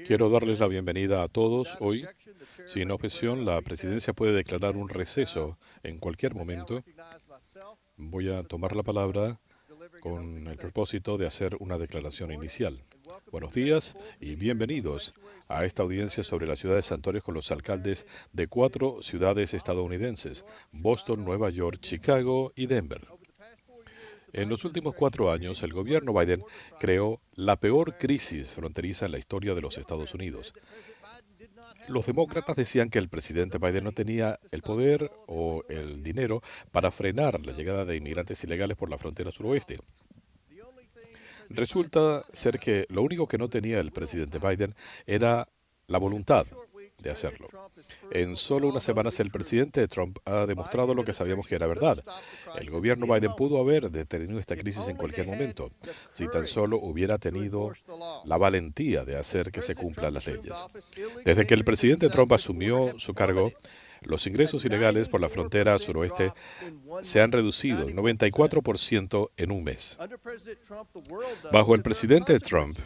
Quiero darles la bienvenida a todos hoy. Sin objeción, la presidencia puede declarar un receso en cualquier momento. Voy a tomar la palabra con el propósito de hacer una declaración inicial. Buenos días y bienvenidos a esta audiencia sobre las ciudades santuarios con los alcaldes de 4 ciudades estadounidenses: Boston, Nueva York, Chicago y Denver. En los últimos 4 años, el gobierno Biden creó la peor crisis fronteriza en la historia de los Estados Unidos. Los demócratas decían que el presidente Biden no tenía el poder o el dinero para frenar la llegada de inmigrantes ilegales por la frontera suroeste. Resulta ser que lo único que no tenía el presidente Biden era la voluntad de hacerlo. En solo unas semanas, el presidente Trump ha demostrado lo que sabíamos que era verdad. El gobierno Biden pudo haber detenido esta crisis en cualquier momento, si tan solo hubiera tenido la valentía de hacer que se cumplan las leyes. Desde que el presidente Trump asumió su cargo, los ingresos ilegales por la frontera suroeste se han reducido un 94% en un mes. Bajo el presidente Trump,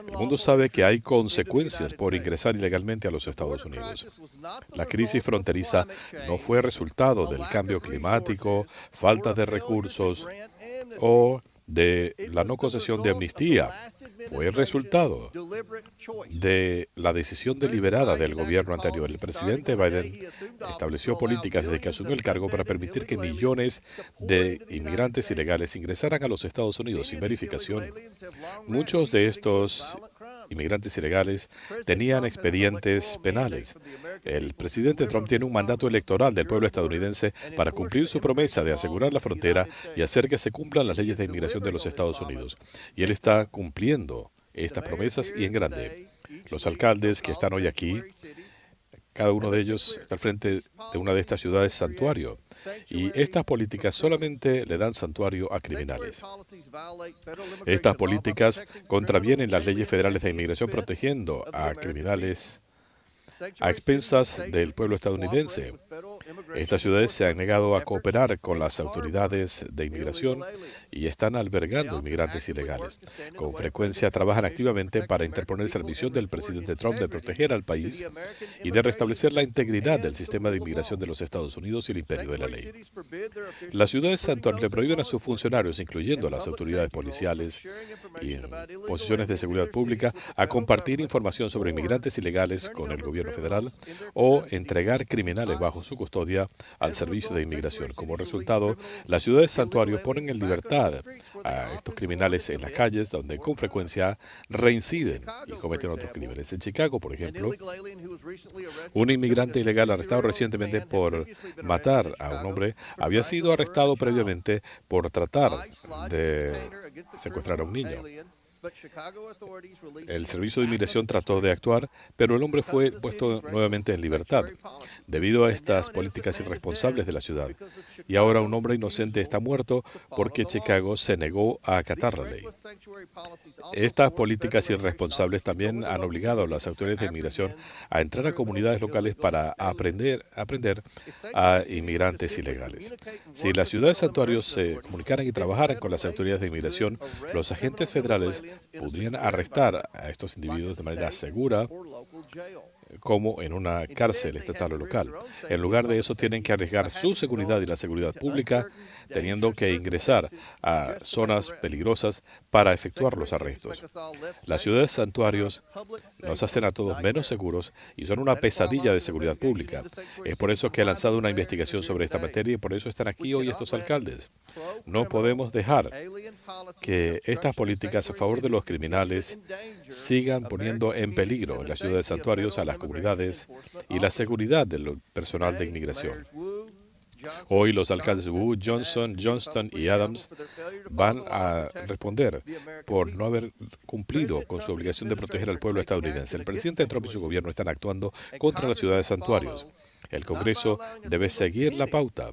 el mundo sabe que hay consecuencias por ingresar ilegalmente a los Estados Unidos. La crisis fronteriza no fue resultado del cambio climático, falta de recursos o de la no concesión de amnistía. Fue el resultado de la decisión deliberada del gobierno anterior. El presidente Biden estableció políticas desde que asumió el cargo para permitir que millones de inmigrantes ilegales ingresaran a los Estados Unidos sin verificación. Muchos de estos inmigrantes ilegales tenían expedientes penales. El presidente Trump tiene un mandato electoral del pueblo estadounidense para cumplir su promesa de asegurar la frontera y hacer que se cumplan las leyes de inmigración de los Estados Unidos. Y él está cumpliendo estas promesas y en grande. Los alcaldes que están hoy aquí, cada uno de ellos está al frente de una de estas ciudades santuario. Y estas políticas solamente le dan santuario a criminales. Estas políticas contravienen las leyes federales de inmigración protegiendo a criminales a expensas del pueblo estadounidense. Estas ciudades se han negado a cooperar con las autoridades de inmigración y están albergando inmigrantes ilegales. Con frecuencia trabajan activamente para interponerse a la misión del presidente Trump de proteger al país y de restablecer la integridad del sistema de inmigración de los Estados Unidos y el imperio de la ley. Las ciudades santuarios le prohíben a sus funcionarios, incluyendo a las autoridades policiales y en posiciones de seguridad pública, a compartir información sobre inmigrantes ilegales con el gobierno federal o entregar criminales bajo su custodia al servicio de inmigración. Como resultado, las ciudades santuarios ponen en libertad a estos criminales en las calles, donde con frecuencia reinciden y cometen otros crímenes. En Chicago, por ejemplo, un inmigrante ilegal arrestado recientemente por matar a un hombre había sido arrestado previamente por tratar de secuestrar a un niño. El servicio de inmigración trató de actuar, pero el hombre fue puesto nuevamente en libertad debido a estas políticas irresponsables de la ciudad. Y ahora un hombre inocente está muerto porque Chicago se negó a acatar la ley. Estas políticas irresponsables también han obligado a las autoridades de inmigración a entrar a comunidades locales para aprender a inmigrantes ilegales. Si las ciudades santuarios se comunicaran y trabajaran con las autoridades de inmigración, los agentes federales podrían arrestar a estos individuos de manera segura, como en una cárcel estatal o local. En lugar de eso, tienen que arriesgar su seguridad y la seguridad pública, teniendo que ingresar a zonas peligrosas para efectuar los arrestos. Las ciudades santuarios nos hacen a todos menos seguros y son una pesadilla de seguridad pública. Es por eso que he lanzado una investigación sobre esta materia y por eso están aquí hoy estos alcaldes. No podemos dejar que estas políticas a favor de los criminales sigan poniendo en peligro en las ciudades santuarios a las comunidades y la seguridad del personal de inmigración. Hoy los alcaldes EE.UU, Johnson, Johnston y Adams van a responder por no haber cumplido con su obligación de proteger al pueblo estadounidense. El presidente Trump y su gobierno están actuando contra las ciudades santuarios. El Congreso debe seguir la pauta,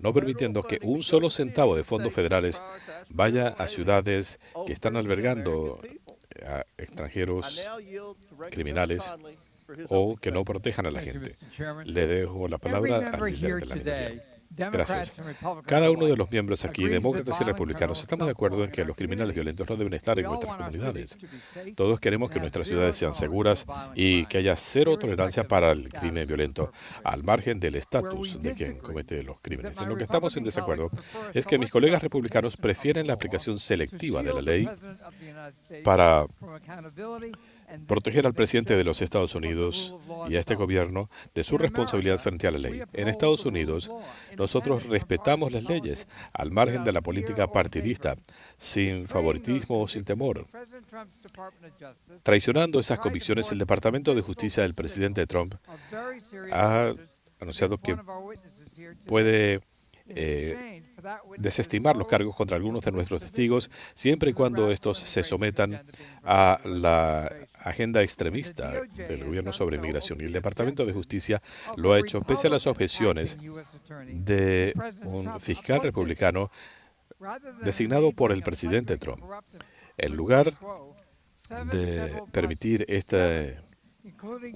no permitiendo que un solo centavo de fondos federales vaya a ciudades que están albergando a extranjeros criminales o que no protejan a la gente. Le dejo la palabra al líder de la minoría. Gracias. Cada uno de los miembros aquí, demócratas y republicanos, estamos de acuerdo en que los criminales violentos no deben estar en nuestras comunidades. Todos queremos que nuestras ciudades sean seguras y que haya cero tolerancia para el crimen violento, al margen del estatus de quien comete los crímenes. En lo que estamos en desacuerdo es que mis colegas republicanos prefieren la aplicación selectiva de la ley para proteger al presidente de los Estados Unidos y a este gobierno de su responsabilidad frente a la ley. En Estados Unidos, nosotros respetamos las leyes al margen de la política partidista, sin favoritismo o sin temor. Traicionando esas convicciones, el Departamento de Justicia del presidente Trump ha anunciado que puede desestimar los cargos contra algunos de nuestros testigos siempre y cuando estos se sometan a la agenda extremista del gobierno sobre inmigración. Y el Departamento de Justicia lo ha hecho pese a las objeciones de un fiscal republicano designado por el presidente Trump. En lugar de permitir este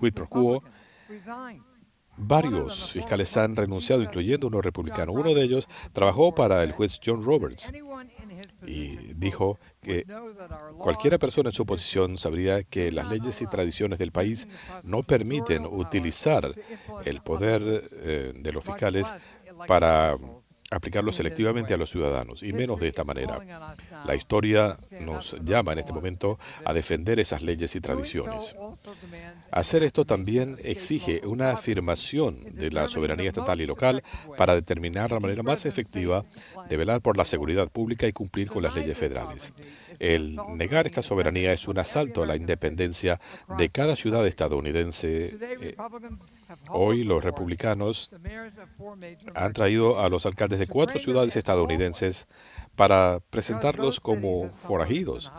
quid pro quo, varios fiscales han renunciado, incluyendo uno republicano. Uno de ellos trabajó para el juez John Roberts y dijo que cualquier persona en su posición sabría que las leyes y tradiciones del país no permiten utilizar el poder de los fiscales para aplicarlo selectivamente a los ciudadanos, y menos de esta manera. La historia nos llama en este momento a defender esas leyes y tradiciones. Hacer esto también exige una afirmación de la soberanía estatal y local para determinar la manera más efectiva de velar por la seguridad pública y cumplir con las leyes federales. El negar esta soberanía es un asalto a la independencia de cada ciudad estadounidense. Hoy los republicanos han traído a los alcaldes de 4 ciudades estadounidenses para presentarlos como forajidos,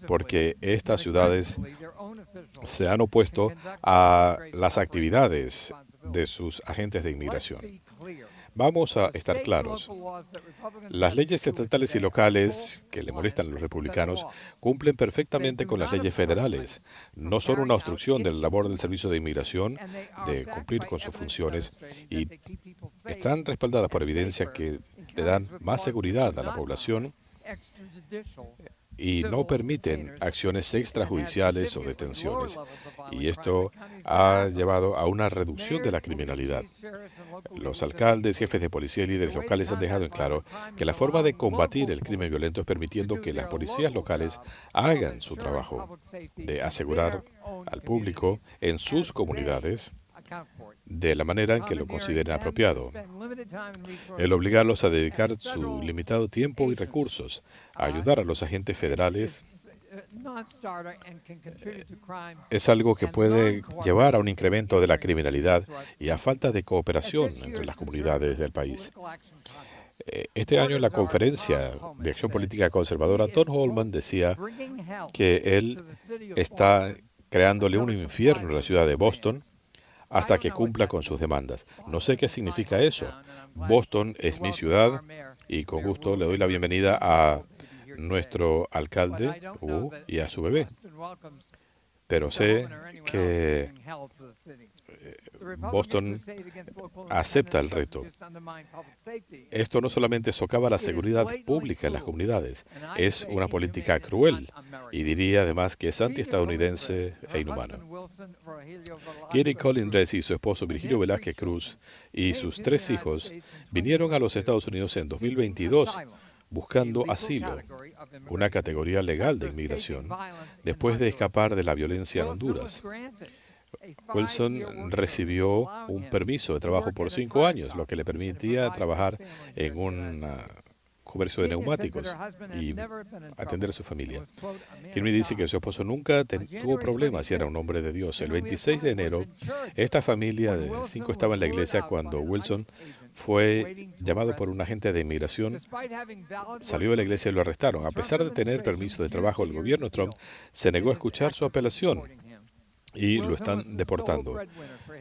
porque estas ciudades se han opuesto a las actividades de sus agentes de inmigración. Vamos a estar claros. Las leyes estatales y locales que le molestan a los republicanos cumplen perfectamente con las leyes federales. No son una obstrucción de la labor del Servicio de Inmigración de cumplir con sus funciones y están respaldadas por evidencia que le dan más seguridad a la población y no permiten acciones extrajudiciales o detenciones. Y esto ha llevado a una reducción de la criminalidad. Los alcaldes, jefes de policía y líderes locales han dejado en claro que la forma de combatir el crimen violento es permitiendo que las policías locales hagan su trabajo de asegurar al público en sus comunidades de la manera en que lo consideren apropiado. El obligarlos a dedicar su limitado tiempo y recursos a ayudar a los agentes federales es algo que puede llevar a un incremento de la criminalidad y a falta de cooperación entre las comunidades del país. Este año en la conferencia de acción política conservadora, Tom Homan decía que él está creándole un infierno a la ciudad de Boston hasta que cumpla con sus demandas. No sé qué significa eso. Boston es mi ciudad y con gusto le doy la bienvenida a nuestro alcalde y a su bebé. Pero sé que Boston acepta el reto. Esto no solamente socava la seguridad pública en las comunidades, es una política cruel y diría además que es antiestadounidense e inhumana. Kitty Colindres y su esposo Virgilio Velázquez Cruz y sus 3 hijos vinieron a los Estados Unidos en 2022 buscando asilo, una categoría legal de inmigración, después de escapar de la violencia en Honduras. Wilson recibió un permiso de trabajo por 5 años, lo que le permitía trabajar en un comercio de neumáticos y atender a su familia. Kimmy dice que su esposo nunca tuvo problemas y era un hombre de Dios. El 26 de enero, esta familia de 5 estaba en la iglesia cuando Wilson fue llamado por un agente de inmigración, salió de la iglesia y lo arrestaron. A pesar de tener permiso de trabajo, el gobierno Trump se negó a escuchar su apelación y lo están deportando.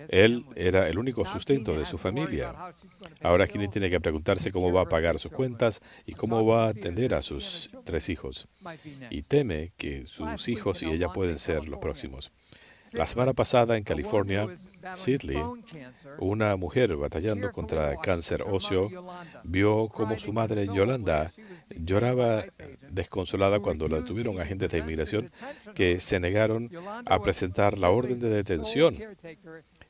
Él era el único sustento de su familia. Ahora Kinney tiene que preguntarse cómo va a pagar sus cuentas y cómo va a atender a sus 3 hijos. Y teme que sus hijos y ella pueden ser los próximos. La semana pasada en California, Sidley, una mujer batallando contra cáncer óseo, vio cómo su madre Yolanda lloraba desconsolada cuando la detuvieron agentes de inmigración que se negaron a presentar la orden de detención.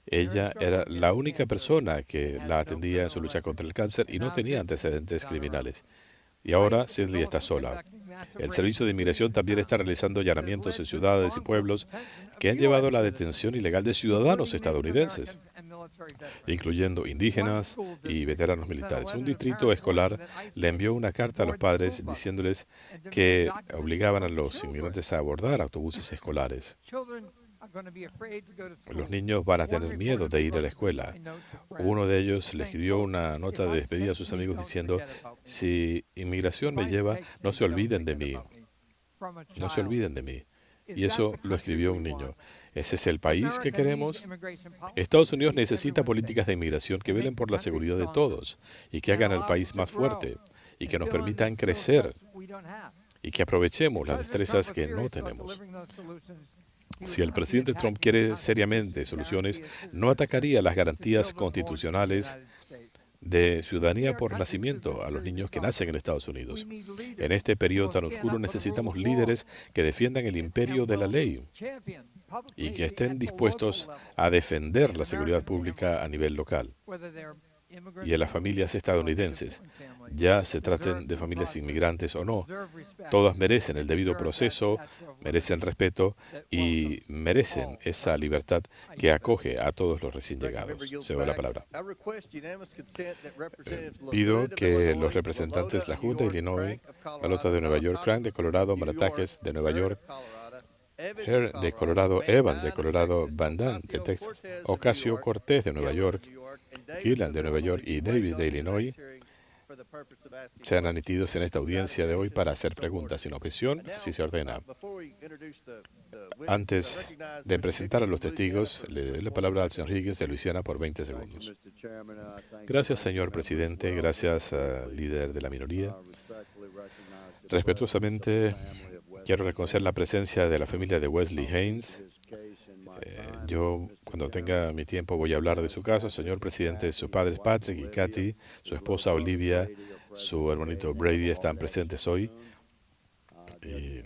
Ella era la única persona que la atendía en su lucha contra el cáncer y no tenía antecedentes criminales. Y ahora Sidley está sola. El Servicio de Inmigración también está realizando allanamientos en ciudades y pueblos que han llevado a la detención ilegal de ciudadanos estadounidenses, incluyendo indígenas y veteranos militares. Un distrito escolar le envió una carta a los padres diciéndoles que obligaban a los inmigrantes a abordar autobuses escolares. Los niños van a tener miedo de ir a la escuela. Uno de ellos le escribió una nota de despedida a sus amigos diciendo: si inmigración me lleva, no se olviden de mí. No se olviden de mí. Y eso lo escribió un niño. ¿Ese es el país que queremos? Estados Unidos necesita políticas de inmigración que velen por la seguridad de todos y que hagan al país más fuerte y que nos permitan crecer y que aprovechemos las destrezas que no tenemos. Si el presidente Trump quiere seriamente soluciones, no atacaría las garantías constitucionales de ciudadanía por nacimiento a los niños que nacen en Estados Unidos. En este periodo tan oscuro necesitamos líderes que defiendan el imperio de la ley y que estén dispuestos a defender la seguridad pública a nivel local. Y a las familias estadounidenses, ya se traten de familias inmigrantes o no, todas merecen el debido proceso, merecen respeto y merecen esa libertad que acoge a todos los recién llegados. Cedo la palabra. Pido que los representantes de la Junta de Illinois, Balota de Nueva York, Crank de Colorado, Maratajes de Nueva York, Hare de Colorado, Evans de Colorado, Van Damme de Texas, Ocasio-Cortez de Nueva York, Gilliland de Nueva York y Davis de Illinois sean admitidos en esta audiencia de hoy para hacer preguntas sin objeción, si se ordena. Antes de presentar a los testigos, le doy la palabra al señor Higgins de Luisiana por 20 segundos. Gracias, señor presidente. Gracias, líder de la minoría. Respetuosamente, quiero reconocer la presencia de la familia de Wesley Haynes. Yo, cuando tenga mi tiempo, voy a hablar de su caso. Señor presidente, sus padres Patrick y Kathy, su esposa Olivia, su hermanito Brady están presentes hoy. Y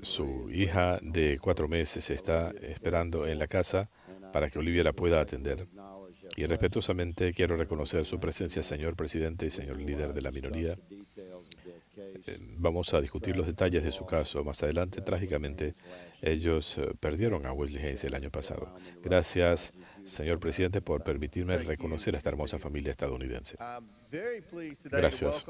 su hija de 4 meses está esperando en la casa para que Olivia la pueda atender. Y respetuosamente quiero reconocer su presencia, señor presidente y señor líder de la minoría. Vamos a discutir los detalles de su caso más adelante. Trágicamente, ellos perdieron a Wesley Haynes el año pasado. Gracias, señor presidente, por permitirme reconocer a esta hermosa familia estadounidense. Gracias.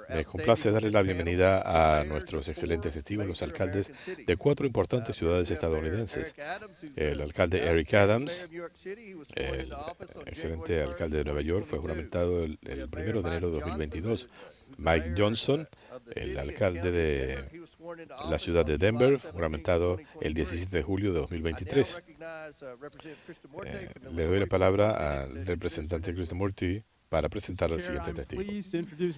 Me complace darle la bienvenida a nuestros excelentes testigos, los alcaldes de 4 importantes ciudades estadounidenses. El alcalde Eric Adams, el excelente alcalde de Nueva York, fue juramentado el 1 de enero de 2022. Mike Johnson, el alcalde de la ciudad de Denver, juramentado el 17 de julio de 2023. Le doy la palabra al representante Krishnamurti para presentar al siguiente testigo.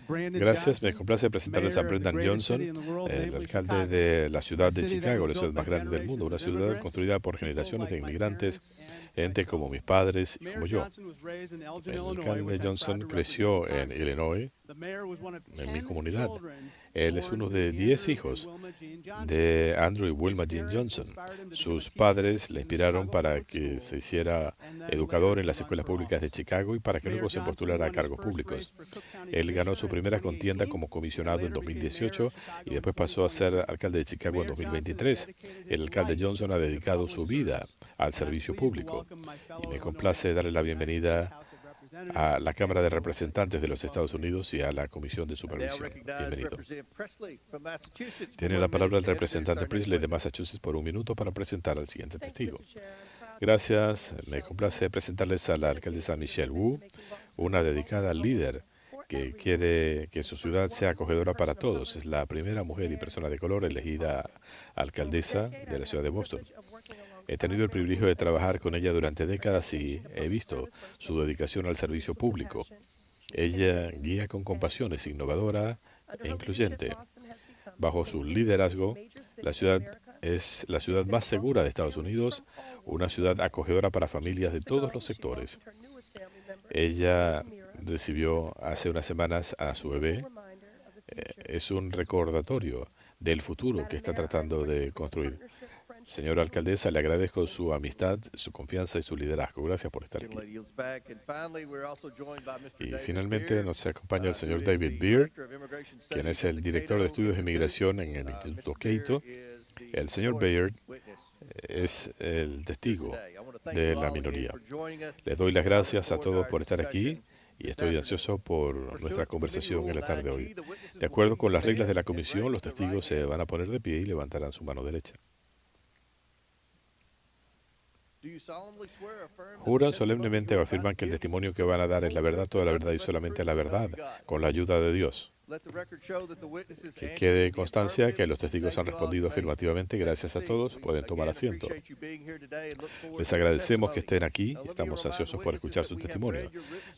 Gracias, me complace presentarles a Brendan Johnson, el alcalde de la ciudad de Chicago, la ciudad más grande del mundo, una ciudad construida por generaciones de inmigrantes, gente como mis padres y como yo. El alcalde Johnson creció en Illinois, en mi comunidad. Él es uno de 10 hijos de Andrew y Wilma Jean Johnson. Sus padres le inspiraron para que se hiciera educador en las escuelas públicas de Chicago y para que luego se postulara a cargos públicos. Él ganó su primera contienda como comisionado en 2018 y después pasó a ser alcalde de Chicago en 2023. El alcalde Johnson ha dedicado su vida al servicio público y me complace darle la bienvenida a la Cámara de Representantes de los Estados Unidos y a la Comisión de Supervisión. Bienvenido. Tiene la palabra el representante Presley de Massachusetts por 1 minuto para presentar al siguiente testigo. Gracias. Me complace presentarles a la alcaldesa Michelle EE.UU, una dedicada líder que quiere que su ciudad sea acogedora para todos. Es la primera mujer y persona de color elegida alcaldesa de la ciudad de Boston. He tenido el privilegio de trabajar con ella durante décadas y he visto su dedicación al servicio público. Ella guía con compasión, es innovadora e incluyente. Bajo su liderazgo, la ciudad es la ciudad más segura de Estados Unidos, una ciudad acogedora para familias de todos los sectores. Ella recibió hace unas semanas a su bebé. Es un recordatorio del futuro que está tratando de construir. Señora alcaldesa, le agradezco su amistad, su confianza y su liderazgo. Gracias por estar aquí. Y finalmente nos acompaña el señor David Beard, quien es el director de estudios de inmigración en el Instituto Cato. El señor Beard es el testigo de la minoría. Les doy las gracias a todos por estar aquí y estoy ansioso por nuestra conversación en la tarde de hoy. De acuerdo con las reglas de la comisión, los testigos se van a poner de pie y levantarán su mano derecha. ¿Juran solemnemente o afirman que el testimonio que van a dar es la verdad, toda la verdad y solamente la verdad, con la ayuda de Dios? Que quede constancia que los testigos han respondido afirmativamente. Gracias a todos. Pueden tomar asiento. Les agradecemos que estén aquí. Estamos ansiosos por escuchar su testimonio.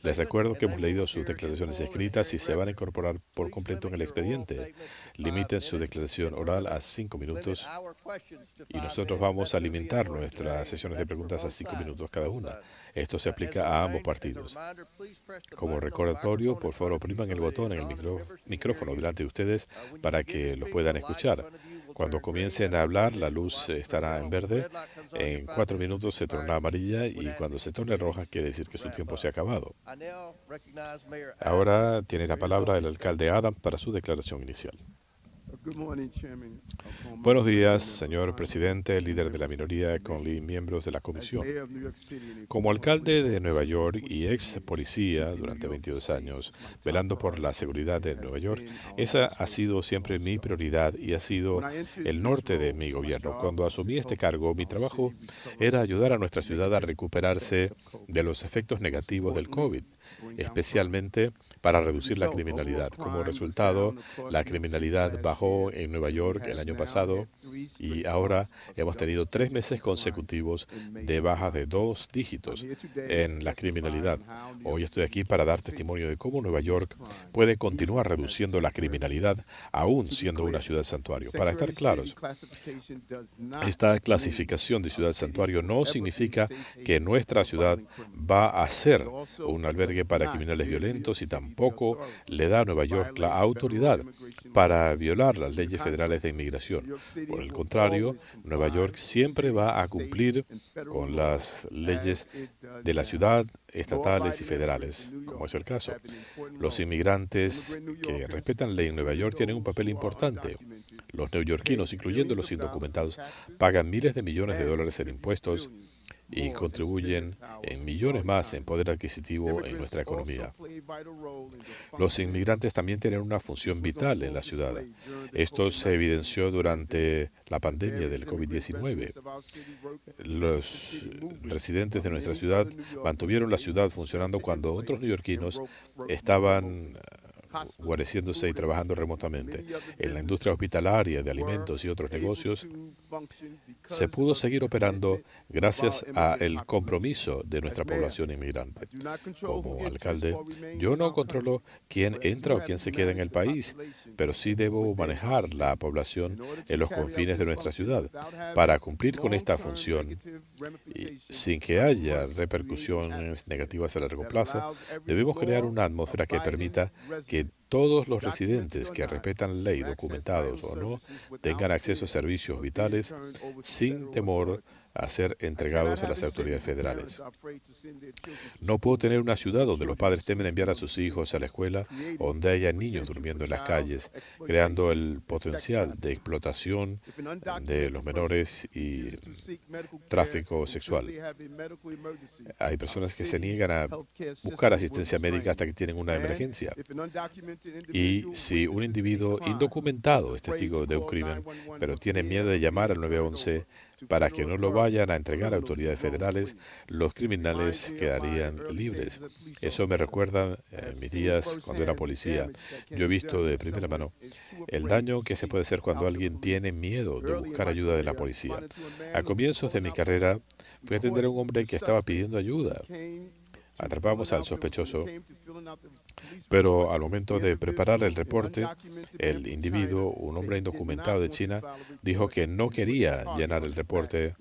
Les recuerdo que hemos leído sus declaraciones escritas y se van a incorporar por completo en el expediente. Limiten su declaración oral a 5 minutos y nosotros vamos a limitar nuestras sesiones de preguntas a 5 minutos cada una. Esto se aplica a ambos partidos. Como recordatorio, por favor, opriman el botón en el micrófono delante de ustedes para que los puedan escuchar. Cuando comiencen a hablar, la luz estará en verde. En 4 minutos se tornará amarilla y cuando se torne roja quiere decir que su tiempo se ha acabado. Ahora tiene la palabra el alcalde Adams para su declaración inicial. Buenos días, señor presidente, líder de la minoría, miembros de la comisión. Como alcalde de Nueva York y ex policía durante 22 años, velando por la seguridad de Nueva York, esa ha sido siempre mi prioridad y ha sido el norte de mi gobierno. Cuando asumí este cargo, mi trabajo era ayudar a nuestra ciudad a recuperarse de los efectos negativos del COVID, especialmente para reducir la criminalidad. Como resultado, la criminalidad bajó en Nueva York el año pasado y ahora hemos tenido 3 meses consecutivos de bajas de 2 dígitos en la criminalidad. Hoy estoy aquí para dar testimonio de cómo Nueva York puede continuar reduciendo la criminalidad aún siendo una ciudad santuario. Para estar claros, esta clasificación de ciudad santuario no significa que nuestra ciudad va a ser un albergue para criminales violentos y tampoco le da a Nueva York la autoridad para violar las leyes federales de inmigración. Por el contrario, Nueva York siempre va a cumplir con las leyes de la ciudad, estatales y federales, como es el caso. Los inmigrantes que respetan la ley en Nueva York tienen un papel importante. Los neoyorquinos, incluyendo los indocumentados, pagan miles de millones de dólares en impuestos y contribuyen en millones más en poder adquisitivo en nuestra economía. Los inmigrantes también tienen una función vital en la ciudad. Esto se evidenció durante la pandemia del COVID-19. Los residentes de nuestra ciudad mantuvieron la ciudad funcionando cuando otros neoyorquinos estaban guareciéndose y trabajando remotamente. En la industria hospitalaria, de alimentos y otros negocios, se pudo seguir operando gracias al compromiso de nuestra población inmigrante. Como alcalde, yo no controlo quién entra o quién se queda en el país, pero sí debo manejar la población en los confines de nuestra ciudad. Para cumplir con esta función, y sin que haya repercusiones negativas a largo plazo, debemos crear una atmósfera que permita que todos los residentes que respetan la ley, documentados o no, tengan acceso a servicios vitales sin temor a ser entregados a las autoridades federales. No puedo tener una ciudad donde los padres temen enviar a sus hijos a la escuela o donde haya niños durmiendo en las calles, creando el potencial de explotación de los menores y tráfico sexual. Hay personas que se niegan a buscar asistencia médica hasta que tienen una emergencia. Y si un individuo indocumentado es testigo de un crimen, pero tiene miedo de llamar al 911 para que no lo vayan a entregar a autoridades federales, los criminales quedarían libres. Eso me recuerda mis días cuando era policía. Yo he visto de primera mano el daño que se puede hacer cuando alguien tiene miedo de buscar ayuda de la policía. A comienzos de mi carrera, fui a atender a un hombre que estaba pidiendo ayuda. Atrapamos al sospechoso, pero al momento de preparar el reporte, el individuo, un hombre indocumentado de China, dijo que no quería llenar el reporte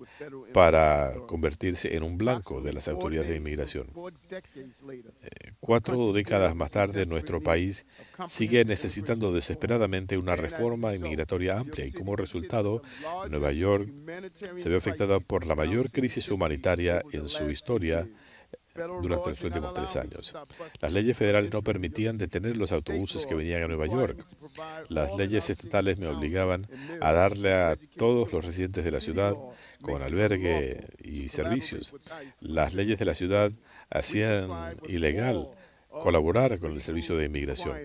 para convertirse en un blanco de las autoridades de inmigración. 4 décadas más tarde, nuestro país sigue necesitando desesperadamente una reforma inmigratoria amplia y como resultado, Nueva York se ve afectada por la mayor crisis humanitaria en su historia durante los últimos 3 años. Las leyes federales no permitían detener los autobuses que venían a Nueva York. Las leyes estatales me obligaban a darle a todos los residentes de la ciudad con albergue y servicios. Las leyes de la ciudad hacían ilegal colaborar con el servicio de inmigración.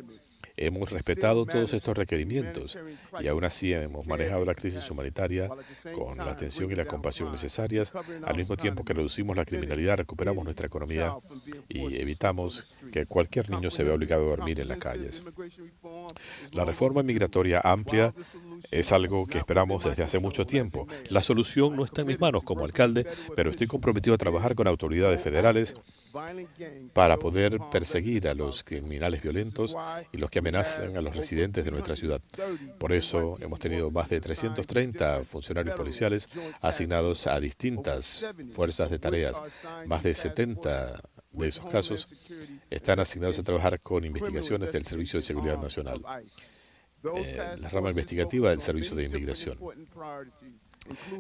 Hemos respetado todos estos requerimientos y aún así hemos manejado la crisis humanitaria con la atención y la compasión necesarias, al mismo tiempo que reducimos la criminalidad, recuperamos nuestra economía y evitamos que cualquier niño se vea obligado a dormir en las calles. La reforma migratoria amplia es algo que esperamos desde hace mucho tiempo. La solución no está en mis manos como alcalde, pero estoy comprometido a trabajar con autoridades federales para poder perseguir a los criminales violentos y los que amenazan a los residentes de nuestra ciudad. Por eso hemos tenido más de 330 funcionarios policiales asignados a distintas fuerzas de tareas. Más de 70 de esos casos están asignados a trabajar con investigaciones del Servicio de Seguridad Nacional, la rama investigativa del Servicio de Inmigración.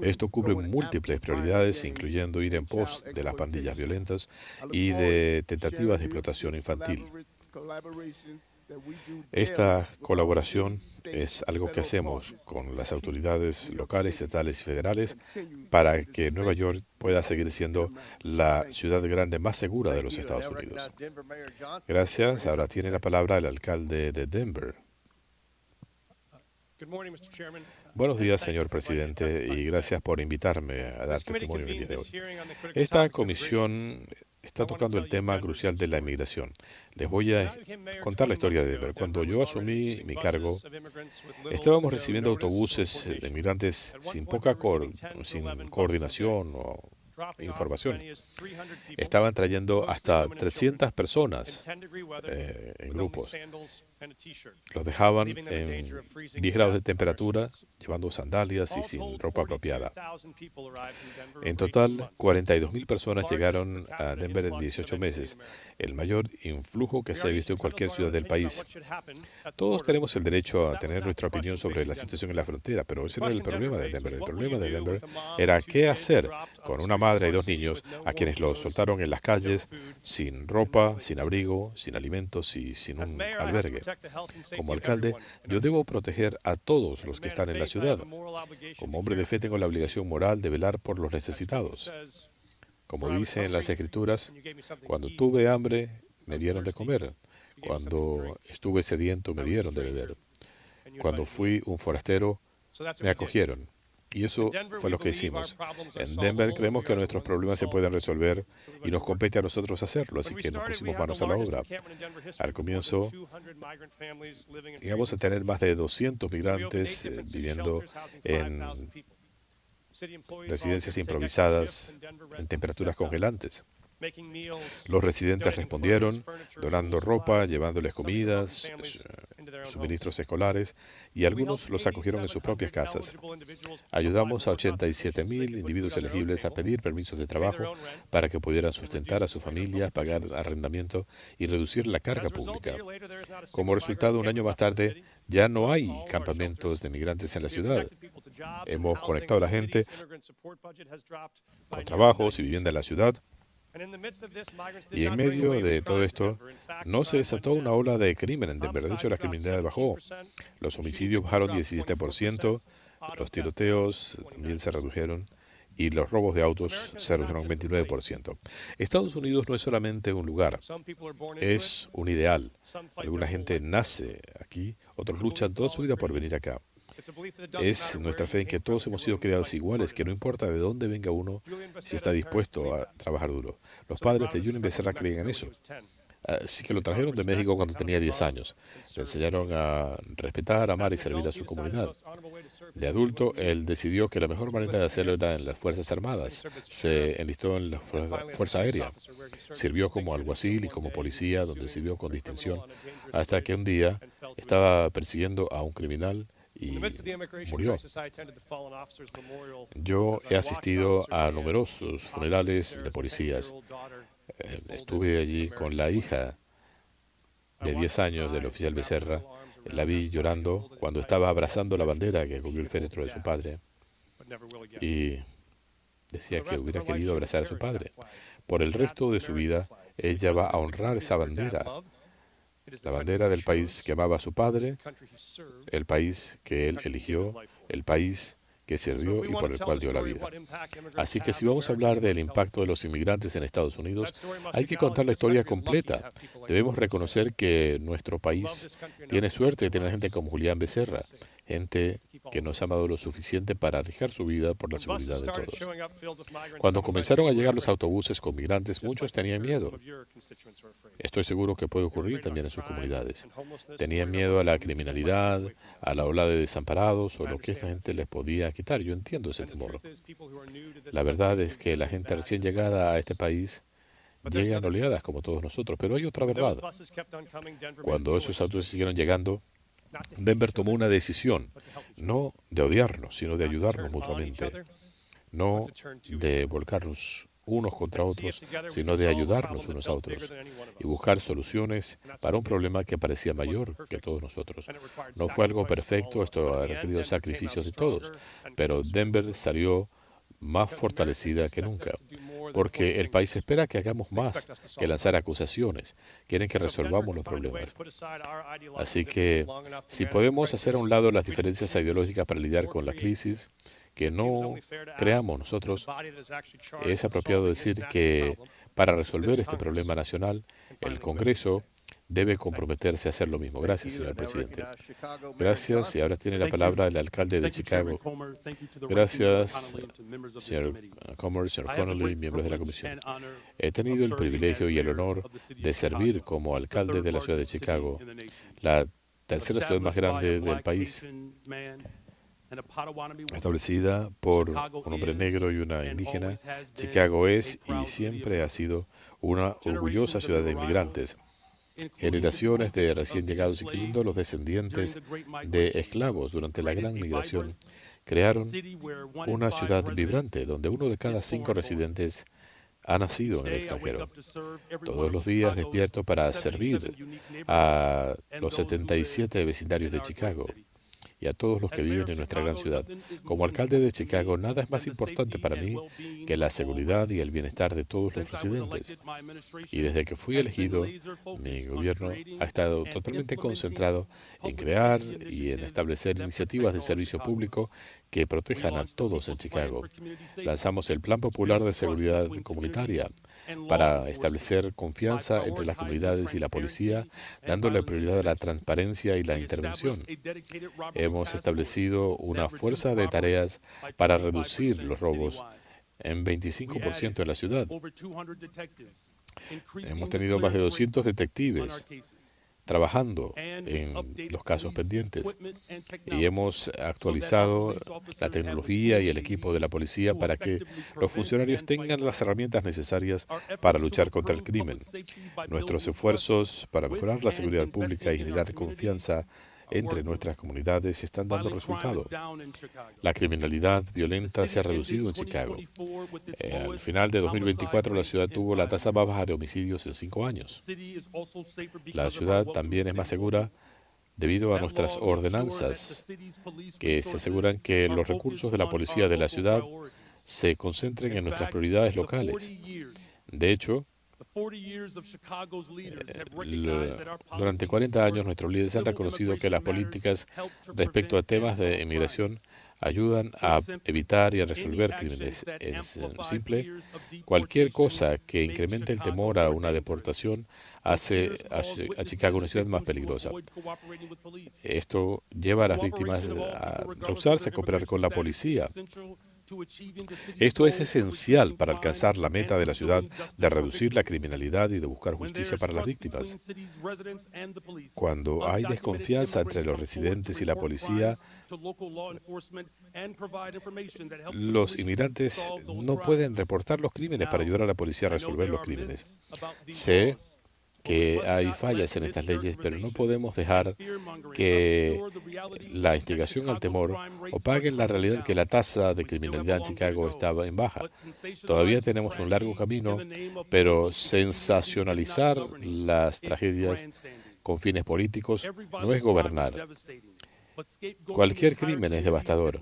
Esto cubre múltiples prioridades, incluyendo ir en pos de las pandillas violentas y de tentativas de explotación infantil. Esta colaboración es algo que hacemos con las autoridades locales, estatales y federales para que Nueva York pueda seguir siendo la ciudad grande más segura de los Estados Unidos. Gracias. Ahora tiene la palabra el alcalde de Denver. Buenos días, señor presidente, y gracias por invitarme a dar testimonio en el día de hoy. Esta comisión está tocando el tema crucial de la inmigración. Les voy a contar la historia de Denver. Cuando yo asumí mi cargo, estábamos recibiendo autobuses de inmigrantes sin coordinación o información. Estaban trayendo hasta 300 personas en grupos. Los dejaban en 10 grados de temperatura, llevando sandalias y sin ropa apropiada. En total, 42,000 personas llegaron a Denver en 18 meses, el mayor influjo que se ha visto en cualquier ciudad del país. Todos tenemos el derecho a tener nuestra opinión sobre la situación en la frontera, pero ese no era el problema de Denver. El problema de Denver era qué hacer con una madre y 2 niños a quienes los soltaron en las calles, sin ropa, sin abrigo, sin alimentos y sin un albergue. Como alcalde, yo debo proteger a todos los que están en la ciudad. Como hombre de fe tengo la obligación moral de velar por los necesitados. Como dice en las Escrituras, cuando tuve hambre, me dieron de comer. Cuando estuve sediento, me dieron de beber. Cuando fui un forastero, me acogieron. Y eso fue lo que hicimos. En Denver creemos que nuestros problemas se pueden resolver y nos compete a nosotros hacerlo, así que nos pusimos manos a la obra. Al comienzo, llegamos a tener más de 200 migrantes viviendo en residencias improvisadas en temperaturas congelantes. Los residentes respondieron, donando ropa, llevándoles comidas, suministros escolares, y algunos los acogieron en sus propias casas. Ayudamos a 87,000 individuos elegibles a pedir permisos de trabajo para que pudieran sustentar a sus familias, pagar arrendamiento y reducir la carga pública. Como resultado, un año más tarde, ya no hay campamentos de migrantes en la ciudad. Hemos conectado a la gente con trabajos y vivienda en la ciudad. Y en medio de todo esto, no se desató una ola de crimen en Denver. De hecho, la criminalidad bajó. Los homicidios bajaron 17%, los tiroteos también se redujeron y los robos de autos se redujeron 29%. Estados Unidos no es solamente un lugar, es un ideal. Alguna gente nace aquí, otros luchan toda su vida por venir acá. Es nuestra fe en que todos hemos sido creados iguales, que no importa de dónde venga uno, si está dispuesto a trabajar duro. Los padres de Julio Becerra creían en eso. Así que lo trajeron de México cuando tenía 10 años. Le enseñaron a respetar, amar y servir a su comunidad. De adulto, él decidió que la mejor manera de hacerlo era en las Fuerzas Armadas. Se enlistó en la Fuerza Aérea. Sirvió como alguacil y como policía, donde sirvió con distinción, hasta que un día estaba persiguiendo a un criminal y murió. Yo he asistido a numerosos funerales de policías. Estuve allí con la hija de 10 años del oficial Becerra. La vi llorando cuando estaba abrazando la bandera que cubrió el féretro de su padre y decía que hubiera querido abrazar a su padre. Por el resto de su vida, ella va a honrar esa bandera, la bandera del país que amaba a su padre, el país que él eligió, el país que sirvió y por el cual dio la vida. Así que si vamos a hablar del impacto de los inmigrantes en Estados Unidos, hay que contar la historia completa. Debemos reconocer que nuestro país tiene suerte de tener gente como Julián Becerra, gente que nos ha amado lo suficiente para arriesgar su vida por la seguridad de todos. Cuando comenzaron a llegar los autobuses con migrantes, muchos tenían miedo. Estoy seguro que puede ocurrir también en sus comunidades. Tenían miedo a la criminalidad, a la ola de desamparados o lo que esta gente les podía quitar. Yo entiendo ese temor. La verdad es que la gente recién llegada a este país llega en oleadas como todos nosotros, pero hay otra verdad. Cuando esos autobuses siguieron llegando, Denver tomó una decisión, no de odiarnos, sino de ayudarnos mutuamente, no de volcarnos unos contra otros, sino de ayudarnos unos a otros y buscar soluciones para un problema que parecía mayor que todos nosotros. No fue algo perfecto, esto ha requerido sacrificios de todos, pero Denver salió más fortalecida que nunca, porque el país espera que hagamos más que lanzar acusaciones, quieren que resolvamos los problemas. Así que, si podemos hacer a un lado las diferencias ideológicas para lidiar con la crisis, que no creamos nosotros, es apropiado decir que para resolver este problema nacional, el Congreso debe comprometerse a hacer lo mismo. Gracias, señor presidente. Gracias, y ahora tiene la palabra el alcalde de Chicago. Gracias, señor Comer, señor Connolly, miembros de la comisión. He tenido el privilegio y el honor de servir como alcalde de la ciudad de Chicago, la tercera ciudad más grande del país, establecida por un hombre negro y una indígena. Chicago es y siempre ha sido una orgullosa ciudad de inmigrantes. Generaciones de recién llegados, incluyendo los descendientes de esclavos durante la gran migración, crearon una ciudad vibrante donde 1 de cada 5 residentes ha nacido en el extranjero. Todos los días despierto para servir a los 77 vecindarios de Chicago y a todos los que viven en nuestra gran ciudad. Como alcalde de Chicago, nada es más importante para mí que la seguridad y el bienestar de todos los residentes. Y desde que fui elegido, mi gobierno ha estado totalmente concentrado en crear y en establecer iniciativas de servicio público que protejan a todos en Chicago. Lanzamos el Plan Popular de Seguridad Comunitaria para establecer confianza entre las comunidades y la policía, dándole prioridad a la transparencia y la intervención. Hemos establecido una fuerza de tareas para reducir los robos en 25% en la ciudad. Hemos tenido más de 200 detectives trabajando en los casos pendientes y hemos actualizado la tecnología y el equipo de la policía para que los funcionarios tengan las herramientas necesarias para luchar contra el crimen. Nuestros esfuerzos para mejorar la seguridad pública y generar confianza entre nuestras comunidades están dando resultado. La criminalidad violenta se ha reducido en Chicago. Al final de 2024, la ciudad tuvo la tasa más baja de homicidios en 5 años. La ciudad también es más segura debido a nuestras ordenanzas, que se aseguran que los recursos de la policía de la ciudad se concentren en nuestras prioridades locales. De hecho, durante 40 años nuestros líderes han reconocido que las políticas respecto a temas de inmigración ayudan a evitar y a resolver crímenes. En simple, cualquier cosa que incremente el temor a una deportación hace a Chicago una ciudad más peligrosa. Esto lleva a las víctimas a rehusarse a cooperar con la policía. Esto es esencial para alcanzar la meta de la ciudad de reducir la criminalidad y de buscar justicia para las víctimas. Cuando hay desconfianza entre los residentes y la policía, los inmigrantes no pueden reportar los crímenes para ayudar a la policía a resolver los crímenes. Sé que hay fallas en estas leyes, pero no podemos dejar que la instigación al temor opague la realidad que la tasa de criminalidad en Chicago estaba en baja. Todavía tenemos un largo camino, pero sensacionalizar las tragedias con fines políticos no es gobernar. Cualquier crimen es devastador,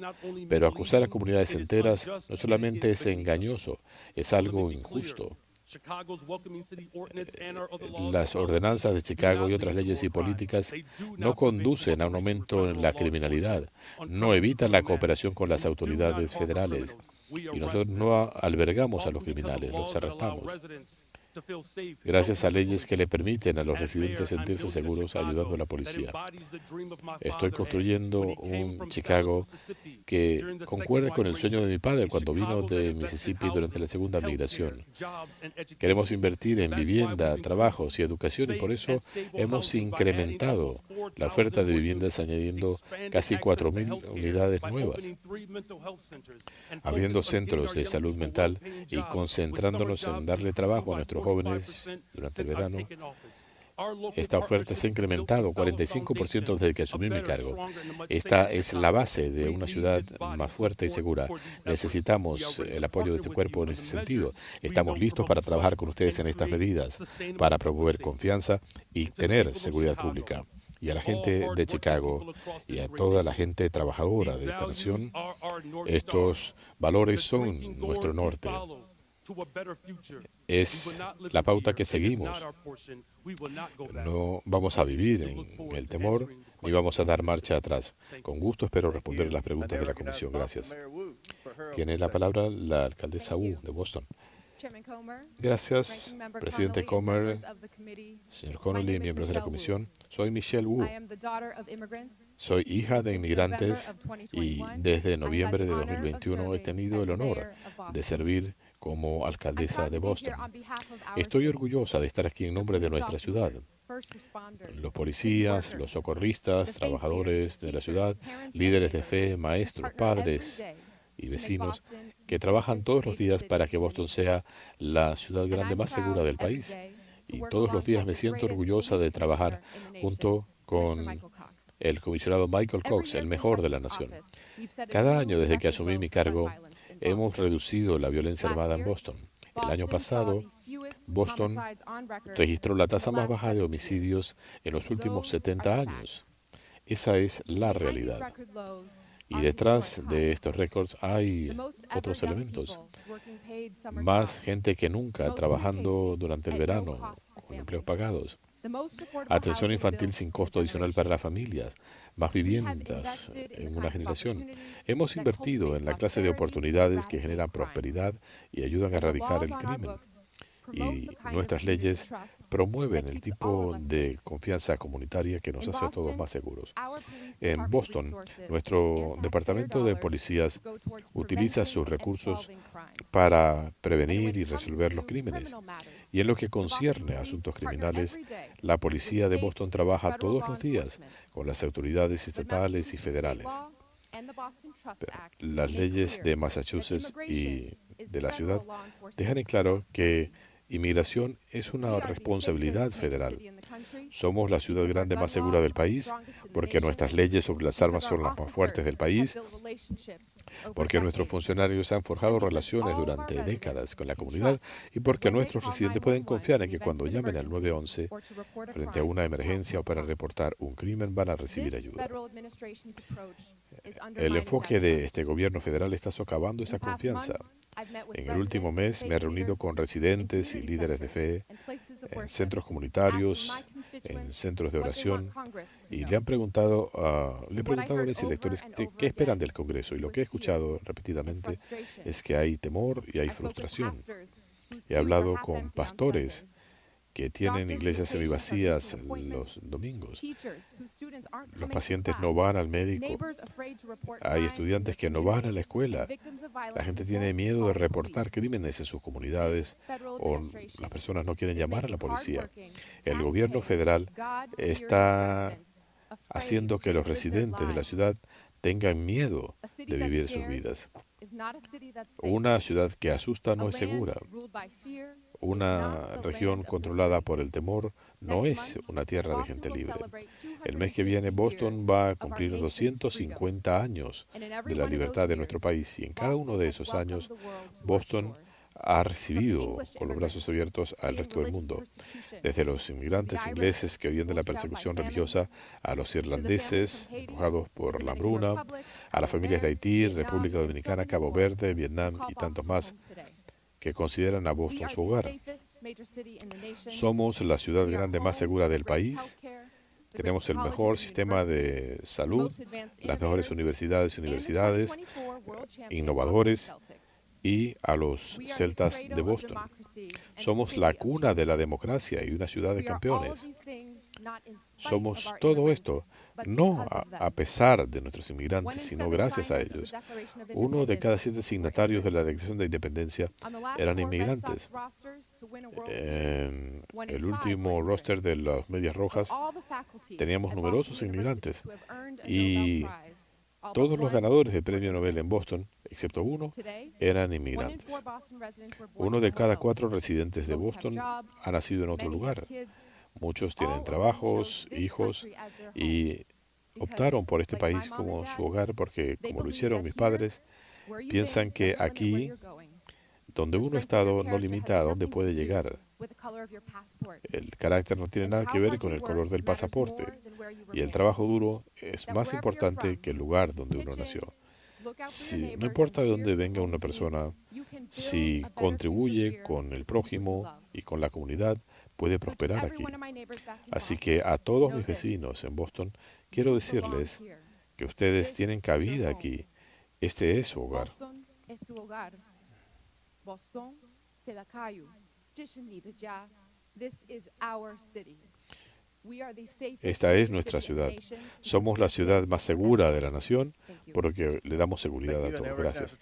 pero acusar a comunidades enteras no solamente es engañoso, es algo injusto. Las ordenanzas de Chicago y otras leyes y políticas no conducen a un aumento en la criminalidad, no evitan la cooperación con las autoridades federales y nosotros no albergamos a los criminales, los arrestamos. Gracias a leyes que le permiten a los residentes sentirse seguros ayudando a la policía. Estoy construyendo un Chicago que concuerda con el sueño de mi padre cuando vino de Mississippi durante la segunda migración. Queremos invertir en vivienda, trabajos y educación y por eso hemos incrementado la oferta de viviendas añadiendo casi 4.000 unidades nuevas, abriendo centros de salud mental y concentrándonos en darle trabajo a nuestros jóvenes durante el verano. Esta oferta se ha incrementado 45% desde que asumí mi cargo. Esta es la base de una ciudad más fuerte y segura. Necesitamos el apoyo de este cuerpo en ese sentido. Estamos listos para trabajar con ustedes en estas medidas, para promover confianza y tener seguridad pública. Y a la gente de Chicago y a toda la gente trabajadora de esta nación, estos valores son nuestro norte. Es la pauta que seguimos. No vamos a vivir en el temor ni vamos a dar marcha atrás. Con gusto espero responder las preguntas de la comisión. Gracias. Tiene la palabra la alcaldesa EE.UU de Boston. Gracias, presidente Comer, señor Connolly, miembros de la comisión. Soy Michelle EE.UU. Soy hija de inmigrantes y desde noviembre de 2021 he tenido el honor de servir como alcaldesa de Boston. Estoy orgullosa de estar aquí en nombre de nuestra ciudad. Los policías, los socorristas, trabajadores de la ciudad, líderes de fe, maestros, padres y vecinos que trabajan todos los días para que Boston sea la ciudad grande más segura del país. Y todos los días me siento orgullosa de trabajar junto con el comisionado Michael Cox, el mejor de la nación. Cada año desde que asumí mi cargo, hemos reducido la violencia armada en Boston. El año pasado, Boston registró la tasa más baja de homicidios en los últimos 70 años. Esa es la realidad. Y detrás de estos récords hay otros elementos. Más gente que nunca trabajando durante el verano con empleos pagados. Atención infantil sin costo adicional para las familias, más viviendas en una generación. Hemos invertido en la clase de oportunidades que generan prosperidad y ayudan a erradicar el crimen. Y nuestras leyes promueven el tipo de confianza comunitaria que nos hace a todos más seguros. En Boston, nuestro departamento de policías utiliza sus recursos para prevenir y resolver los crímenes. Y en lo que concierne a asuntos criminales, la policía de Boston trabaja todos los días con las autoridades estatales y federales. Las leyes de Massachusetts y de la ciudad dejan en claro que inmigración es una responsabilidad federal. Somos la ciudad grande más segura del país porque nuestras leyes sobre las armas son las más fuertes del país, porque nuestros funcionarios han forjado relaciones durante décadas con la comunidad y porque nuestros residentes pueden confiar en que cuando llamen al 911 frente a una emergencia o para reportar un crimen van a recibir ayuda. El enfoque de este gobierno federal está socavando esa confianza. En el último mes me he reunido con residentes y líderes de fe en centros comunitarios, en centros de oración, y le he preguntado a mis electores qué esperan del Congreso. Y lo que he escuchado repetidamente es que hay temor y hay frustración. He hablado con pastores que tienen iglesias semivacías los domingos. Los pacientes no van al médico. Hay estudiantes que no van a la escuela. La gente tiene miedo de reportar crímenes en sus comunidades o las personas no quieren llamar a la policía. El gobierno federal está haciendo que los residentes de la ciudad tengan miedo de vivir sus vidas. Una ciudad que asusta no es segura. Una región controlada por el temor no es una tierra de gente libre. El mes que viene Boston va a cumplir 250 años de la libertad de nuestro país y en cada uno de esos años Boston ha recibido con los brazos abiertos al resto del mundo, desde los inmigrantes ingleses que huyen de la persecución religiosa, a los irlandeses empujados por la hambruna, a las familias de Haití, República Dominicana, Cabo Verde, Vietnam y tantos más que consideran a Boston su hogar. Somos la ciudad grande más segura del país. Tenemos el mejor sistema de salud, las mejores universidades innovadores y a los celtas de Boston. Somos la cuna de la democracia y una ciudad de campeones. Somos todo esto, no a pesar de nuestros inmigrantes, sino gracias a ellos. 1 de cada 7 signatarios de la Declaración de Independencia eran inmigrantes. En el último roster de las Medias Rojas teníamos numerosos inmigrantes y todos los ganadores del Premio Nobel en Boston, excepto uno, eran inmigrantes. 1 de cada 4 residentes de Boston ha nacido en otro lugar. Muchos tienen trabajos, hijos y optaron por este país como su hogar porque, como lo hicieron mis padres, piensan que aquí, donde uno ha estado, no limita a dónde puede llegar. El carácter no tiene nada que ver con el color del pasaporte y el trabajo duro es más importante que el lugar donde uno nació. No importa de dónde venga una persona, si contribuye con el prójimo y con la comunidad, puede prosperar aquí. Así que a todos mis vecinos en Boston, quiero decirles que ustedes tienen cabida aquí. Este es su hogar. Esta es nuestra ciudad. Somos la ciudad más segura de la nación porque le damos seguridad a todos. Gracias.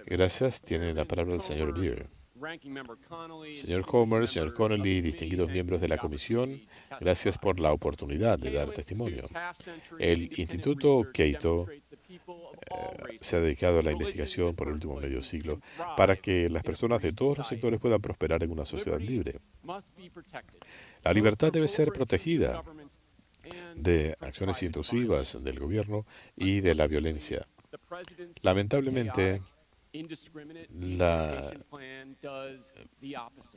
Gracias. Tiene la palabra el señor Beer. Señor Comer, señor Connolly, distinguidos miembros de la comisión, gracias por la oportunidad de dar testimonio. El Instituto Cato se ha dedicado a la investigación por el último medio siglo para que las personas de todos los sectores puedan prosperar en una sociedad libre. La libertad debe ser protegida de acciones intrusivas del gobierno y de la violencia. Lamentablemente, la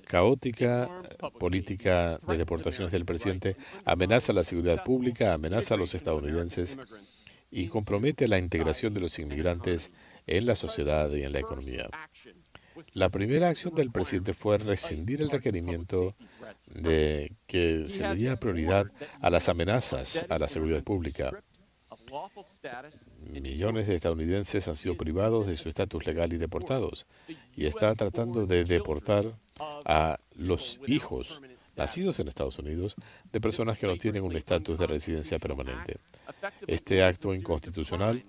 caótica política de deportaciones del presidente amenaza la seguridad pública, amenaza a los estadounidenses y compromete la integración de los inmigrantes en la sociedad y en la economía. La primera acción del presidente fue rescindir el requerimiento de que se le diera prioridad a las amenazas a la seguridad pública. Millones de estadounidenses han sido privados de su estatus legal y deportados, y está tratando de deportar a los hijos nacidos en Estados Unidos de personas que no tienen un estatus de residencia permanente. Este acto inconstitucional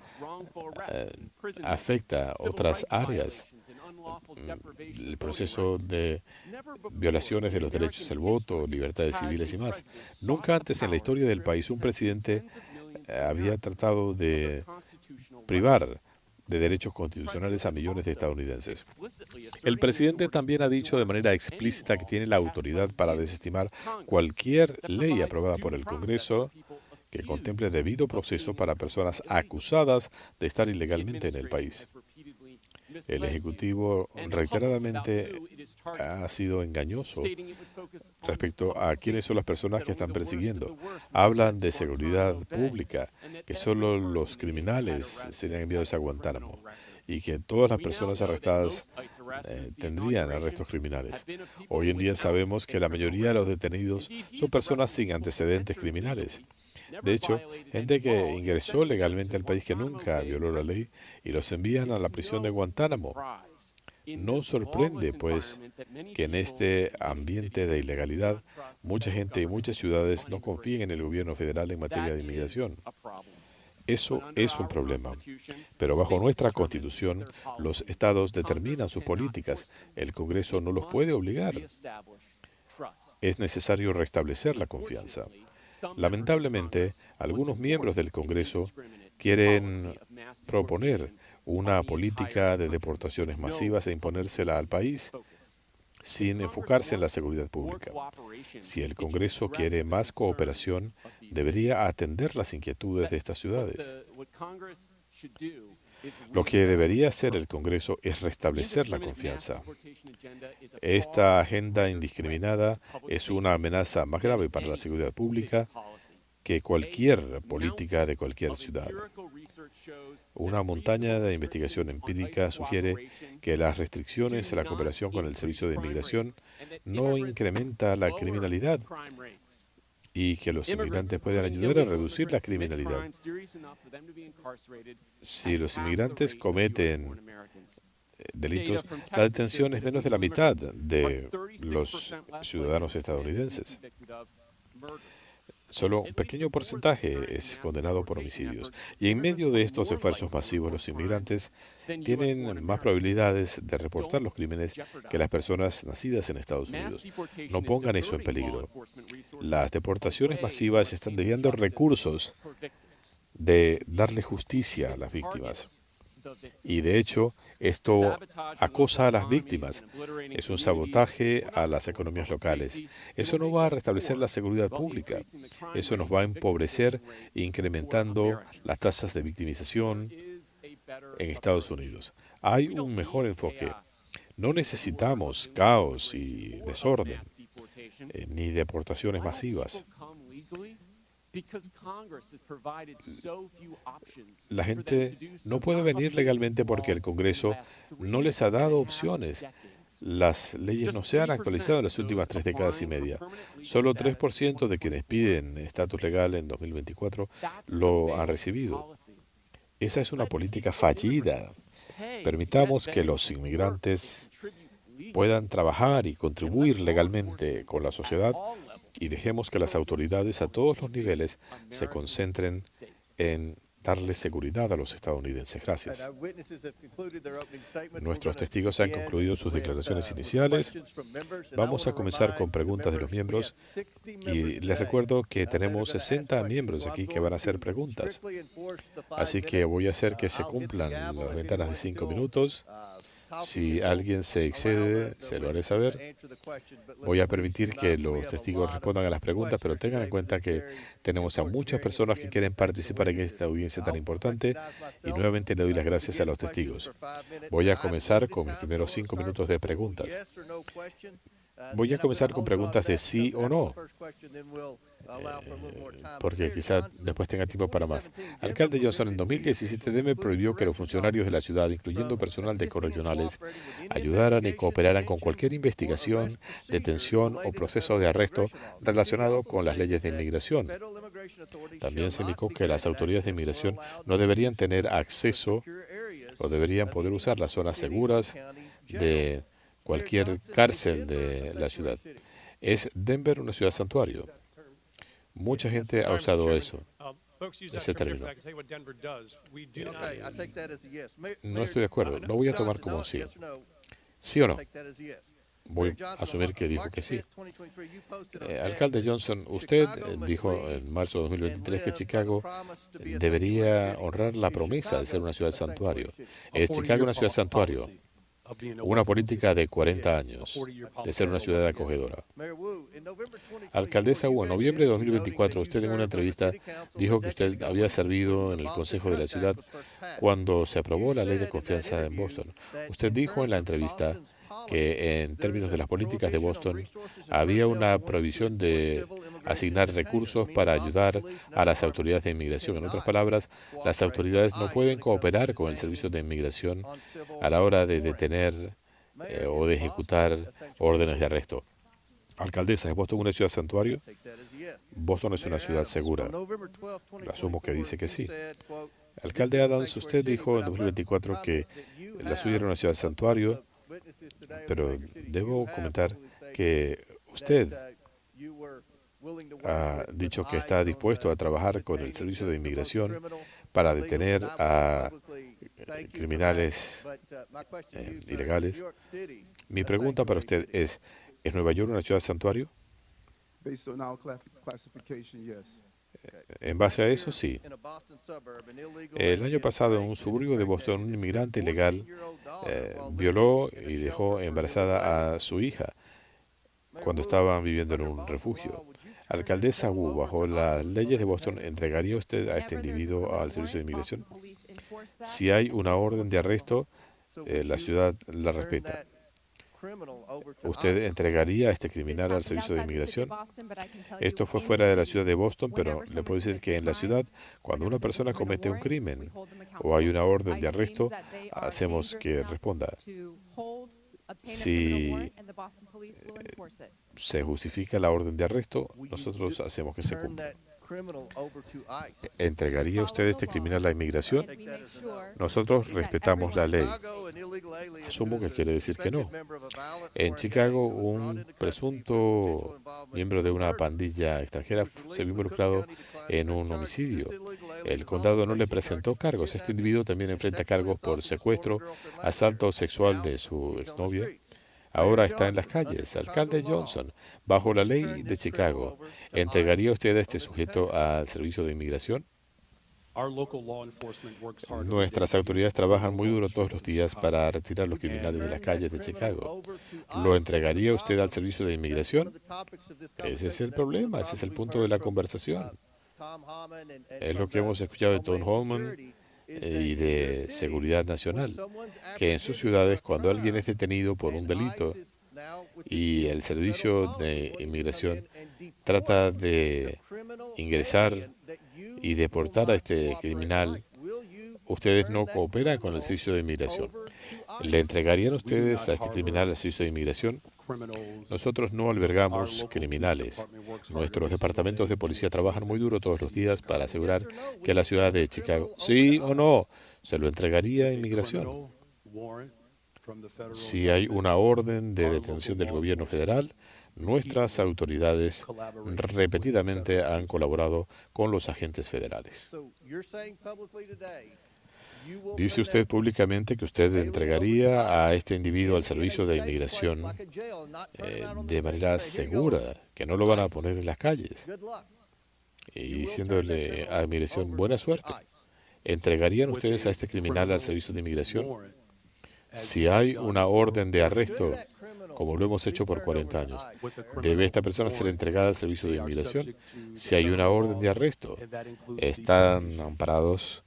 afecta otras áreas, el proceso de violaciones de los derechos al voto, libertades civiles y más. Nunca antes en la historia del país un presidente había tratado de privar de derechos constitucionales a millones de estadounidenses. El presidente también ha dicho de manera explícita que tiene la autoridad para desestimar cualquier ley aprobada por el Congreso que contemple debido proceso para personas acusadas de estar ilegalmente en el país. El Ejecutivo reiteradamente ha sido engañoso respecto a quiénes son las personas que están persiguiendo. Hablan de seguridad pública, que solo los criminales serían enviados a Guantánamo y que todas las personas arrestadas tendrían arrestos criminales. Hoy en día sabemos que la mayoría de los detenidos son personas sin antecedentes criminales. De hecho, gente que ingresó legalmente al país que nunca violó la ley y los envían a la prisión de Guantánamo No sorprende, pues, que en este ambiente de ilegalidad, mucha gente y muchas ciudades no confíen en el gobierno federal en materia de inmigración. Eso es un problema. Pero bajo nuestra Constitución, los estados determinan sus políticas. El Congreso no los puede obligar. Es necesario restablecer la confianza. Lamentablemente, algunos miembros del Congreso quieren proponer una política de deportaciones masivas e imponérsela al país sin enfocarse en la seguridad pública. Si el Congreso quiere más cooperación, debería atender las inquietudes de estas ciudades. Lo que debería hacer el Congreso es restablecer la confianza. Esta agenda indiscriminada es una amenaza más grave para la seguridad pública que cualquier política de cualquier ciudad. Una montaña de investigación empírica sugiere que las restricciones a la cooperación con el Servicio de Inmigración no incrementa la criminalidad y que los inmigrantes pueden ayudar a reducir la criminalidad. Si los inmigrantes cometen delitos, la detención es menos de la mitad de los ciudadanos estadounidenses. Solo un pequeño porcentaje es condenado por homicidios. Y en medio de estos esfuerzos masivos, los inmigrantes tienen más probabilidades de reportar los crímenes que las personas nacidas en Estados Unidos. No pongan eso en peligro. Las deportaciones masivas están desviando recursos de darle justicia a las víctimas. Y de hecho, esto acosa a las víctimas. Es un sabotaje a las economías locales. Eso no va a restablecer la seguridad pública. Eso nos va a empobrecer, incrementando las tasas de victimización en Estados Unidos. Hay un mejor enfoque. No necesitamos caos y desorden, ni deportaciones masivas. La gente no puede venir legalmente porque el Congreso no les ha dado opciones. Las leyes no se han actualizado en las últimas 3 décadas y media. Solo 3% de quienes piden estatus legal en 2024 lo han recibido. Esa es una política fallida. Permitamos que los inmigrantes puedan trabajar y contribuir legalmente con la sociedad y dejemos que las autoridades a todos los niveles se concentren en darle seguridad a los estadounidenses. Gracias. Nuestros testigos han concluido sus declaraciones iniciales. Vamos a comenzar con preguntas de los miembros y les recuerdo que tenemos 60 miembros aquí que van a hacer preguntas. Así que voy a hacer que se cumplan las ventanas de 5 minutos. Si alguien se excede, se lo haré saber. Voy a permitir que los testigos respondan a las preguntas, pero tengan en cuenta que tenemos a muchas personas que quieren participar en esta audiencia tan importante y nuevamente le doy las gracias a los testigos. Voy a comenzar con mis primeros 5 minutos de preguntas. Voy a comenzar con preguntas de sí o no, porque quizá después tenga tiempo para más. Alcalde Johnson, en 2017 Denver prohibió que los funcionarios de la ciudad, incluyendo personal de correccionales, ayudaran y cooperaran con cualquier investigación, detención o proceso de arresto relacionado con las leyes de inmigración. También se indicó que las autoridades de inmigración no deberían tener acceso o deberían poder usar las zonas seguras de cualquier cárcel de la ciudad. ¿Es Denver una ciudad santuario? Mucha gente ha usado ese término. No estoy de acuerdo. Lo voy a tomar como sí. ¿Sí o no? Voy a asumir que dijo que sí. Alcalde Johnson, usted dijo en marzo de 2023 que Chicago debería honrar la promesa de ser una ciudad santuario. ¿Es Chicago una ciudad santuario? Una política de 40 años de ser una ciudad acogedora. Alcaldesa Wu, en noviembre de 2024, usted en una entrevista dijo que usted había servido en el Consejo de la Ciudad cuando se aprobó la ley de confianza en Boston. Usted dijo en la entrevista que en términos de las políticas de Boston había una prohibición de asignar recursos para ayudar a las autoridades de inmigración. En otras palabras, las autoridades no pueden cooperar con el servicio de inmigración a la hora de detener o de ejecutar órdenes de arresto. Alcaldesa, ¿es Boston una ciudad santuario? Boston es una ciudad segura. Asumo que dice que sí. Alcalde Adams, usted dijo en 2024 que la suya era una ciudad santuario pero debo comentar que usted ha dicho que está dispuesto a trabajar con el Servicio de Inmigración para detener a criminales ilegales. Mi pregunta para usted ¿es Nueva York una ciudad santuario? En base a eso, sí. El año pasado, en un suburbio de Boston, un inmigrante ilegal violó y dejó embarazada a su hija cuando estaban viviendo en un refugio. Alcaldesa Wu, bajo las leyes de Boston, ¿entregaría usted a este individuo al Servicio de Inmigración? Si hay una orden de arresto, la ciudad la respeta. ¿Usted entregaría a este criminal al Servicio de Inmigración? Esto fue fuera de la ciudad de Boston, pero le puedo decir que en la ciudad, cuando una persona comete un crimen o hay una orden de arresto, hacemos que responda. Si se justifica la orden de arresto, nosotros hacemos que se cumpla. ¿Entregaría usted a este criminal a la inmigración? Nosotros respetamos la ley. Asumo que quiere decir que no. En Chicago, un presunto miembro de una pandilla extranjera se vio involucrado en un homicidio. El condado no le presentó cargos. Este individuo también enfrenta cargos por secuestro, asalto sexual de su exnovia. Ahora está en las calles. Alcalde Johnson, bajo la ley de Chicago, ¿entregaría usted a este sujeto al Servicio de Inmigración? Nuestras autoridades trabajan muy duro todos los días para retirar a los criminales de las calles de Chicago. ¿Lo entregaría usted al Servicio de Inmigración? Ese es el problema, ese es el punto de la conversación. Es lo que hemos escuchado de Tom Homan y de Seguridad Nacional, que en sus ciudades, cuando alguien es detenido por un delito y el Servicio de Inmigración trata de ingresar y deportar a este criminal, ustedes no cooperan con el Servicio de Inmigración. ¿Le entregarían ustedes a este criminal al Servicio de Inmigración? Nosotros no albergamos criminales. Nuestros departamentos de policía trabajan muy duro todos los días para asegurar que la ciudad de Chicago, sí o no, se lo entregaría a inmigración. Si hay una orden de detención del gobierno federal, nuestras autoridades repetidamente han colaborado con los agentes federales. Dice usted públicamente que usted entregaría a este individuo al Servicio de Inmigración de manera segura, que no lo van a poner en las calles, y diciéndole a Inmigración buena suerte. ¿Entregarían ustedes a este criminal al Servicio de Inmigración? Si hay una orden de arresto, como lo hemos hecho por 40 años, ¿debe esta persona ser entregada al Servicio de Inmigración? Si hay una orden de arresto, están amparados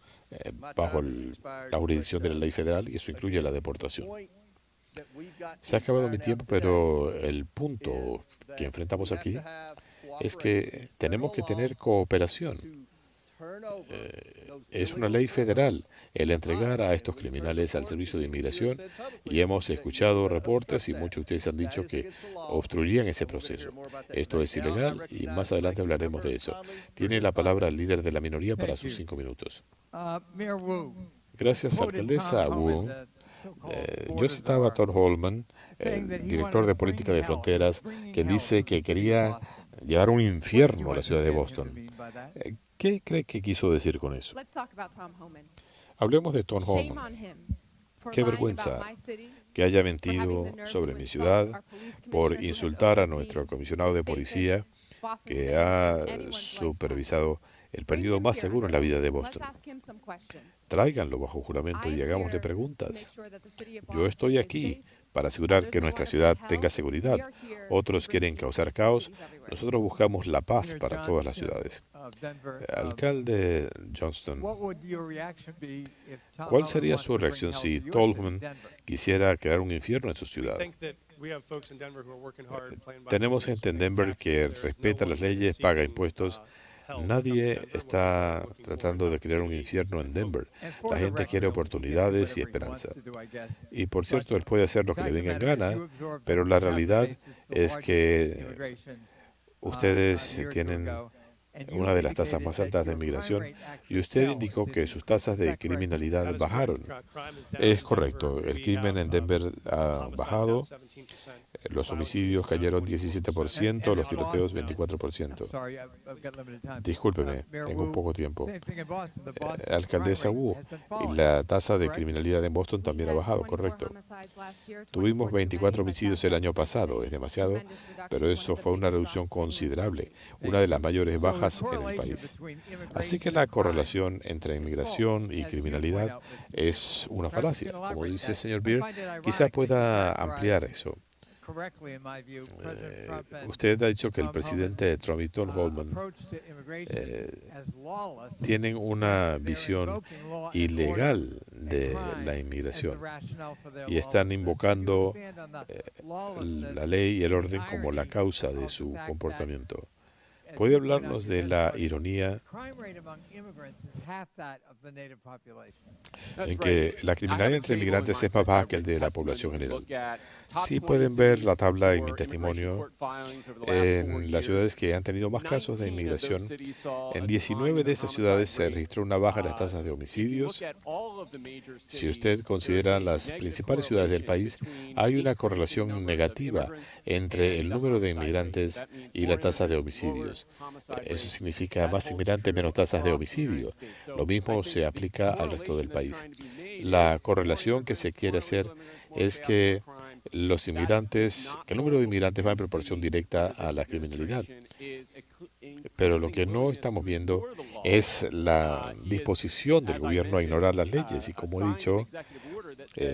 bajo la jurisdicción de la ley federal y eso incluye la deportación. Se ha acabado mi tiempo, pero el punto que enfrentamos aquí es que tenemos que tener cooperación. Es una ley federal el entregar a estos criminales al Servicio de Inmigración y hemos escuchado reportes y muchos de ustedes han dicho que obstruirían ese proceso. Esto es ilegal y más adelante hablaremos de eso. Tiene la palabra el líder de la minoría para sus 5 minutos. Gracias, alcaldesa Wu. Yo citaba a Tom Holman, el director de política de fronteras, quien dice que quería llevar un infierno a la ciudad de Boston. ¿Qué cree que quiso decir con eso? Hablemos de Tom Holman. Qué vergüenza que haya mentido sobre mi ciudad por insultar a nuestro comisionado de policía que ha supervisado el periodo más seguro en la vida de Boston. Tráiganlo bajo juramento y hagámosle preguntas. Yo estoy aquí para asegurar que nuestra ciudad tenga seguridad. Otros quieren causar caos. Nosotros buscamos la paz para todas las ciudades. Alcalde Johnston, ¿cuál sería su reacción si Tolman quisiera crear un infierno en su ciudad? Tenemos gente en Denver que respeta las leyes, paga impuestos. Nadie está tratando de crear un infierno en Denver. La gente quiere oportunidades y esperanza. Y por cierto, él puede hacer lo que le venga en gana, pero la realidad es que ustedes tienen una de las tasas más altas de inmigración, y usted indicó que sus tasas de criminalidad bajaron. Es correcto, el crimen en Denver ha bajado, los homicidios cayeron 17%, los tiroteos 24%. Discúlpeme, tengo poco tiempo. Alcaldesa EE.UU, y la tasa de criminalidad en Boston también ha bajado, correcto. Tuvimos 24 homicidios el año pasado, es demasiado, pero eso fue una reducción considerable, una de las mayores bajas en el país. Así que la correlación entre inmigración y criminalidad es una falacia. Como dice el señor Beer, quizá pueda ampliar eso. Usted ha dicho que el presidente Trump y Tom Holdman tienen una visión ilegal de la inmigración y están invocando la ley y el orden como la causa de su comportamiento. ¿Puede hablarnos de la ironía en que la criminalidad entre inmigrantes es más baja que el de la población general? Sí, pueden ver la tabla en mi testimonio. En las ciudades que han tenido más casos de inmigración, en 19 de esas ciudades se registró una baja en las tasas de homicidios. Si usted considera las principales ciudades del país, hay una correlación negativa entre el número de inmigrantes y la tasa de homicidios. Eso significa más inmigrantes, menos tasas de homicidio. Lo mismo se aplica al resto del país. La correlación que se quiere hacer es que los inmigrantes, que el número de inmigrantes va en proporción directa a la criminalidad. Pero lo que no estamos viendo es la disposición del gobierno a ignorar las leyes. Y como he dicho,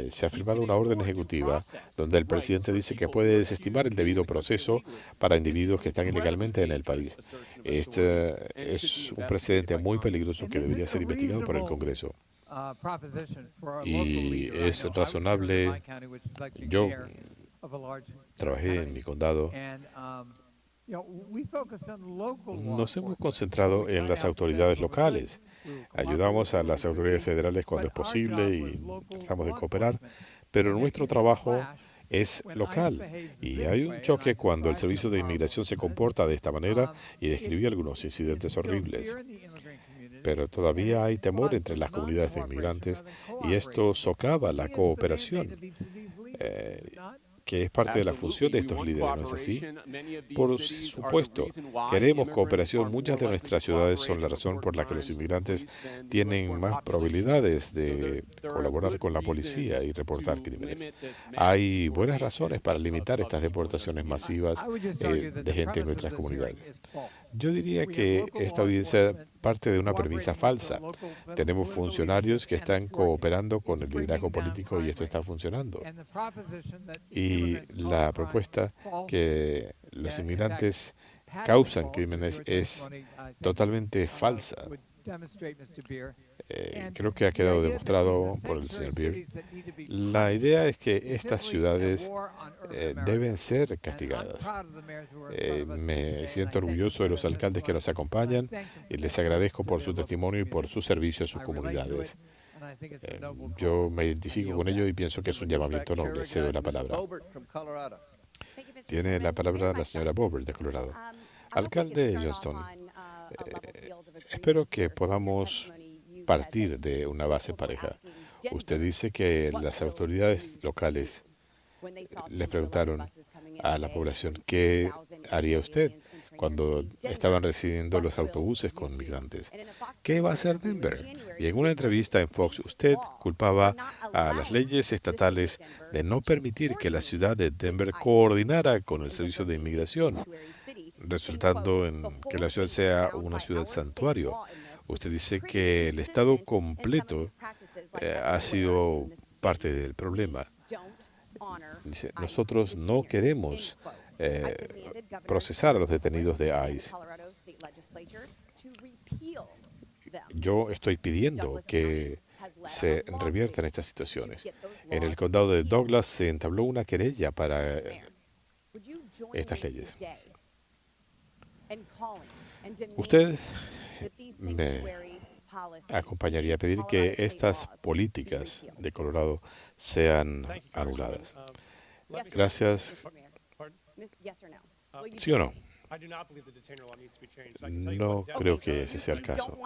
se ha firmado una orden ejecutiva donde el presidente dice que puede desestimar el debido proceso para individuos que están ilegalmente en el país. Este es un precedente muy peligroso que debería ser investigado por el Congreso. Y es razonable. Yo trabajé en mi condado. Nos hemos concentrado en las autoridades locales. Ayudamos a las autoridades federales cuando es posible y tratamos de cooperar, pero nuestro trabajo es local. Y hay un choque cuando el Servicio de Inmigración se comporta de esta manera y describí algunos incidentes horribles. Pero todavía hay temor entre las comunidades de inmigrantes y esto socava la cooperación, que es parte de la función de estos líderes, ¿no es así? Por supuesto, queremos cooperación. Muchas de nuestras ciudades son la razón por la que los inmigrantes tienen más probabilidades de colaborar con la policía y reportar crímenes. Hay buenas razones para limitar estas deportaciones masivas de gente en nuestras comunidades. Yo diría que esta audiencia parte de una premisa falsa. Tenemos funcionarios que están cooperando con el liderazgo político y esto está funcionando. Y la propuesta que los inmigrantes causan crímenes es totalmente falsa. Creo que ha quedado demostrado por el señor Beer. La idea es que estas ciudades deben ser castigadas. Me siento orgulloso de los alcaldes que nos acompañan y les agradezco por su testimonio y por su servicio a sus comunidades. Yo me identifico con ello y pienso que es un llamamiento noble. Cedo la palabra. Tiene la palabra la señora Bober, de Colorado. Alcalde Johnston, espero que podamos partir de una base pareja. Usted dice que las autoridades locales les preguntaron a la población qué haría usted cuando estaban recibiendo los autobuses con migrantes. ¿Qué va a hacer Denver? Y en una entrevista en Fox, usted culpaba a las leyes estatales de no permitir que la ciudad de Denver coordinara con el servicio de inmigración, resultando en que la ciudad sea una ciudad santuario. Usted dice que el Estado completo ha sido parte del problema. Dice, nosotros no queremos procesar a los detenidos de ICE. Yo estoy pidiendo que se reviertan estas situaciones. En el condado de Douglas se entabló una querella para estas leyes. Usted me acompañaría a pedir que estas políticas de Colorado sean anuladas. Gracias. ¿Sí o no? No creo que ese sea el caso.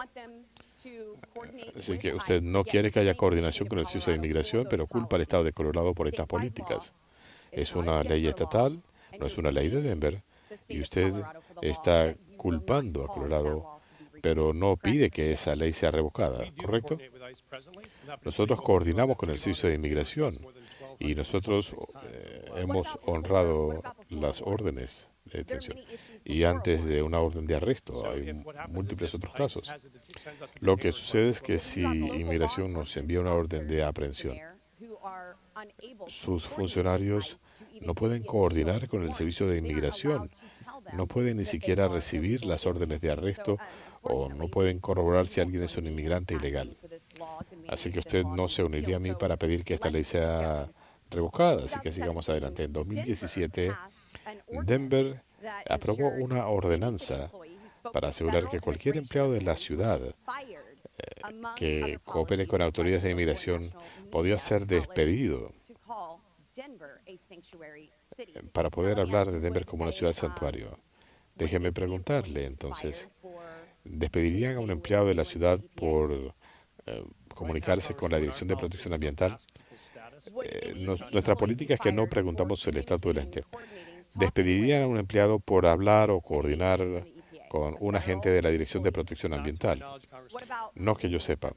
Así que usted no quiere que haya coordinación con el Servicio de Inmigración, pero culpa al Estado de Colorado por estas políticas. Es una ley estatal, no es una ley de Denver, y usted está culpando a Colorado, pero no pide que esa ley sea revocada, ¿correcto? Nosotros coordinamos con el Servicio de Inmigración y nosotros hemos honrado las órdenes de detención. Y antes de una orden de arresto hay múltiples otros casos. Lo que sucede es que si Inmigración nos envía una orden de aprehensión, sus funcionarios no pueden coordinar con el Servicio de Inmigración, no pueden ni siquiera recibir las órdenes de arresto o no pueden corroborar si alguien es un inmigrante ilegal. Así que usted no se uniría a mí para pedir que esta ley sea revocada. Así que sigamos adelante. En 2017, Denver aprobó una ordenanza para asegurar que cualquier empleado de la ciudad que coopere con autoridades de inmigración podía ser despedido para poder hablar de Denver como una ciudad santuario. Déjeme preguntarle, entonces, ¿despedirían a un empleado de la ciudad por comunicarse con la Dirección de Protección Ambiental? Nuestra política es que no preguntamos el estatus de la gente. ¿Despedirían a un empleado por hablar o coordinar con un agente de la Dirección de Protección Ambiental? No que yo sepa.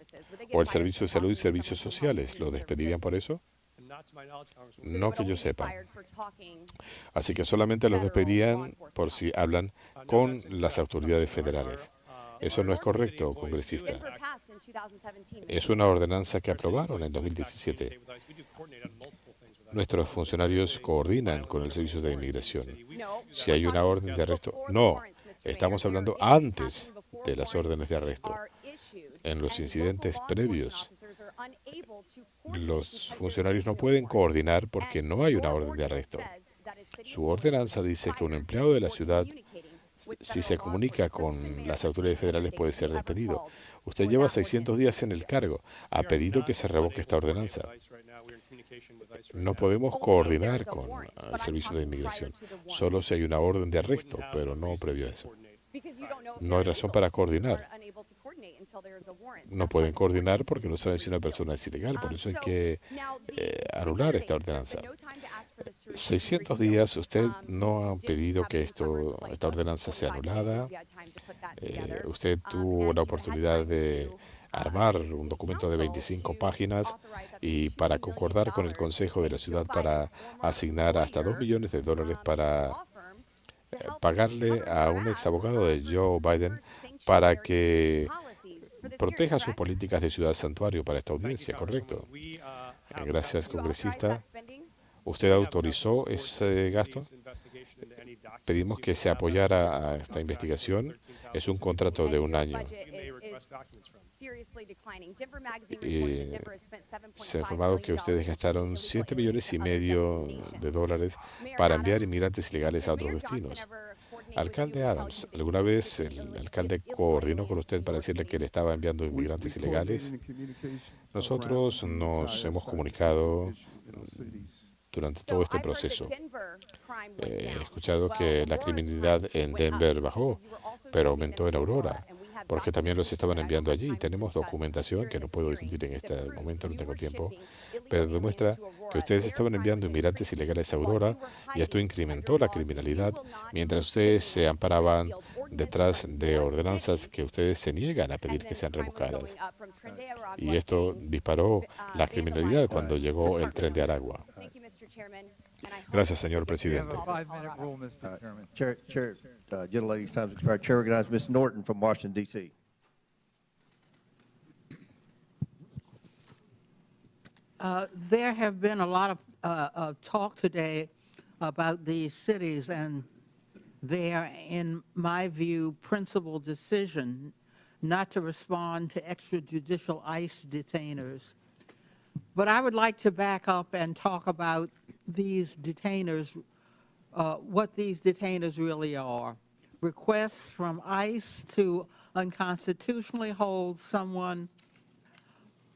¿O el Servicio de Salud y Servicios Sociales? ¿Lo despedirían por eso? No que yo sepa. Así que solamente los despedirían por si hablan con las autoridades federales. Eso no es correcto, congresista. Es una ordenanza que aprobaron en 2017. Nuestros funcionarios coordinan con el Servicio de Inmigración. Si hay una orden de arresto, no. Estamos hablando antes de las órdenes de arresto. En los incidentes previos, los funcionarios no pueden coordinar porque no hay una orden de arresto. Su ordenanza dice que un empleado de la ciudad, si se comunica con las autoridades federales, puede ser despedido. Usted lleva 600 días en el cargo. ¿Ha pedido que se revoque esta ordenanza? No podemos coordinar con el Servicio de Inmigración. Solo si hay una orden de arresto, pero no previo a eso. No hay razón para coordinar. No pueden coordinar porque no saben si una persona es ilegal. Por eso hay que anular esta ordenanza. 600 días, usted no ha pedido que esta ordenanza sea anulada. Usted tuvo la oportunidad de armar un documento de 25 páginas y para concordar con el Consejo de la Ciudad para asignar hasta $2 millones para pagarle a un ex abogado de Joe Biden para que proteja sus políticas de ciudad santuario para esta audiencia, ¿correcto? Gracias, congresista. ¿Usted autorizó ese gasto? Pedimos que se apoyara a esta investigación. Es un contrato de un año. Y se ha informado que ustedes gastaron $7,5 millones para enviar inmigrantes ilegales a otros destinos. Alcalde Adams, ¿alguna vez el alcalde coordinó con usted para decirle que le estaba enviando inmigrantes ilegales? Nosotros nos hemos comunicado durante todo este proceso. He escuchado que la criminalidad en Denver bajó, pero aumentó en Aurora, porque también los estaban enviando allí. Tenemos documentación que no puedo discutir en este momento, no tengo tiempo, pero demuestra que ustedes estaban enviando inmigrantes ilegales a Aurora y esto incrementó la criminalidad mientras ustedes se amparaban detrás de ordenanzas que ustedes se niegan a pedir que sean revocadas. Y esto disparó la criminalidad cuando llegó el tren de Aragua. Gracias, señor presidente. Gentlelady's time has expired. Chair recognizes Ms. Norton from Washington, D.C. There have been a lot of talk today about these cities and their, in my view, principal decision not to respond to extrajudicial ICE detainers. But I would like to back up and talk about these detainers, what these detainers really are. Requests from ICE to unconstitutionally hold someone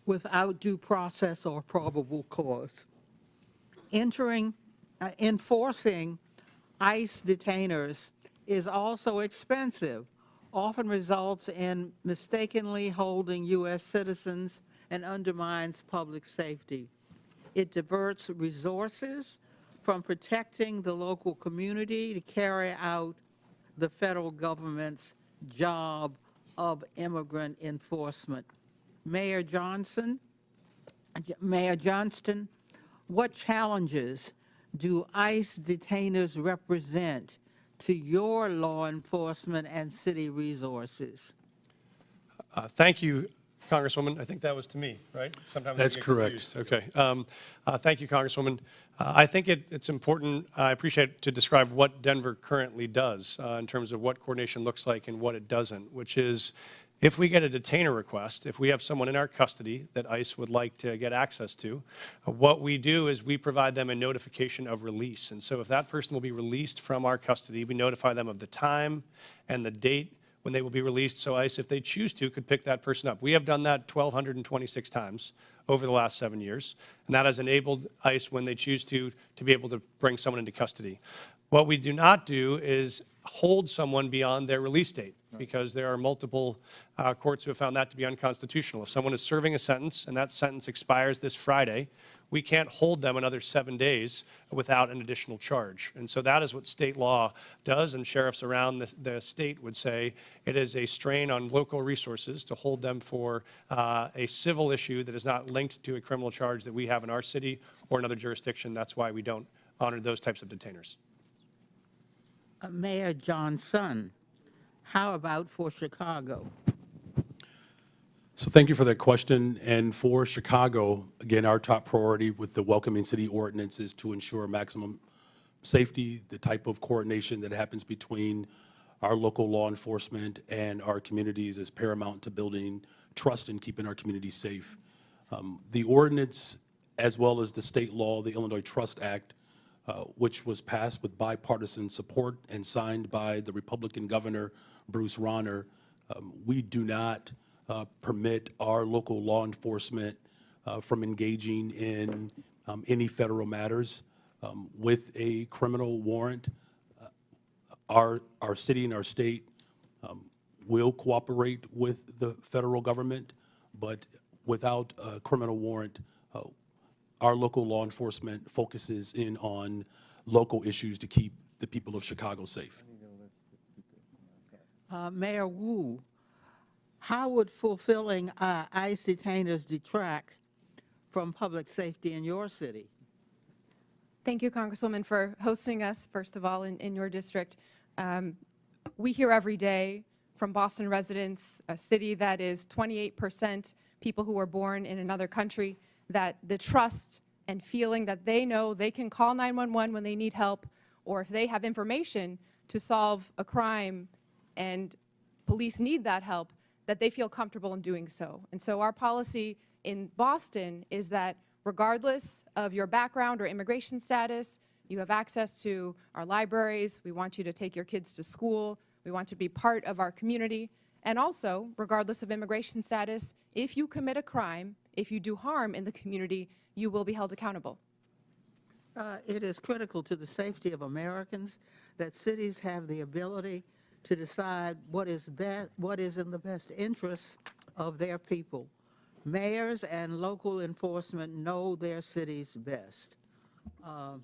without due process or probable cause. Enforcing ICE detainers is also expensive, often results in mistakenly holding U.S. citizens and undermines public safety. It diverts resources from protecting the local community to carry out the federal government's job of immigrant enforcement. Mayor Johnston, what challenges do ICE detainers represent to your law enforcement and city resources? Thank you, Congresswoman. I think that was to me, right? Sometimes I That's get correct. confused. Okay. Thank you, Congresswoman. I think it's important, I appreciate to describe what Denver currently does in terms of what coordination looks like and what it doesn't, which is if we get a detainer request, if we have someone in our custody that ICE would like to get access to, what we do is we provide them a notification of release. And so if that person will be released from our custody, we notify them of the time and the date when they will be released, so ICE, if they choose to, could pick that person up. We have done that 1,226 times over the last 7 years, and that has enabled ICE, when they choose to be able to bring someone into custody. What we do not do is hold someone beyond their release date, because there are multiple courts who have found that to be unconstitutional. If someone is serving a sentence and that sentence expires this Friday, we can't hold them another 7 days without an additional charge. And so that is what state law does, and sheriffs around the state would say it is a strain on local resources to hold them for a civil issue that is not linked to a criminal charge that we have in our city or another jurisdiction. That's why we don't honor those types of detainers. Mayor Johnson, how about for Chicago? So thank you for that question. And for Chicago, again, our top priority with the Welcoming City Ordinance is to ensure maximum safety. The type of coordination that happens between our local law enforcement and our communities is paramount to building trust and keeping our communities safe. The ordinance, as well as the state law, the Illinois Trust Act, which was passed with bipartisan support and signed by the Republican Governor, Bruce Rauner, we do not permit our local law enforcement from engaging in any federal matters. With a criminal warrant, our city and our state will cooperate with the federal government, but without a criminal warrant, our local law enforcement focuses in on local issues to keep the people of Chicago safe. Mayor Wu, how would fulfilling ICE detainers detract from public safety in your city? Thank you, Congresswoman, for hosting us, first of all, in your district. We hear every day from Boston residents, a city that is 28% people who were born in another country, that the trust and feeling that they know they can call 911 when they need help, or if they have information to solve a crime and police need that help, that they feel comfortable in doing so. And so our policy in Boston is that regardless of your background or immigration status, you have access to our libraries. We want you to take your kids to school. We want you to be part of our community. And also, regardless of immigration status, if you commit a crime, if you do harm in the community, you will be held accountable. It is critical to the safety of Americans that cities have the ability to decide what is in the best interest of their people. Mayors and local enforcement know their cities best. I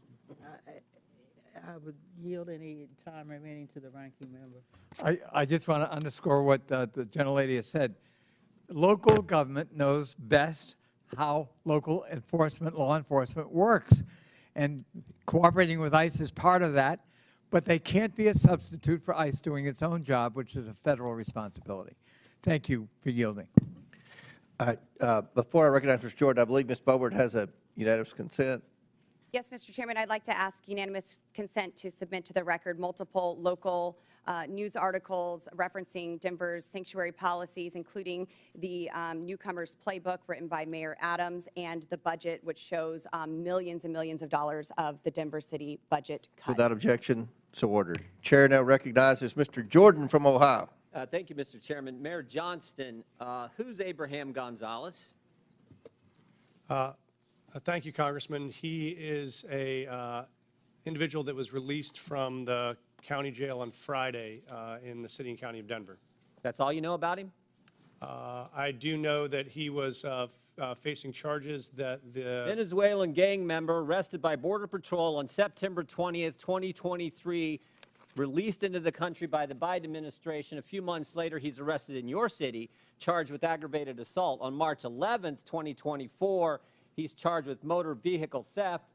would yield any time remaining to the ranking member. I just want to underscore what the gentlelady has said. Local government knows best how local enforcement, law enforcement works. And cooperating with ICE is part of that, but they can't be a substitute for ICE doing its own job, which is a federal responsibility. Thank you for yielding. Before I recognize Mr. Jordan, I believe Ms. Boebert has a unanimous consent. Yes, Mr. Chairman, I'd like to ask unanimous consent to submit to the record multiple local news articles referencing Denver's sanctuary policies, including the newcomers playbook written by Mayor Adams and the budget, which shows millions and millions of dollars of the Denver city budget cut. Without objection, so ordered. Chair now recognizes Mr. Jordan from Ohio. Thank you, Mr. Chairman. Mayor Johnston, who's Abraham Gonzalez? Thank you, Congressman. He is a individual that was released from the county jail on Friday in the city and county of Denver. That's all you know about him? I do know that he was facing charges that the Venezuelan gang member arrested by Border Patrol on September 20th, 2023, released into the country by the Biden administration. A few months later, he's arrested in your city, charged with aggravated assault. On March 11th, 2024, he's charged with motor vehicle theft,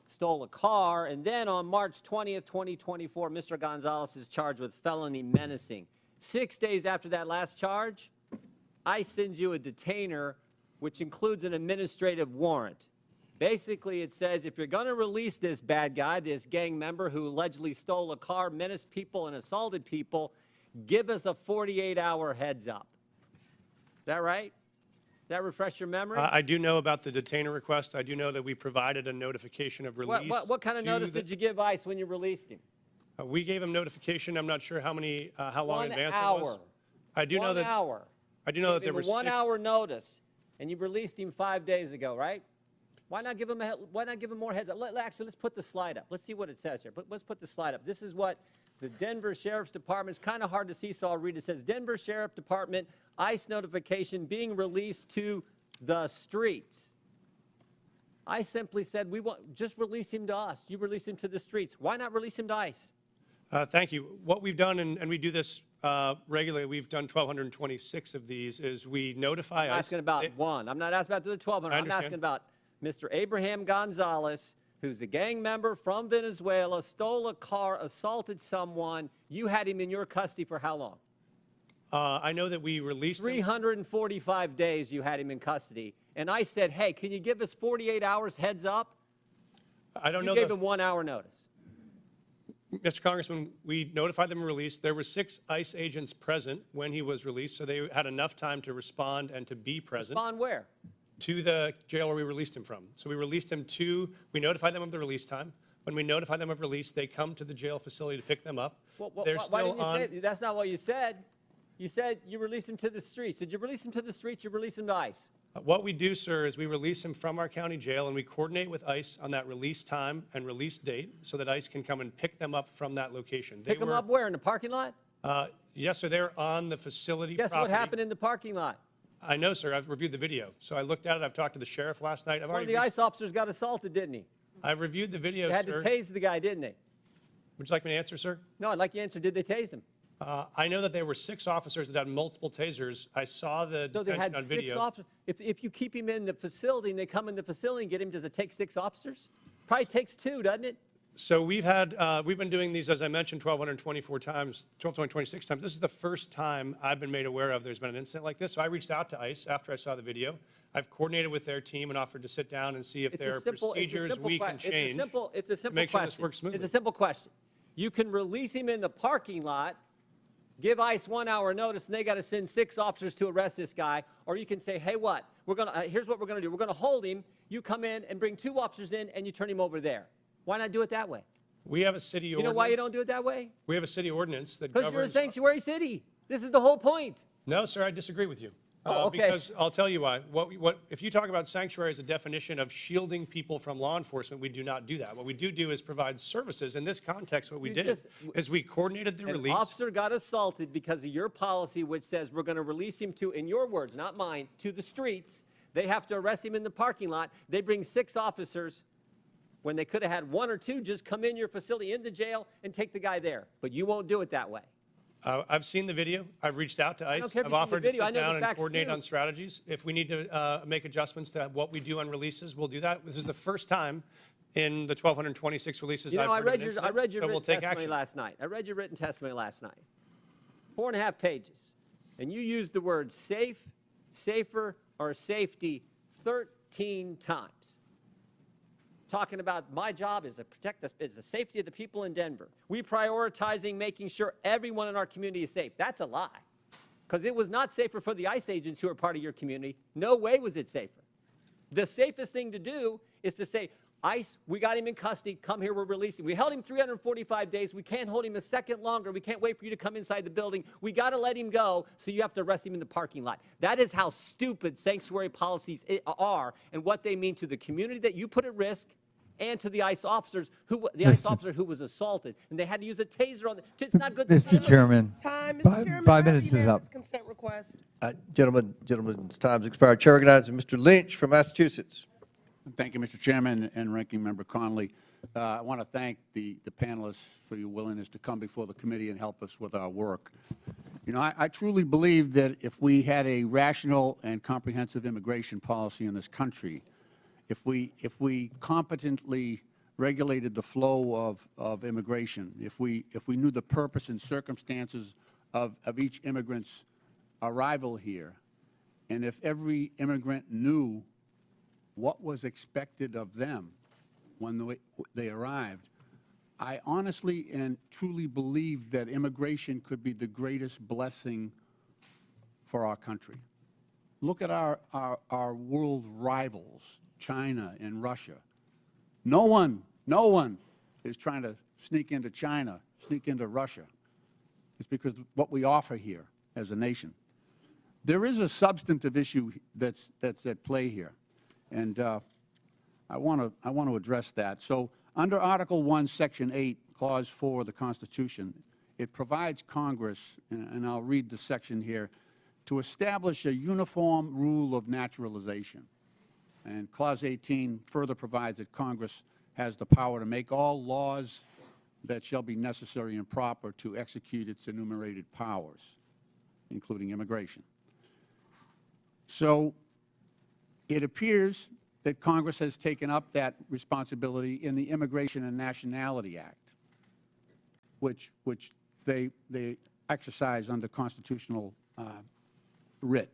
stole a car, and then on March 20th, 2024, Mr. Gonzalez is charged with felony menacing. 6 days after that last charge, ICE sends you a detainer, which includes an administrative warrant. Basically, it says if you're going to release this bad guy, this gang member who allegedly stole a car, menaced people, and assaulted people, give us a 48-hour heads up. Is that right? Does that refresh your memory? I do know about the detainer request. I do know that we provided a notification of release. What kind of to notice the- did you give ICE when you released him? We gave him notification. I'm not sure how long in 1 advance hour. it was. I do know 1 that. hour. I do know that there Gave were him a 1 6 hour notice, and you released him 5 days ago, right? Why not give him more heads up? Actually, let's put the slide up. Let's see what it says here. Let's put the slide up. This is what the Denver Sheriff's Department, it's kind of hard to see, so I'll read it. It says, Denver Sheriff Department, ICE notification being released to the streets. I simply said, just release him to us. You release him to the streets. Why not release him to ICE? Thank you. What we've done, and we do this regularly, we've done 1,226 of these, is we notify I'm ICE. asking about one. I'm not asking about the other 1,200. I I'm understand. asking about Mr. Abraham Gonzalez, who's a gang member from Venezuela, stole a car, assaulted someone. You had him in your custody for how long? I know that we released him. 345 days you had him in custody. And I said, hey, can you give us 48 hours heads up? I don't You know. gave him 1 hour notice. Mr. Congressman, we notified them of release. There were 6 ICE agents present when he was released, so they had enough time to respond and to be present. Respond where? To the jail where we released him from. So we released him we notified them of the release time. When we notify them of release, they come to the jail facility to pick them up. They're Why still didn't you on. say that's not what you said. You said you release him to the streets. Did you release him to the streets? You release him to ICE? What we do, sir, is we release him from our county jail, and we coordinate with ICE on that release time and release date so that ICE can come and pick them up from that location. Pick him up where? In the parking lot? Yes, sir, they're on the facility Guess property. what happened in the parking lot? I know, sir. I've reviewed the video. So I looked at it. I've talked to the sheriff last night. One of the ICE officers got assaulted, didn't he? I've reviewed the video, They had sir. to tase the guy, didn't they? Would you like me to answer, sir? No, I'd like you to answer, did they tase him? I know that there were 6 officers that had multiple tasers. I saw the So they detention had on 6 video. officers. If you keep him in the facility and they come in the facility and get him, does it take 6 officers? Probably takes 2, doesn't it? So we've been doing these, as I mentioned, 1,224 times, 1,226 times. This is the first time I've been made aware of there's been an incident like this. So I reached out to ICE after I saw the video. I've coordinated with their team and offered to sit down and see if there are procedures we can change. It's a simple make sure this question. works smoothly. It's a simple question. You can release him in the parking lot, give ICE 1 hour notice, and they got to send 6 officers to arrest this guy. Or you can say, hey, here's what we're going to do. We're going to hold him. You come in and bring 2 officers in, and you turn him over there. Why not do it that way? We have a city ordinance. You know why you don't do it that way? We have a city ordinance that Because governs. you're a sanctuary city. This is the whole point. No, sir, I disagree with you. Oh, okay. Because I'll tell you why. If you talk about sanctuary as a definition of shielding people from law enforcement, we do not do that. What we do is provide services. In this context, what we did is we coordinated the An release. officer got assaulted because of your policy, which says we're going to release him to, in your words, not mine, to the streets. They have to arrest him in the parking lot. They bring 6 officers when they could have had 1 or 2 just come in your facility, in the jail, and take the guy there. But you won't do it that way. I've seen the video. I've reached out to ICE. care if I've you've seen the offered to video. I sit know the down and facts, coordinate too. on strategies. If we need to make adjustments to what we do on releases, we'll do that. This is the first time in the 1,226 releases You know, I I've heard read an your incident, so written we'll take testimony action. last night. I read your written testimony last night. 4.5 pages. And you used the words safe, safer, or safety 13 times. Talking about my job is to protect is the safety of the people in Denver. We prioritizing making sure everyone in our community is safe. That's a lie. Because it was not safer for the ICE agents who are part of your community. No way was it safer. The safest thing to do is to say, ICE, we got him in custody. Come here, we're releasing. We held him 345 days. We can't hold him a second longer. We can't wait for you to come inside the building. We got to let him go, so you have to arrest him in the parking lot. That is how stupid sanctuary policies are and what they mean to the community that you put at risk and to the ICE officers ICE officer who was assaulted, and they had to use a taser on them. It's not good. Mr. Chairman, Time, Mr. five Chairman. I have minutes is up. unanimous consent request. Gentleman's time's expired. Chair recognizes Mr. Lynch from Massachusetts. Thank you, Mr. Chairman and Ranking Member Conley. I want to thank the panelists for your willingness to come before the committee and help us with our work. You know, I truly believe that if we had a rational and comprehensive immigration policy in this country, if we competently regulated the flow of immigration, if we knew the purpose and circumstances of each immigrant's arrival here, and if every immigrant knew what was expected of them when they arrived, I honestly and truly believe that immigration could be the greatest blessing for our country. Look at our world rivals, China and Russia. No one is trying to sneak into China, sneak into Russia. It's because of what we offer here as a nation. There is a substantive issue that's at play here, and I want to address that. So under Article 1, Section 8, Clause 4 of the Constitution, it provides Congress, and I'll read the section here, to establish a uniform rule of naturalization. And Clause 18 further provides that Congress has the power to make all laws that shall be necessary and proper to execute its enumerated powers, including immigration. So it appears that Congress has taken up that responsibility in the Immigration and Nationality Act, which they exercise under constitutional writ.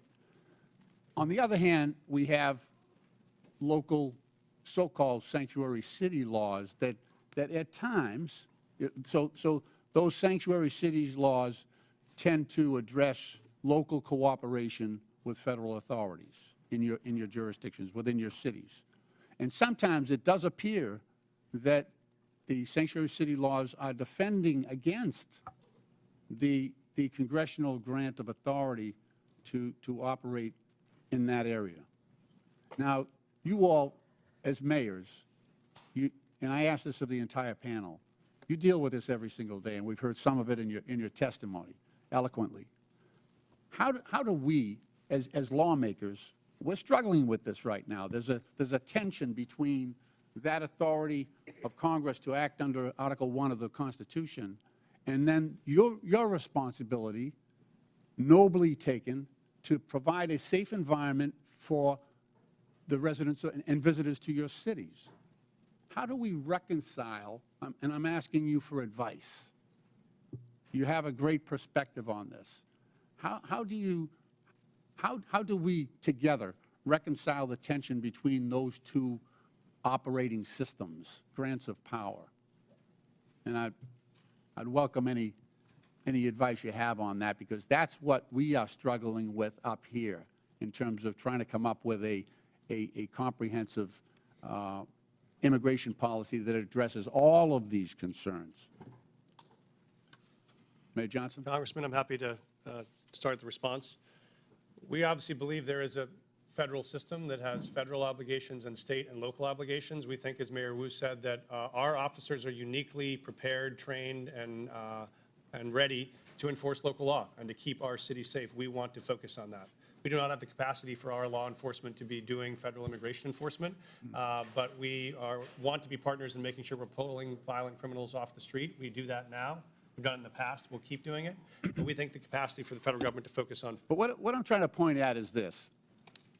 On the other hand, we have local so-called sanctuary city laws that at times, so those sanctuary cities laws tend to address local cooperation with federal authorities in your jurisdictions, within your cities. And sometimes it does appear that the sanctuary city laws are defending against the congressional grant of authority to operate in that area. Now, you all, as mayors, and I ask this of the entire panel, you deal with this every single day, and we've heard some of it in your testimony eloquently. How do we, as lawmakers, we're struggling with this right now. There's a tension between that authority of Congress to act under Article 1 of the Constitution, and then your responsibility, nobly taken, to provide a safe environment for the residents and visitors to your cities. How do we reconcile, and I'm asking you for advice. You have a great perspective on this. How do we together reconcile the tension between those two operating systems, grants of power? And I'd welcome any advice you have on that, because that's what we are struggling with up here in terms of trying to come up with a comprehensive immigration policy that addresses all of these concerns. Mayor Johnson? Congressman, I'm happy to start the response. We obviously believe there is a federal system that has federal obligations and state and local obligations. We think, as Mayor EE.UU said, that our officers are uniquely prepared, trained, and ready to enforce local law and to keep our city safe. We want to focus on that. We do not have the capacity for our law enforcement to be doing federal immigration enforcement, but we want to be partners in making sure we're pulling violent criminals off the street. We do that now. We've done it in the past. We'll keep doing it. But we think the capacity for the federal government to focus on. But what I'm trying to point at is this.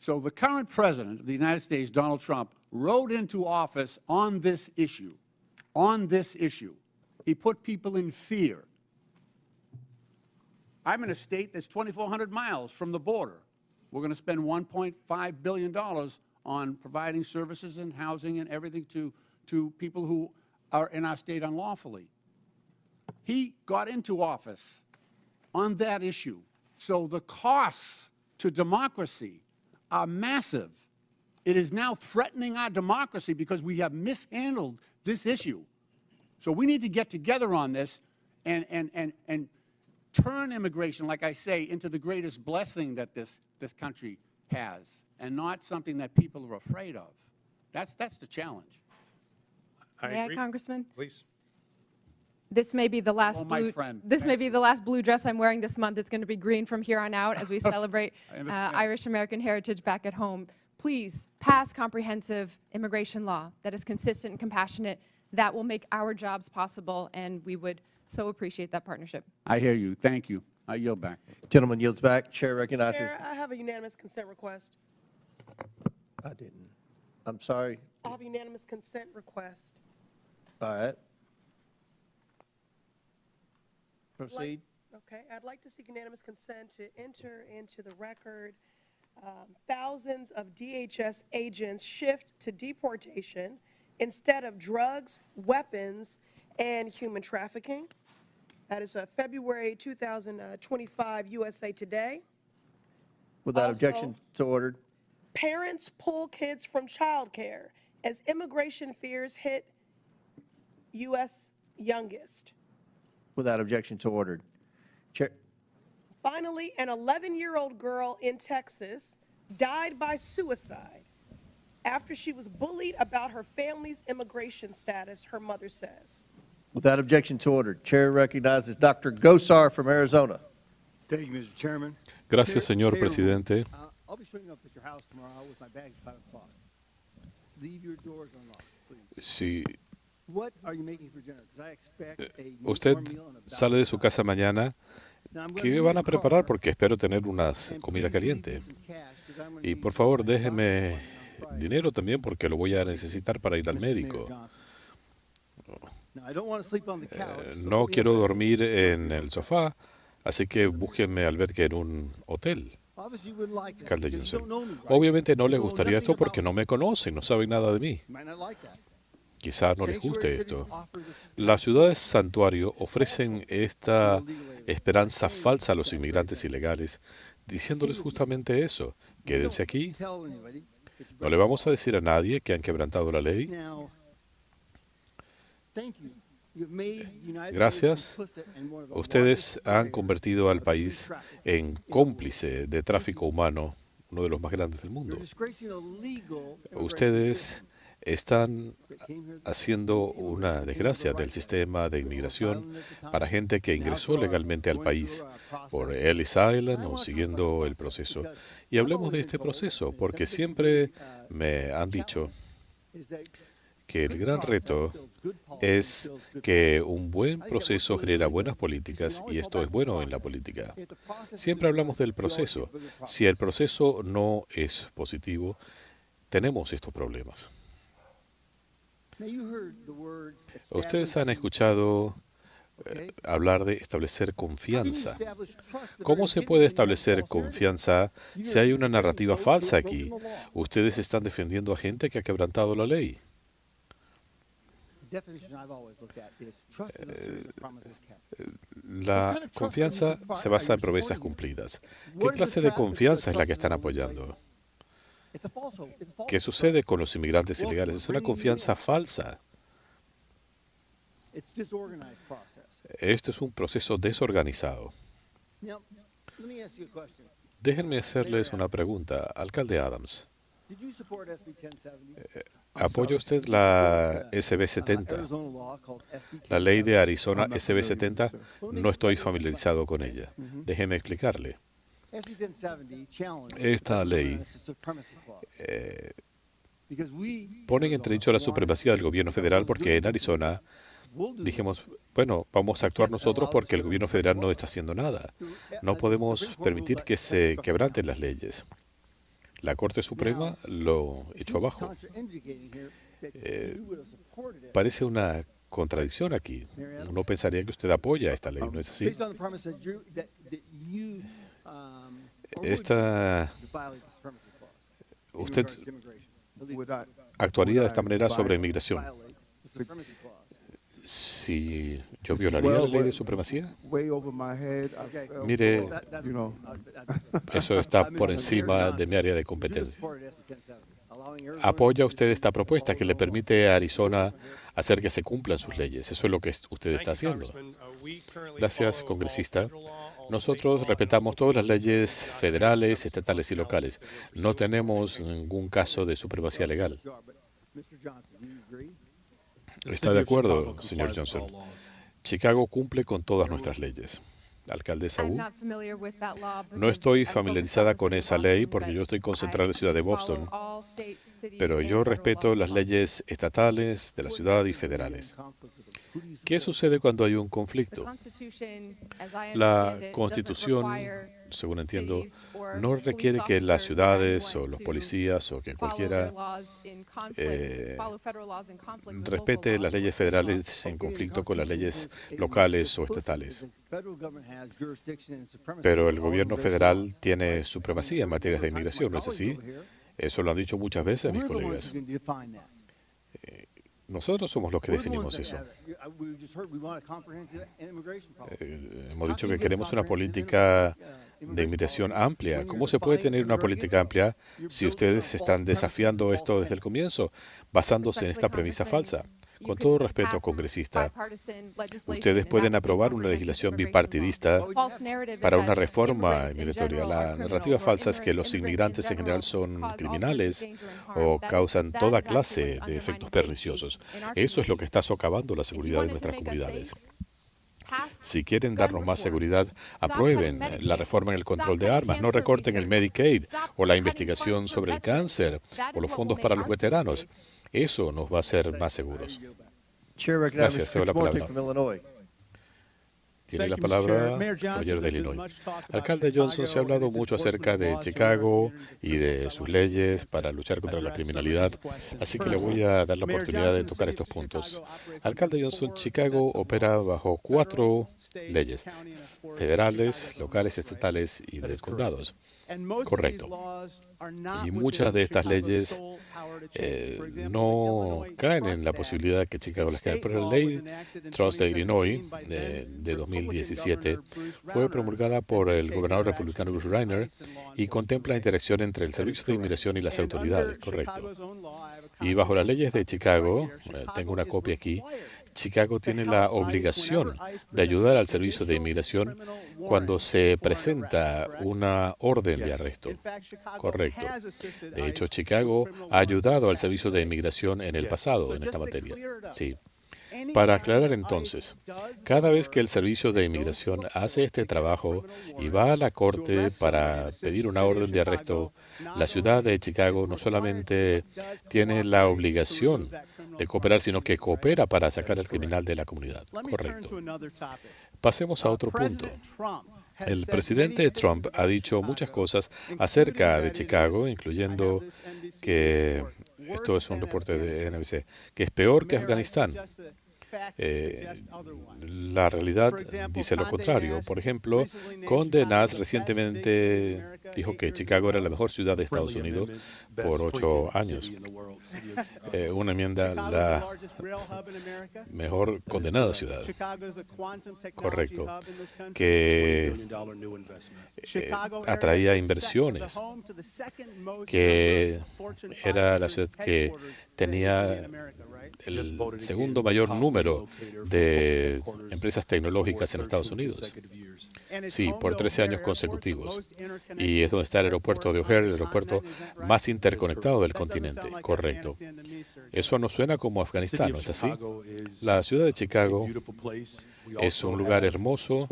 So the current president of the United States, Donald Trump, rode into office on this issue. On this issue. He put people in fear. I'm in a state that's 2,400 miles from the border. We're going to spend $1.5 billion on providing services and housing and everything to people who are in our state unlawfully. He got into office on that issue. So the costs to democracy are massive. It is now threatening our democracy because we have mishandled this issue. So we need to get together on this and turn immigration, like I say, into the greatest blessing that this country has, and not something that people are afraid of. That's the challenge. May I, agree. Congressman? Please. This may be the last Oh, my blue. friend. This may be the last blue dress I'm wearing this month. It's going to be green from here on out as we celebrate I understand. Irish American heritage back at home. Please pass comprehensive immigration law that is consistent and compassionate. That will make our jobs possible, and we would so appreciate that partnership. I hear you. Thank you. I yield back. Gentleman yields back. Chair recognizes. Chair, I have a unanimous consent request. I didn't. I'm sorry. I have a unanimous consent request. All right. Proceed. Okay, I'd like to seek unanimous consent to enter into the record thousands of DHS agents shift to deportation instead of drugs, weapons, and human trafficking. That is February 2025 USA Today. Without Also- objection, so ordered. Parents pull kids from childcare as immigration fears hit U.S. youngest. Without objection, so ordered. Chair, Finally, an 11-year-old girl in Texas died by suicide after she was bullied about her family's immigration status, her mother says. without objection, so ordered. Chair recognizes Dr. Gosar from Arizona. Thank you, Mr. Chairman. Gracias, Chair, señor Mayor, presidente. I'll be showing up at your house tomorrow with my bags at 5 o'clock. Leave your doors unlocked, please. Si What are you making for dinner? Because I expect a usted warm meal and a sale de su balanced casa diet. mañana, Now, I'm gonna ¿qué leave van a the preparar? car, Porque espero tener unas and comida please leave me caliente. some cash, 'cause I'm gonna Y need por it favor, for my doctor's déjeme appointment on Friday. dinero también porque lo voy a necesitar para ir al Mr. Mayor médico. Johnson. Now, I don't want to sleep on the couch, so No we quiero have to- dormir en el sofá, así que búsquenme albergue en un hotel. Obviously, you wouldn't like this Alcalde because you Johnson. don't know me, right? Obviamente no les You know gustaría nothing esto porque about no me conocen, no saben nada de mí. me. You might not like that. Quizá no les Sanctuary guste cities esto. offer this Las ciudades santuario ofrecen esta esperanza falsa a los inmigrantes ilegales, diciéndoles justamente eso. Quédense aquí, tell anybody that you no le vamos a decir a nadie que han quebrantado la ley. Now, thank you. You've made the United Gracias. States complicit in one of the Ustedes largest han purveyors convertido al of país human trafficking en in the world. cómplice de tráfico humano, uno de los más grandes del You're mundo. disgracing a legal immigration Ustedes system están that came here haciendo una desgracia del sistema de inmigración para gente que ingresó legalmente al país por Ellis Island o siguiendo el proceso. Y hablemos de este proceso porque siempre me han dicho is that que el gran reto es que un buen proceso genera buenas políticas y esto es bueno en la política. if the process Siempre hablamos del proceso. Si el proceso no es positivo, tenemos estos problemas. Now you heard the word Ustedes han establish- escuchado okay? hablar de establecer How can you confianza. establish trust the ¿Cómo very se beginning puede when you have establecer false narrative? confianza si hay una narrativa falsa aquí? Ustedes están defendiendo a gente que ha quebrantado la ley. The definition I've always looked at is trust is a series of promises kept. La confianza se basa en promesas cumplidas. ¿Qué clase de confianza es la que están apoyando? It's a falsehood. It's a false ¿Qué sucede con los inmigrantes ilegales? Es una confianza falsa. It's disorganized process. Esto es un proceso desorganizado. Now, let me ask you a question. Déjenme hacerles una pregunta. Alcalde Adams, Did you support SB 1070? ¿apoya usted la SB 70? Arizona law called SB 1070. La ley de Arizona SB 70, no estoy familiarizado con ella. Déjeme explicarle. SB 1070 challenged Esta ley the supremacy clause. Because we, pone en entredicho la supremacía del gobierno federal porque en Arizona will do dijimos, bueno, vamos a actuar nosotros porque el gobierno federal no está haciendo nada. No podemos permitir que se quebranten las leyes. La Corte Suprema lo echó abajo. contraindicating here that you would have supported it. Parece una contradicción aquí. Uno pensaría que usted apoya esta ley, ¿no es así? Based on the premise that you are Esta, going to violate the supremacy clause in usted regards to immigration. actuaría de esta manera sobre inmigración. Violate the supremacy clause. Si yo violaría la ley de supremacía, Way over my head. Okay. mire, That's, You know. eso está por encima de mi área de You competencia. supported SB 1070, allowing Arizona ¿Apoya usted esta propuesta que le permite a Arizona hacer que se cumplan sus leyes? Eso es lo que usted está haciendo. Gracias, congresista. Nosotros respetamos todas las leyes federales, estatales y locales. No tenemos ningún caso de supremacía legal. But Mr. Johnson, do you agree? Está de acuerdo, señor Johnson. Chicago cumple con todas nuestras leyes. Alcaldesa I'm Wu. not familiar with that law No because estoy I focus familiarizada on the con city of esa ley Boston, porque yo but estoy concentrada en la ciudad de Boston, follow all state, city, pero and yo federal respeto laws las in Boston. leyes estatales de la ciudad y federales. ¿Qué sucede cuando hay un The conflicto? Constitution, as I La understand it, doesn't Constitución, require según entiendo, cities or no police requiere que las officers or ciudades o anyone los to policías o que follow cualquiera their laws in conflict, follow federal laws in conflict with local respete las laws. leyes federales en conflicto con las leyes locales o estatales. Pero el gobierno federal tiene supremacía en materias de inmigración, ¿no es así? Eso lo han dicho muchas veces mis colegas. Nosotros somos los que definimos eso. Hemos dicho que queremos una política de inmigración amplia. ¿Cómo se puede tener una política amplia si ustedes están desafiando esto desde el comienzo, basándose en esta premisa falsa? Con todo respeto, congresista, ustedes pueden aprobar una legislación bipartidista para una reforma migratoria. La narrativa falsa es que los inmigrantes en general son criminales o causan toda clase de efectos perniciosos. Eso es lo que está socavando la seguridad de nuestras comunidades. Si quieren darnos más seguridad, aprueben la reforma en el control de armas, no recorten el Medicaid o la investigación sobre el cáncer o los fondos para los veteranos. Eso nos va a hacer más seguros. Gracias, cedo la palabra. Tiene la palabra el caballero de Illinois. Alcalde Johnson, se ha hablado mucho acerca de Chicago y de sus leyes para luchar contra la criminalidad, así que le voy a dar la oportunidad de tocar estos puntos. Alcalde Johnson, Chicago opera bajo 4 leyes, federales, locales, estatales y de condados. Correcto. Y muchas de estas leyes no caen en la posibilidad de que Chicago las caiga. Pero la ley Trust de Illinois de 2017 fue promulgada por el gobernador republicano Bruce Reiner y contempla interacción entre el Servicio de Inmigración y las autoridades. Correcto. Y bajo las leyes de Chicago, tengo una copia aquí, Chicago tiene la obligación de ayudar al Servicio de Inmigración cuando se presenta una orden de arresto. Correcto. De hecho, Chicago ha ayudado al Servicio de Inmigración en el pasado en esta materia. Sí. Para aclarar entonces, cada vez que el Servicio de Inmigración hace este trabajo y va a la corte para pedir una orden de arresto, la ciudad de Chicago no solamente tiene la obligación de cooperar, sino que coopera para sacar al criminal de la comunidad. Correcto. Pasemos a otro punto. El presidente Trump ha dicho muchas cosas acerca de Chicago, incluyendo que, esto es un reporte de NBC, que es peor que Afganistán. La realidad dice lo contrario. Por ejemplo, Condé Nast recientemente dijo que Chicago era la mejor ciudad de Estados Unidos por 8 años. Una enmienda, la mejor condenada ciudad. Correcto. Que atraía inversiones, que era la ciudad que tenía el segundo mayor número de empresas tecnológicas en Estados Unidos. Sí, por 13 años consecutivos. Y es donde está el aeropuerto de O'Hare, el aeropuerto más interconectado del continente. Correcto. Eso no suena como Afganistán, ¿no es así? La ciudad de Chicago es un lugar hermoso.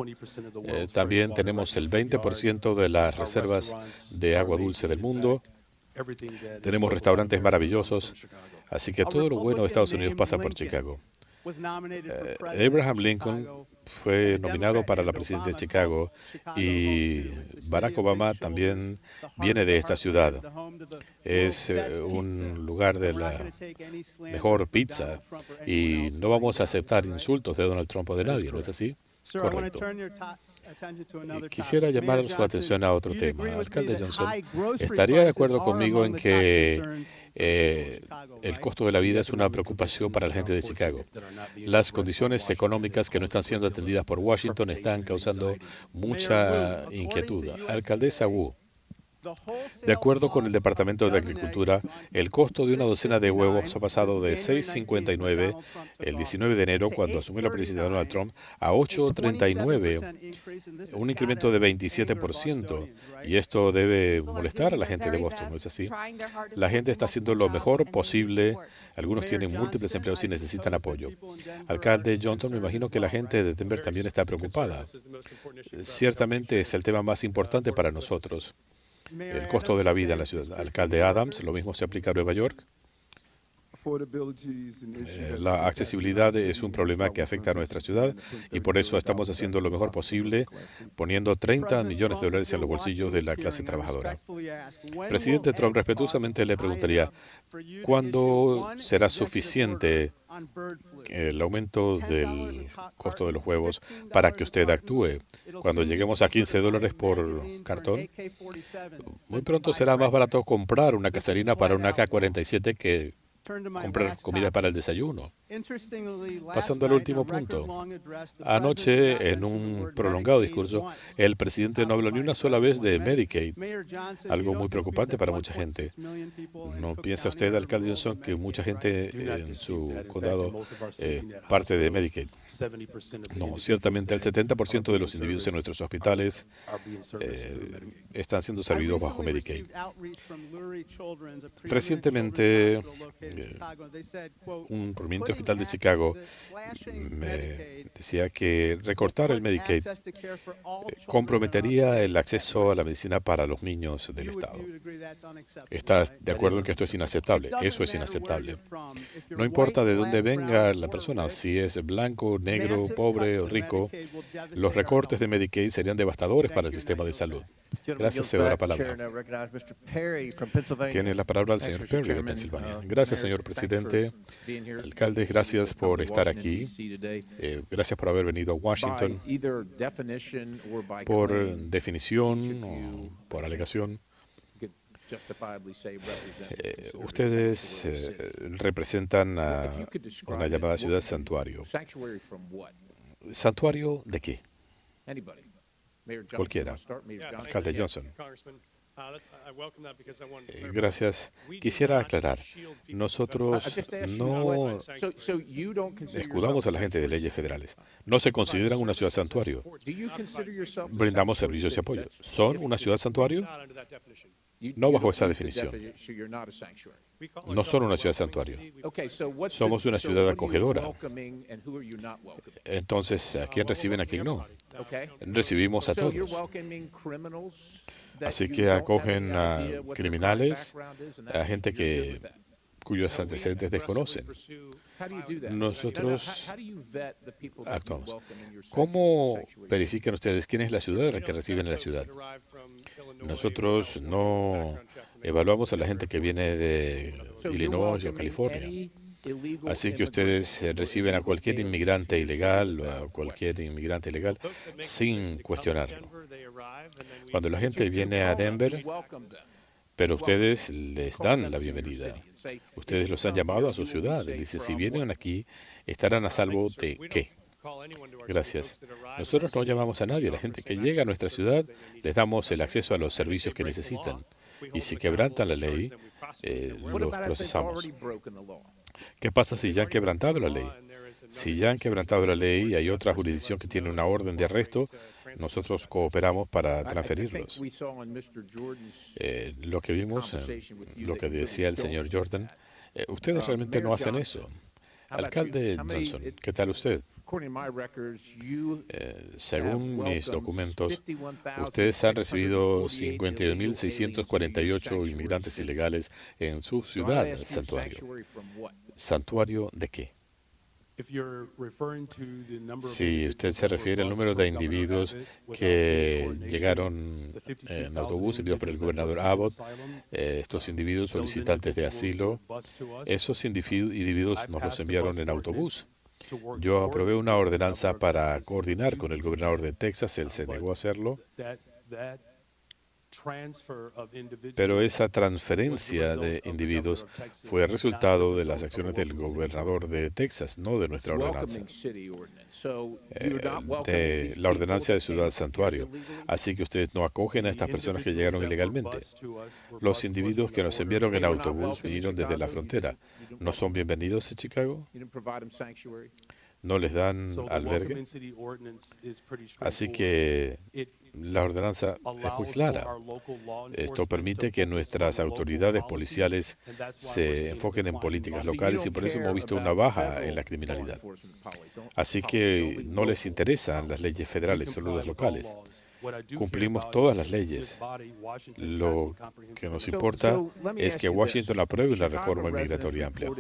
También tenemos el 20% de las reservas de agua dulce del mundo. Tenemos restaurantes maravillosos. Así que todo lo bueno de Estados Unidos pasa por Chicago. Abraham Lincoln fue nominado para la presidencia de Chicago y Barack Obama también viene de esta ciudad. Es un lugar de la mejor pizza y no vamos a aceptar insultos de Donald Trump o de nadie, ¿no es así? Correcto. Quisiera llamar su atención a otro tema. Alcalde Johnson, ¿estaría de acuerdo conmigo en que el costo de la vida es una preocupación para la gente de Chicago? Las condiciones económicas que no están siendo atendidas por Washington están causando mucha inquietud. Alcaldesa Wu, De acuerdo con el Departamento de Agricultura, el costo de una docena de huevos ha pasado de $6.59 el 19 de enero, cuando asumió la presidencia Donald Trump, a $8.39, un incremento de 27%. Y esto debe molestar a la gente de Boston, ¿no es así? La gente está haciendo lo mejor posible. Algunos tienen múltiples empleos y necesitan apoyo. Alcalde Johnson, me imagino que la gente de Denver también está preocupada. Ciertamente es el tema más importante para nosotros. El costo de la vida en la ciudad. Alcalde Adams, lo mismo se aplica a Nueva York. La accesibilidad es un problema que afecta a nuestra ciudad y por eso estamos haciendo lo mejor posible, poniendo $30 millones en los bolsillos de la clase trabajadora. Presidente Trump, respetuosamente le preguntaría, ¿cuándo será suficiente el aumento del costo de los huevos para que usted actúe? Cuando lleguemos a $15 por cartón, muy pronto será más barato comprar una caserina para una AK-47 que comprar comida para el desayuno. Pasando al último punto. Anoche, en un prolongado discurso, el presidente no habló ni una sola vez de Medicaid, algo muy preocupante para mucha gente. ¿No piensa usted, alcalde Johnson, que mucha gente en su condado parte de Medicaid? No, ciertamente el 70% de los individuos en nuestros hospitales están siendo servidos bajo Medicaid. Recientemente, un prominente hospital de Chicago me decía que recortar el Medicaid comprometería el acceso a la medicina para los niños del Estado. ¿Está de acuerdo en que esto es inaceptable? Eso es inaceptable. No importa de dónde venga la persona, si es blanco, negro, pobre o rico, los recortes de Medicaid serían devastadores para el sistema de salud. Gracias, cedo la palabra. Tiene la palabra el señor Perry de Pensilvania. Gracias, señor presidente. Alcaldes, gracias por estar aquí. Gracias por haber venido a Washington. Por definición o por alegación, ustedes representan a una llamada ciudad santuario. ¿Santuario de qué? Cualquiera. Alcalde Johnson. Gracias. Quisiera aclarar, nosotros no escudamos a la gente de leyes federales. No se consideran una ciudad santuario. Brindamos servicios y apoyo. ¿Son una ciudad santuario? No bajo esa definición. No son una ciudad santuario. Somos una ciudad acogedora. Entonces, ¿a quién reciben, a quién no? Recibimos a todos. Así que acogen a criminales, a gente cuyos antecedentes desconocen. Nosotros actuamos. ¿Cómo verifican ustedes quién es la ciudad a la que reciben en la ciudad? Nosotros no evaluamos a la gente que viene de Illinois o California. Así que ustedes reciben a cualquier inmigrante ilegal o a cualquier inmigrante ilegal sin cuestionarlo. Cuando la gente viene a Denver, pero ustedes les dan la bienvenida. Ustedes los han llamado a su ciudad. Y dicen, si vienen aquí, estarán a salvo de ¿qué? Gracias. Nosotros no llamamos a nadie. La gente que llega a nuestra ciudad, les damos el acceso a los servicios que necesitan. Y si quebrantan la ley, los procesamos. ¿Qué pasa si ya han quebrantado la ley? Si ya han quebrantado la ley y hay otra jurisdicción que tiene una orden de arresto, nosotros cooperamos para transferirlos. Lo que vimos, lo que decía el señor Jordan, ustedes realmente no hacen eso. Alcalde Johnson, ¿qué tal usted? Según mis documentos, ustedes han recibido 51.648 inmigrantes ilegales en su ciudad, el santuario. ¿Santuario de qué? Si usted se refiere al número de individuos que llegaron en autobús enviados por el gobernador Abbott, estos individuos solicitantes de asilo, esos individuos nos los enviaron en autobús. Yo aprobé una ordenanza para coordinar con el gobernador de Texas, él se negó a hacerlo. Pero esa transferencia de individuos fue el resultado de las acciones del gobernador de Texas, no de nuestra ordenanza, de la ordenanza de ciudad santuario. Así que ustedes no acogen a estas personas que llegaron ilegalmente. Los individuos que nos enviaron en autobús vinieron desde la frontera. ¿No son bienvenidos en Chicago? ¿No les dan albergue? Así que la ordenanza es muy clara. Esto permite que nuestras autoridades policiales se enfoquen en políticas locales y por eso hemos visto una baja en la criminalidad. Así que no les interesan las leyes federales, solo las locales. Cumplimos todas las leyes. Lo que nos importa es que Washington apruebe una reforma migratoria amplia.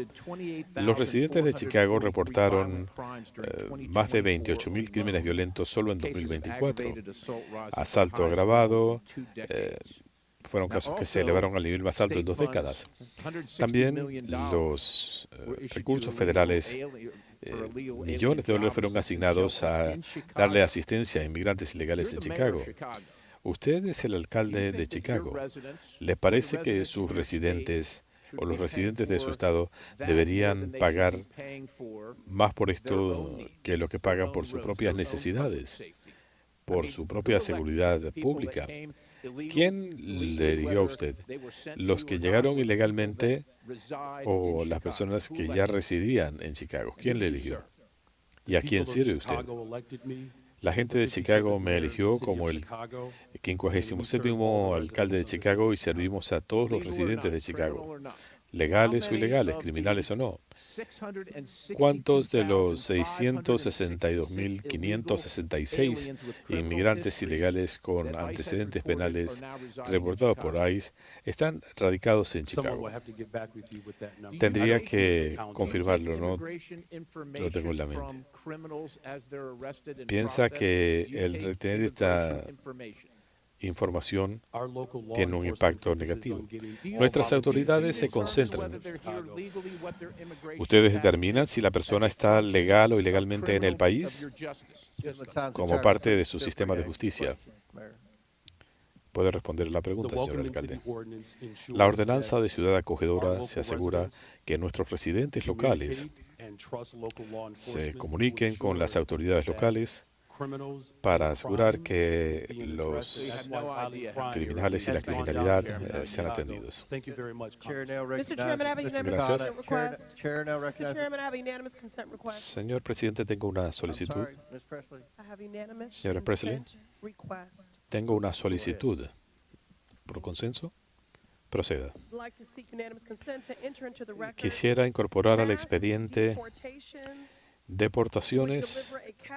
Los residentes de Chicago reportaron más de 28,000 crímenes violentos solo en 2024. Asalto agravado, fueron casos que se elevaron al nivel más alto en 2 décadas. También los recursos federales, millones de dólares fueron asignados a darle asistencia a inmigrantes ilegales en Chicago. Usted es el alcalde de Chicago. ¿Le parece que sus residentes o los residentes de su estado deberían pagar más por esto que lo que pagan por sus propias necesidades, por su propia seguridad pública? ¿Quién le eligió a usted? ¿Los que llegaron ilegalmente o las personas que ya residían en Chicago? ¿Quién le eligió? ¿Y a quién sirve usted? La gente de Chicago me eligió como el 57º alcalde de Chicago y servimos a todos los residentes de Chicago, legales o ilegales, criminales o no. ¿Cuántos de los 662,566 inmigrantes ilegales con antecedentes penales reportados por ICE están radicados en Chicago? Tendría que confirmarlo, no lo tengo en la mente. ¿Piensa que el retener esta información tiene un impacto negativo? Nuestras autoridades se concentran. ¿Ustedes determinan si la persona está legal o ilegalmente en el país como parte de su sistema de justicia? Puede responder la pregunta, señor alcalde. La ordenanza de ciudad acogedora se asegura que nuestros residentes locales se comuniquen con las autoridades locales para asegurar que los criminales y la criminalidad sean atendidos. Gracias. Señor presidente, tengo una solicitud. Señora Presley, tengo una solicitud. ¿Por consenso? Proceda. Quisiera incorporar al expediente deportaciones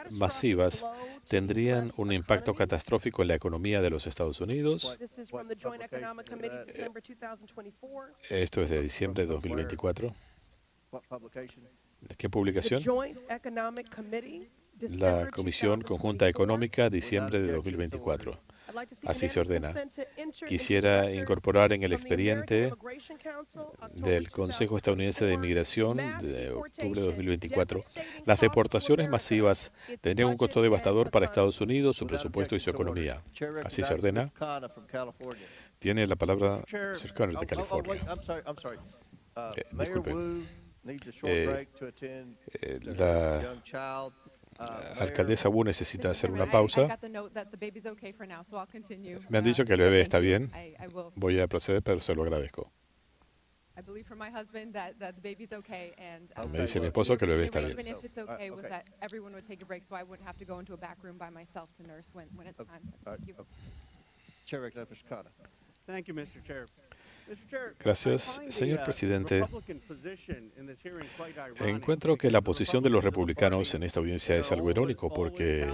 masivas tendrían un impacto catastrófico en la economía de los Estados Unidos. Esto es de diciembre de 2024. ¿Qué publicación? La Comisión Conjunta Económica, diciembre de 2024. Así se ordena. Quisiera incorporar en el expediente del Consejo Estadounidense de Inmigración de octubre de 2024, las deportaciones masivas tendrían un costo devastador para Estados Unidos, su presupuesto y su economía. Así se ordena. Tiene la palabra Sir Connor de California. Disculpe. La alcaldesa Wu necesita hacer una pausa. Me han dicho que el bebé está bien. Voy a proceder, pero se lo agradezco. Me dice mi esposo que el bebé está bien. Gracias, señor presidente. Encuentro que la posición de los republicanos en esta audiencia es algo irónico porque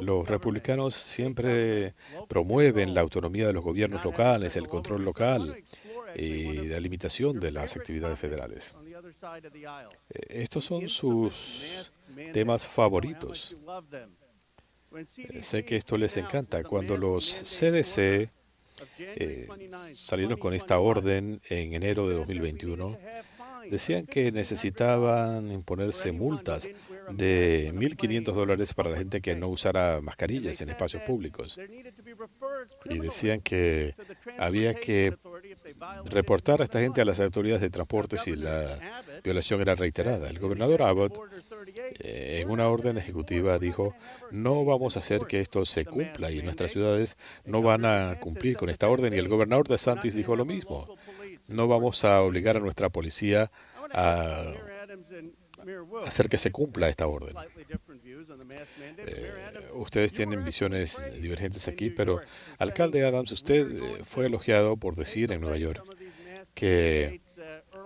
los republicanos siempre promueven la autonomía de los gobiernos locales, el control local y la limitación de las actividades federales. Estos son sus temas favoritos. Sé que esto les encanta. Cuando los CDC salieron con esta orden en enero de 2021, decían que necesitaban imponerse multas de $1.500 para la gente que no usara mascarillas en espacios públicos. Y decían que había que reportar a esta gente a las autoridades de transporte si la violación era reiterada. El gobernador Abbott, en una orden ejecutiva, dijo: no vamos a hacer que esto se cumpla y nuestras ciudades no van a cumplir con esta orden. Y el gobernador DeSantis dijo lo mismo: no vamos a obligar a nuestra policía a hacer que se cumpla esta orden. Ustedes tienen visiones divergentes aquí, pero alcalde Adams, usted fue elogiado por decir en Nueva York que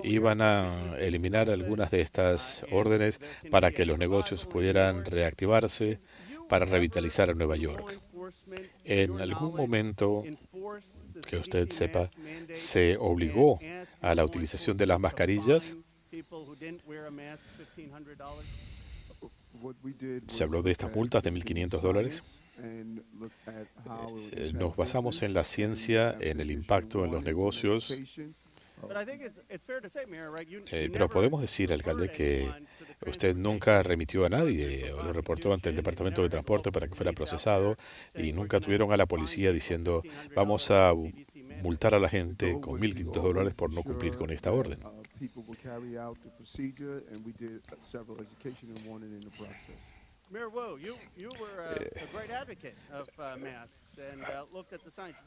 iban a eliminar algunas de estas órdenes para que los negocios pudieran reactivarse, para revitalizar a Nueva York. En algún momento, que usted sepa, se obligó a la utilización de las mascarillas. Se habló de estas multas de $1.500. Nos basamos en la ciencia, en el impacto en los negocios. Pero podemos decir, alcalde, que usted nunca remitió a nadie o lo reportó ante el Departamento de Transporte para que fuera procesado, y nunca tuvieron a la policía diciendo: vamos a multar a la gente con $1.500 por no cumplir con esta orden.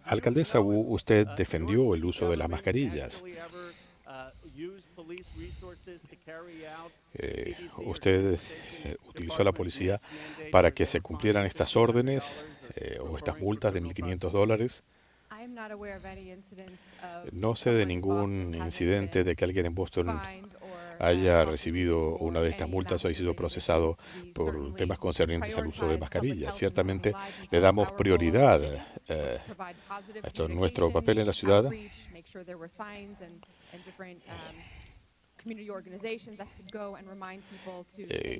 Alcaldesa Wu, usted defendió el uso de las mascarillas. Usted utilizó a la policía para que se cumplieran estas órdenes o estas multas de $1.500. No sé de ningún incidente de que alguien en Boston haya recibido una de estas multas o haya sido procesado por temas concernientes al uso de mascarillas. Ciertamente le damos prioridad a esto. Nuestro papel en la ciudad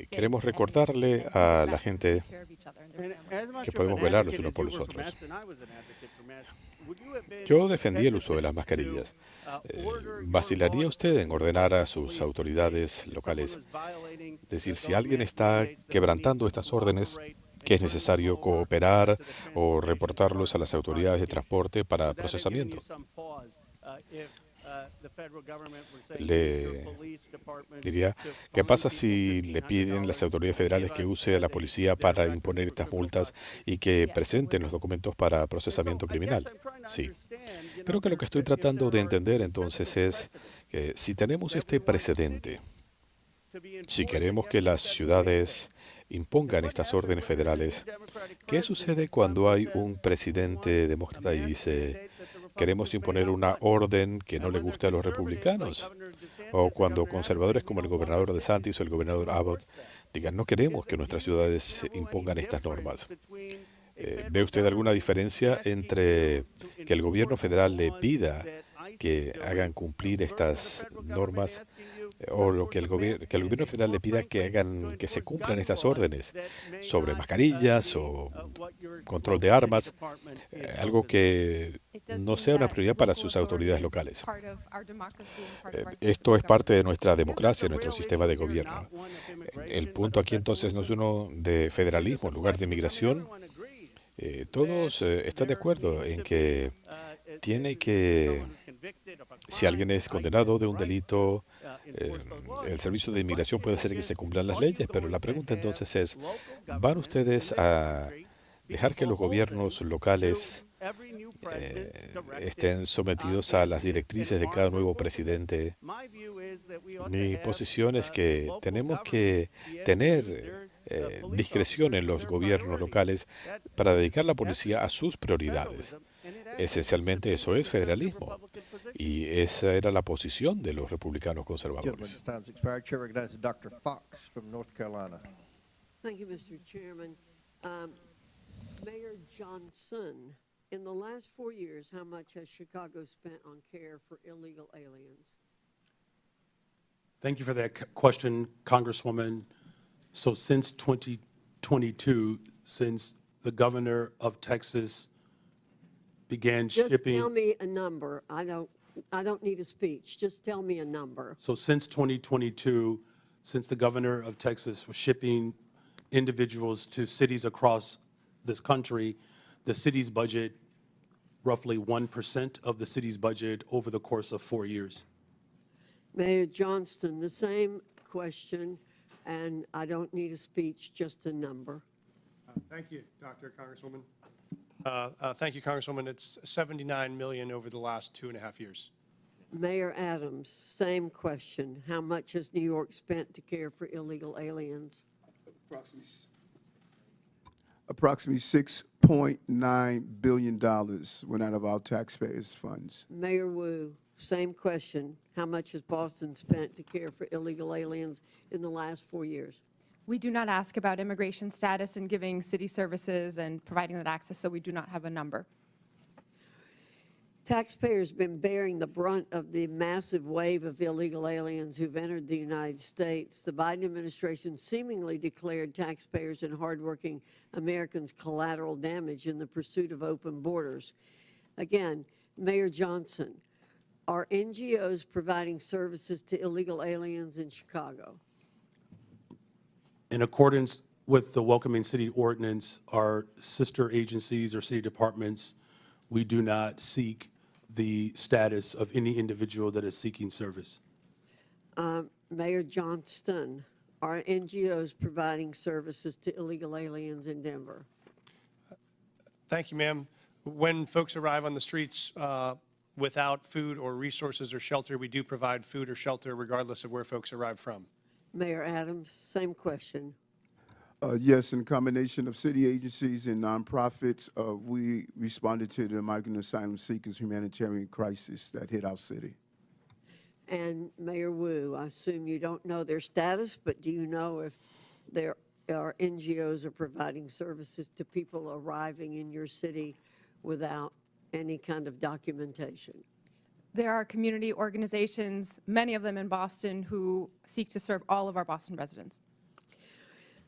queremos recordarle a la gente que podemos velar los unos por los otros. Yo defendí el uso de las mascarillas. ¿Vacilaría usted en ordenar a sus autoridades locales, decir, si alguien está quebrantando estas órdenes, que es necesario cooperar o reportarlos a las autoridades de transporte para procesamiento? Le diría, ¿qué pasa si le piden las autoridades federales que use a la policía para imponer estas multas y que presenten los documentos para procesamiento criminal? Sí. Creo que lo que estoy tratando de entender entonces es que si tenemos este precedente, si queremos que las ciudades impongan estas órdenes federales, ¿qué sucede cuando hay un presidente demócrata y dice: queremos imponer una orden que no le guste a los republicanos? O cuando conservadores como el gobernador DeSantis o el gobernador Abbott digan: no queremos que nuestras ciudades impongan estas normas. ¿Ve usted alguna diferencia entre que el gobierno federal le pida que hagan cumplir estas normas o lo que el gobierno federal le pida que se cumplan estas órdenes sobre mascarillas o control de armas, algo que no sea una prioridad para sus autoridades locales? Esto es parte de nuestra democracia, nuestro sistema de gobierno. El punto aquí entonces no es uno de federalismo en lugar de inmigración. Todos están de acuerdo en que si alguien es condenado de un delito, el servicio de inmigración puede hacer que se cumplan las leyes, pero la pregunta entonces es: ¿van ustedes a dejar que los gobiernos locales estén sometidos a las directrices de cada nuevo presidente? Mi posición es que tenemos que tener discreción en los gobiernos locales para dedicar la policía a sus prioridades. Esencialmente eso es federalismo, y esa era la posición de los republicanos conservadores. Thank you, Mr. Chairman. Mayor Johnson, in the last 4 years, how much has Chicago spent on care for illegal aliens? Thank you for that question, Congresswoman. So since 2022, since the governor of Texas began Just shipping... tell me a number. I don't need a speech. Just tell me a number. So since 2022, since the governor of Texas was shipping individuals to cities across this country, the city's budget, roughly 1% of the city's budget over the course of 4 years. Mayor Johnston, the same question, and I don't need a speech, just a number. Thank you, Dr. Congresswoman. Thank you, Congresswoman. It's 79 million over the last 2.5 years. Mayor Adams, same question. How much has New York spent to care for illegal aliens? Approximately $6.9 billion went out of our taxpayers' funds. Mayor Wu, same question. How much has Boston spent to care for illegal aliens in the last 4 years? We do not ask about immigration status and giving city services and providing that access, so we do not have a number. Taxpayers have been bearing the brunt of the massive wave of illegal aliens who've entered the United States. The Biden administration seemingly declared taxpayers and hardworking Americans collateral damage in the pursuit of open borders. Again, Mayor Johnson, are NGOs providing services to illegal aliens in Chicago? In accordance with the Welcoming City Ordinance, our sister agencies or city departments, we do not seek the status of any individual that is seeking service. Mayor Johnston, are NGOs providing services to illegal aliens in Denver? Thank you, ma'am. When folks arrive on the streets without food or resources or shelter, we do provide food or shelter regardless of where folks arrive from. Mayor Adams, same question. Yes, in combination of city agencies and nonprofits, we responded to the migrant asylum seekers humanitarian crisis that hit our city. And Mayor Wu, I assume you don't know their status, but do you know if there are NGOs are providing services to people arriving in your city without any kind of documentation? There are community organizations, many of them in Boston, who seek to serve all of our Boston residents.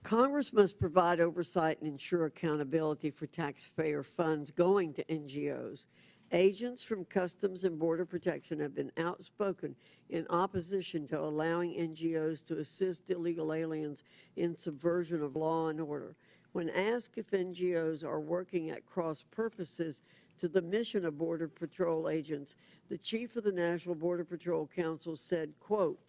Congress must provide oversight and ensure accountability for taxpayer funds going to NGOs. Agents from Customs and Border Protection have been outspoken in opposition to allowing NGOs to assist illegal aliens in subversion of law and order. When asked if NGOs are working at cross purposes to the mission of Border Patrol agents, the chief of the National Border Patrol Council said, quote,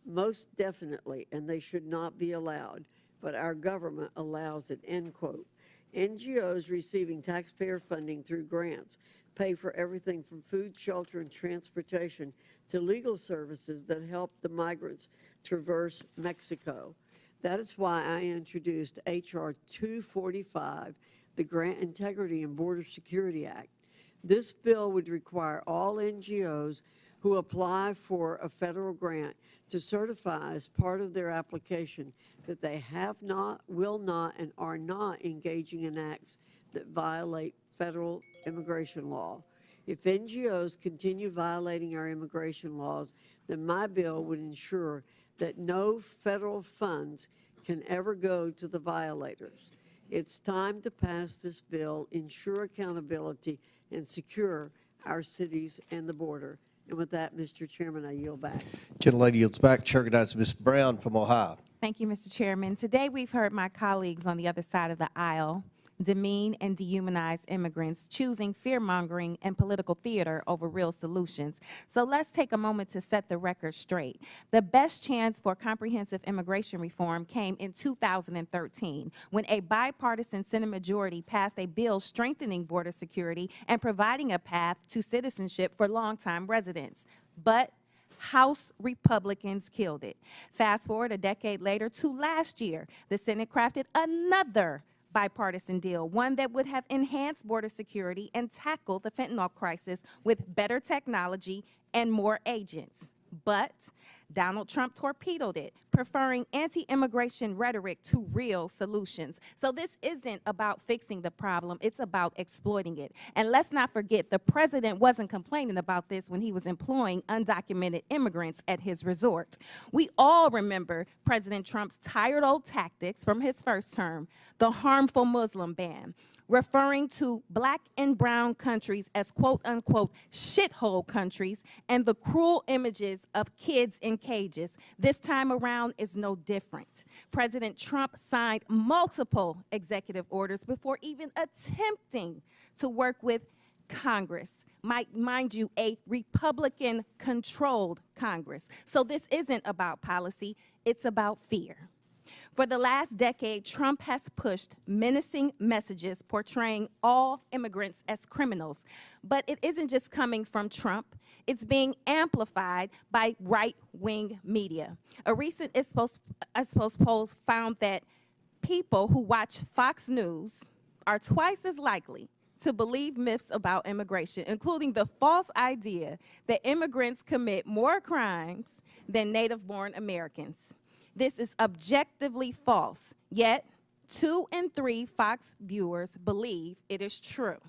"Most definitely, and they should not be allowed, but our government allows it," end quote. NGOs receiving taxpayer funding through grants pay for everything from food, shelter, and transportation to legal services that help the migrants traverse Mexico. That is why I introduced H.R. 245, the Grant Integrity and Border Security Act. This bill would require all NGOs who apply for a federal grant to certify as part of their application that they have not, will not, and are not engaging in acts that violate federal immigration law. If NGOs continue violating our immigration laws, then my bill would ensure that no federal funds can ever go to the violators. It's time to pass this bill, ensure accountability, and secure our cities and the border. And with that, Mr. Chairman, I yield back. Gentlelady yields back. Chair recognizes Ms. Brown from Ohio. Thank you, Mr. Chairman. Today we've heard my colleagues on the other side of the aisle demean and dehumanize immigrants, choosing fear-mongering and political theater over real solutions. So let's take a moment to set the record straight. The best chance for comprehensive immigration reform came in 2013, when a bipartisan Senate majority passed a bill strengthening border security and providing a path to citizenship for longtime residents. But House Republicans killed it. Fast forward a decade later to last year, the Senate crafted another bipartisan deal, one that would have enhanced border security and tackled the fentanyl crisis with better technology and more agents. But Donald Trump torpedoed it, preferring anti-immigration rhetoric to real solutions. So this isn't about fixing the problem, it's about exploiting it. And let's not forget, the president wasn't complaining about this when he was employing undocumented immigrants at his resort. We all remember President Trump's tired old tactics from his first term, the harmful Muslim ban, referring to black and brown countries as quote unquote shithole countries, and the cruel images of kids in cages. This time around is no different. President Trump signed multiple executive orders before even attempting to work with Congress. Mind you, a Republican-controlled Congress. So this isn't about policy, it's about fear. For the last decade, Trump has pushed menacing messages portraying all immigrants as criminals. But it isn't just coming from Trump. It's being amplified by right-wing media. A recent Ipsos poll found that people who watch Fox News are twice as likely to believe myths about immigration, including the false idea that immigrants commit more crimes than native-born Americans. This is objectively false, yet 2 in 3 Fox viewers believe it is true.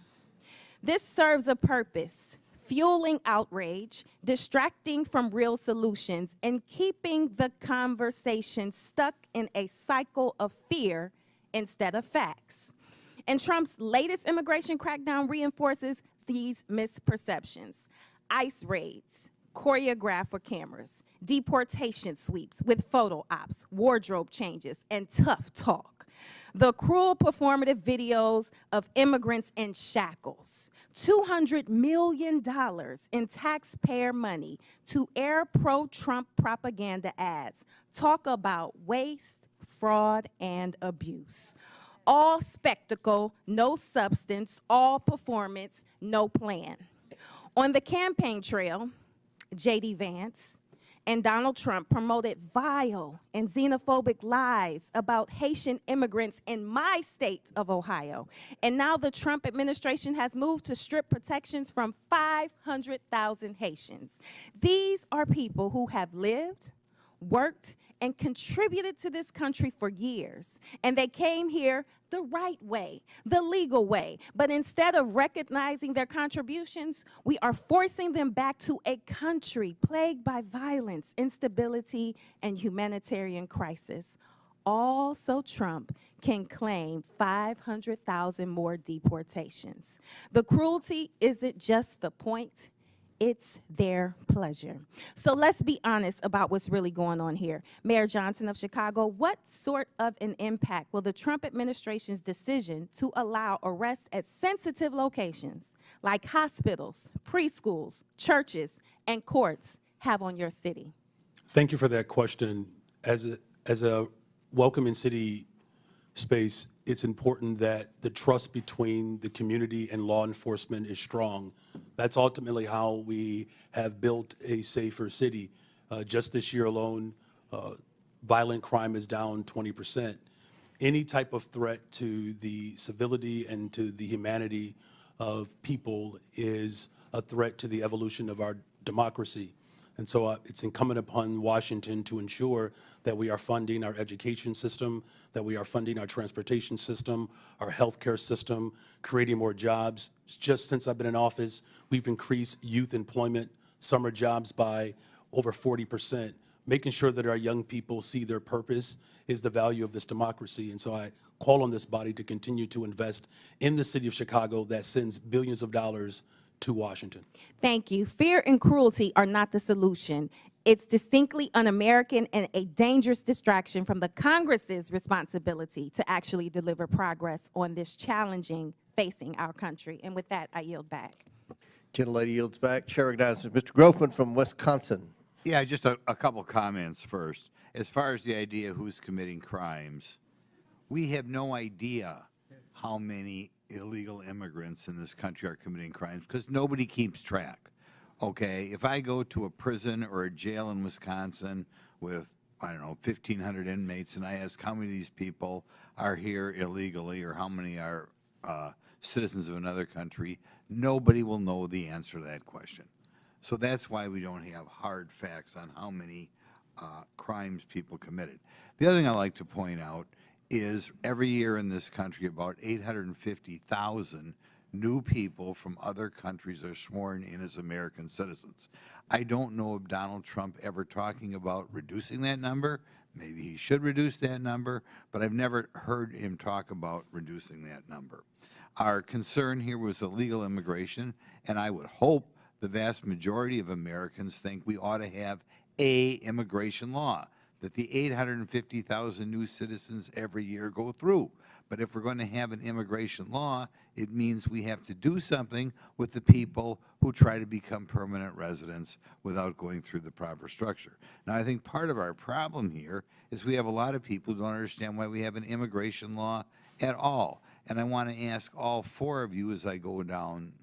This serves a purpose: fueling outrage, distracting from real solutions, and keeping the conversation stuck in a cycle of fear instead of facts. And Trump's latest immigration crackdown reinforces these misperceptions. ICE raids, choreographed for cameras, deportation sweeps with photo ops, wardrobe changes, and tough talk. The cruel performative videos of immigrants in shackles, $200 million in taxpayer money to air pro-Trump propaganda ads. Talk about waste, fraud, and abuse. All spectacle, no substance, all performance, no plan. On the campaign trail, J.D. Vance and Donald Trump promoted vile and xenophobic lies about Haitian immigrants in my state of Ohio. And now the Trump administration has moved to strip protections from 500,000 Haitians. These are people who have lived, worked, and contributed to this country for years. And they came here the right way, the legal way. But instead of recognizing their contributions, we are forcing them back to a country plagued by violence, instability, and humanitarian crisis. All so Trump can claim 500,000 more deportations. The cruelty isn't just the point, it's their pleasure. So let's be honest about what's really going on here. Mayor Johnson of Chicago, what sort of an impact will the Trump administration's decision to allow arrests at sensitive locations like hospitals, preschools, churches, and courts have on your city? Thank you for that question. As a welcoming city space, it's important that the trust between the community and law enforcement is strong. That's ultimately how we have built a safer city. Just this year alone, violent crime is down 20%. Any type of threat to the civility and to the humanity of people is a threat to the evolution of our democracy. And so it's incumbent upon Washington to ensure that we are funding our education system, that we are funding our transportation system, our healthcare system, creating more jobs. Just since I've been in office, we've increased youth employment, summer jobs by over 40%. Making sure that our young people see their purpose is the value of this democracy. And so I call on this body to continue to invest in the city of Chicago that sends billions of dollars to Washington. Thank you. Fear and cruelty are not the solution. It's distinctly un-American and a dangerous distraction from the Congress's responsibility to actually deliver progress on this challenging facing our country. And with that, I yield back. Gentlelady yields back. Chair recognizes Mr. Groffman from Wisconsin. Yeah, just a couple comments first. As far as the idea of who's committing crimes, we have no idea how many illegal immigrants in this country are committing crimes because nobody keeps track. Okay, if I go to a prison or a jail in Wisconsin with, I don't know, 1,500 inmates, and I ask how many of these people are here illegally or how many are citizens of another country, nobody will know the answer to that question. So that's why we don't have hard facts on how many crimes people committed. The other thing I like to point out is every year in this country, about 850,000 new people from other countries are sworn in as American citizens. I don't know of Donald Trump ever talking about reducing that number. Maybe he should reduce that number, but I've never heard him talk about reducing that number. Our concern here was illegal immigration, and I would hope the vast majority of Americans think we ought to have a immigration law that the 850,000 new citizens every year go through. But if we're going to have an immigration law, it means we have to do something with the people who try to become permanent residents without going through the proper structure. Now, I think part of our problem here is we have a lot of people who don't understand why we have an immigration law at all. And I want to ask all four of you as I go down,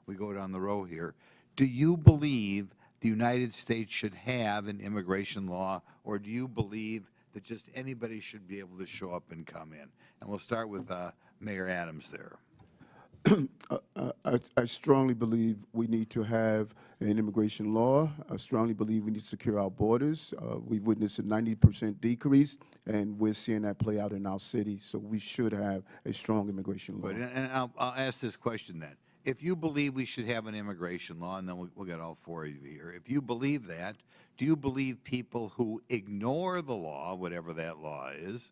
we go down the row here, do you believe the United States should have an immigration law, or do you believe that just anybody should be able to show up and come in? And we'll start with Mayor Adams there. I strongly believe we need to have an immigration law. I strongly believe we need to secure our borders. We witnessed a 90% decrease, and we're seeing that play out in our city. So we should have a strong immigration law. Good. And I'll ask this question then. If you believe we should have an immigration law, and then we'll get all four of you here, if you believe that, do you believe people who ignore the law, whatever that law is,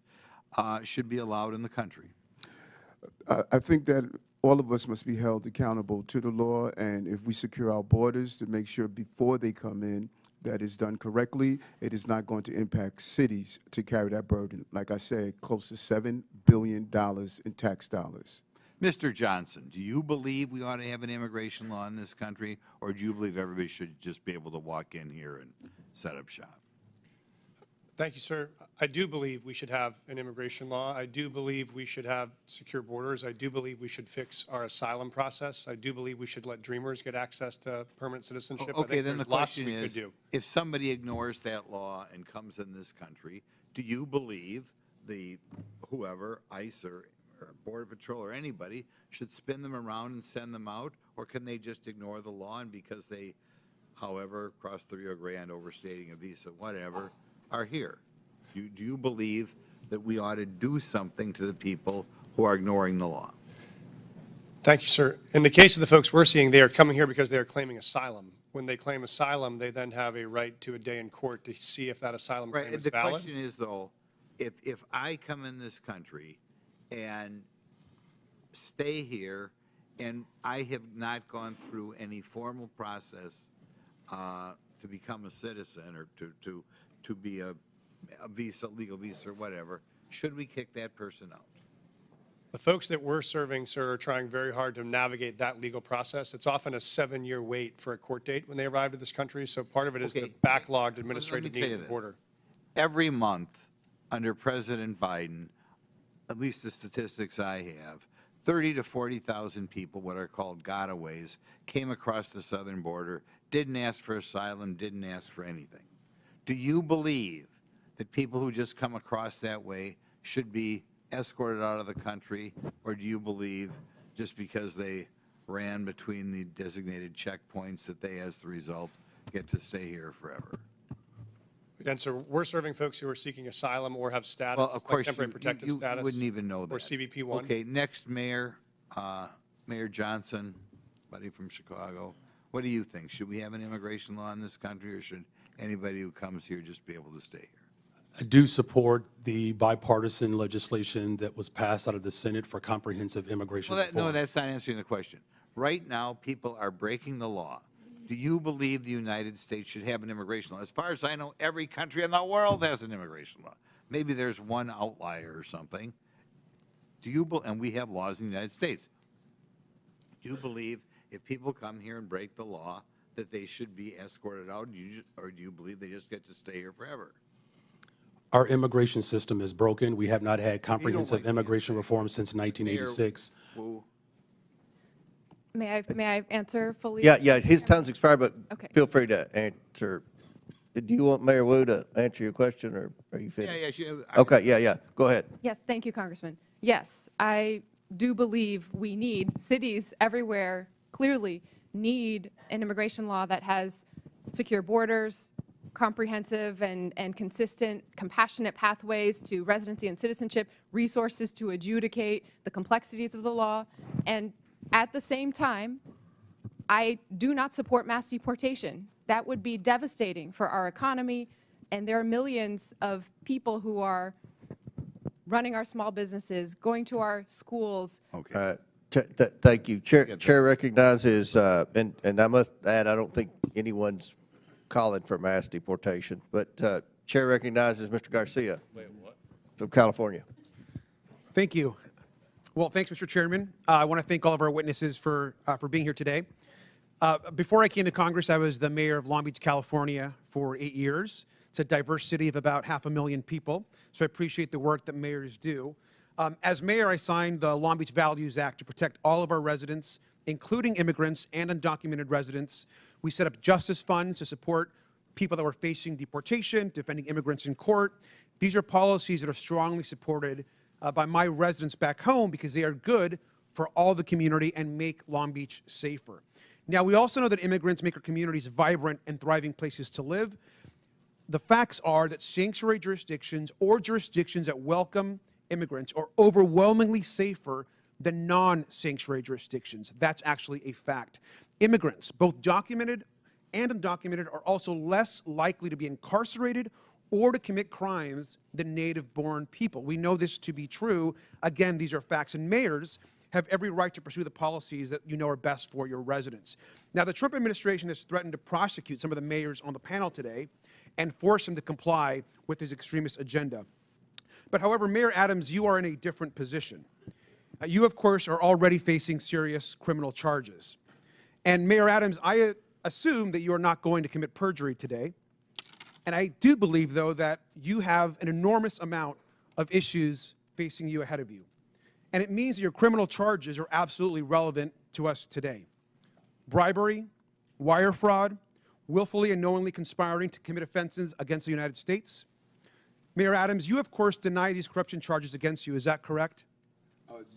should be allowed in the country? I think that all of us must be held accountable to the law, and if we secure our borders to make sure before they come in that is done correctly, it is not going to impact cities to carry that burden. Like I said, close to $7 billion in tax dollars. Mr. Johnson, do you believe we ought to have an immigration law in this country, or do you believe everybody should just be able to walk in here and set up shop? Thank you, sir. I do believe we should have an immigration law. I do believe we should have secure borders. I do believe we should fix our asylum process. I do believe we should let dreamers get access to permanent citizenship. Okay, then the question is, is, if somebody ignores that law and comes in this country, do you believe the whoever, ICE or Border Patrol or anybody, should spin them around and send them out, or can they just ignore the law and because they, however, cross the Rio Grande, overstating a visa, whatever, are here? Do you believe that we ought to do something to the people who are ignoring the law? Thank you, sir. In the case of the folks we're seeing, they are coming here because they are claiming asylum. When they claim asylum, they then have a right to a day in court to see if that asylum claim is The valid. question is, though, if I come in this country and stay here and I have not gone through any formal process to become a citizen or to be a visa, legal visa or whatever, should we kick that person out? The folks that we're serving, sir, are trying very hard to navigate that legal process. It's often a 7-year wait for a court date when they arrive to this country, so part of it is the backlogged administrative need at the border. Every month under President Biden, at least the statistics I have, 30 to 40,000 people, what are called gotaways, came across the southern border, didn't ask for asylum, didn't ask for anything. Do you believe that people who just come across that way should be escorted out of the country, or do you believe just because they ran between the designated checkpoints that they, as the result, get to stay here forever? Again, sir, we're serving folks who are seeking asylum or have status, Well, of course, like temporary protected you status. wouldn't even know that. Or CBP-1. Okay, next, Mayor Johnson, buddy from Chicago. What do you think? Should we have an immigration law in this country, or should anybody who comes here just be able to stay here? I do support the bipartisan legislation that was passed out of the Senate for comprehensive immigration Well, reform. no, that's not answering the question. Right now, people are breaking the law. Do you believe the United States should have an immigration law? As far as I know, every country in the world has an immigration law. Maybe there's one outlier or something. And we have laws in the United States. Do you believe if people come here and break the law that they should be escorted out, or do you believe they just get to stay here forever? Our immigration system is broken. We have not had comprehensive immigration reform since 1986. May I answer fully? Yeah, his time's expired, but Okay. feel free to answer. Do you want Mayor Wu to answer your question, or are you finished? Okay, yeah, go ahead. Yes, thank you, Congressman. Yes, I do believe we need, cities everywhere clearly need an immigration law that has secure borders, comprehensive and consistent, compassionate pathways to residency and citizenship, resources to adjudicate the complexities of the law. And at the same time, I do not support mass deportation. That would be devastating for our economy, and there are millions of people who are running our small businesses, going to our schools. Okay. Thank you. Chair recognizes, and I must add, I don't think anyone's calling for mass deportation. But Chair recognizes Mr. Garcia from California. Thank you. Well, thanks, Mr. Chairman. I want to thank all of our witnesses for being here today. Before I came to Congress, I was the mayor of Long Beach, California for 8 years. It's a diverse city of about 500,000 people, so I appreciate the work that mayors do. As mayor, I signed the Long Beach Values Act to protect all of our residents, including immigrants and undocumented residents. We set up justice funds to support people that were facing deportation, defending immigrants in court. These are policies that are strongly supported by my residents back home because they are good for all the community and make Long Beach safer. Now, we also know that immigrants make our communities vibrant and thriving places to live. The facts are that sanctuary jurisdictions or jurisdictions that welcome immigrants are overwhelmingly safer than non-sanctuary jurisdictions. That's actually a fact. Immigrants, both documented and undocumented, are also less likely to be incarcerated or to commit crimes than native-born people. We know this to be true. Again, these are facts, and mayors have every right to pursue the policies that you know are best for your residents. Now, the Trump administration has threatened to prosecute some of the mayors on the panel today and force them to comply with his extremist agenda. But however, Mayor Adams, you are in a different position. You, of course, are already facing serious criminal charges. And Mayor Adams, I assume that you are not going to commit perjury today. And I do believe, though, that you have an enormous amount of issues facing you ahead of you. And it means that your criminal charges are absolutely relevant to us today. Bribery, wire fraud, willfully and knowingly conspiring to commit offenses against the United States. Mayor Adams, you, of course, deny these corruption charges against you. Is that correct?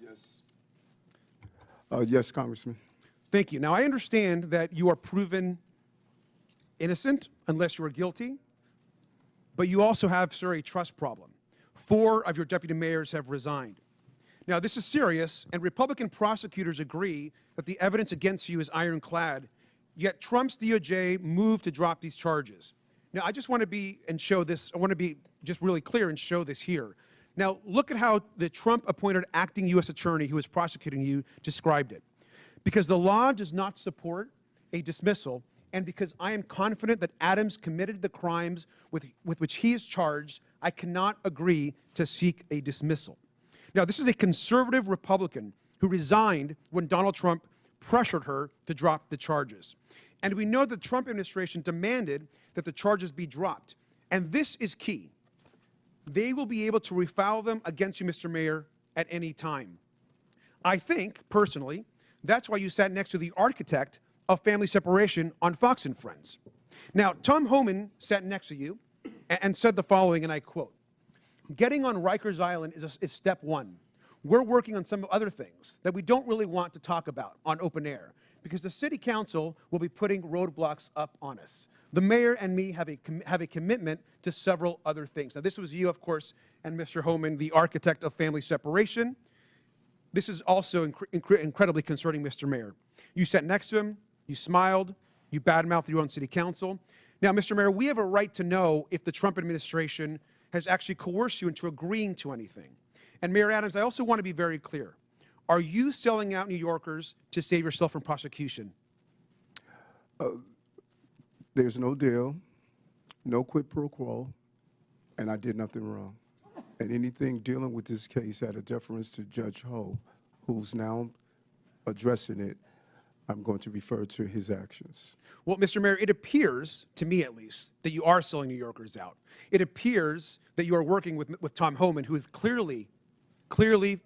Yes. Yes, Congressman. Thank you. Now, I understand that you are proven innocent unless you are guilty, but you also have, sir, a trust problem. 4 of your deputy mayors have resigned. Now, this is serious, and Republican prosecutors agree that the evidence against you is ironclad, yet Trump's DOJ moved to drop these charges. Now, I just want to be and show this, I want to be just really clear and show this here. Now, look at how the Trump-appointed acting U.S. attorney who is prosecuting you described it. Because the law does not support a dismissal, and because I am confident that Adams committed the crimes with which he is charged, I cannot agree to seek a dismissal. Now, this is a conservative Republican who resigned when Donald Trump pressured her to drop the charges. And we know the Trump administration demanded that the charges be dropped. And this is key. They will be able to refile them against you, Mr. Mayor, at any time. I think, personally, that's why you sat next to the architect of family separation on Fox and Friends. Now, Tom Homan sat next to you and said the following, and I quote, "Getting on Rikers Island is step one. We're working on some other things that we don't really want to talk about on open air because the city council will be putting roadblocks up on us. The mayor and me have a commitment to several other things." Now, this was you, of course, and Mr. Homan, the architect of family separation. This is also incredibly concerning, Mr. Mayor. You sat next to him, you smiled, you badmouthed your own city council. Now, Mr. Mayor, we have a right to know if the Trump administration has actually coerced you into agreeing to anything. And Mayor Adams, I also want to be very clear. Are you selling out New Yorkers to save yourself from prosecution? There's no deal, no quid pro quo, and I did nothing wrong. And anything dealing with this case out of deference to Judge Ho, who's now addressing it, I'm going to refer to his actions. Well, Mr. Mayor, it appears, to me at least, that you are selling New Yorkers out. It appears that you are working with Tom Homan, who is clearly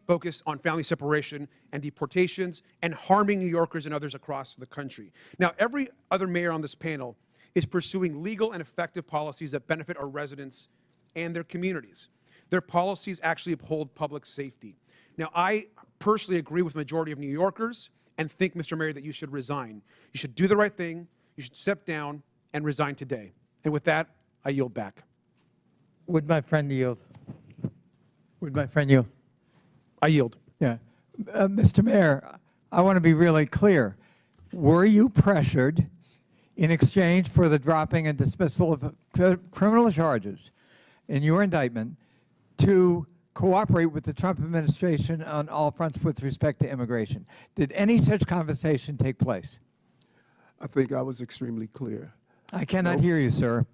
focused on family separation and deportations and harming New Yorkers and others across the country. Now, every other mayor on this panel is pursuing legal and effective policies that benefit our residents and their communities. Their policies actually uphold public safety. Now, I personally agree with the majority of New Yorkers and think, Mr. Mayor, that you should resign. You should do the right thing. You should step down and resign today. And with that, I yield back. Would my friend yield? Would my friend yield? I yield. Yeah. Mr. Mayor, I want to be really clear. Were you pressured in exchange for the dropping and dismissal of criminal charges in your indictment to cooperate with the Trump administration on all fronts with respect to immigration? Did any such conversation take place? I think I was extremely clear. I cannot hear you, sir.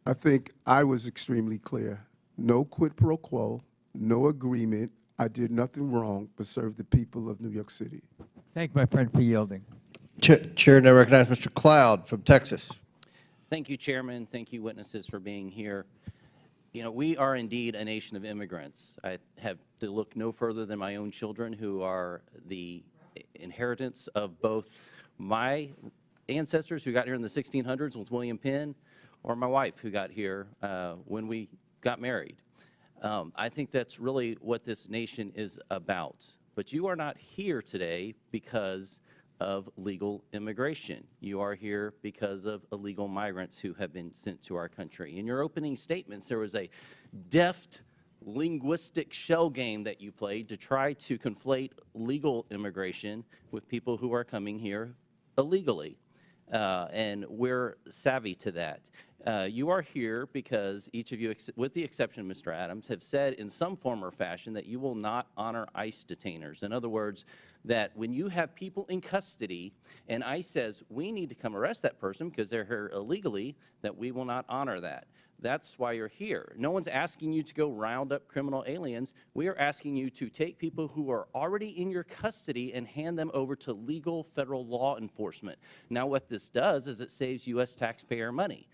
I think I was extremely clear. No quid pro quo, no agreement. I did nothing wrong but serve the people of New York City. Thank my friend for yielding. Chair now recognize Mr. Cloud from Texas. Thank you, Chairman. Thank you, witnesses, for being here. You know, we are indeed a nation of immigrants. I have to look no further than my own children, who are the inheritance of both my ancestors who got here in the 1600s with William Penn, or my wife who got here when we got married. I think that's really what this nation is about. But you are not here today because of legal immigration. You are here because of illegal migrants who have been sent to our country. In your opening statements, there was a deft linguistic shell game that you played to try to conflate legal immigration with people who are coming here illegally. And we're savvy to that. You are here because each of you, with the exception of Mr. Adams, have said in some form or fashion that you will not honor ICE detainers. In other words, that when you have people in custody and ICE says, we need to come arrest that person because they're here illegally, that we will not honor that. That's why you're here. No one's asking you to go round up criminal aliens. We are asking you to take people who are already in your custody and hand them over to legal federal law enforcement. Now, what this does is it saves U.S. taxpayer money.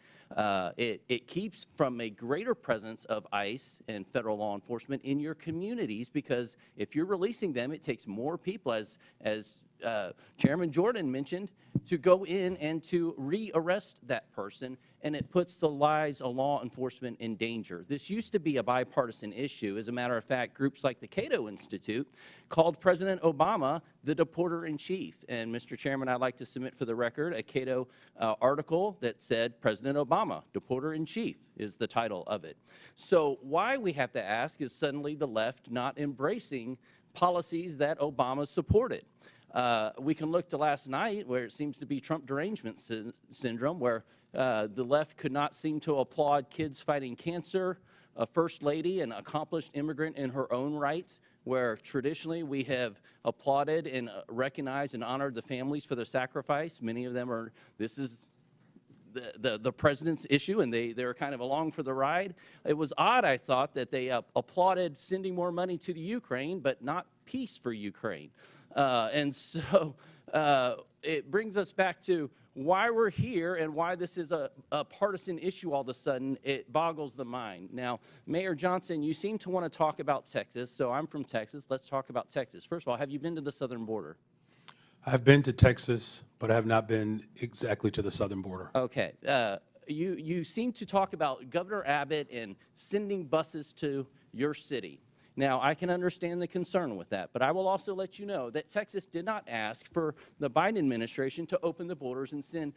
It keeps from a greater presence of ICE and federal law enforcement in your communities, because if you're releasing them, it takes more people, as Chairman Jordan mentioned, to go in and to re-arrest that person, and it puts the lives of law enforcement in danger. This used to be a bipartisan issue. As a matter of fact, groups like the Cato Institute called President Obama the deporter-in-chief. And Mr. Chairman, I'd like to submit for the record a Cato article that said President Obama, deporter-in-chief, is the title of it. So why we have to ask is suddenly the left not embracing policies that Obama supported. We can look to last night, where it seems to be Trump derangement syndrome, where the left could not seem to applaud kids fighting cancer, a first lady, an accomplished immigrant in her own rights, where traditionally we have applauded and recognized and honored the families for their sacrifice. Many of them are, this is the president's issue, and they're kind of along for the ride. It was odd, I thought, that they applauded sending more money to the Ukraine, but not peace for Ukraine. And so it brings us back to why we're here and why this is a partisan issue all of a sudden. It boggles the mind. Now, Mayor Johnson, you seem to want to talk about Texas, so I'm from Texas. Let's talk about Texas. First of all, have you been to the southern border? I've been to Texas, but I have not been exactly to the southern border. Okay. You seem to talk about Governor Abbott and sending buses to your city. Now, I can understand the concern with that, but I will also let you know that Texas did not ask for the Biden administration to open the borders and send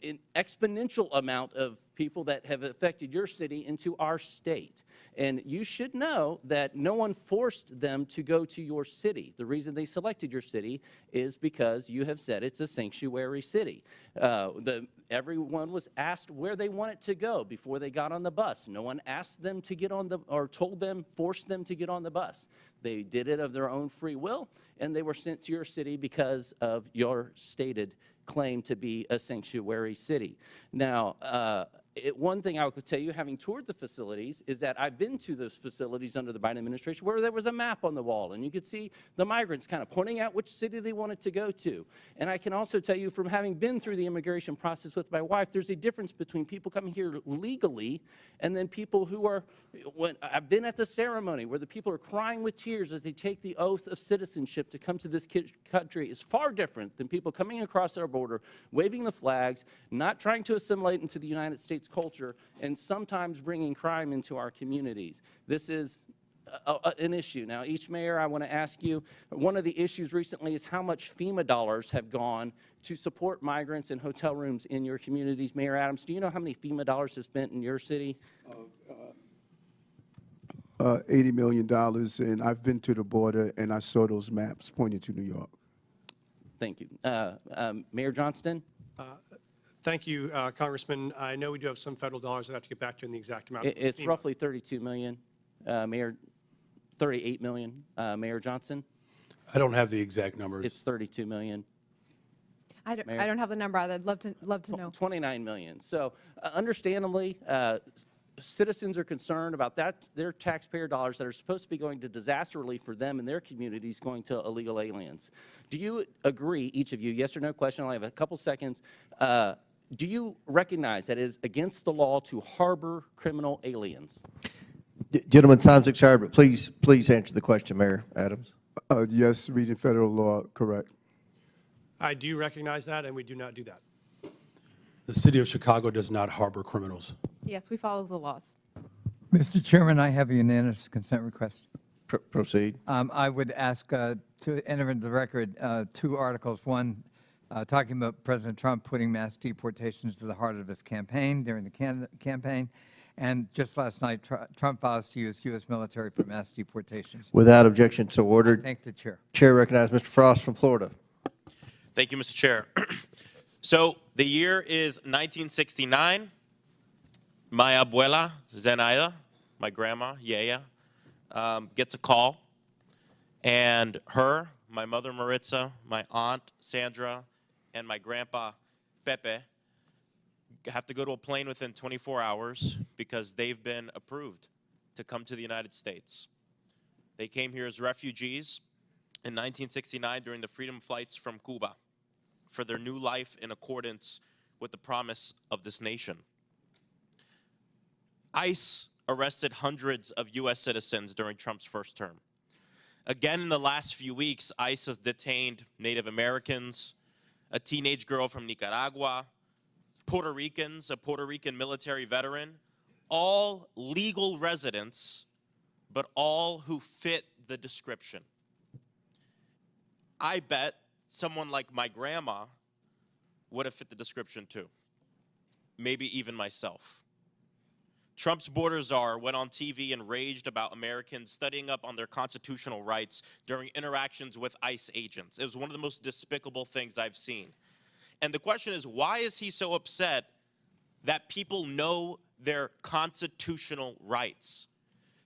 an exponential amount of people that have affected your city into our state. And you should know that no one forced them to go to your city. The reason they selected your city is because you have said it's a sanctuary city. Everyone was asked where they wanted to go before they got on the bus. No one asked them to get on the, or told them, forced them to get on the bus. They did it of their own free will, and they were sent to your city because of your stated claim to be a sanctuary city. Now, one thing I could tell you, having toured the facilities, is that I've been to those facilities under the Biden administration where there was a map on the wall, and you could see the migrants kind of pointing out which city they wanted to go to. And I can also tell you, from having been through the immigration process with my wife, there's a difference between people coming here legally and then people who are, when I've been at the ceremony where the people are crying with tears as they take the oath of citizenship to come to this country, is far different than people coming across our border, waving the flags, not trying to assimilate into the United States culture, and sometimes bringing crime into our communities. This is an issue. Now, each mayor, I want to ask you, one of the issues recently is how much FEMA dollars have gone to support migrants and hotel rooms in your communities. Mayor Adams, do you know how many FEMA dollars have spent in your city? $80 million, and I've been to the border, and I saw those maps pointing to New York. Thank you. Mayor Johnston? Thank you, Congressman. I know we do have some federal dollars. I have to get back to you on the exact amount. It's roughly 32 million, Mayor, 38 million. Mayor Johnson? I don't have the exact numbers. It's 32 million. Mayor? I don't have the number. I'd love to know. 29 million. So understandably, citizens are concerned about that, their taxpayer dollars that are supposed to be going to disaster relief for them and their communities going to illegal aliens. Do you agree, each of you, yes or no question, I only have a couple seconds, do you recognize that it is against the law to harbor criminal aliens? Gentlemen, time's expired, but please answer the question, Mayor Adams. Yes, reading federal law, correct. I do recognize that, and we do not do that. The city of Chicago does not harbor criminals. Yes, we follow the laws. Mr. Chairman, I have a unanimous consent request. Proceed. I would ask to enter into the record 2 articles. One, talking about President Trump putting mass deportations to the heart of his campaign during the campaign. And just last night, Trump vows to use U.S. military for mass deportations. Without objection, so ordered. Thank the chair. Chair recognizes Mr. Frost from Florida. Thank you, Mr. Chair. So the year is 1969. My abuela, Zenaida, my grandma, Yaya, gets a call. And her, my mother, Maritza, my aunt, Sandra, and my grandpa, Pepe, have to go to a plane within 24 hours because they've been approved to come to the United States. They came here as refugees in 1969 during the freedom flights from Cuba for their new life in accordance with the promise of this nation. ICE arrested hundreds of U.S. citizens during Trump's first term. Again, in the last few weeks, ICE has detained Native Americans, a teenage girl from Nicaragua, Puerto Ricans, a Puerto Rican military veteran, all legal residents, but all who fit the description. I bet someone like my grandma would have fit the description too, maybe even myself. Trump's border czar went on TV and raged about Americans studying up on their constitutional rights during interactions with ICE agents. It was one of the most despicable things I've seen. And the question is, why is he so upset that people know their constitutional rights?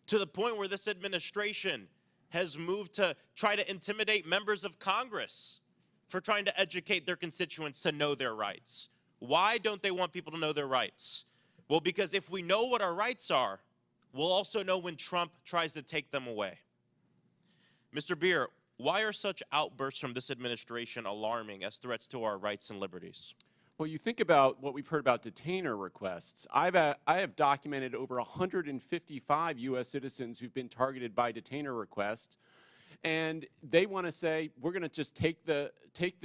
To the point where this administration has moved to try to intimidate members of Congress for trying to educate their constituents to know their rights. Why don't they want people to know their rights? Well, because if we know what our rights are, we'll also know when Trump tries to take them away. Mr. Beer, why are such outbursts from this administration alarming as threats to our rights and liberties? Well, you think about what we've heard about detainer requests. I have documented over 155 U.S. citizens who've been targeted by detainer requests, and they want to say, we're going to just take the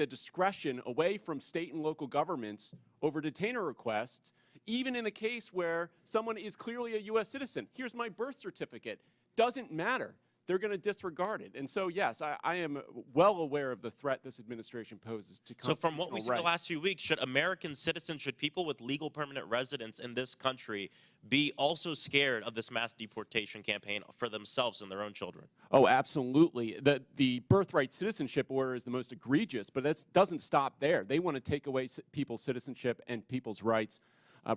discretion away from state and local governments over detainer requests, even in the case where someone is clearly a U.S. citizen. Here's my birth certificate. Doesn't matter. They're going to disregard it. And so, yes, I am well aware of the threat this administration poses to constitutional rights. So from what we see the last few weeks, should American citizens, should people with legal permanent residence in this country be also scared of this mass deportation campaign for themselves and their own children? Oh, absolutely. The birthright citizenship order is the most egregious, but that doesn't stop there. They want to take away people's citizenship and people's rights,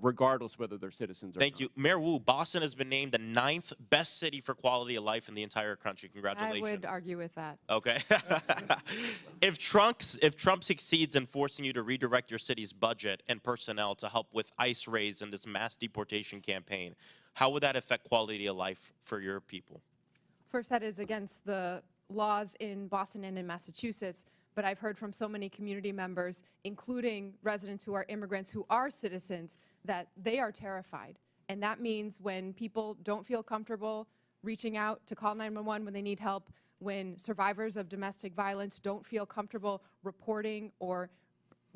regardless whether they're citizens or not. Thank you. Mayor Wu, Boston has been named the 9th best city for quality of life in the entire country. Congratulations. I would argue with that. Okay. If Trump succeeds in forcing you to redirect your city's budget and personnel to help with ICE raids in this mass deportation campaign, how would that affect quality of life for your people? First, that is against the laws in Boston and in Massachusetts, but I've heard from so many community members, including residents who are immigrants who are citizens, that they are terrified. And that means when people don't feel comfortable reaching out to call 911 when they need help, when survivors of domestic violence don't feel comfortable reporting or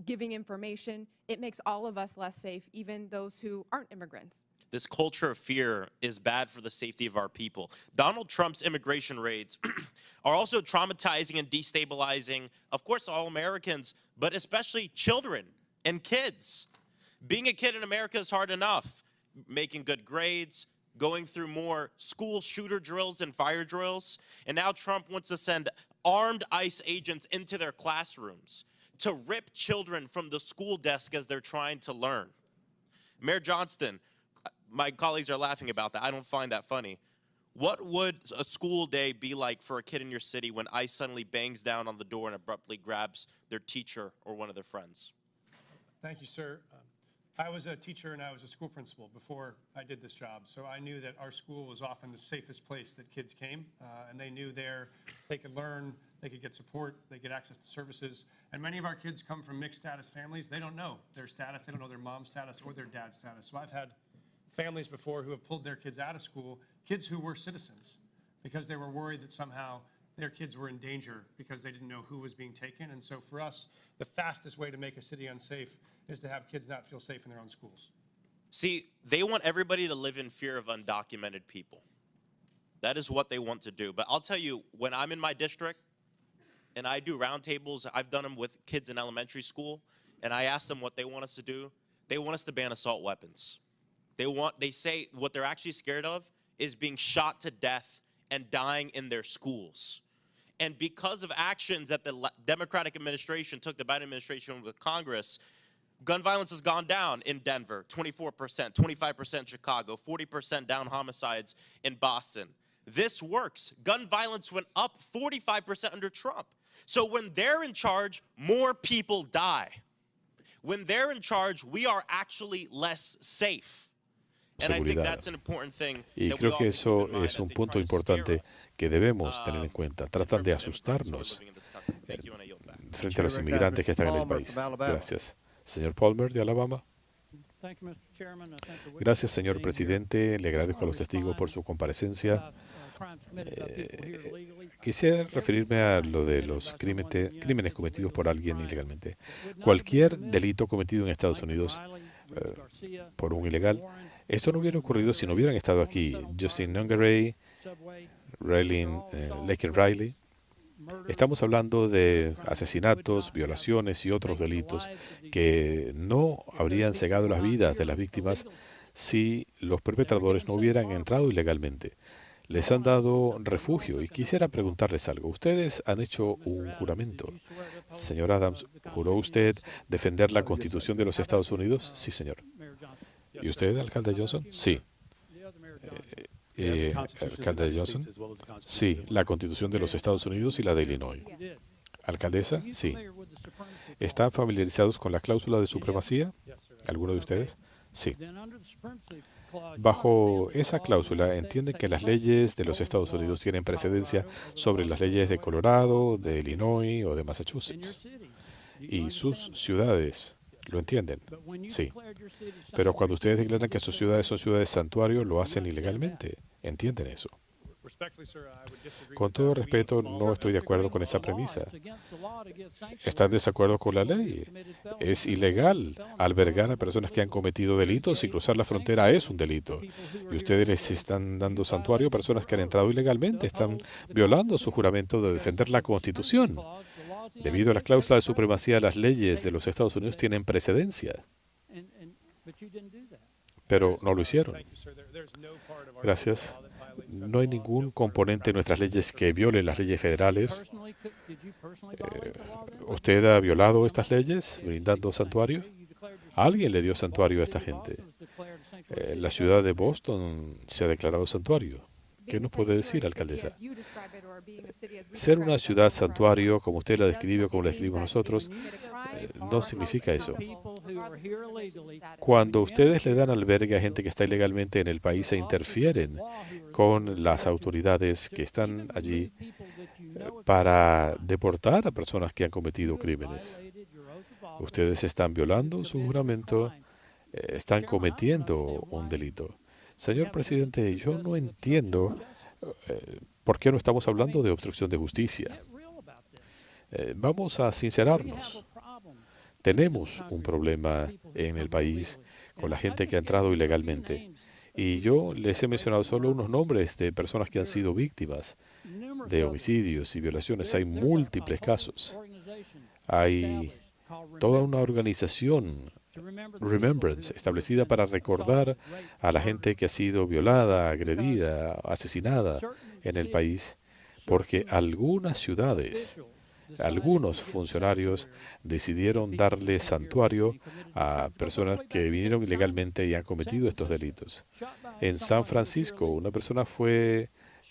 giving information, it makes all of us less safe, even those who aren't immigrants. This culture of fear is bad for the safety of our people. Donald Trump's immigration raids are also traumatizing and destabilizing, of course, all Americans, but especially children and kids. Being a kid in America is hard enough. Making good grades, going through more school shooter drills and fire drills, and now Trump wants to send armed ICE agents into their classrooms to rip children from the school desk as they're trying to learn. Mayor Johnston, my colleagues are laughing about that. I don't find that funny. What would a school day be like for a kid in your city when ICE suddenly bangs down on the door and abruptly grabs their teacher or one of their friends? Thank you, sir. I was a teacher and I was a school principal before I did this job, so I knew that our school was often the safest place that kids came, and they knew there they could learn, they could get support, they get access to services. And many of our kids come from mixed status families. They don't know their status, they don't know their mom's status or their dad's status. So I've had families before who have pulled their kids out of school, kids who were citizens, because they were worried that somehow their kids were in danger because they didn't know who was being taken. And so for us, the fastest way to make a city unsafe is to have kids not feel safe in their own schools. See, they want everybody to live in fear of undocumented people. That is what they want to do. But I'll tell you, when I'm in my district and I do roundtables, I've done them with kids in elementary school, and I ask them what they want us to do. They want us to ban assault weapons. They say what they're actually scared of is being shot to death and dying in their schools. And because of actions that the Democratic administration took, the Biden administration with Congress, gun violence has gone down in Denver, 24%, 25% in Chicago, 40% down homicides in Boston. This works. Gun violence went up 45% under Trump. So when they're in charge, more people die. When they're in charge, we are actually less safe. Seguridad. Y creo que eso es un punto importante que debemos tener en cuenta. Tratan de asustarnos frente a los inmigrantes que están en el país. Gracias. Señor Palmer, de Alabama. Gracias, señor presidente. Le agradezco a los testigos por su comparecencia. Quisiera referirme a lo de los crímenes cometidos por alguien ilegalmente. Cualquier delito cometido en Estados Unidos por un ilegal, esto no hubiera ocurrido si no hubieran estado aquí Justin Nungaray, Laken Riley. Estamos hablando de asesinatos, violaciones y otros delitos que no habrían cegado las vidas de las víctimas si los perpetradores no hubieran entrado ilegalmente. Les han dado refugio y quisiera preguntarles algo. Ustedes han hecho un juramento. Señor Adams, ¿juró usted defender la Constitución de los Estados Unidos? Sí, señor. ¿Y usted, alcalde Johnson? Sí. Alcalde Johnson? Sí, la Constitución de los Estados Unidos y la de Illinois. ¿Alcaldesa? Sí. ¿Están familiarizados con la cláusula de supremacía? ¿Alguno de ustedes? Sí. Bajo esa cláusula, entienden que las leyes de los Estados Unidos tienen precedencia sobre las leyes de Colorado, de Illinois o de Massachusetts. Y sus ciudades, ¿lo entienden? Sí. Pero cuando ustedes declaran que sus ciudades son ciudades santuario, lo hacen ilegalmente. ¿Entienden eso? Con todo respeto, no estoy de acuerdo con esa premisa. ¿Están en desacuerdo con la ley? Es ilegal albergar a personas que han cometido delitos y cruzar la frontera es un delito. Y ustedes les están dando santuario a personas que han entrado ilegalmente. Están violando su juramento de defender la Constitución. Debido a la cláusula de supremacía, las leyes de los Estados Unidos tienen precedencia. Pero no lo hicieron. Gracias. No hay ningún componente de nuestras leyes que viole las leyes federales. ¿Usted ha violado estas leyes brindando santuario? Alguien le dio santuario a esta gente. La ciudad de Boston se ha declarado santuario. ¿Qué nos puede decir, alcaldesa? Ser una ciudad santuario, como usted la describe o como la describimos nosotros, no significa eso. Cuando ustedes le dan albergue a gente que está ilegalmente en el país e interfieren con las autoridades que están allí para deportar a personas que han cometido crímenes, ustedes están violando su juramento, están cometiendo un delito. Señor presidente, yo no entiendo por qué no estamos hablando de obstrucción de justicia. Vamos a sincerarnos. Tenemos un problema en el país con la gente que ha entrado ilegalmente. Y yo les he mencionado solo unos nombres de personas que han sido víctimas de homicidios y violaciones. Hay múltiples casos. Hay toda una organización, Remembrance, establecida para recordar a la gente que ha sido violada, agredida, asesinada en el país, porque algunas ciudades, algunos funcionarios decidieron darle santuario a personas que vinieron ilegalmente y han cometido estos delitos. En San Francisco, una persona fue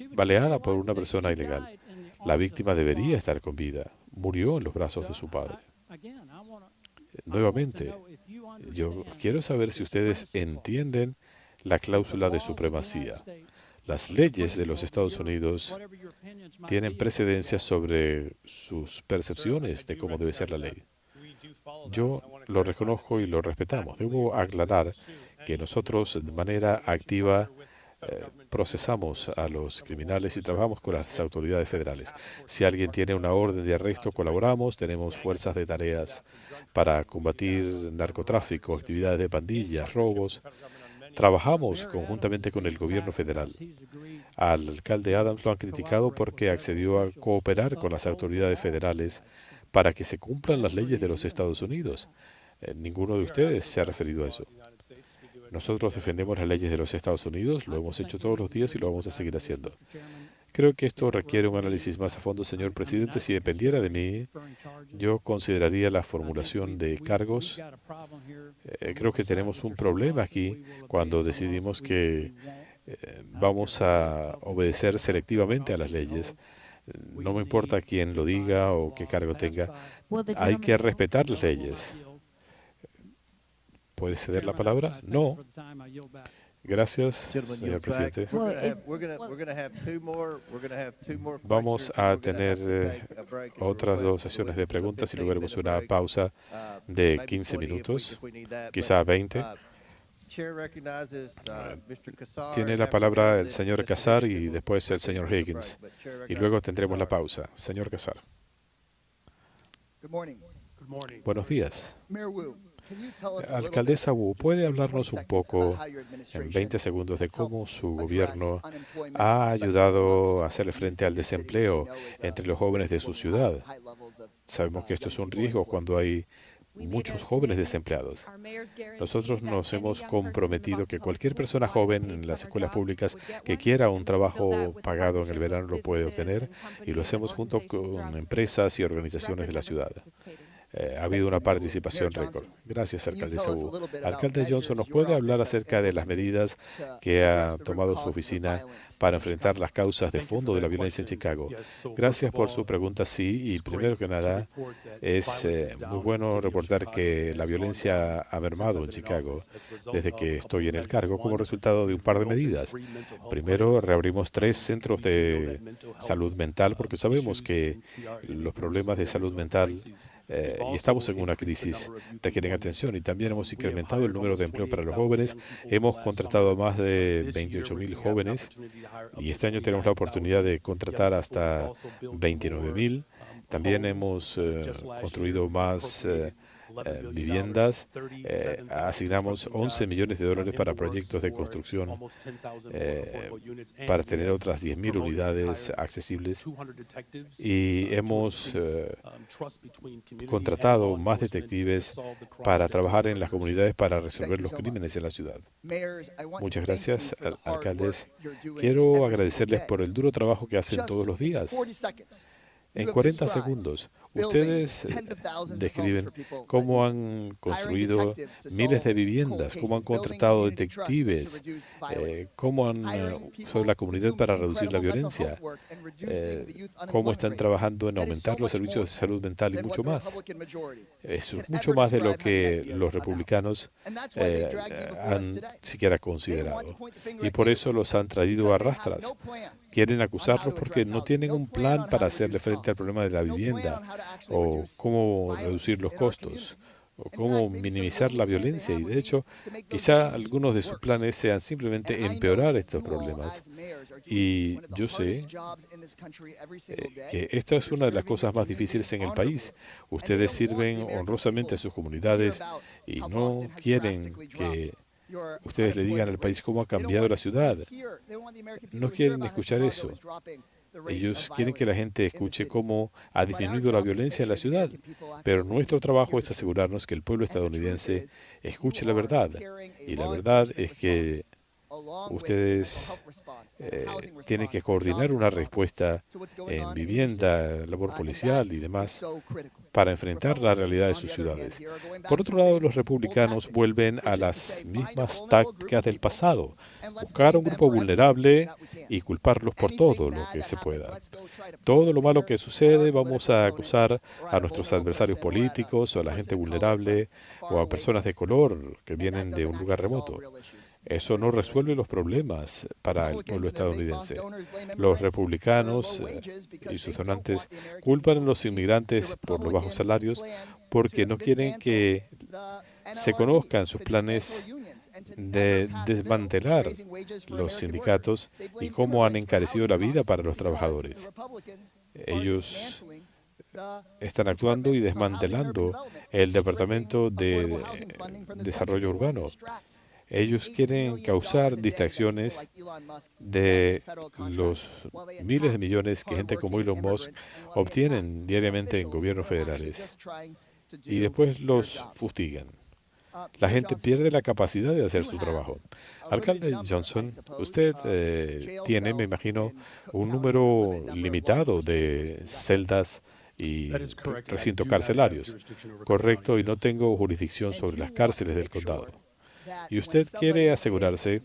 baleada por una persona ilegal. La víctima debería estar con vida. Murió en los brazos de su padre. Nuevamente, yo quiero saber si ustedes entienden la cláusula de supremacía. Las leyes de los Estados Unidos tienen precedencia sobre sus percepciones de cómo debe ser la ley. Yo lo reconozco y lo respetamos. Debo aclarar que nosotros de manera activa procesamos a los criminales y trabajamos con las autoridades federales. Si alguien tiene una orden de arresto, colaboramos, tenemos fuerzas de tareas para combatir narcotráfico, actividades de pandillas, robos. Trabajamos conjuntamente con el gobierno federal. Al alcalde Adams lo han criticado porque accedió a cooperar con las autoridades federales para que se cumplan las leyes de los Estados Unidos. Ninguno de ustedes se ha referido a eso. Nosotros defendemos las leyes de los Estados Unidos, lo hemos hecho todos los días y lo vamos a seguir haciendo. Creo que esto requiere un análisis más a fondo, señor presidente. Si dependiera de mí, yo consideraría la formulación de cargos. Creo que tenemos un problema aquí cuando decidimos que vamos a obedecer selectivamente a las leyes. No me importa quién lo diga o qué cargo tenga. Hay que respetar las leyes. ¿Puede ceder la palabra? No. Gracias, señor presidente. Vamos a tener otras 2 sesiones de preguntas y luego haremos una pausa de 15 minutos, quizá 20. Tiene la palabra el señor Casar y después el señor Higgins. Y luego tendremos la pausa. Señor Casar. Buenos días. Alcaldesa Wu, ¿puede hablarnos un poco en 20 segundos de cómo su gobierno ha ayudado a hacerle frente al desempleo entre los jóvenes de su ciudad? Sabemos que esto es un riesgo cuando hay muchos jóvenes desempleados. Nosotros nos hemos comprometido que cualquier persona joven en las escuelas públicas que quiera un trabajo pagado en el verano lo puede obtener y lo hacemos junto con empresas y organizaciones de la ciudad. Ha habido una participación récord. Gracias, alcaldesa Wu. Alcalde Johnson, ¿nos puede hablar acerca de las medidas que ha tomado su oficina para enfrentar las causas de fondo de la violencia en Chicago? Gracias por su pregunta, sí. Y primero que nada, es muy bueno reportar que la violencia ha mermado en Chicago desde que estoy en el cargo como resultado de un par de medidas. Primero, reabrimos 3 centros de salud mental porque sabemos que los problemas de salud mental y estamos en una crisis, requieren atención y también hemos incrementado el número de empleo para los jóvenes. Hemos contratado a más de 28,000 jóvenes y este año tenemos la oportunidad de contratar hasta 29,000. También hemos construido más viviendas, asignamos $11 millones para proyectos de construcción para tener otras 10,000 unidades accesibles y hemos contratado más detectives para trabajar en las comunidades para resolver los crímenes en la ciudad. Muchas gracias, alcaldes. Quiero agradecerles por el duro trabajo que hacen todos los días. En 40 segundos, ustedes describen cómo han construido miles de viviendas, cómo han contratado detectives, cómo han usado la comunidad para reducir la violencia, cómo están trabajando en aumentar los servicios de salud mental y mucho más. Eso es mucho más de lo que los republicanos han siquiera considerado. Y por eso los han traído a rastras. Quieren acusarlos porque no tienen un plan para hacerle frente al problema de la vivienda, o cómo reducir los costos, o cómo minimizar la violencia. Y de hecho, quizá algunos de sus planes sean simplemente empeorar estos problemas. Y yo sé que esta es una de las cosas más difíciles en el país. Ustedes sirven honrosamente a sus comunidades y no quieren que ustedes le digan al país cómo ha cambiado la ciudad. No quieren escuchar eso. Ellos quieren que la gente escuche cómo ha disminuido la violencia en la ciudad. Pero nuestro trabajo es asegurarnos que el pueblo estadounidense escuche la verdad. Y la verdad es que Ustedes tienen que coordinar una respuesta en vivienda, labor policial y demás para enfrentar la realidad de sus ciudades. Por otro lado, los republicanos vuelven a las mismas tácticas del pasado, buscar a un grupo vulnerable y culparlos por todo lo que se pueda. Todo lo malo que sucede vamos a acusar a nuestros adversarios políticos o a la gente vulnerable o a personas de color que vienen de un lugar remoto. Eso no resuelve los problemas para el pueblo estadounidense. Los republicanos y sus donantes culpan a los inmigrantes por los bajos salarios porque no quieren que se conozcan sus planes de desmantelar los sindicatos y cómo han encarecido la vida para los trabajadores. Ellos están actuando y desmantelando el Departamento de Desarrollo Urbano. Ellos quieren causar distracciones de los miles de millones que gente como Elon Musk obtienen diariamente en gobiernos federales y después los fustigan. La gente pierde la capacidad de hacer su trabajo. Alcalde Johnson, usted tiene, me imagino, un número limitado de celdas y recintos carcelarios. Correcto, y no tengo jurisdicción sobre las cárceles del condado. Y usted quiere asegurarse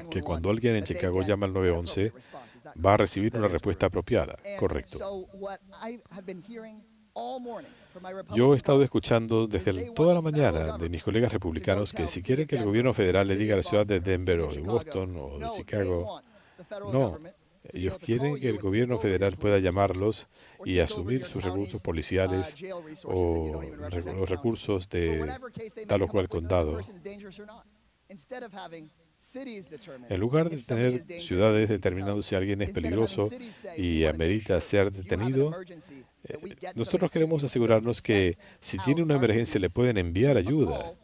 que cuando alguien en Chicago llama al 911 va a recibir una respuesta apropiada. Correcto. Yo he estado escuchando desde toda la mañana de mis colegas republicanos que si quieren que el gobierno federal le diga a la ciudad de Denver o de Boston o de Chicago, no. Ellos quieren que el gobierno federal pueda llamarlos y asumir sus recursos policiales o los recursos de tal o cual condado. En lugar de tener ciudades determinando si alguien es peligroso y amerita ser detenido, nosotros queremos asegurarnos que si tiene una emergencia le pueden enviar ayuda.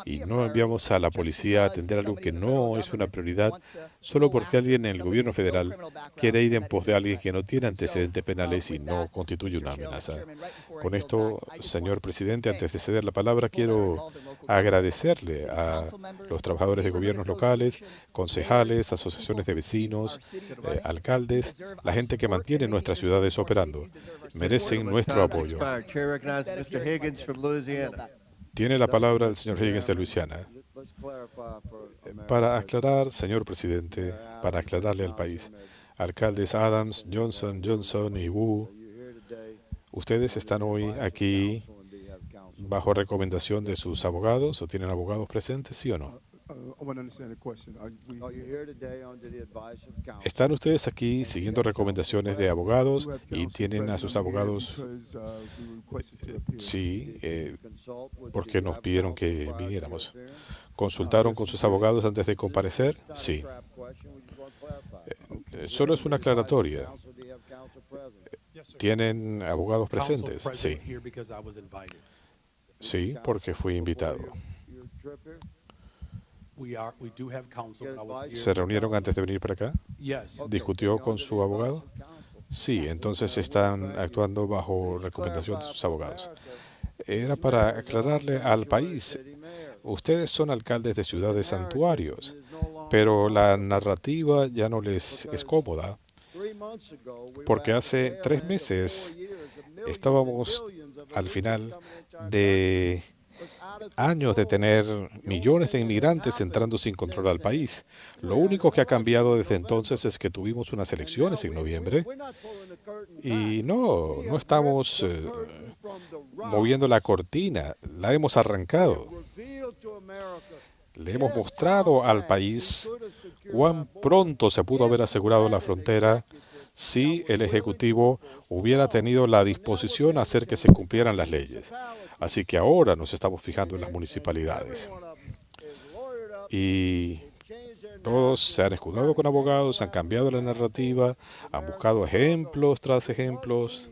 Y no enviamos a la policía a atender algo que no es una prioridad solo porque alguien en el gobierno federal quiere ir en pos de alguien que no tiene antecedentes penales y no constituye una amenaza. Con esto, señor presidente, antes de ceder la palabra, quiero agradecerle a los trabajadores de gobiernos locales, concejales, asociaciones de vecinos, alcaldes, la gente que mantiene nuestras ciudades operando. Merecen nuestro apoyo. Tiene la palabra el señor Higgins de Luisiana. Para aclarar, señor presidente, para aclararle al país, alcaldes Adams, Johnson y EE.UU, ¿ustedes están hoy aquí bajo recomendación de sus abogados o tienen abogados presentes, sí o no? ¿Están ustedes aquí siguiendo recomendaciones de abogados y tienen a sus abogados? Sí, porque nos pidieron que viniéramos. ¿Consultaron con sus abogados antes de comparecer? Sí. Solo es una aclaratoria. ¿Tienen abogados presentes? Sí. Sí, porque fui invitado. ¿Se reunieron antes de venir para acá? ¿Discutió con su abogado? Sí, entonces están actuando bajo recomendación de sus abogados. Era para aclararle al país. Ustedes son alcaldes de ciudades santuarios, pero la narrativa ya no les es cómoda, porque hace 3 meses estábamos al final de años de tener millones de inmigrantes entrando sin control al país. Lo único que ha cambiado desde entonces es que tuvimos unas elecciones en noviembre y no estamos moviendo la cortina, la hemos arrancado. Le hemos mostrado al país cuán pronto se pudo haber asegurado la frontera si el Ejecutivo hubiera tenido la disposición a hacer que se cumplieran las leyes. Así que ahora nos estamos fijando en las municipalidades. Y todos se han escudado con abogados, han cambiado la narrativa, han buscado ejemplos tras ejemplos.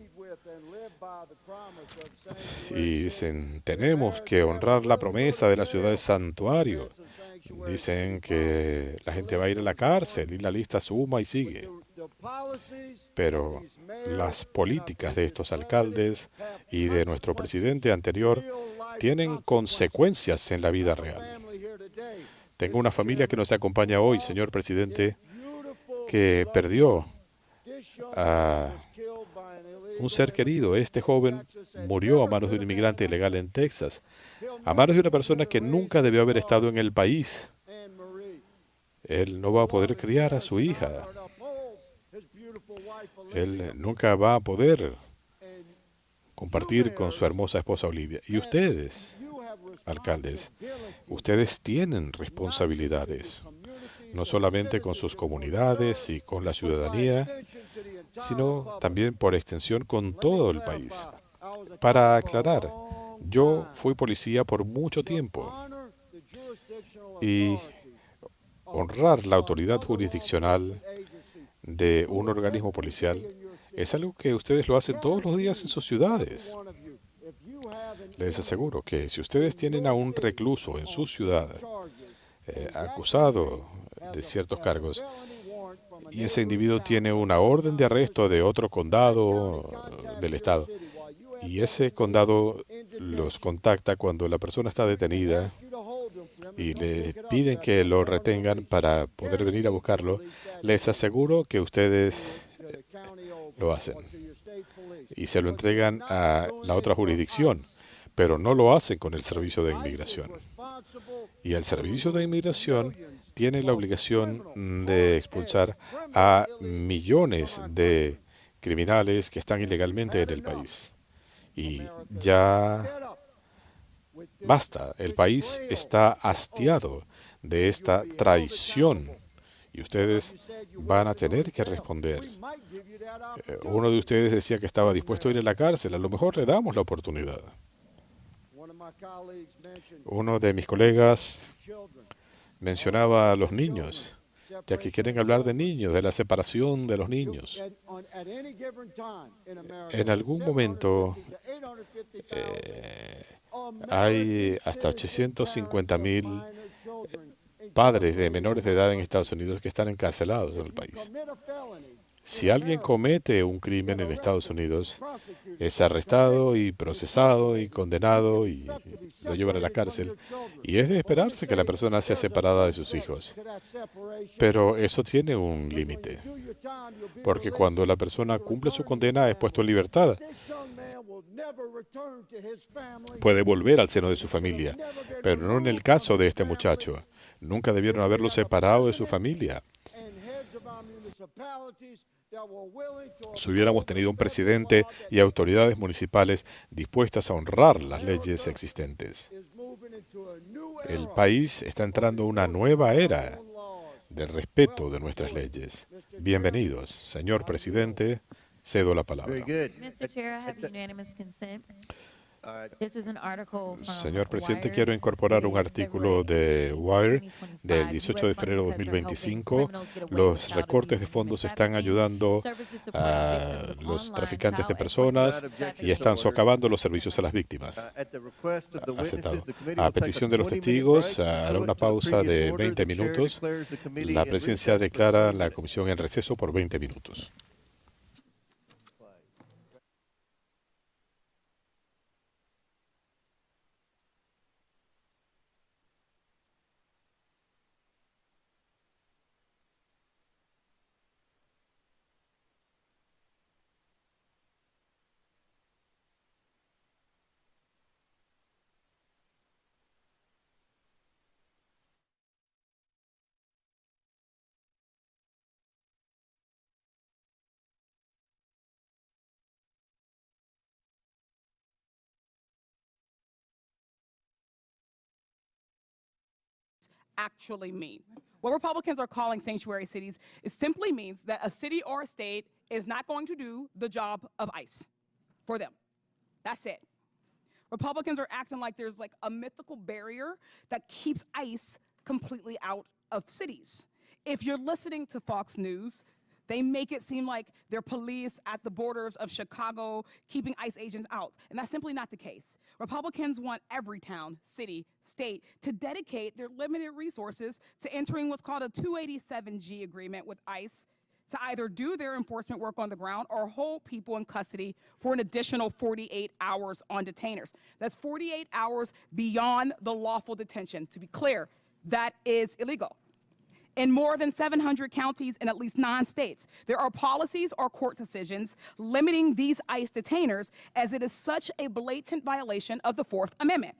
Y dicen, tenemos que honrar la promesa de las ciudades santuario. Dicen que la gente va a ir a la cárcel y la lista suma y sigue. Pero las políticas de estos alcaldes y de nuestro presidente anterior tienen consecuencias en la vida real. Tengo una familia que nos acompaña hoy, señor presidente, que perdió a un ser querido. Este joven murió a manos de un inmigrante ilegal en Texas, a manos de una persona que nunca debió haber estado en el país. Él no va a poder criar a su hija. Él nunca va a poder compartir con su hermosa esposa Olivia. Y ustedes, alcaldes, ustedes tienen responsabilidades, no solamente con sus comunidades y con la ciudadanía, sino también por extensión con todo el país. Para aclarar, yo fui policía por mucho tiempo y honrar la autoridad jurisdiccional de un organismo policial es algo que ustedes lo hacen todos los días en sus ciudades. Les aseguro que si ustedes tienen a un recluso en su ciudad acusado de ciertos cargos y ese individuo tiene una orden de arresto de otro condado del estado y ese condado los contacta cuando la persona está detenida y le piden que lo retengan para poder venir a buscarlo, les aseguro que ustedes lo hacen y se lo entregan a la otra jurisdicción, pero no lo hacen con el Servicio de Inmigración. Y el Servicio de Inmigración tiene la obligación de expulsar a millones de criminales que están ilegalmente en el país. Y ya basta, el país está hastiado de esta traición y ustedes van a tener que responder. Uno de ustedes decía que estaba dispuesto a ir a la cárcel, a lo mejor le damos la oportunidad. Uno de mis colegas mencionaba a los niños, ya que quieren hablar de niños, de la separación de los niños. En algún momento hay hasta 850,000 padres de menores de edad en Estados Unidos que están encarcelados en el país. Si alguien comete un crimen en Estados Unidos, es arrestado y procesado y condenado y lo llevan a la cárcel. Y es de esperarse que la persona sea separada de sus hijos. Pero eso tiene un límite, porque cuando la persona cumple su condena es puesto en libertad. Puede volver al seno de su familia, pero no en el caso de este muchacho. Nunca debieron haberlo separado de su familia. Si hubiéramos tenido un presidente y autoridades municipales dispuestas a honrar las leyes existentes. El país está entrando a una nueva era de respeto de nuestras leyes. Bienvenidos, señor presidente. Cedo la palabra. Mr. Chair, I have unanimous consent. This is an article from Señor presidente, Wire. quiero incorporar un artículo de Wire del 18 de febrero de 2025. Los recortes de fondos están ayudando a los traficantes de personas y están socavando los servicios a las víctimas. Aceptado. A petición de los testigos, hará una pausa de 20 minutos. La presidencia declara la comisión en receso por 20 minutos. Actually mean. What Republicans are calling sanctuary cities simply means that a city or a state is not going to do the job of ICE for them. That's it. Republicans are acting like there's like a mythical barrier that keeps ICE completely out of cities. If you're listening to Fox News, they make it seem like they're police at the borders of Chicago keeping ICE agents out, and that's simply not the case. Republicans want every town, city, state to dedicate their limited resources to entering what's called a 287G agreement with ICE to either do their enforcement work on the ground or hold people in custody for an additional 48 hours on detainers. That's 48 hours beyond the lawful detention. To be clear, that is illegal. In more than 700 counties in at least 9 states, there are policies or court decisions limiting these ICE detainers, as it is such a blatant violation of the Fourth Amendment.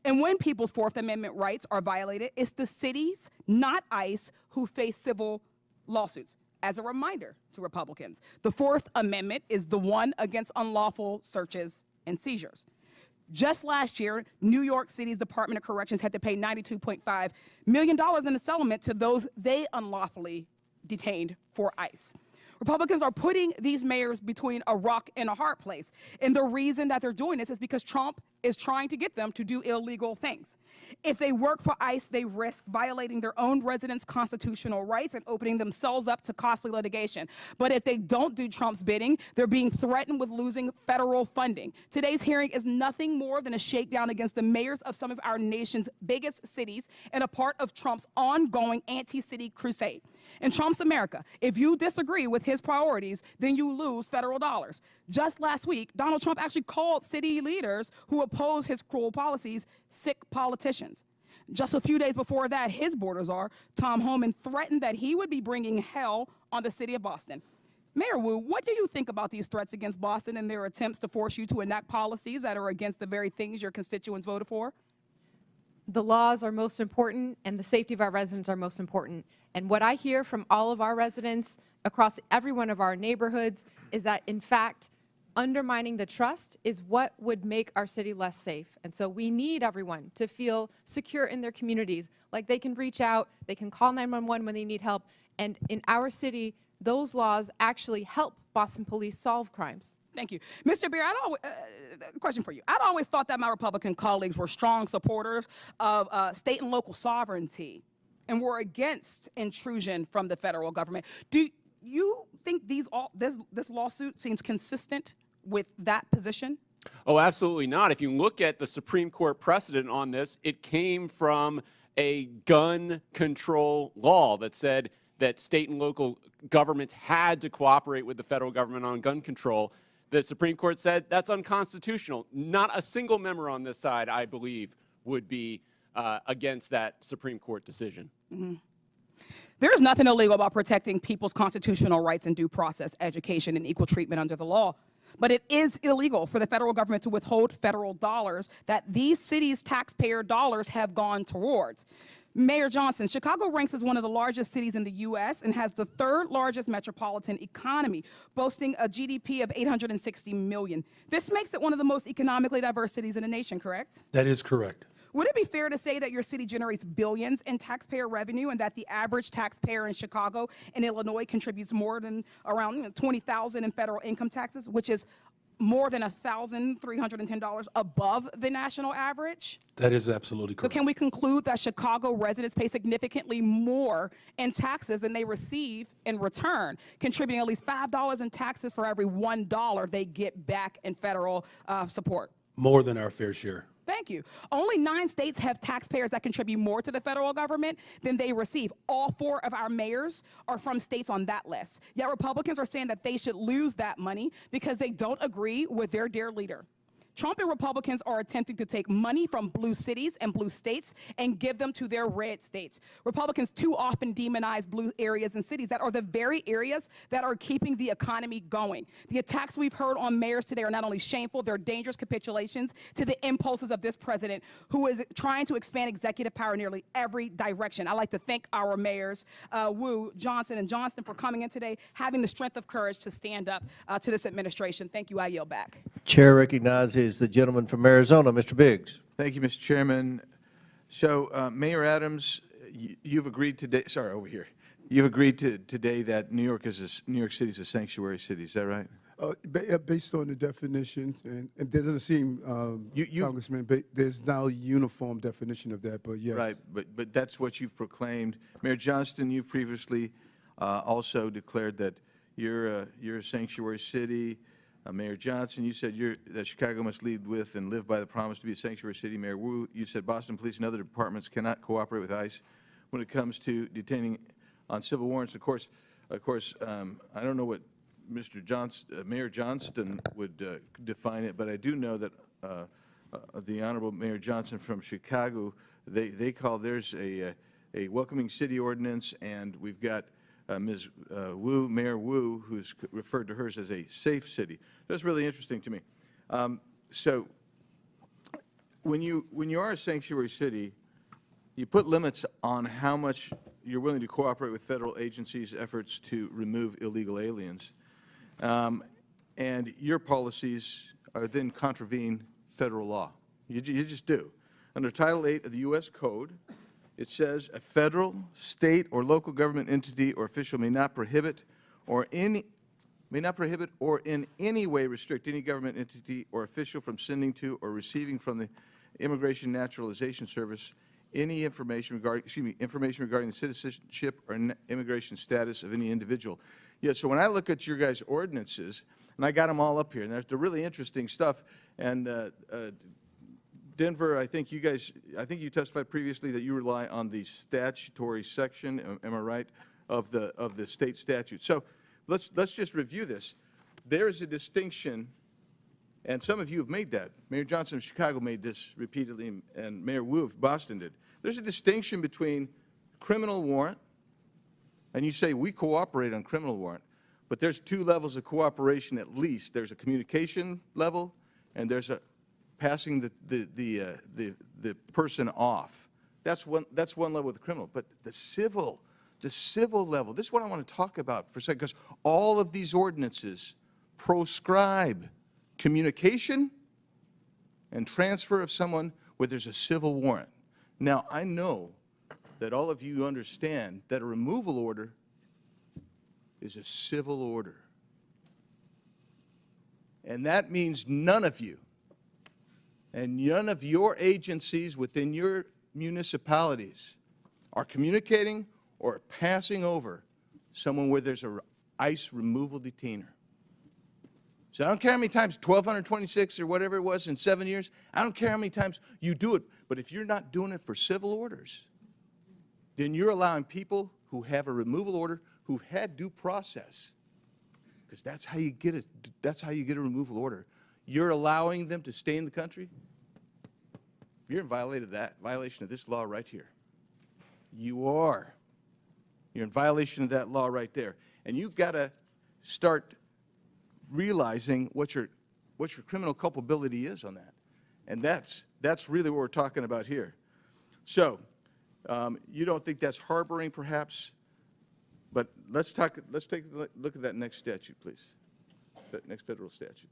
And when people's Fourth Amendment rights are violated, it's the cities, not ICE, who face civil lawsuits. As a reminder to Republicans, the Fourth Amendment is the one against unlawful searches and seizures. Just last year, New York City's Department of Corrections had to pay $92.5 million in a settlement to those they unlawfully detained for ICE. Republicans are putting these mayors between a rock and a hard place. And the reason that they're doing this is because Trump is trying to get them to do illegal things. If they work for ICE, they risk violating their own residents' constitutional rights and opening themselves up to costly litigation. But if they don't do Trump's bidding, they're being threatened with losing federal funding. Today's hearing is nothing more than a shakedown against the mayors of some of our nation's biggest cities and a part of Trump's ongoing anti-city crusade. In Trump's America, if you disagree with his priorities, then you lose federal dollars. Just last week, Donald Trump actually called city leaders who oppose his cruel policies sick politicians. Just a few days before that, his border czar, Tom Homan, threatened that he would be bringing hell on the city of Boston. Mayor Wu, what do you think about these threats against Boston and their attempts to force you to enact policies that are against the very things your constituents voted for? The laws are most important and the safety of our residents are most important. And what I hear from all of our residents across every one of our neighborhoods is that, in fact, undermining the trust is what would make our city less safe. And so we need everyone to feel secure in their communities, like they can reach out, they can call 911 when they need help. And in our city, those laws actually help Boston police solve crimes. Thank you. Mr. Beer, question for you. I'd always thought that my Republican colleagues were strong supporters of state and local sovereignty and were against intrusion from the federal government. Do you think this lawsuit seems consistent with that position? Oh, absolutely not. If you look at the Supreme Court precedent on this, it came from a gun control law that said that state and local governments had to cooperate with the federal government on gun control. The Supreme Court said that's unconstitutional. Not a single member on this side, I believe, would be against that Supreme Court decision. Mm-hmm. There's nothing illegal about protecting people's constitutional rights and due process, education, and equal treatment under the law. But it is illegal for the federal government to withhold federal dollars that these cities' taxpayer dollars have gone towards. Mayor Johnson, Chicago ranks as one of the largest cities in the U.S. and has the 3rd largest metropolitan economy, boasting a GDP of $860 million. This makes it one of the most economically diverse cities in the nation, correct? That is correct. Would it be fair to say that your city generates billions in taxpayer revenue and that the average taxpayer in Chicago and Illinois contributes more than around $20,000 in federal income taxes, which is more than $1,310 above the national average? That is absolutely So correct. can we conclude that Chicago residents pay significantly more in taxes than they receive in return, contributing at least $5 in taxes for every $1 they get back in federal support? More than our fair share. Thank you. Only 9 states have taxpayers that contribute more to the federal government than they receive. All 4 of our mayors are from states on that list. Yet Republicans are saying that they should lose that money because they don't agree with their dear leader. Trump and Republicans are attempting to take money from blue cities and blue states and give them to their red states. Republicans too often demonize blue areas and cities that are the very areas that are keeping the economy going. The attacks we've heard on mayors today are not only shameful, they're dangerous capitulations to the impulses of this president who is trying to expand executive power in nearly every direction. I'd like to thank our mayors, Wu, Johnson, and Johnston, for coming in today, having the strength of courage to stand up to this administration. Thank you. I yield back. Chair recognizes the gentleman from Arizona, Mr. Biggs. Thank you, Mr. Chairman. So, Mayor Adams, you've agreed today. Sorry, over here. You've agreed today that New York City is a sanctuary city. Is that right? Based on the definitions, and it doesn't seem, Congressman, but there's now a uniform definition of that. But yes, right. But that's what you've proclaimed, Mayor Johnston. You've previously also declared that you're a sanctuary city. Mayor Johnson, you said that Chicago must lead with and live by the promise to be a sanctuary city. Mayor Wu, you said Boston police and other departments cannot cooperate with ICE when it comes to detaining on civil warrants. Of course, I don't know what Mayor Johnston would define it, but I do know that the Honorable Mayor Johnson from Chicago, they call theirs a welcoming city ordinance, and we've got Ms. Wu, Mayor Wu, who's referred to hers as a safe city. That's really interesting to me. So when you are a sanctuary city, you put limits on how much you're willing to cooperate with federal agencies' efforts to remove illegal aliens. And your policies are then contravene federal law. You just do. Under Title VIII of the U.S. Code, it says a federal, state, or local government entity or official may not prohibit or in any way restrict any government entity or official from sending to or receiving from the Immigration Naturalization Service any information regarding the citizenship or immigration status of any individual. Yeah, so when I look at your guys' ordinances, and I got them all up here, and they're really interesting stuff, and Denver, I think you testified previously that you rely on the statutory section, am I right, of the state statute. So let's just review this. There is a distinction, and some of you have made that. Mayor Johnson of Chicago made this repeatedly, and Mayor Wu of Boston did. There's a distinction between criminal warrant, and you say we cooperate on criminal warrant, but there's two levels of cooperation at least. There's a communication level, and there's a passing the person off. That's one level with the criminal. But the civil level, this is what I want to talk about for a second, because all of these ordinances proscribe communication and transfer of someone where there's a civil warrant. Now, I know that all of you understand that a removal order is a civil order. And that means none of you and none of your agencies within your municipalities are communicating or passing over someone where there's an ICE removal detainer. So I don't care how many times, 1,226 or whatever it was in 7 years, I don't care how many times you do it, but if you're not doing it for civil orders, then you're allowing people who have a removal order, who've had due process, because that's how you get a removal order. You're allowing them to stay in the country. You're in violation of this law right here. You are. You're in violation of that law right there. And you've got to start realizing what your criminal culpability is on that. And that's really what we're talking about here. So you don't think that's harboring, perhaps? But let's take a look at that next statute, please. That next federal statute.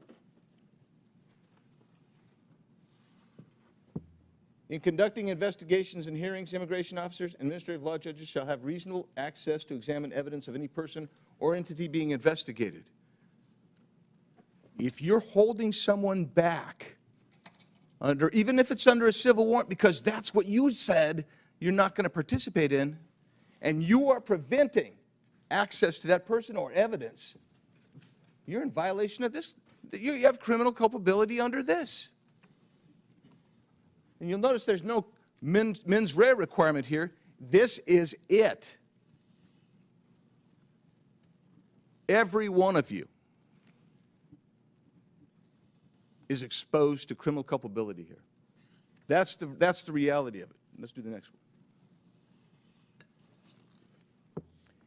In conducting investigations and hearings, immigration officers and administrative law judges shall have reasonable access to examine evidence of any person or entity being investigated. If you're holding someone back, even if it's under a civil warrant, because that's what you said you're not going to participate in, and you are preventing access to that person or evidence, you're in violation of this. You have criminal culpability under this. And you'll notice there's no mens rea requirement here. This is it. Every one of you is exposed to criminal culpability here. That's the reality of it. Let's do the next one.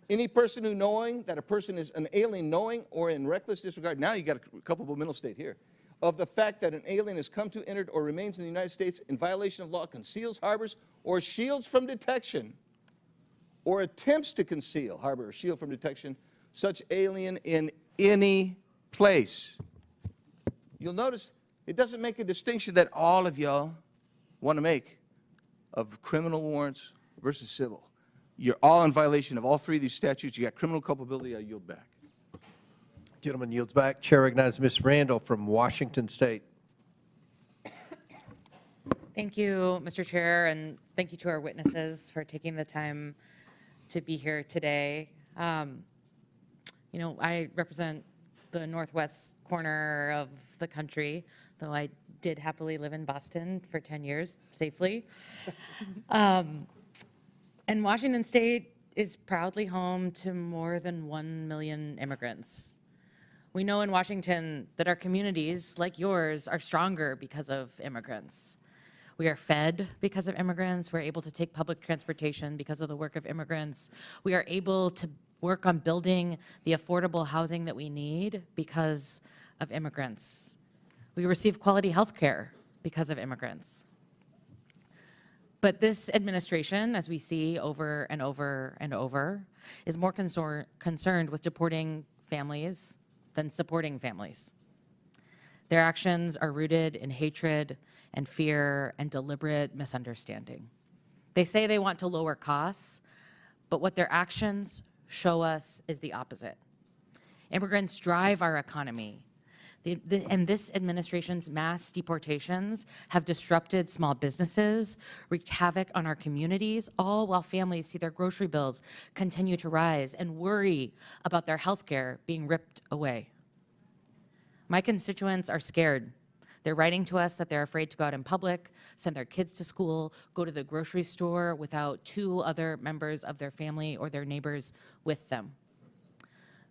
Any person who knowing that a person is an alien, knowing or in reckless disregard, now you got a culpable mental state here, of the fact that an alien has come to, entered, or remains in the United States in violation of law, conceals, harbors, or shields from detection, or attempts to conceal, harbor, or shield from detection, such alien in any place. You'll notice it doesn't make a distinction that all of y'all want to make of criminal warrants versus civil. You're all in violation of all three of these statutes. You got criminal culpability. I yield back. Gentleman yields back. Chair recognizes Ms. Randall from Washington State. Thank you, Mr. Chair, and thank you to our witnesses for taking the time to be here today. You know, I represent the northwest corner of the country, though I did happily live in Boston for 10 years safely. And Washington State is proudly home to more than 1 million immigrants. We know in Washington that our communities, like yours, are stronger because of immigrants. We are fed because of immigrants. We're able to take public transportation because of the work of immigrants. We are able to work on building the affordable housing that we need because of immigrants. We receive quality health care because of immigrants. But this administration, as we see over and over and over, is more concerned with deporting families than supporting families. Their actions are rooted in hatred and fear and deliberate misunderstanding. They say they want to lower costs, but what their actions show us is the opposite. Immigrants drive our economy. And this administration's mass deportations have disrupted small businesses, wreaked havoc on our communities, all while families see their grocery bills continue to rise and worry about their health care being ripped away. My constituents are scared. They're writing to us that they're afraid to go out in public, send their kids to school, go to the grocery store without 2 other members of their family or their neighbors with them.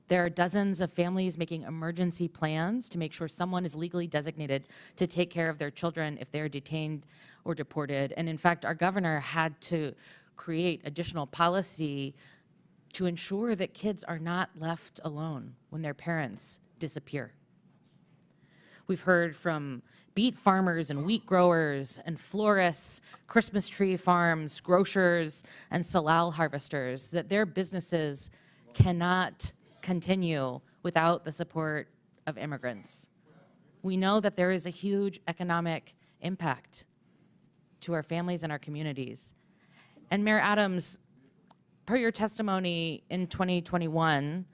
There are dozens of families making emergency plans to make sure someone is legally designated to take care of their children if they're detained or deported. And in fact, our governor had to create additional policy to ensure that kids are not left alone when their parents disappear. We've heard from beet farmers and wheat growers and florists, Christmas tree farms, grocers, and salal harvesters that their businesses cannot continue without the support of immigrants. We know that there is a huge economic impact to our families and our communities. And Mayor Adams, per your testimony in 2021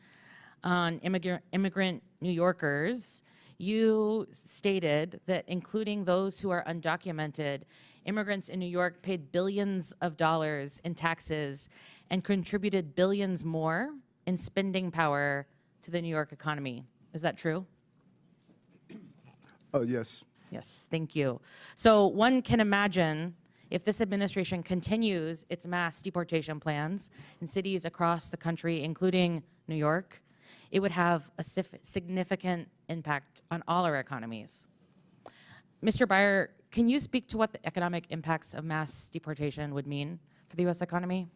on immigrant New Yorkers, you stated that including those who are undocumented, immigrants in New York paid billions of dollars in taxes and contributed billions more in spending power to the New York economy. Is that true? Yes. Yes, thank you. So one can imagine if this administration continues its mass deportation plans in cities across the country, including New York, it would have a significant impact on all our economies. Mr. Beyer, can you speak to what the economic impacts of mass deportation would mean for the U.S. economy?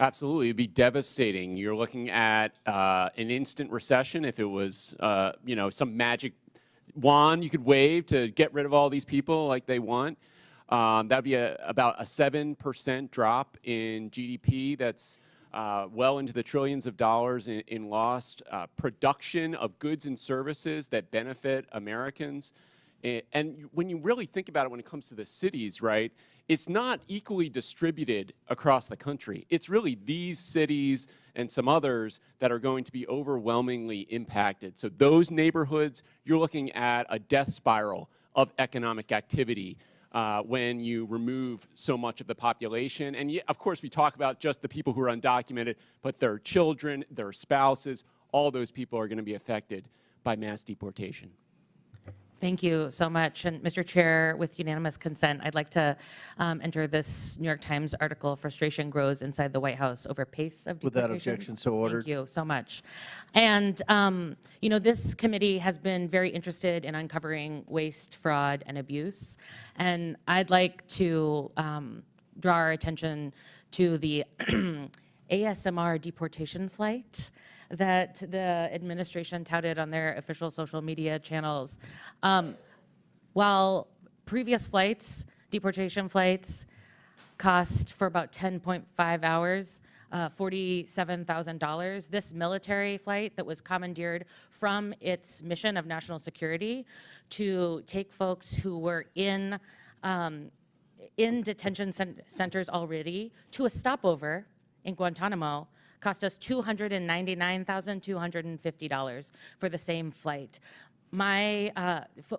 Absolutely, it'd be devastating. You're looking at an instant recession if it was, some magic wand you could wave to get rid of all these people like they want. That'd be about a 7% drop in GDP. That's well into the trillions of dollars in lost production of goods and services that benefit Americans. And when you really think about it when it comes to the cities, right, it's not equally distributed across the country. It's really these cities and some others that are going to be overwhelmingly impacted. So those neighborhoods, you're looking at a death spiral of economic activity when you remove so much of the population. And of course, we talk about just the people who are undocumented, but their children, their spouses, all those people are going to be affected by mass deportation. Thank you so much. And Mr. Chair, with unanimous consent, I'd like to enter this New York Times article, Frustration Grows Inside the White House Over Pace of Deportations. Without objection, so ordered. Thank you so much. And, this committee has been very interested in uncovering waste, fraud, and abuse. And I'd like to draw our attention to the ASMR deportation flight that the administration touted on their official social media channels. While previous flights, deportation flights, cost for about 10.5 hours, $47,000, this military flight that was commandeered from its mission of national security to take folks who were in detention centers already to a stopover in Guantanamo cost us $299,250 for the same flight.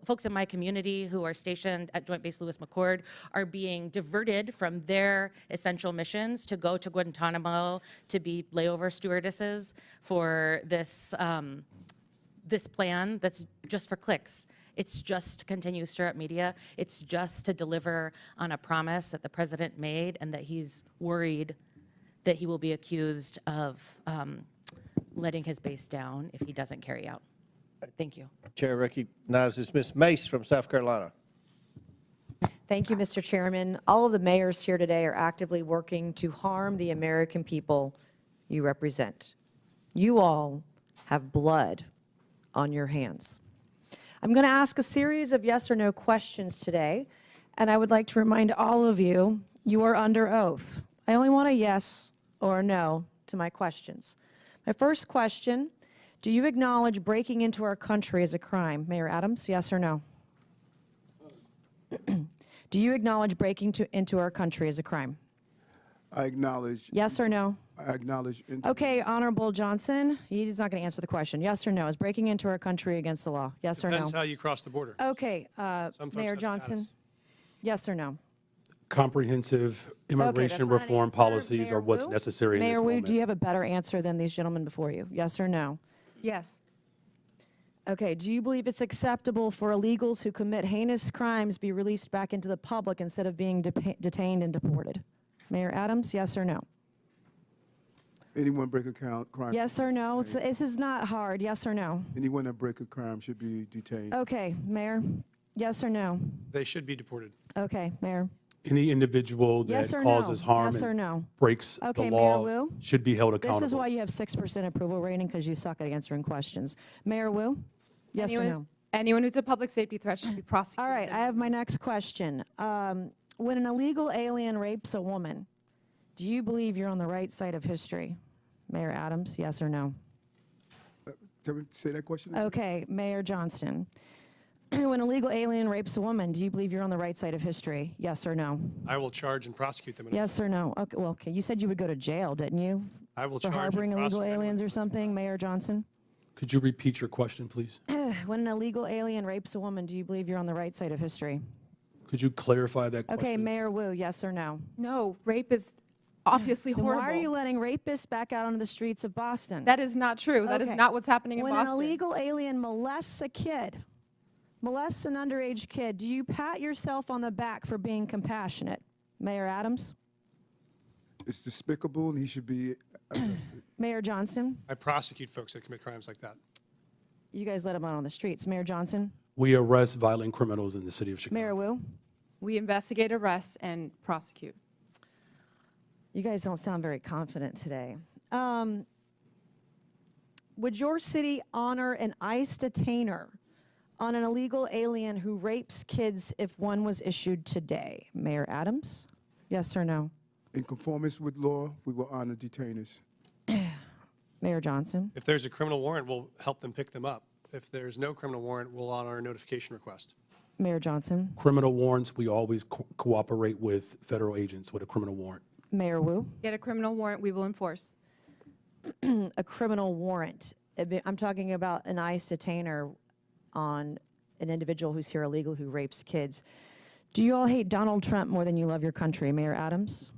Folks in my community who are stationed at Joint Base Lewis McChord are being diverted from their essential missions to go to Guantanamo to be layover stewardesses for this plan that's just for clicks. It's just to continue to stir up media. It's just to deliver on a promise that the president made and that he's worried that he will be accused of letting his base down if he doesn't carry out. Thank you. Chair recognizes Ms. Mace from South Carolina. Thank you, Mr. Chairman. All of the mayors here today are actively working to harm the American people you represent. You all have blood on your hands. I'm going to ask a series of yes or no questions today, and I would like to remind all of you, you are under oath. I only want a yes or a no to my questions. My first question, do you acknowledge breaking into our country as a crime? Mayor Adams, yes or no? Do you acknowledge breaking into our country as a crime? I acknowledge. Yes or no? I acknowledge. Okay, Honorable Johnson, he's not going to answer the question. Yes or no? Is breaking into our country against the law? Yes or no? Depends how you cross the border. Okay, Some folks Mayor have Johnson, status. yes or no? Comprehensive immigration not an reform answer. policies Mayor are what's Wu? necessary in this Mayor Wu, moment. do you have a better answer than these gentlemen before you? Yes or no? Yes. Okay, do you believe it's acceptable for illegals who commit heinous crimes be released back into the public instead of being detained and deported? Mayor Adams, yes or no? Anyone break a crime? Yes or no? This is not hard. Yes or no? Anyone that break a crime should be detained. Okay, Mayor, yes or no? They should be deported. Okay, Mayor. Any individual that Yes or causes no? harm Yes or and no? breaks Okay, the Mayor law Wu? should be held accountable. This is why you have 6% approval rating, because you suck at answering questions. Mayor Wu? Yes or no? Anyone who's a public safety threat should be prosecuted. All right, I have my next question. When an illegal alien rapes a woman, do you believe you're on the right side of history? Mayor Adams, yes or no? Tell me, say that question again. Okay, Mayor Johnston. When a legal alien rapes a woman, do you believe you're on the right side of history? Yes or no? I will charge and prosecute them. Yes or no? Okay, well, okay. You said you would go to jail, didn't you? I will For charge and harboring illegal prosecute aliens or something, Mayor Johnson? Could you repeat your question, please? When an illegal alien rapes a woman, do you believe you're on the right side of history? Could you clarify that question? Okay, Mayor Wu, yes or no? No, rape is obviously Then horrible. why are you letting rapists back out onto the streets of Boston? That is not true. That is Okay. not what's happening in When Boston. an illegal alien molests a kid, molests an underage kid, do you pat yourself on the back for being compassionate? Mayor Adams? It's despicable, and he should be arrested. Mayor Johnston? I prosecute folks that commit crimes like that. You guys let him out on the streets. Mayor Johnson? We arrest violent criminals in the city of Chicago. Mayor Wu? We investigate, arrest, and prosecute. You guys don't sound very confident today. Would your city honor an ICE detainer on an illegal alien who rapes kids if one was issued today? Mayor Adams? Yes or no? In conformance with law, we will honor detainers. Mayor Johnson? If there's a criminal warrant, we'll help them pick them up. If there's no criminal warrant, we'll honor a notification request. Mayor Johnson? Criminal warrants, we always cooperate with federal agents with a criminal warrant. Mayor Wu? Get a criminal warrant, we will enforce. A criminal warrant. I'm talking about an ICE detainer on an individual who's here illegal who rapes kids. Do you all hate Donald Trump more than you love your country? Mayor Adams?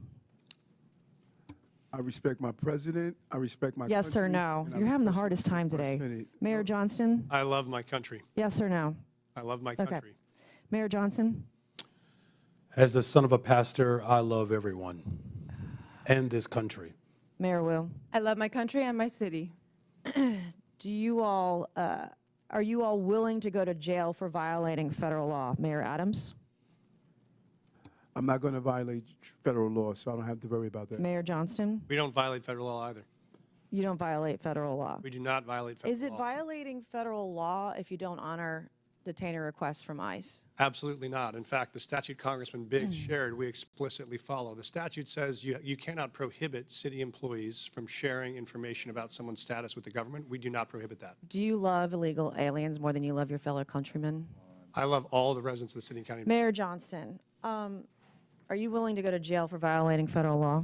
I respect my president. I respect my Yes country. or no? and I You're having the respect hardest time my today. Senate. Mayor Johnston? I love my country. Yes or no? I love my Okay. country. Mayor Johnson? As the son of a pastor, I love everyone and this country. Mayor Wu? I love my country and my city. Do you all, are you all willing to go to jail for violating federal law? Mayor Adams? I'm not going to violate federal law, so I don't have to worry about that. Mayor Johnston? We don't violate federal law either. You don't violate federal law. We do not violate federal Is it law. violating federal law if you don't honor detainer requests from ICE? Absolutely not. In fact, the statute Congressman Biggs shared, we explicitly follow. The statute says you cannot prohibit city employees from sharing information about someone's status with the government. We do not prohibit that. Do you love illegal aliens more than you love your fellow countrymen? I love all the residents of the city and county. Mayor Johnston, are you willing to go to jail for violating federal law?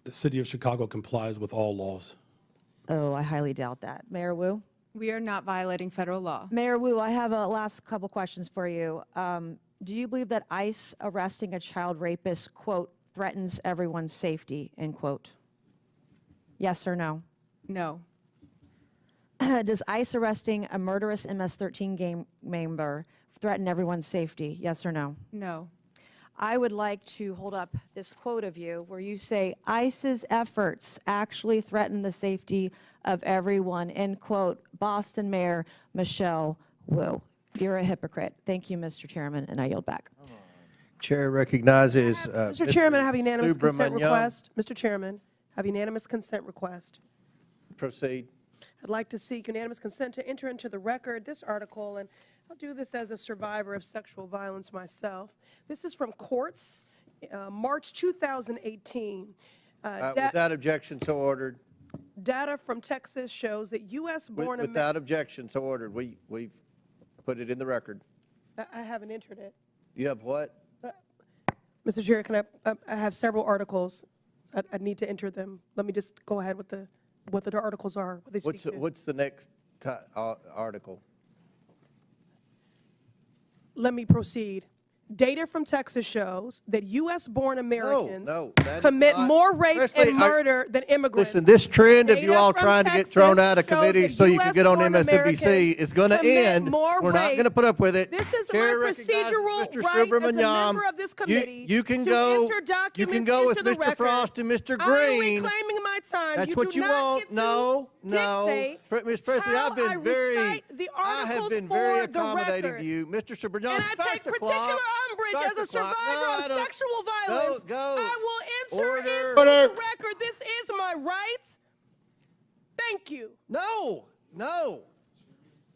The city of Chicago complies with all laws. Oh, I highly doubt that. Mayor Wu? We are not violating federal law. Mayor Wu, I have a last couple questions for you. Do you believe that ICE arresting a child rapist, quote, threatens everyone's safety, end quote? Yes or no? No. Does ICE arresting a murderous MS-13 gang member threaten everyone's safety? Yes or no? No. I would like to hold up this quote of you where you say, ICE's efforts actually threaten the safety of everyone, end quote, Boston Mayor Michelle Wu. You're a hypocrite. Thank you, Mr. Chairman, and I yield back. Chair recognizes Mr. Chairman, I have unanimous consent Subramaniam. request. Mr. Chairman, I have unanimous consent request. Proceed. I'd like to seek unanimous consent to enter into the record this article, and I'll do this as a survivor of sexual violence myself. This is from Courts, March 2018. Without objection, so ordered. Data from Texas shows that U.S.-born Without objection, so ordered. We've put it in the record. I haven't entered it. You have what? Mr. Chair, can I have several articles. I need to enter them. Let me just go ahead with what the articles are, what they speak to. What's the next article? Let me proceed. Data from Texas shows that U.S.-born Americans that is commit not- more rape Presley, and murder than immigrants. Listen, this trend of you Data all from trying to get Texas thrown out of shows committee that so you can get on US-born MSNBC Americans is going to commit end. more We're not rape. going to put up with it. This is Chair my recognizes procedural Mr. right as a Subramaniam. member of this committee You can to go. enter documents You can go with into the Mr. record. Frost and Mr. I'm Green. reclaiming my time. That's You what do you not want. get to No. dictate Ms. Presley, how I've been I very. recite the I have articles been very for the accommodating record. to you, Mr. Subramaniam. And I Start take the particular clock. umbrage Start as a the clock. survivor No, I of don't. sexual violence. Go. I will enter Order. into Order. the record. This is my right. Thank you. No.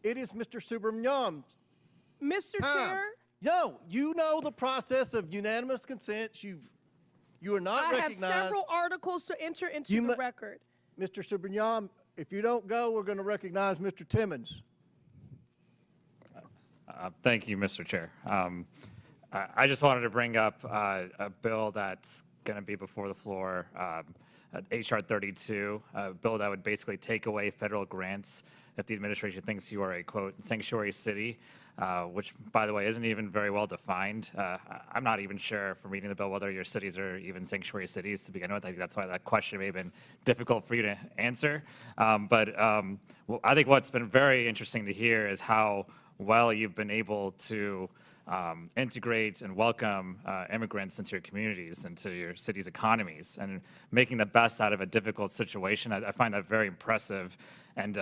It is Mr. Subramaniam. Mr. Time. Chair, No, you know the process of unanimous consent. You are not I have recognized. several articles to enter into the record. Mr. Subramaniam, if you don't go, we're going to recognize Mr. Timmons. Thank you, Mr. Chair. I just wanted to bring up a bill that's going to be before the floor, H.R. 32, a bill that would basically take away federal grants if the administration thinks you are a, quote, sanctuary city, which, by the way, isn't even very well defined. I'm not even sure from reading the bill whether your cities are even sanctuary cities to begin with. I think that's why that question may have been difficult for you to answer. Well, I think what's been very interesting to hear is how well you've been able to integrate and welcome immigrants into your communities, into your city's economies, and making the best out of a difficult situation. I find that very impressive. And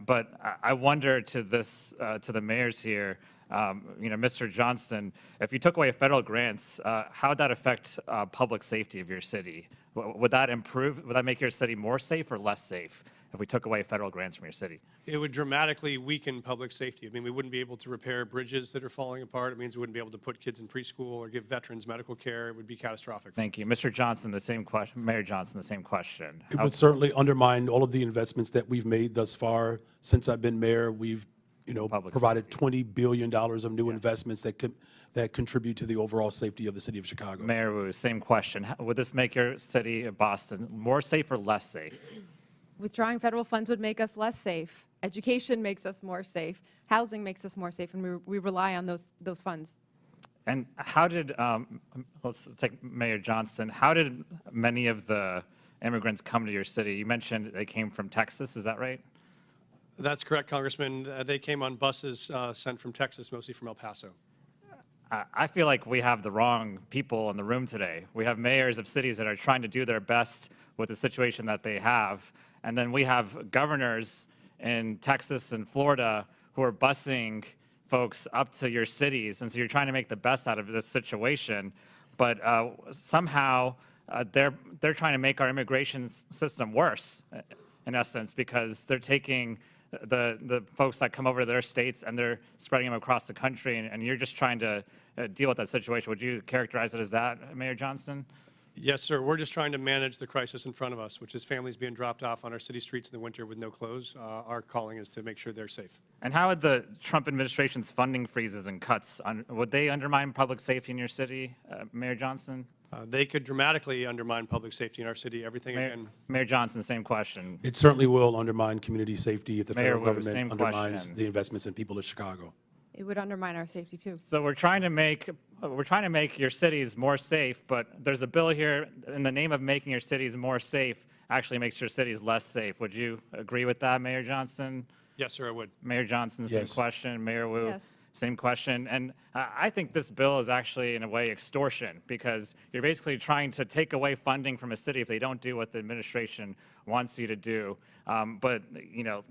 but I wonder to the mayors here, Mr. Johnston, if you took away federal grants, how would that affect public safety of your city? Would that improve? Would that make your city more safe or less safe if we took away federal grants from your city? It would dramatically weaken public safety. I mean, we wouldn't be able to repair bridges that are falling apart. It means we wouldn't be able to put kids in preschool or give veterans medical care. It would be catastrophic. Thank you. Mr. Johnson, the same question. Mayor Johnson, the same question. It would certainly undermine all of the investments that we've made thus far. Since I've been mayor, we've provided $20 billion of new investments that contribute to the overall safety of the city of Chicago. Mayor Wu, same question. Would this make your city of Boston more safe or less safe? Withdrawing federal funds would make us less safe. Education makes us more safe. Housing makes us more safe, and we rely on those funds. And how did, let's take Mayor Johnston, how did many of the immigrants come to your city? You mentioned they came from Texas, is that right? That's correct, Congressman. They came on buses sent from Texas, mostly from El Paso. I feel like we have the wrong people in the room today. We have mayors of cities that are trying to do their best with the situation that they have. And then we have governors in Texas and Florida who are busing folks up to your cities. And so you're trying to make the best out of this situation. But somehow they're trying to make our immigration system worse, in essence, because they're taking the folks that come over to their states and they're spreading them across the country, and you're just trying to deal with that situation. Would you characterize it as that, Mayor Johnston? Yes, sir. We're just trying to manage the crisis in front of us, which is families being dropped off on our city streets in the winter with no clothes. Our calling is to make sure they're safe. And how would the Trump administration's funding freezes and cuts, would they undermine public safety in your city, Mayor Johnston? They could dramatically undermine public safety in our city. Everything again. Mayor Johnson, same question. It certainly will undermine community safety if the Mayor federal Wu, government same undermines question. the investments in people of Chicago. It would undermine our safety, too. So we're trying to make your cities more safe, but there's a bill here in the name of making your cities more safe actually makes your cities less safe. Would you agree with that, Mayor Johnston? Yes, sir, I would. Mayor Johnson, same question. Mayor Wu, Yes. same question. And I think this bill is actually, in a way, extortion, because you're basically trying to take away funding from a city if they don't do what the administration wants you to do. But,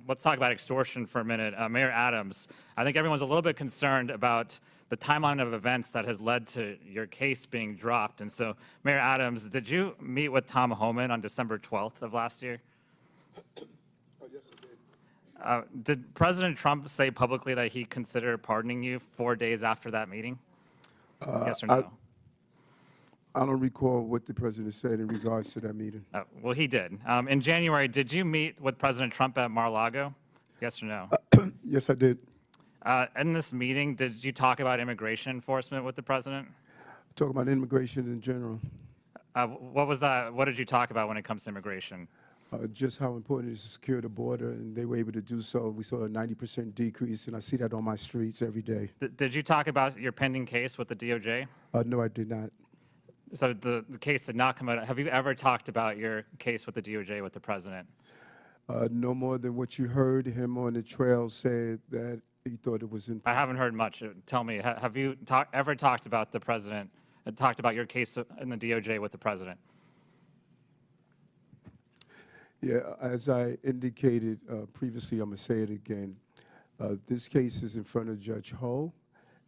let's talk about extortion for a minute. Mayor Adams, I think everyone's a little bit concerned about the timeline of events that has led to your case being dropped. And so, Mayor Adams, did you meet with Tom Homan on December 12th of last year? Did President Trump say publicly that he considered pardoning you 4 days after that meeting? Yes or no? I don't recall what the president said in regards to that meeting. Well, he did. In January, did you meet with President Trump at Mar-a-Lago? Yes or no? Yes, I did. In this meeting, did you talk about immigration enforcement with the president? Talk about immigration in general. What was that? What did you talk about when it comes to immigration? Just how important it is to secure the border, and they were able to do so. We saw a 90% decrease, and I see that on my streets every day. Did you talk about your pending case with the DOJ? No, I did not. So the case did not come out. Have you ever talked about your case with the DOJ with the president? No more than what you heard him on the trail say that he thought it was important. I haven't heard much. Tell me, have you ever talked about the president, talked about your case in the DOJ with the president? Yeah, as I indicated previously, I'm going to say it again. This case is in front of Judge Ho,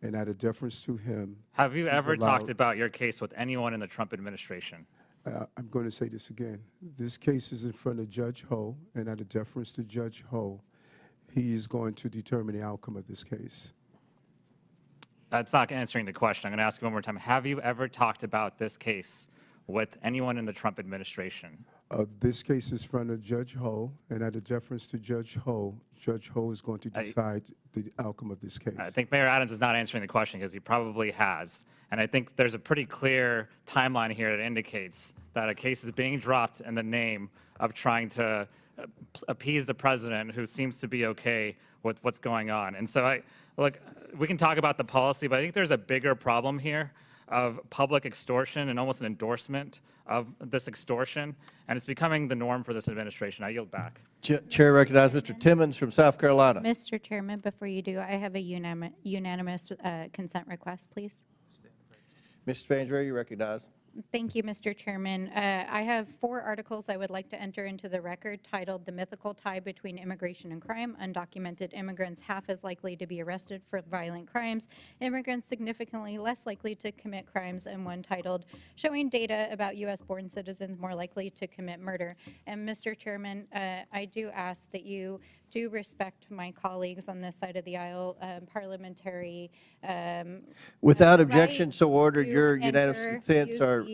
and out of deference to him. Have you ever talked about your case with anyone in the Trump administration? I'm going to say this again. This case is in front of Judge Ho, and out of deference to Judge Ho, he is going to determine the outcome of this case. That's not answering the question. I'm going to ask you one more time. Have you ever talked about this case with anyone in the Trump administration? This case is in front of Judge Ho, and out of deference to Judge Ho is going to decide the outcome of this case. I think Mayor Adams is not answering the question because he probably has. And I think there's a pretty clear timeline here that indicates that a case is being dropped in the name of trying to appease the president, who seems to be okay with what's going on. And so, look, we can talk about the policy, but I think there's a bigger problem here of public extortion and almost an endorsement of this extortion, and it's becoming the norm for this administration. I yield back. Chair recognizes Mr. Timmons from South Carolina. Mr. Chairman, before you do, I have a unanimous consent request, please. Ms. Spansbury, you recognize. Thank you, Mr. Chairman. I have 4 articles I would like to enter into the record titled "The Mythical Tie Between Immigration and Crime. Undocumented immigrants half as likely to be arrested for violent crimes. Immigrants significantly less likely to commit crimes," and one titled "Showing Data About U.S.-Born Citizens More Likely to Commit Murder." And Mr. Chairman, I do ask that you do respect my colleagues on this side of the aisle, parliamentary. Without objection, so ordered. Your unanimous consents are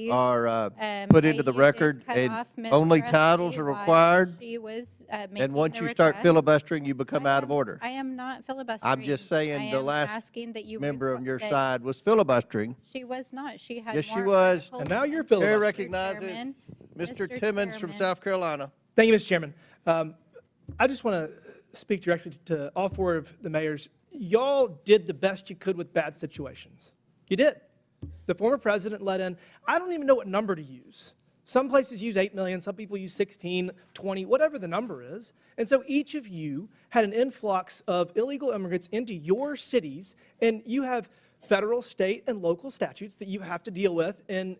put into the record, and only titles are required. And once you start filibustering, you become out of order. I am not filibustering. I'm just saying the last member on your side was filibustering. She was not. She had Yes, more she was. articles. And now you're filibustering. Chair recognizes Mr. Timmons from South Carolina. Thank you, Mr. Chairman. I just want to speak directly to all 4 of the mayors. Y'all did the best you could with bad situations. You did. The former president let in, I don't even know what number to use. Some places use 8 million, some people use 16, 20, whatever the number is. And so each of you had an influx of illegal immigrants into your cities, and you have federal, state, and local statutes that you have to deal with, and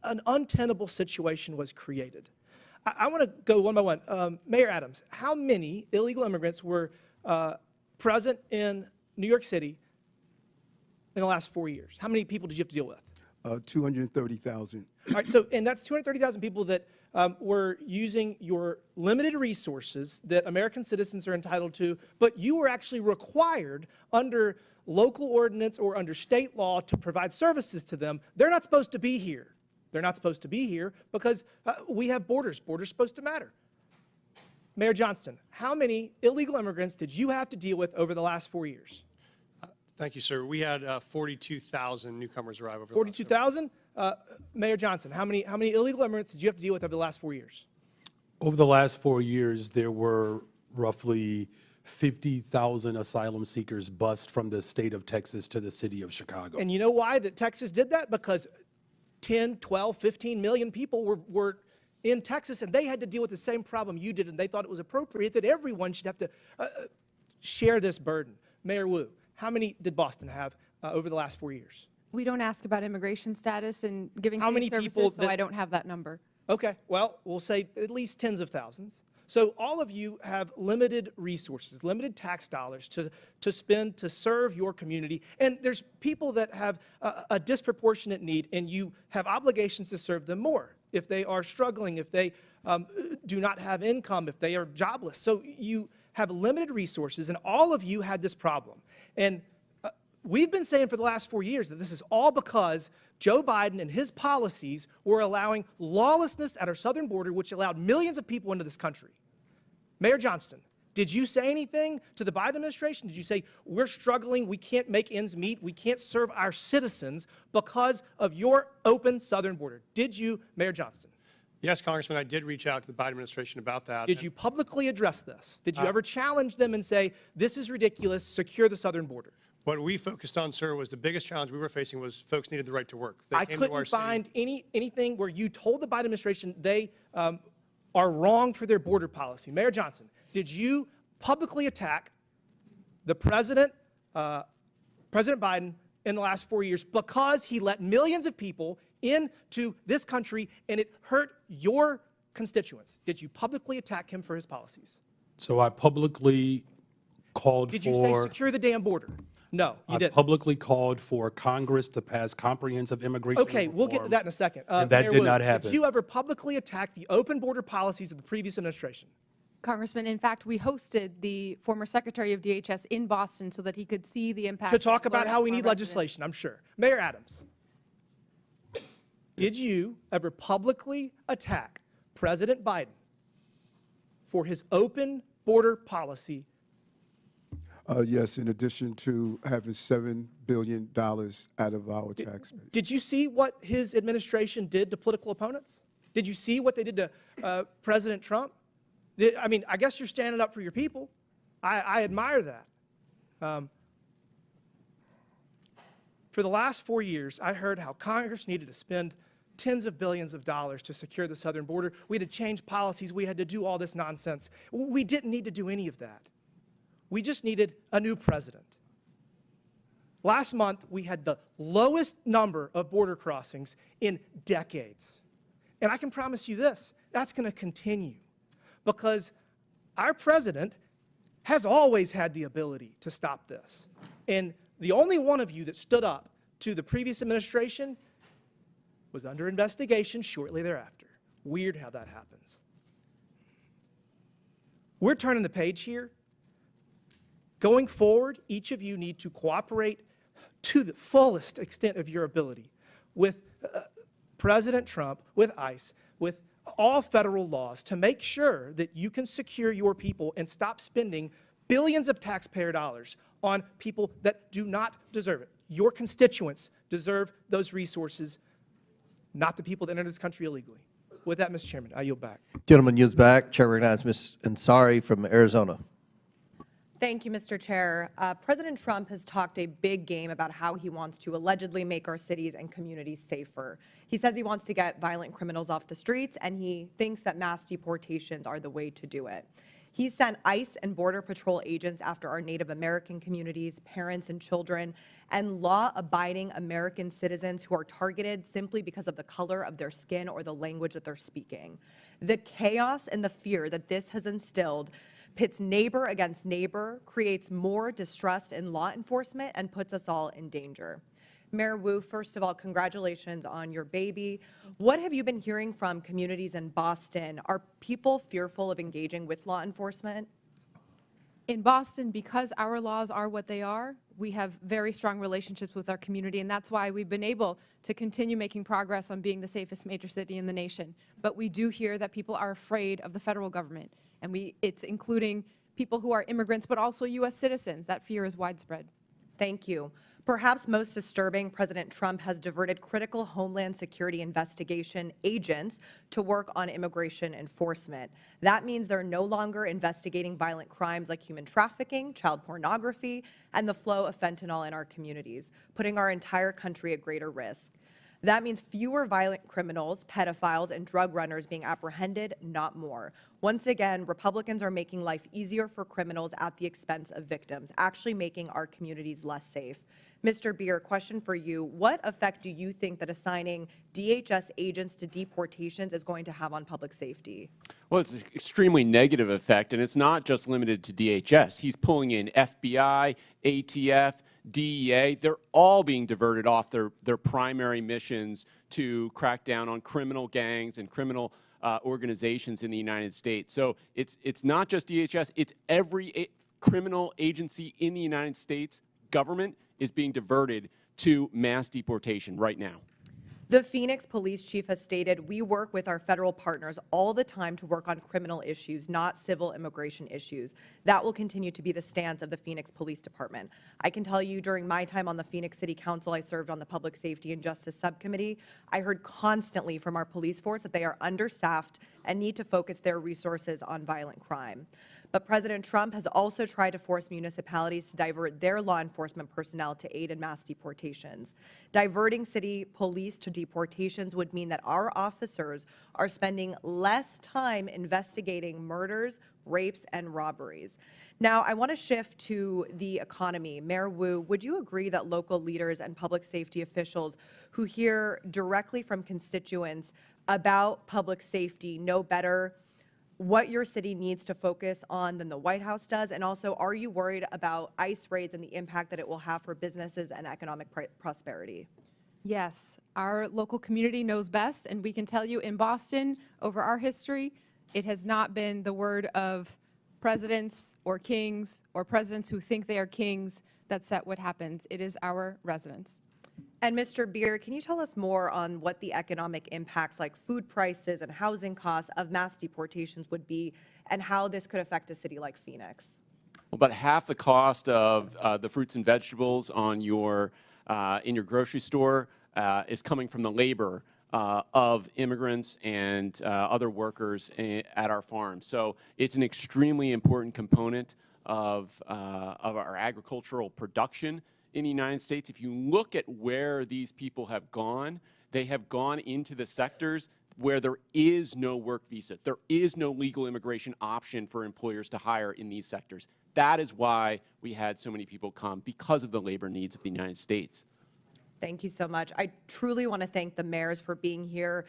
an untenable situation was created. I want to go one by one. Mayor Adams, how many illegal immigrants were present in New York City in the last 4 years? How many people did you have to deal with? 230,000. All right, so, and that's 230,000 people that were using your limited resources that American citizens are entitled to, but you were actually required under local ordinance or under state law to provide services to them. They're not supposed to be here. They're not supposed to be here because we have borders. Borders are supposed to matter. Mayor Johnston, how many illegal immigrants did you have to deal with over the last 4 years? Thank you, sir. We had 42,000 newcomers arrive over. 42,000? Mayor Johnson, how many illegal immigrants did you have to deal with over the last 4 years? Over the last 4 years, there were roughly 50,000 asylum seekers bused from the state of Texas to the city of Chicago. And you know why that Texas did that? Because 10, 12, 15 million people were in Texas, and they had to deal with the same problem you did, and they thought it was appropriate that everyone should have to share this burden. Mayor Wu, How many did Boston have over the last 4 years? We don't ask about immigration status and giving How city many services, people so that- I don't have that number. Okay, well, we'll say at least tens of thousands. So all of you have limited resources, limited tax dollars to spend to serve your community. And there's people that have a disproportionate need, and you have obligations to serve them more if they are struggling, if they do not have income, if they are jobless. So you have limited resources, and all of you had this problem. And we've been saying for the last 4 years that this is all because Joe Biden and his policies were allowing lawlessness at our southern border, which allowed millions of people into this country. Mayor Johnston, did you say anything to the Biden administration? Did you say, we're struggling, we can't make ends meet, we can't serve our citizens because of your open southern border? Did you, Mayor Johnston? Yes, Congressman, I did reach out to the Biden administration about that. Did you publicly address this? Did you ever challenge them and say, this is ridiculous, secure the southern border? What we focused on, sir, was the biggest challenge we were facing was folks needed the right to work. They I came to our couldn't city. find anything where you told the Biden administration they are wrong for their border policy. Mayor Johnson, did you publicly attack the President Biden in the last 4 years because he let millions of people into this country and it hurt your constituents? Did you publicly attack him for his policies? So I publicly called Did for... you say secure the damn border? No, you I didn't. publicly called for Congress to pass comprehensive immigration Okay, we'll get to reform, that in a second. and that Mayor did Wu, not happen. Did you ever publicly attack the open border policies of the previous administration? Congressman, in fact, we hosted the former Secretary of DHS in Boston so that he could see the impact. To talk of about how we our need residents. legislation, I'm sure. Mayor Adams, did you ever publicly attack President Biden for his open border policy? Yes, in addition to having $7 billion out of our tax base. Did you see what his administration did to political opponents? Did you see what they did to President Trump? I mean, I guess you're standing up for your people. I admire that. For the last 4 years, I heard how Congress needed to spend tens of billions of dollars to secure the southern border. We had to change policies. We had to do all this nonsense. We didn't need to do any of that. We just needed a new president. Last month, we had the lowest number of border crossings in decades. And I can promise you this, that's going to continue because our president has always had the ability to stop this. And the only one of you that stood up to the previous administration was under investigation shortly thereafter. Weird how that happens. We're turning the page here. Going forward, each of you need to cooperate to the fullest extent of your ability with President Trump, with ICE, with all federal laws to make sure that you can secure your people and stop spending billions of taxpayer dollars on people that do not deserve it. Your constituents deserve those resources, not the people that enter this country illegally. With that, Mr. Chairman, I yield back. Gentleman yields back. Chair recognizes Ms. Ansari from Arizona. Thank you, Mr. Chair. President Trump has talked a big game about how he wants to allegedly make our cities and communities safer. He says he wants to get violent criminals off the streets, and he thinks that mass deportations are the way to do it. He sent ICE and Border Patrol agents after our Native American communities, parents and children, and law-abiding American citizens who are targeted simply because of the color of their skin or the language that they're speaking. The chaos and the fear that this has instilled pits neighbor against neighbor, creates more distrust in law enforcement, and puts us all in danger. Mayor Wu, first of all, congratulations on your baby. What have you been hearing from communities in Boston? Are people fearful of engaging with law enforcement? In Boston, because our laws are what they are, we have very strong relationships with our community, and that's why we've been able to continue making progress on being the safest major city in the nation. But we do hear that people are afraid of the federal government, and it's including people who are immigrants, but also U.S. citizens. That fear is widespread. Thank you. Perhaps most disturbing, President Trump has diverted critical Homeland Security investigation agents to work on immigration enforcement. That means they're no longer investigating violent crimes like human trafficking, child pornography, and the flow of fentanyl in our communities, putting our entire country at greater risk. That means fewer violent criminals, pedophiles, and drug runners being apprehended, not more. Once again, Republicans are making life easier for criminals at the expense of victims, actually making our communities less safe. Mr. Beer, question for you. What effect do you think that assigning DHS agents to deportations is going to have on public safety? Well, it's an extremely negative effect, and it's not just limited to DHS. He's pulling in FBI, ATF, DEA. They're all being diverted off their primary missions to crack down on criminal gangs and criminal organizations in the United States. So it's not just DHS, it's every criminal agency in the United States government is being diverted to mass deportation right now. The Phoenix police chief has stated, we work with our federal partners all the time to work on criminal issues, not civil immigration issues. That will continue to be the stance of the Phoenix Police Department. I can tell you during my time on the Phoenix City Council, I served on the Public Safety and Justice Subcommittee. I heard constantly from our police force that they are understaffed and need to focus their resources on violent crime. But President Trump has also tried to force municipalities to divert their law enforcement personnel to aid in mass deportations. Diverting city police to deportations would mean that our officers are spending less time investigating murders, rapes, and robberies. Now, I want to shift to the economy. Mayor Wu, would you agree that local leaders and public safety officials who hear directly from constituents about public safety know better what your city needs to focus on than the White House does? And also, are you worried about ICE raids and the impact that it will have for businesses and economic prosperity? Yes, our local community knows best, and we can tell you in Boston, over our history, it has not been the word of presidents or kings or presidents who think they are kings that set what happens. It is our residents. And Mr. Beer, can you tell us more on what the economic impacts like food prices and housing costs of mass deportations would be and how this could affect a city like Phoenix? Well, about half the cost of the fruits and vegetables on your in your grocery store is coming from the labor of immigrants and other workers at our farms. So it's an extremely important component of our agricultural production in the United States. If you look at where these people have gone, they have gone into the sectors where there is no work visa. There is no legal immigration option for employers to hire in these sectors. That is why we had so many people come, because of the labor needs of the United States. Thank you so much. I truly want to thank the mayors for being here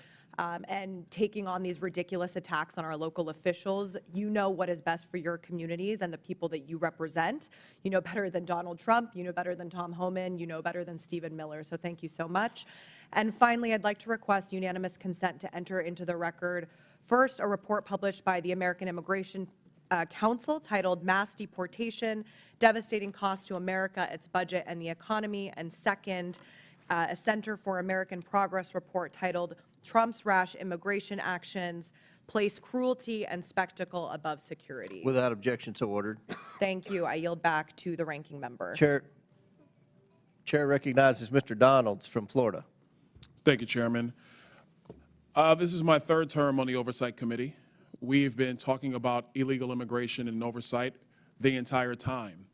and taking on these ridiculous attacks on our local officials. You know what is best for your communities and the people that you represent. You know better than Donald Trump. You know better than Tom Homan. You know better than Stephen Miller. So thank you so much. And finally, I'd like to request unanimous consent to enter into the record, first, a report published by the American Immigration Council titled Mass Deportation, Devastating Cost to America, Its Budget, and the Economy, and second, a Center for American Progress report titled Trump's Rash Immigration Actions Place Cruelty and Spectacle Above Security. Without objection, so ordered. Thank you. I yield back to the ranking member. Chair recognizes Mr. Donalds from Florida. Thank you, Chairman. This is my third term on the Oversight Committee. We've been talking about illegal immigration and oversight the entire time.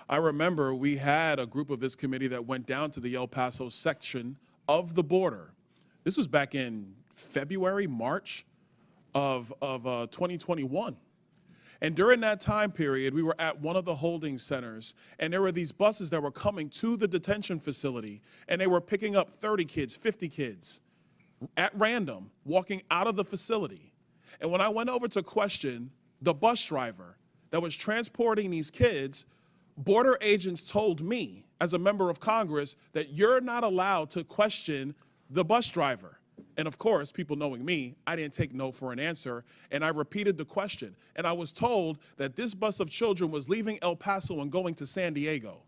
I remember we had a group of this committee that went down to the El Paso section of the border. This was back in February, March of 2021. And during that time period, we were at one of the holding centers, and there were these buses that were coming to the detention facility, and they were picking up 30 kids, 50 kids at random, walking out of the facility. And when I went over to question the bus driver that was transporting these kids, border agents told me, as a member of Congress, that you're not allowed to question the bus driver. And of course, people knowing me, I didn't take no for an answer, and I repeated the question. And I was told that this bus of children was leaving El Paso and going to San Diego.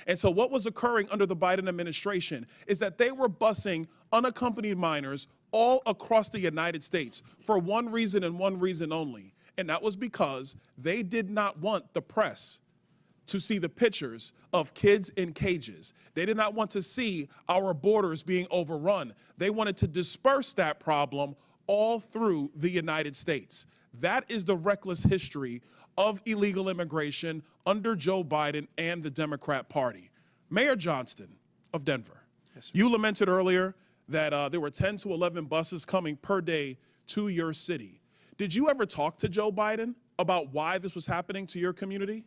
And so what was occurring under the Biden administration is that they were busing unaccompanied minors all across the United States for one reason and one reason only. And that was because they did not want the press to see the pictures of kids in cages. They did not want to see our borders being overrun. They wanted to disperse that problem all through the United States. That is the reckless history of illegal immigration under Joe Biden and the Democrat Party. Mayor Johnston of Denver, you lamented earlier that there were 10 to 11 buses coming per day to your city. Did you ever talk to Joe Biden about why this was happening to your community?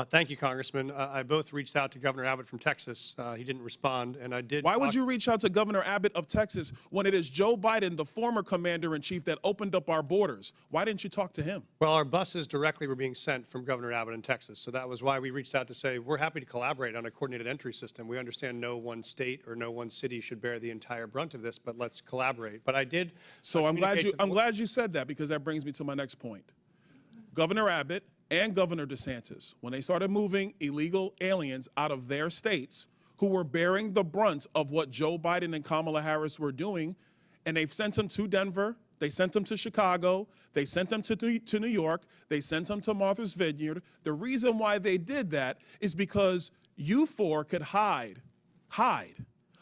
Thank you, Congressman. I both reached out to Governor Abbott from Texas. He didn't respond, and I did. Why would you reach out to Governor Abbott of Texas when it is Joe Biden, the former commander-in-chief, that opened up our borders? Why didn't you talk to him? Well, our buses directly were being sent from Governor Abbott in Texas, so that was why we reached out to say we're happy to collaborate on a coordinated entry system. We understand no one state or no one city should bear the entire brunt of this, but let's collaborate. But I did. So I'm glad you said that, because that brings me to my next point. Governor Abbott and Governor DeSantis, when they started moving illegal aliens out of their states who were bearing the brunt of what Joe Biden and Kamala Harris were doing, and they've sent them to Denver, they sent them to Chicago, they sent them to New York, they sent them to Martha's Vineyard. The reason why they did that is because you four could hide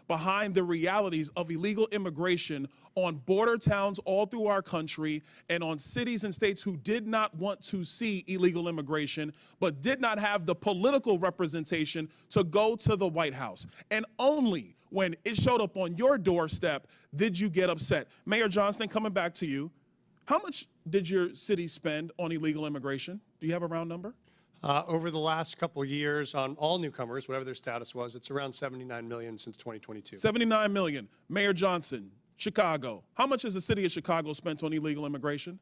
behind the realities of illegal immigration on border towns all through our country and on cities and states who did not want to see illegal immigration, but did not have the political representation to go to the White House. And only when it showed up on your doorstep did you get upset. Mayor Johnston, coming back to you, how much did your city spend on illegal immigration? Do you have a round number? Over the last couple of years on all newcomers, whatever their status was, it's around $79 million since 2022. $79 million. Mayor Johnson, Chicago. How much has the city of Chicago spent on illegal immigration?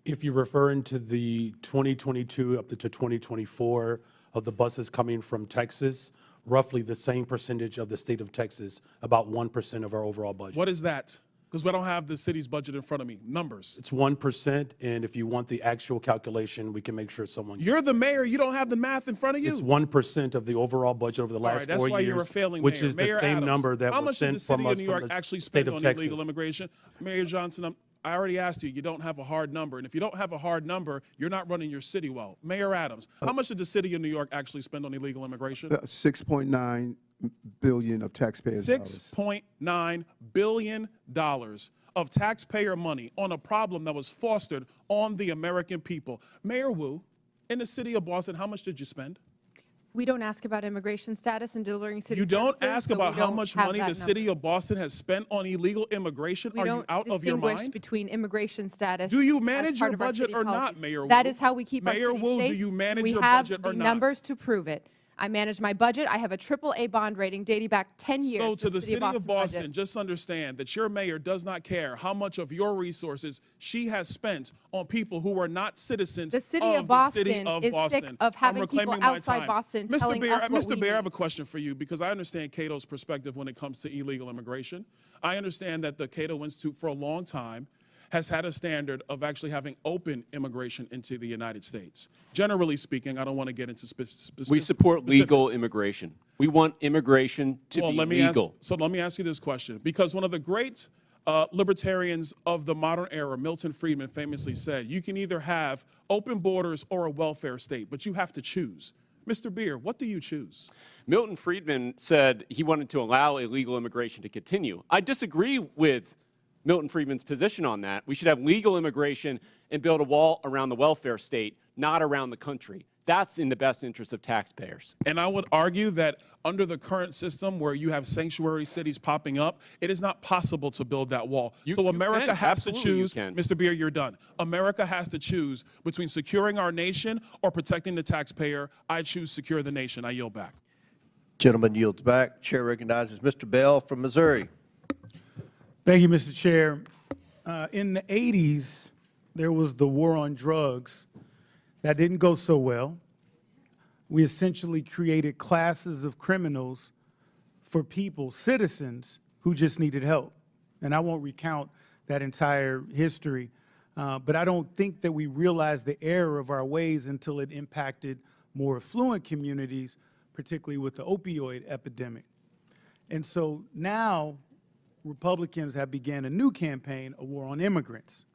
If you're referring to the 2022 up to 2024 of the buses coming from Texas, roughly the same percentage of the state of Texas, about 1% of our overall budget. What is that? Because I don't have the city's budget in front of me. Numbers. It's 1%, and if you want the actual calculation, we can make sure someone. You're the mayor. You don't have the math in front of you. It's 1% of the overall budget over the last 4 years. That's why you're a failing which mayor. is Mayor the same Adams, number that how was much did sent the city from of us New from York the actually state spend of on Texas. illegal immigration? Mayor Johnson, I already asked you. You don't have a hard number, and if you don't have a hard number, you're not running your city well. Mayor Adams, how much did the city of New York actually spend on illegal immigration? $6.9 billion of taxpayers' dollars. $6.9 billion of taxpayer money on a problem that was fostered on the American people. Mayor Wu, in the city of Boston, how much did you spend? We don't ask about immigration status and delivering city You don't services, ask so about we how don't much have money that the city number. of Boston has spent on illegal immigration? We Are don't you out of your distinguish mind? between immigration status. Do you as manage part your of our budget city or not, policies. Mayor Wu? That is how we keep Mayor our city Wu, safe. do you manage we your have budget or the not? numbers to prove it. I manage my budget. I have a AAA bond rating dating back 10 years. So to the city of Boston, budget. just understand that your mayor does not care how much of your resources she has spent on people who are not citizens The city of of Boston the city of is Boston. sick of having I'm people reclaiming my outside time. Boston Mr. telling Bear, us what we Mr. Bear, I have need. a question for you, because I understand Cato's perspective when it comes to illegal immigration. I understand that the Cato Institute for a long time has had a standard of actually having open immigration into the United States. Generally speaking, I don't want to get into specifics. We support legal immigration. We want immigration to be legal. So let me ask you this question, because one of the great libertarians of the modern era, Milton Friedman, famously said, you can either have open borders or a welfare state, but you have to choose. Mr. Beer, what do you choose? Milton Friedman said he wanted to allow illegal immigration to continue. I disagree with Milton Friedman's position on that. We should have legal immigration and build a wall around the welfare state, not around the country. That's in the best interest of taxpayers. And I would argue that under the current system where you have sanctuary cities popping up, it is not possible to build that wall. So America has to choose, Mr. Beer, you're done. America has to choose between securing our nation or protecting the taxpayer. I choose secure the nation. I yield back. Gentleman yields back. Chair recognizes Mr. Bell from Missouri. Thank you, Mr. Chair. In the 80s, there was the war on drugs. That didn't go so well. We essentially created classes of criminals for people, citizens, who just needed help. And I won't recount that entire history, but I don't think that we realized the error of our ways until it impacted more affluent communities, particularly with the opioid epidemic. And so now Republicans have began a new campaign, a war on immigrants.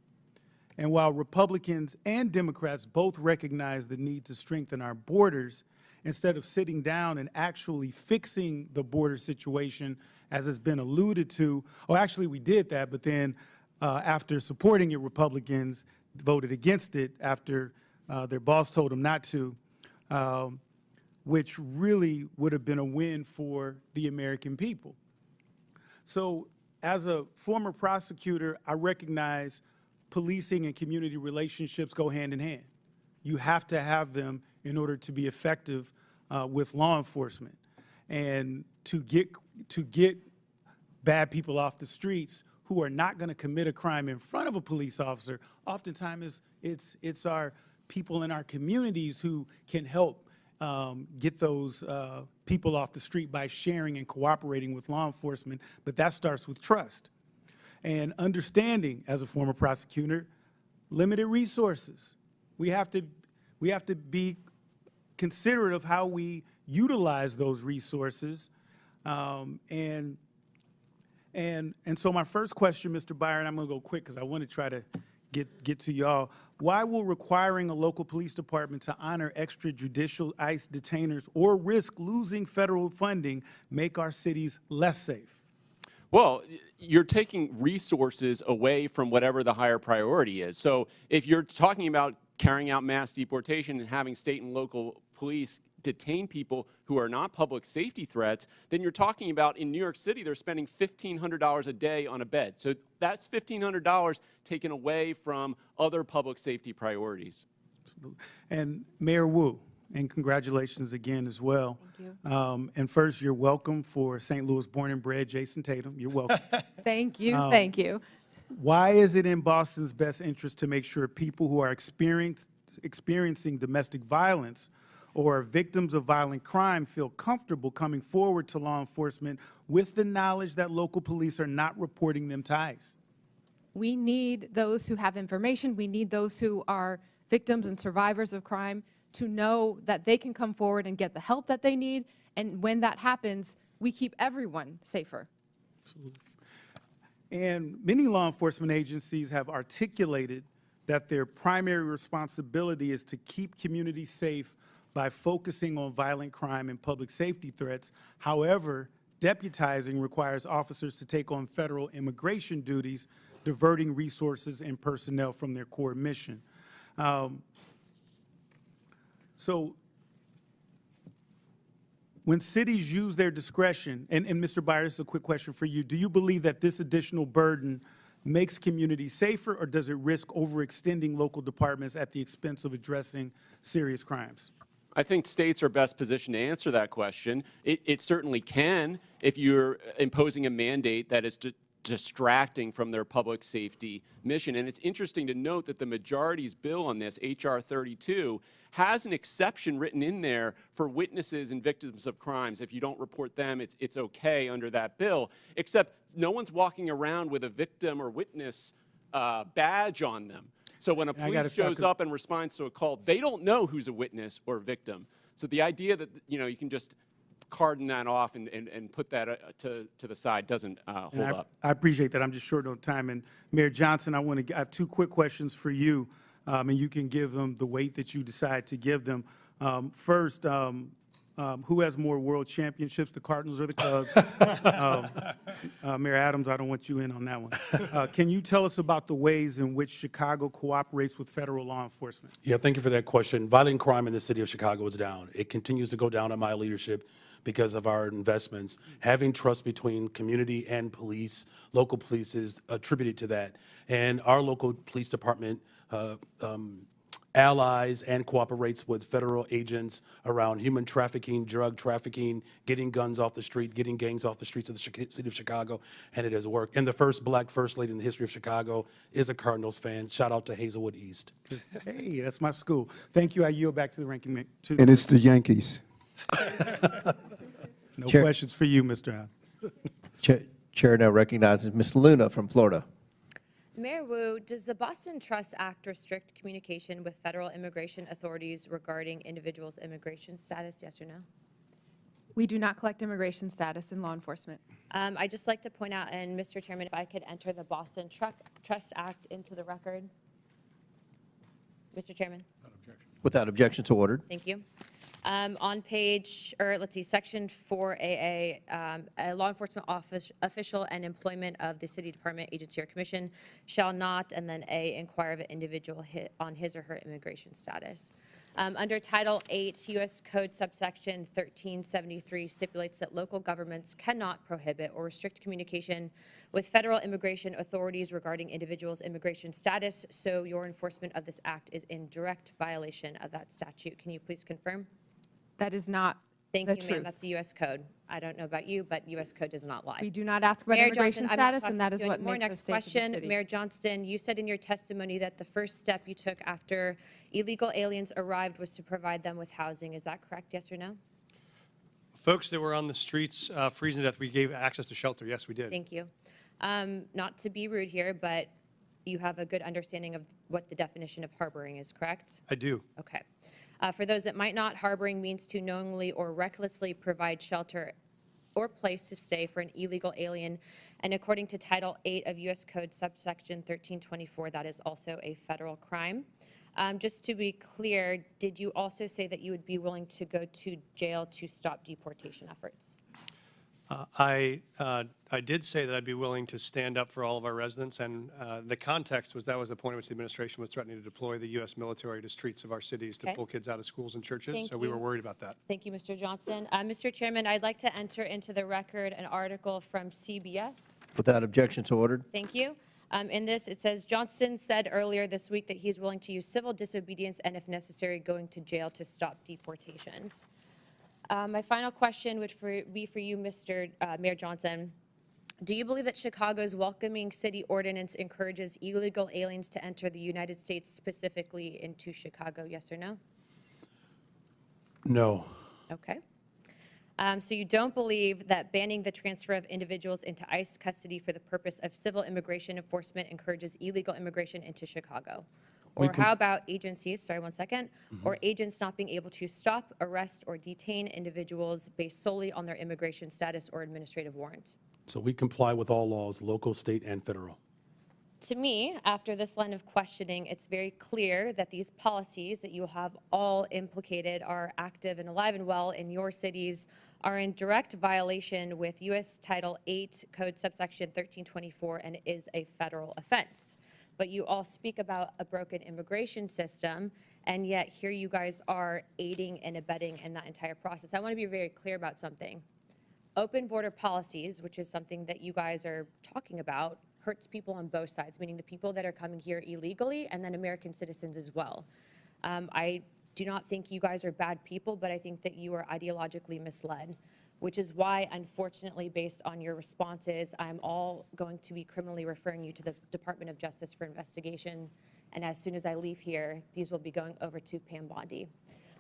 And while Republicans and Democrats both recognize the need to strengthen our borders, instead of sitting down and actually fixing the border situation, as has been alluded to, or actually we did that, but then after supporting it, Republicans voted against it after their boss told them not to, which really would have been a win for the American people. So as a former prosecutor, I recognize policing and community relationships go hand in hand. You have to have them in order to be effective with law enforcement. And to get bad people off the streets who are not going to commit a crime in front of a police officer, oftentimes it's our people in our communities who can help get those people off the street by sharing and cooperating with law enforcement, but that starts with trust. And understanding, as a former prosecutor, limited resources. We have to be considerate of how we utilize those resources. And so my first question, Mr. Byron, I'm going to go quick because I want to try to get to y'all. Why will requiring a local police department to honor extrajudicial ICE detainers or risk losing federal funding make our cities less safe? Well, you're taking resources away from whatever the higher priority is. So if you're talking about carrying out mass deportation and having state and local police detain people who are not public safety threats, then you're talking about in New York City, they're spending $1,500 a day on a bed. So that's $1,500 taken away from other public safety priorities. Absolutely. And Mayor Wu, and congratulations again as well. Thank you. And first, you're welcome for St. Louis born and bred Jason Tatum. You're welcome. Thank you, thank you. Why is it in Boston's best interest to make sure people who are experiencing domestic violence or are victims of violent crime feel comfortable coming forward to law enforcement with the knowledge that local police are not reporting them to ICE? We need those who have information. We need those who are victims and survivors of crime to know that they can come forward and get the help that they need. And when that happens, we keep everyone safer. Absolutely. And many law enforcement agencies have articulated that their primary responsibility is to keep communities safe by focusing on violent crime and public safety threats. However, deputizing requires officers to take on federal immigration duties, diverting resources and personnel from their core mission. So when cities use their discretion, and Mr. Byron, this is a quick question for you, do you believe that this additional burden makes communities safer, or does it risk overextending local departments at the expense of addressing serious crimes? I think states are best positioned to answer that question. It certainly can if you're imposing a mandate that is distracting from their public safety mission. And it's interesting to note that the majority's bill on this, H.R. 32, has an exception written in there for witnesses and victims of crimes. If you don't report them, it's okay under that bill, except no one's walking around with a victim or witness badge on them. So when a police shows up and responds to a call, they don't know who's a witness or victim. So the idea that, you know, you can just cordon that off and put that to the side doesn't hold up. I appreciate that. I'm just short on time. And Mayor Johnson, I have two quick questions for you, and you can give them the weight that you decide to give them. First, who has more world championships, the Cardinals or the Cubs? Mayor Adams, I don't want you in on that one. Can you tell us about the ways in which Chicago cooperates with federal law enforcement? Yeah, thank you for that question. Violent crime in the city of Chicago is down. It continues to go down in my leadership because of our investments. Having trust between community and police, local police, is attributed to that. And our local police department allies and cooperates with federal agents around human trafficking, drug trafficking, getting guns off the street, getting gangs off the streets of the city of Chicago, and it has worked. And the first black first lady in the history of Chicago is a Cardinals fan. Shout out to Hazelwood East. Hey, that's my school. Thank you. I yield back to the ranking member. And it's the Yankees. No questions for you, Mr. Allen. Chair now recognizes Ms. Luna from Florida. Mayor Wu, does the Boston Trust Act restrict communication with federal immigration authorities regarding individuals' immigration status, yes or no? We do not collect immigration status in law enforcement. I'd just like to point out, and Mr. Chairman, if I could enter the Boston Trust Act into the record. Mr. Chairman. Without objection, so ordered. Thank you. On page, or let's see, section 4AA, a law enforcement official and employment of the city department, agency, or commission shall not, and then A, inquire of an individual on his or her immigration status. Under Title 8, U.S. Code subsection 1373 stipulates that local governments cannot prohibit or restrict communication with federal immigration authorities regarding individuals' immigration status, so your enforcement of this act is in direct violation of that statute. Can you please confirm? That is not Thank the you, truth. ma'am. That's a U.S. code. I don't know about you, but U.S. code does not lie. We do not ask about Mayor immigration Johnson, I'm not status, and that talking is to you what anymore. makes us Next safe as a question, city. Mayor Johnston, you said in your testimony that the first step you took after illegal aliens arrived was to provide them with housing. Is that correct, yes or no? Folks that were on the streets freezing to death, we gave access to shelter. Yes, we did. Thank you. Not to be rude here, but you have a good understanding of what the definition of harboring is, correct? I do. Okay. For those that might not, harboring means to knowingly or recklessly provide shelter or place to stay for an illegal alien. And according to Title 8 of U.S. Code subsection 1324, that is also a federal crime. Just to be clear, did you also say that you would be willing to go to jail to stop deportation efforts? I did say that I'd be willing to stand up for all of our residents, and the context was that was the point at which the administration was threatening to deploy the U.S. military to streets of our cities to Okay. pull kids out of schools and churches, Thank so we you. were worried about that. Thank you, Mr. Johnson. Mr. Chairman, I'd like to enter into the record an article from CBS. Without objection, so ordered. Thank you. In this, it says, Johnston said earlier this week that he's willing to use civil disobedience and, if necessary, going to jail to stop deportations. My final question would be for you, Mr. Mayor Johnson. Do you believe that Chicago's welcoming city ordinance encourages illegal aliens to enter the United States, specifically into Chicago, yes or no? No. Okay. So you don't believe that banning the transfer of individuals into ICE custody for the purpose of civil immigration enforcement encourages illegal immigration into Chicago? Or how about agencies, sorry, one second, or agents not being able to stop, arrest, or detain individuals based solely on their immigration status or administrative warrant? So we comply with all laws, local, state, and federal. To me, after this line of questioning, it's very clear that these policies that you have all implicated are active and alive and well in your cities, are in direct violation with U.S. Title 8 Code subsection 1324, and it is a federal offense. But you all speak about a broken immigration system, and yet here you guys are aiding and abetting in that entire process. I want to be very clear about something. Open border policies, which is something that you guys are talking about, hurts people on both sides, meaning the people that are coming here illegally and then American citizens as well. I do not think you guys are bad people, but I think that you are ideologically misled, which is why, unfortunately, based on your responses, I'm all going to be criminally referring you to the Department of Justice for investigation. And as soon as I leave here, these will be going over to Pam Bondi.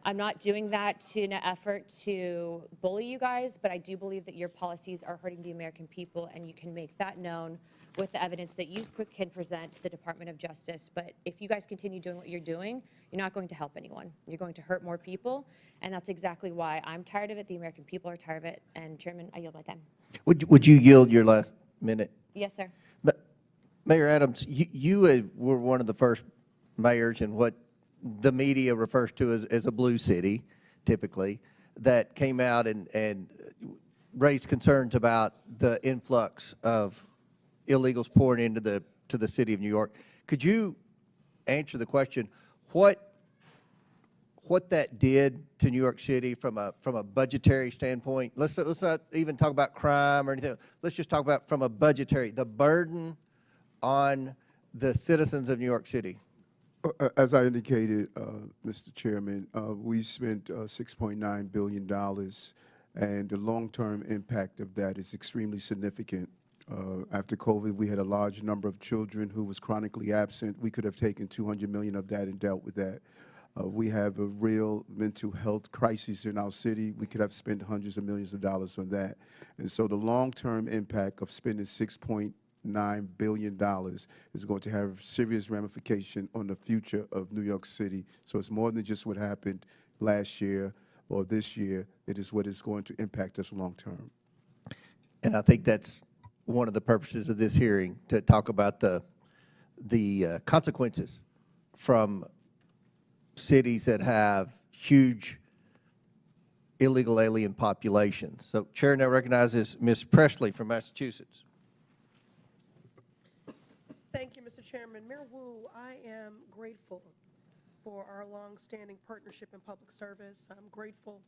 I'm not doing that in an effort to bully you guys, but I do believe that your policies are hurting the American people, and you can make that known with the evidence that you can present to the Department of Justice. But if you guys continue doing what you're doing, you're not going to help anyone. You're going to hurt more people, and that's exactly why I'm tired of it. The American people are tired of it. And Chairman, I yield my time. Would you yield your last minute? Yes, sir. Mayor Adams, you were one of the first mayors in what the media refers to as a blue city, typically, that came out and raised concerns about the influx of illegals pouring into the city of New York. Could you answer the question, what that did to New York City from a budgetary standpoint? Let's not even talk about crime or anything. Let's just talk about from a budgetary, the burden on the citizens of New York City. As I indicated, Mr. Chairman, we spent $6.9 billion, and the long-term impact of that is extremely significant. After COVID, we had a large number of children who was chronically absent. We could have taken $200 million of that and dealt with that. We have a real mental health crisis in our city. We could have spent hundreds of millions of dollars on that. And so the long-term impact of spending $6.9 billion is going to have serious ramification on the future of New York City. So it's more than just what happened last year or this year. It is what is going to impact us long-term. And I think that's one of the purposes of this hearing, to talk about the consequences from cities that have huge illegal alien populations. So Chair now recognizes Ms. Presley from Massachusetts. Thank you, Mr. Chairman. Mayor Wu, I am grateful for our long-standing partnership in public service. I'm grateful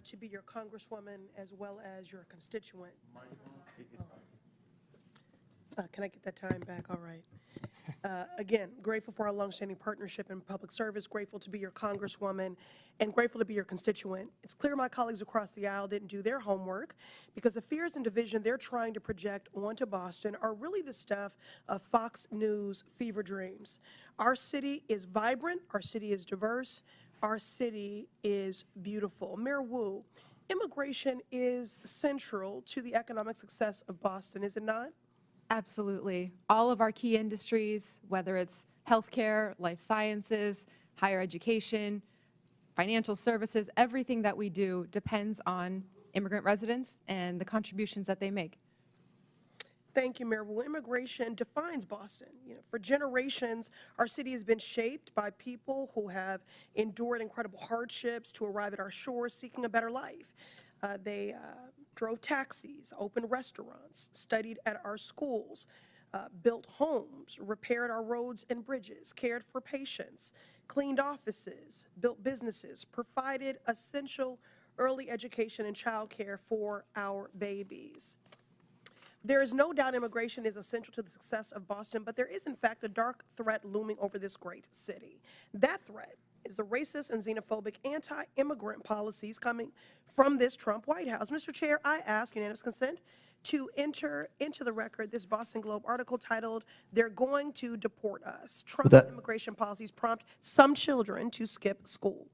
to be your Congresswoman as well as your constituent. Can I get that time back? All right. Again, grateful for our longstanding partnership in public service, grateful to be your Congresswoman, and grateful to be your constituent. It's clear my colleagues across the aisle didn't do their homework because the fears and division they're trying to project onto Boston are really the stuff of Fox News fever dreams. Our city is vibrant, our city is diverse, our city is beautiful. Mayor Wu, immigration is central to the economic success of Boston, is it not? Absolutely. All of our key industries, whether it's healthcare, life sciences, higher education, financial services, everything that we do depends on immigrant residents and the contributions that they make. Thank you, Mayor. Well, immigration defines Boston. For generations, our city has been shaped by people who have endured incredible hardships to arrive at our shores seeking a better life. They drove taxis, opened restaurants, studied at our schools, built homes, repaired our roads and bridges, cared for patients, cleaned offices, built businesses, provided essential early education and childcare for our babies. There is no doubt immigration is essential to the success of Boston, but there is in fact a dark threat looming over this great city. That threat is the racist and xenophobic anti-immigrant policies coming from this Trump White House. Mr. Chair, I ask unanimous consent to enter into the record this Boston Globe article titled, "They're Going to Deport Us. Trump's immigration policies prompt some children to skip school."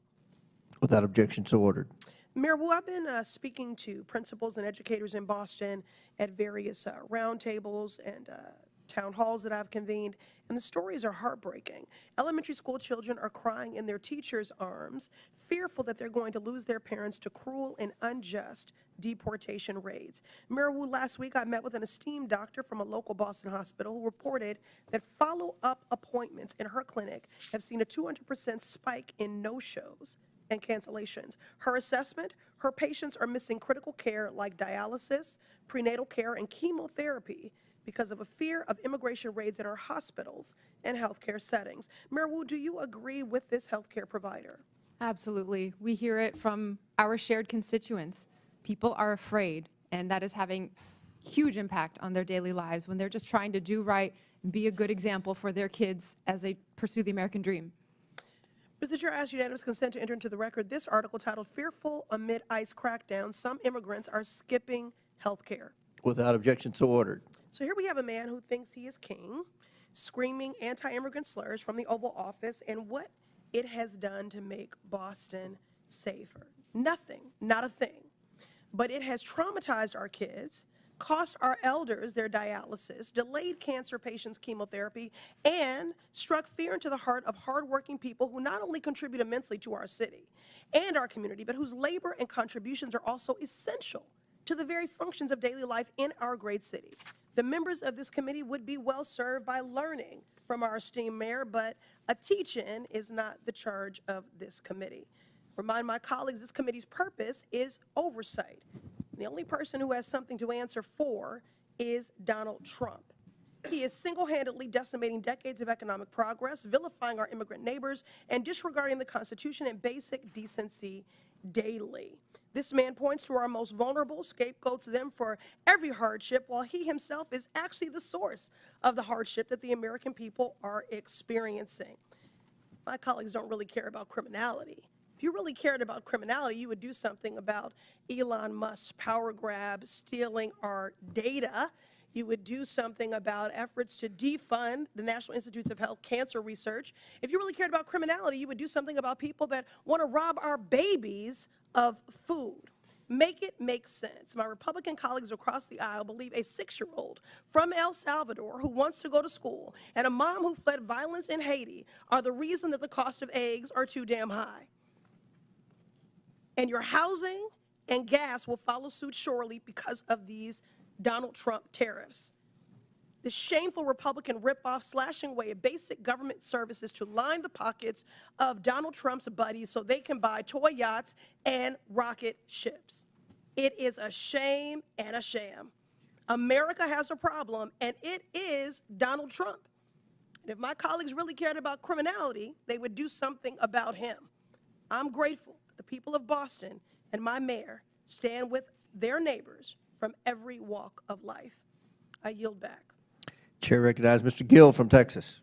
Without objection, so ordered. Mayor Wu, I've been speaking to principals and educators in Boston at various roundtables and town halls that I've convened, and the stories are heartbreaking. Elementary school children are crying in their teachers' arms, fearful that they're going to lose their parents to cruel and unjust deportation raids. Mayor Wu, last week I met with an esteemed doctor from a local Boston hospital who reported that follow-up appointments in her clinic have seen a 200% spike in no-shows and cancellations. Her assessment, her patients are missing critical care like dialysis, prenatal care, and chemotherapy because of a fear of immigration raids in our hospitals and healthcare settings. Mayor Wu, do you agree with this healthcare provider? Absolutely. We hear it from our shared constituents. People are afraid, and that is having huge impact on their daily lives when they're just trying to do right and be a good example for their kids as they pursue the American dream. Mr. Chair, I ask unanimous consent to enter into the record this article titled, "Fearful Amid ICE Crackdown, Some Immigrants Are Skipping Health Care." Without objection, so ordered. So here we have a man who thinks he is king, screaming anti-immigrant slurs from the Oval Office and what it has done to make Boston safer. Nothing, not a thing. But it has traumatized our kids, cost our elders their dialysis, delayed cancer patients' chemotherapy, and struck fear into the heart of hardworking people who not only contribute immensely to our city and our community, but whose labor and contributions are also essential to the very functions of daily life in our great city. The members of this committee would be well served by learning from our esteemed mayor, but a teach-in is not the charge of this committee. Remind my colleagues, this committee's purpose is oversight. The only person who has something to answer for is Donald Trump. He is single-handedly decimating decades of economic progress, vilifying our immigrant neighbors, and disregarding the Constitution and basic decency daily. This man points to our most vulnerable, scapegoats them for every hardship, while he himself is actually the source of the hardship that the American people are experiencing. My colleagues don't really care about criminality. If you really cared about criminality, you would do something about Elon Musk's power grab, stealing our data. You would do something about efforts to defund the National Institutes of Health cancer research. If you really cared about criminality, you would do something about people that want to rob our babies of food. Make it make sense. My Republican colleagues across the aisle believe a 6-year-old from El Salvador who wants to go to school and a mom who fled violence in Haiti are the reason that the cost of eggs are too damn high. And your housing and gas will follow suit shortly because of these Donald Trump tariffs. The shameful Republican ripoff slashing away at basic government services to line the pockets of Donald Trump's buddies so they can buy toy yachts and rocket ships. It is a shame and a sham. America has a problem, and it is Donald Trump. And if my colleagues really cared about criminality, they would do something about him. I'm grateful that the people of Boston and my mayor stand with their neighbors from every walk of life. I yield back. Chair recognizes Mr. Gill from Texas.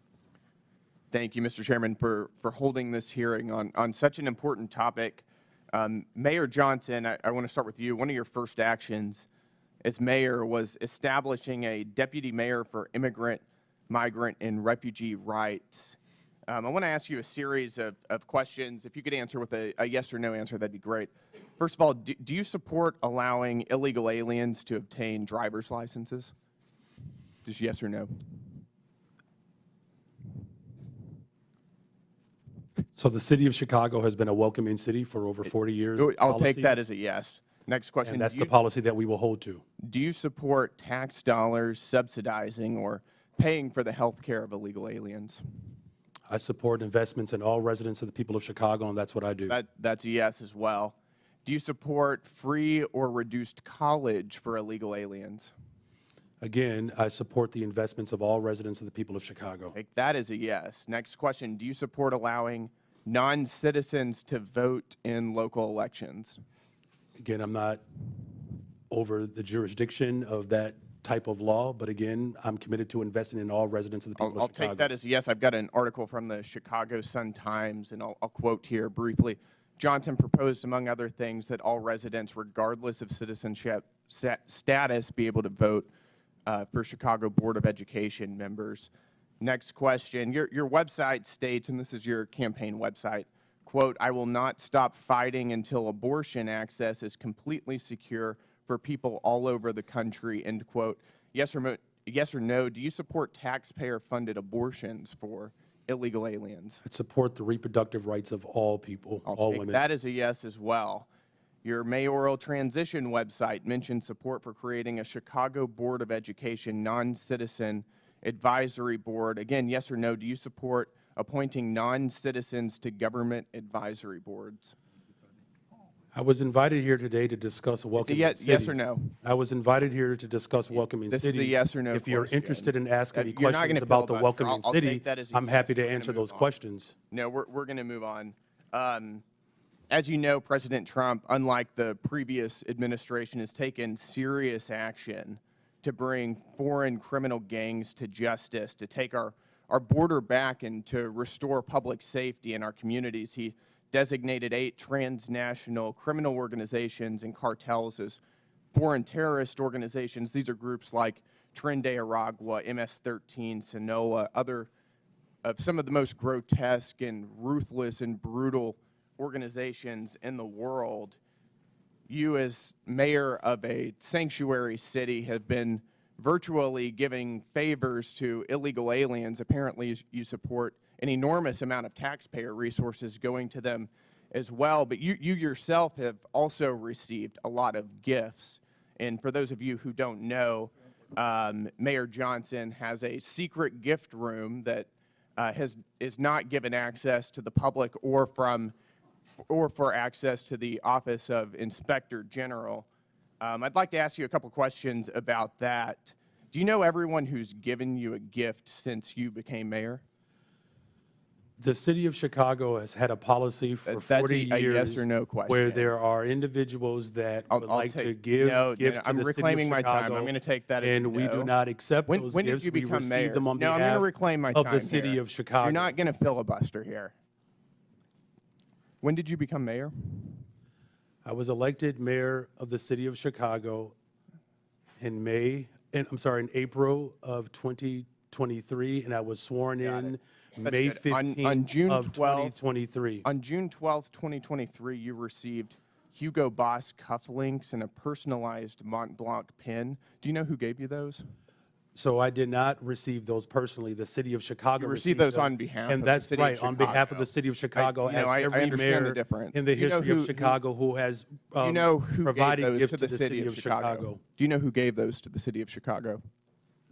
Thank you, Mr. Chairman, for holding this hearing on such an important topic. Mayor Johnson, I want to start with you. One of your first actions as mayor was establishing a deputy mayor for immigrant, migrant, and refugee rights. I want to ask you a series of questions. If you could answer with a yes or no answer, that'd be great. First of all, do you support allowing illegal aliens to obtain driver's licenses? Just yes or no? So the city of Chicago has been a welcoming city for over 40 years. I'll take that as a yes. Next question. And that's the policy that we will hold to. Do you support tax dollars subsidizing or paying for the health care of illegal aliens? I support investments in all residents of the people of Chicago, and that's what I do. That's a yes as well. Do you support free or reduced college for illegal aliens? Again, I support the investments of all residents of the people of Chicago. Take that as a yes. Next question. Do you support allowing non-citizens to vote in local elections? Again, I'm not over the jurisdiction of that type of law, but again, I'm committed to investing in all residents of the people of Chicago. I'll take that as a yes. I've got an article from the Chicago Sun-Times, and I'll quote here briefly. Johnson proposed, among other things, that all residents, regardless of citizenship status, be able to vote for Chicago Board of Education members. Next question. Your website states, and this is your campaign website, quote, "I will not stop fighting until abortion access is completely secure for people all over the country," end quote. Yes or no, do you support taxpayer-funded abortions for illegal aliens? I support the reproductive rights of all people, all women. That is a yes as well. Your mayoral transition website mentioned support for creating a Chicago Board of Education non-citizen advisory board. Again, yes or no, do you support appointing non-citizens to government advisory boards? I was invited here today to discuss welcoming cities. Yes or no? I was invited here to discuss welcoming cities. This is a yes or no If you're question. interested in asking me You're not questions gonna about the filibuster. welcoming I'll city, take that as a I'm yes. happy to We're gonna answer move those on. questions. No, we're going to move on. As you know, President Trump, unlike the previous administration, has taken serious action to bring foreign criminal gangs to justice, to take our border back and to restore public safety in our communities. He designated 8 transnational criminal organizations and cartels as foreign terrorist organizations. These are groups like Tren de Aragua, MS-13, Sinaloa, other of some of the most grotesque and ruthless and brutal organizations in the world. You, as mayor of a sanctuary city, have been virtually giving favors to illegal aliens. Apparently, you support an enormous amount of taxpayer resources going to them as well. But you yourself have also received a lot of gifts. And for those of you who don't know, Mayor Johnson has a secret gift room that is not given access to the public or for access to the Office of Inspector General. I'd like to ask you a couple questions about that. Do you know everyone who's given you a gift since you became mayor? The city of Chicago has had a policy for 40 years. That's a yes or no question. Where there are individuals that would like to give gifts to I'm the city of reclaiming my time. Chicago, I'm going to take that as and we do not accept those when gifts. Did you We become receive mayor? them on No, I'm going behalf to reclaim my of time the city here. of Chicago. You're not going to filibuster here. When did you become mayor? I was elected mayor of the city of Chicago in April of 2023, and I was sworn in May 15th of 2023. On June 12th, 2023, you received Hugo Boss cufflinks and a personalized Mont Blanc pin. Do you know who gave you those? So I did not receive those personally. The city of Chicago You received those them. on behalf and of that's the city right, of on behalf of Chicago. the city of Chicago, as I every understand mayor the difference. in the Do you know history of Chicago who has you know who provided gave those gifts to the city of Chicago? Do you know who gave those to the city of Chicago?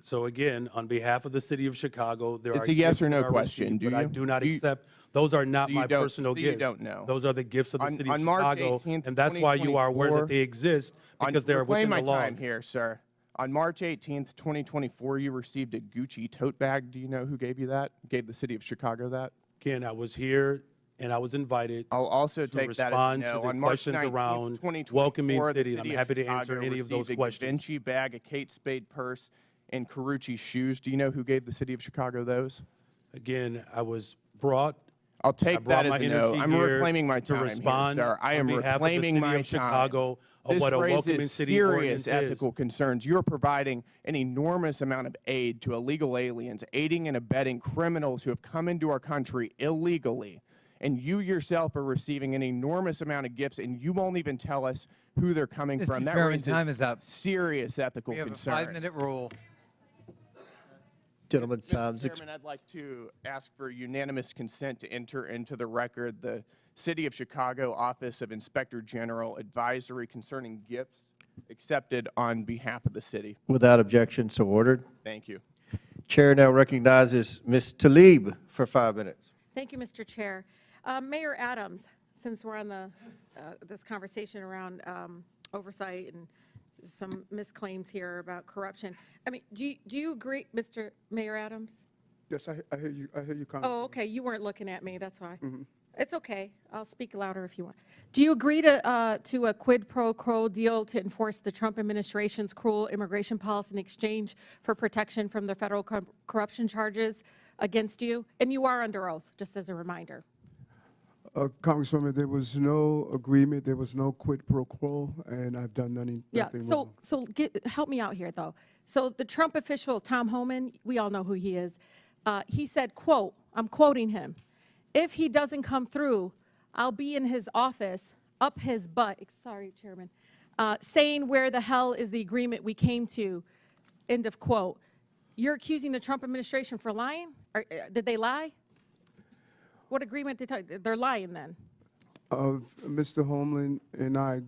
So again, on behalf of the city of Chicago, there are It's a yes gifts or no that are question. received, Do but I you? do not Do you- accept. Those are not So you my don't- personal so gifts. you don't know. Those are the gifts of the city of on March Chicago, 18th, and that's why you are aware that 2024, they exist, because they are reclaim within the my law. time here, sir. On March 18th, 2024, you received a Gucci tote bag. Do you know who gave you that? Gave the city of Chicago that? Again, I was here and I was invited I'll also to take that as respond no. to the On March questions 19th, around 2024, welcoming the city, and I'm of happy to answer Chicago any of those received questions. A Givenchy bag, a Kate Spade purse, and Carucci shoes. Do you know who gave the city of Chicago those? Again, I was brought. I'll I take brought that as my a no. energy I'm here reclaiming my to time respond here, sir. I am on behalf of the reclaiming city my of Chicago of This what a welcoming raises city serious ordinance is. ethical concerns. You are providing an enormous amount of aid to illegal aliens, aiding and abetting criminals who have come into our country illegally. And you yourself are receiving an enormous amount of gifts, and you won't even tell us who they're coming from. That Chairman, raises time is up. serious ethical We have a concerns. 5-minute rule. Gentleman's Mr. time's Chairman, I'd like to ask for unanimous consent to enter into the record the City of Chicago Office of Inspector General advisory concerning gifts accepted on behalf of the city. Without objection, so ordered. Thank you. Chair now recognizes Ms. Tlaib for 5 minutes. Thank you, Mr. Chair. Mayor Adams, since we're on the this conversation around oversight and some misclaims here about corruption, I mean, do you agree, Mr. Mayor Adams? Yes, I hear you. I hear you, Congressman. Oh, okay. You weren't looking at me. That's why. It's okay. I'll speak louder if you want. Do you agree to a quid pro quo deal to enforce the Trump administration's cruel immigration policy in exchange for protection from the federal corruption charges against you? And you are under oath, just as a reminder. Congresswoman, there was no agreement, there was no quid pro quo, and I've done nothing wrong. Help me out here, though. So the Trump official, Tom Homan, we all know who he is, he said, quote, I'm quoting him, if he doesn't come through, I'll be in his office, up his butt, sorry, Chairman, saying where the hell is the agreement we came to, end of quote. You're accusing the Trump administration for lying? Or, did they lie? What agreement did they're lying then? Mr. Homeland and I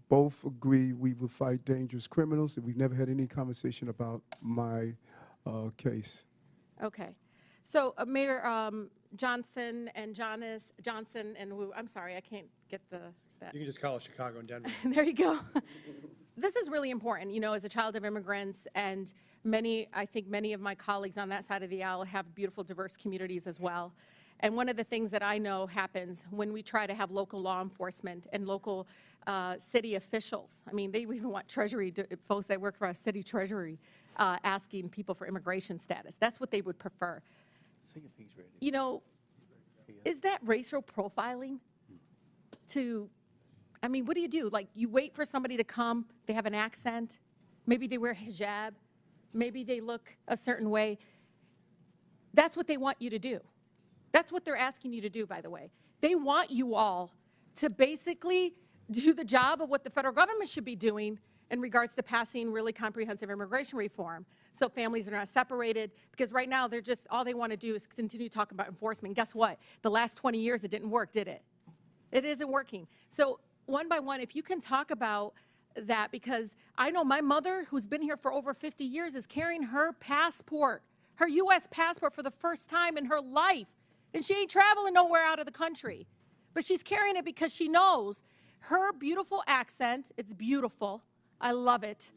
both agree we will fight dangerous criminals, and we've never had any conversation about my case. Okay. So Mayor Johnson and Johnson and Wu, I'm sorry, I can't get that. You can just call it Chicago and Denver. There you go. This is really important, you know, as a child of immigrants, and I think many of my colleagues on that side of the aisle have beautiful, diverse communities as well. And one of the things that I know happens when we try to have local law enforcement and local city officials, I mean, they even want Treasury, folks that work for our city Treasury, asking people for immigration status. That's what they would prefer. You know, is that racial profiling? I mean, what do you do? Like, you wait for somebody to come, they have an accent, maybe they wear hijab, maybe they look a certain way. That's what they want you to do. That's what they're asking you to do, by the way. They want you all to basically do the job of what the federal government should be doing in regards to passing really comprehensive immigration reform, so families are not separated, because right now they're just, all they want to do is continue talking about enforcement. Guess what? The last 20 years it didn't work, did it? It isn't working. So one by one, if you can talk about that, because I know my mother, who's been here for over 50 years, is carrying her passport, her U.S. passport for the first time in her life. And she ain't traveling nowhere out of the country. But she's carrying it because she knows her beautiful accent, it's beautiful, I love it,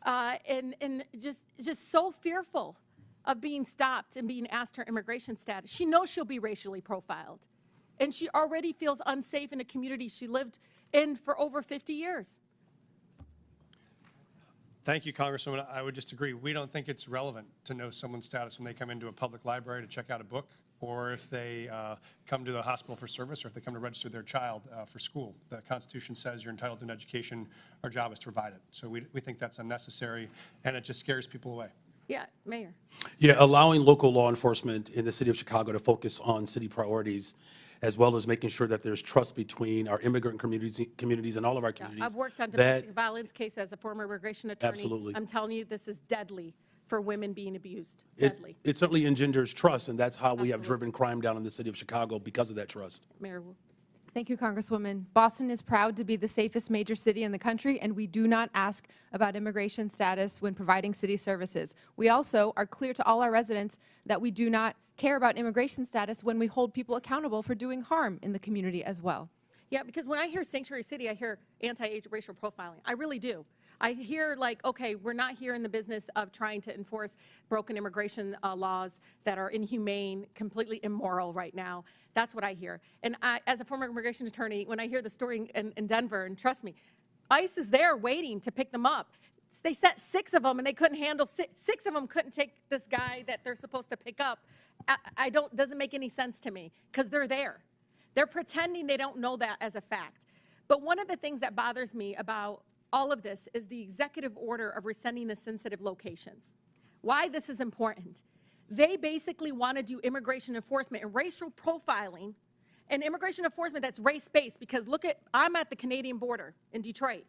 and just so fearful of being stopped and being asked her immigration status. She knows she'll be racially profiled. And she already feels unsafe in a community she lived in for over 50 years. Thank you, Congresswoman. I would just agree. We don't think it's relevant to know someone's status when they come into a public library to check out a book, or if they come to the hospital for service, or if they come to register their child for school. The Constitution says you're entitled to an education. Our job is to provide it. So we think that's unnecessary, and it just scares people away. Yeah, Mayor. Yeah, allowing local law enforcement in the city of Chicago to focus on city priorities, as well as making sure that there's trust between our immigrant communities and all of our communities. I've worked on domestic violence cases as a former immigration attorney. Absolutely. I'm telling you, this is deadly for women being abused. Deadly. It certainly engenders trust, and that's how we have driven crime down in the city of Chicago, because of that trust. Mayor Wu. Thank you, Congresswoman. Boston is proud to be the safest major city in the country, and we do not ask about immigration status when providing city services. We also are clear to all our residents that we do not care about immigration status when we hold people accountable for doing harm in the community as well. Yeah, because when I hear sanctuary city, I hear anti-racial profiling. I really do. I hear like, okay, we're not here in the business of trying to enforce broken immigration laws that are inhumane, completely immoral right now. That's what I hear. And I, as a former immigration attorney, when I hear the story in Denver, and trust me, ICE is there waiting to pick them up. They sent 6 of them, and they couldn't handle 6 of them couldn't take this guy that they're supposed to pick up. Doesn't make any sense to me, because they're there. They're pretending they don't know that as a fact. But one of the things that bothers me about all of this is the executive order of rescinding the sensitive locations. Why this is important. They basically want to do immigration enforcement and racial profiling, and immigration enforcement that's race-based, because look at, I'm at the Canadian border in Detroit.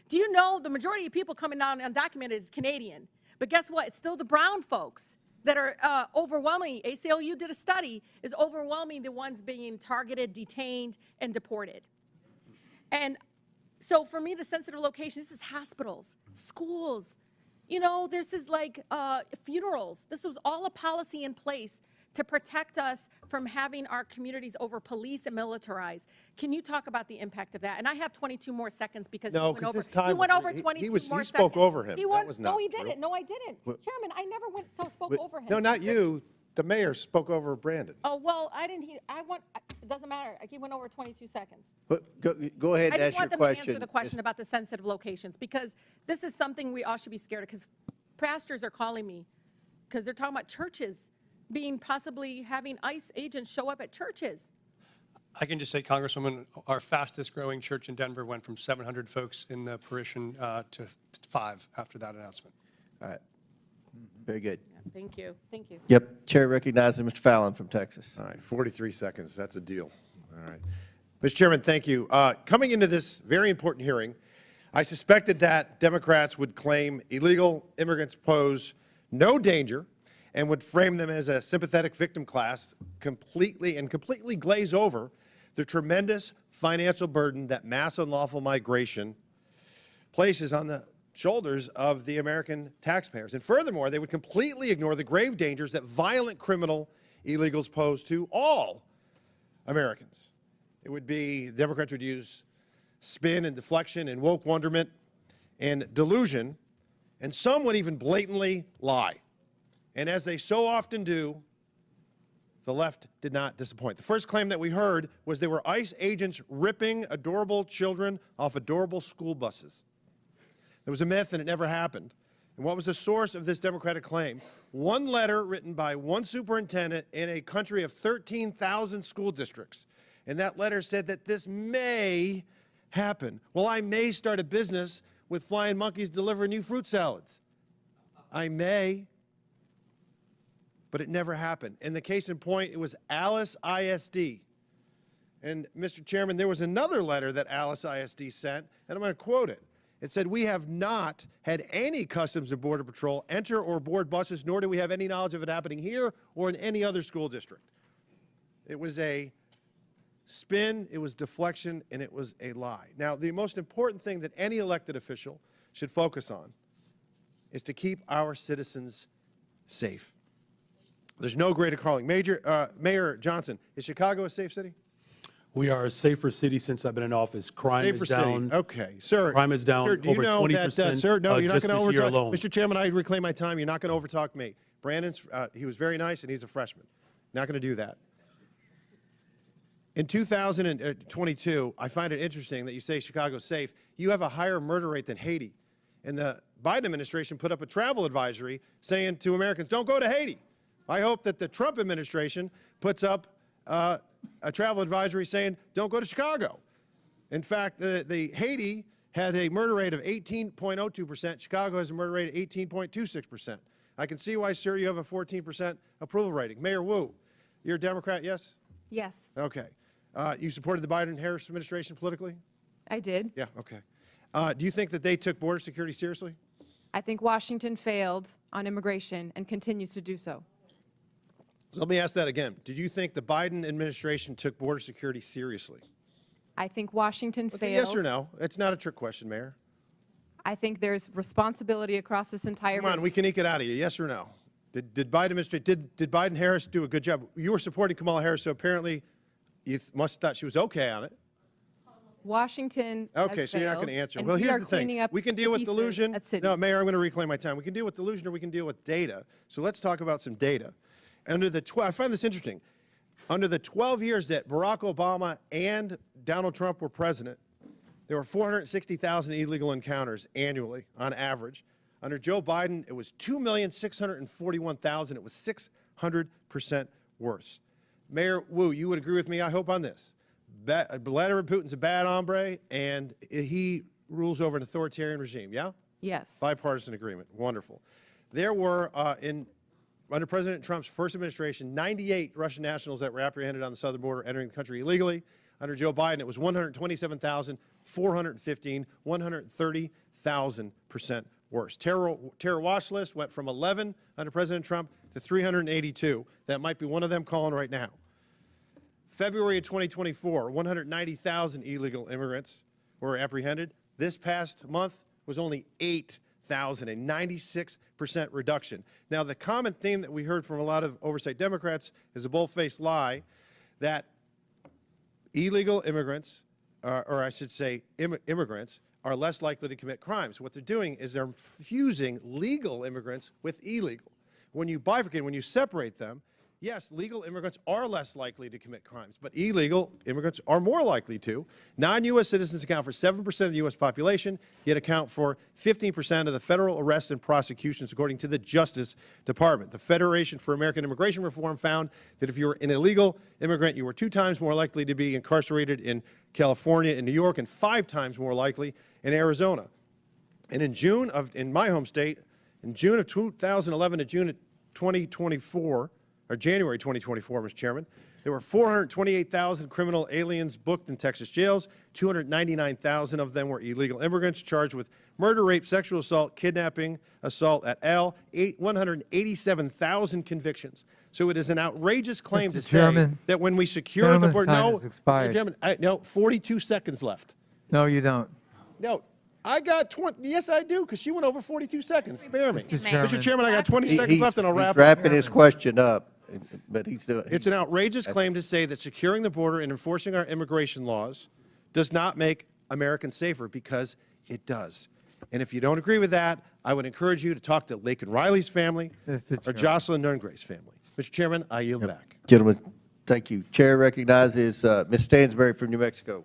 Do you know the majority of people coming down undocumented is Canadian? But guess what? It's still the brown folks that are overwhelming. ACLU did a study, is overwhelming the ones being targeted, detained, and deported. And so for me, the sensitive location, this is hospitals, schools, you know, this is like funerals. This was all a policy in place to protect us from having our communities over police and militarized. Can you talk about the impact of that? And I have 22 more seconds because No, he went over. his time He went was- over 22 more he seconds. spoke over him. He That went, was no, not he true. didn't. No, I didn't. Chairman, I never spoke over him. No, not you. The mayor spoke over Brandon. Oh, well, I didn't. It doesn't matter. He went over 22 seconds. But go ahead I and just ask your want them to answer question. the question about the sensitive locations, because this is something we all should be scared of, because pastors are calling me because they're talking about churches being possibly having ICE agents show up at churches. I can just say, Congresswoman, our fastest growing church in Denver went from 700 folks in the parishon to 5 after that announcement. All right. Very good. Thank you. Thank you. Yep. Chair recognizes Mr. Fallon from Texas. All right, 43 seconds. That's a deal. All right. Mr. Chairman, thank you. Coming into this very important hearing, I suspected that Democrats would claim illegal immigrants pose no danger and would frame them as a sympathetic victim class, completely glaze over the tremendous financial burden that mass unlawful migration places on the shoulders of the American taxpayers. And furthermore, they would completely ignore the grave dangers that violent criminal illegals pose to all Americans. It would be, Democrats would use spin and deflection and woke wonderment and delusion, and some would even blatantly lie. And as they so often do, the left did not disappoint. The first claim that we heard was they were ICE agents ripping adorable children off adorable school buses. It was a myth, and it never happened. And what was the source of this Democratic claim? One letter written by one superintendent in a country of 13,000 school districts. And that letter said that this may happen. Well, I may start a business with flying monkeys delivering you fruit salads. I may. But it never happened. And the case in point, it was Alice ISD. And Mr. Chairman, there was another letter that Alice ISD sent, and I'm going to quote it. It said, "We have not had any Customs and Border Patrol enter or board buses, nor do we have any knowledge of it happening here or in any other school district." It was a spin, it was deflection, and it was a lie. Now, the most important thing that any elected official should focus on is to keep our citizens safe. There's no greater calling. Mayor Johnson, is Chicago a safe city? We are a safer city since I've been in office. Crime Safer is down. city. Okay, sir. Crime is down Sir, do you over know 20%. that, sir, no, you're not just going to this year overtalk. alone. Mr. Chairman, I reclaim my time. You're not going to overtalk me. Brandon's, he was very nice, and he's a freshman. Not going to do that. In 2022, I find it interesting that you say Chicago's safe. You have a higher murder rate than Haiti. And the Biden administration put up a travel advisory saying to Americans, don't go to Haiti. I hope that the Trump administration puts up a travel advisory saying, don't go to Chicago. In fact, the Haiti has a murder rate of 18.02%. Chicago has a murder rate of 18.26%. I can see why, sir, you have a 14% approval rating. Mayor Wu, you're a Democrat, yes? Yes, Okay. You supported the Biden-Harris administration politically? I did. Yeah, okay. Do you think that they took border security seriously? I think Washington failed on immigration and continues to do so. So let me ask that again. Did you think the Biden administration took border security seriously? I think Washington It's failed. a yes or no. It's not a trick question, Mayor. I think there's responsibility across this entire. Come on, we can eke it out of you. Yes or no? Did Biden-Harris do a good job? You were supporting Kamala Harris, so apparently you must have thought she was okay on it. Washington has Okay, so you're not going to failed, answer. and Well, we here's are the thing. cleaning up We can the deal with pieces delusion. at city. No, Mayor, I'm going to reclaim my time. We can deal with delusion or we can deal with data. So let's talk about some data. I find this interesting. Under the 12 years that Barack Obama and Donald Trump were president, there were 460,000 illegal encounters annually on average. Under Joe Biden, it was 2,641,000. It was 600% worse. Mayor Wu, you would agree with me, I hope, on this. Vladimir Putin's a bad hombre, and he rules over an authoritarian regime, yeah? Yes. Bipartisan agreement. Wonderful. There were, under President Trump's first administration, 98 Russian nationals that were apprehended on the southern border entering the country illegally. Under Joe Biden, it was 127,415, 130,000% worse. Terror watch list went from 11 under President Trump to 382. That might be one of them calling right now. February of 2024, 190,000 illegal immigrants were apprehended. This past month was only 8,000, a 96% reduction. Now, the common theme that we heard from a lot of oversight Democrats is a bold-faced lie that illegal immigrants, or I should say immigrants, are less likely to commit crimes. What they're doing is they're fusing legal immigrants with illegal. When you bifurcate, when you separate them, yes, legal immigrants are less likely to commit crimes, but illegal immigrants are more likely to. Non-U.S. citizens account for 7% of the U.S. population, yet account for 15% of the federal arrests and prosecutions, according to the Justice Department. The Federation for American Immigration Reform found that if you were an illegal immigrant, you were 2 times more likely to be incarcerated in California and New York, and 5 times more likely in Arizona. And in my home state, in June of 2011 to June of 2024, or January 2024, Mr. Chairman, there were 428,000 criminal aliens booked in Texas jails. 299,000 of them were illegal immigrants charged with murder, rape, sexual assault, kidnapping, assault et al. 187,000 convictions. So it is an outrageous claim to say that when we secure the border, no, Mr. Chairman, no, 42 seconds left. No, you don't. No, I got 20. Yes, I do, because she went over 42 seconds. Spare me. Mr. Chairman, I got 20 seconds left, and I'll wrap He's wrapping up. his question up, but he's doing. It's an outrageous claim to say that securing the border and enforcing our immigration laws does not make Americans safer, because it does. And if you don't agree with that, I would encourage you to talk to Laken Riley's family or Jocelyn Nerngray's family. Mr. Chairman, I yield back. Gentlemen, thank you. Chair recognizes Ms. Stansberry from New Mexico.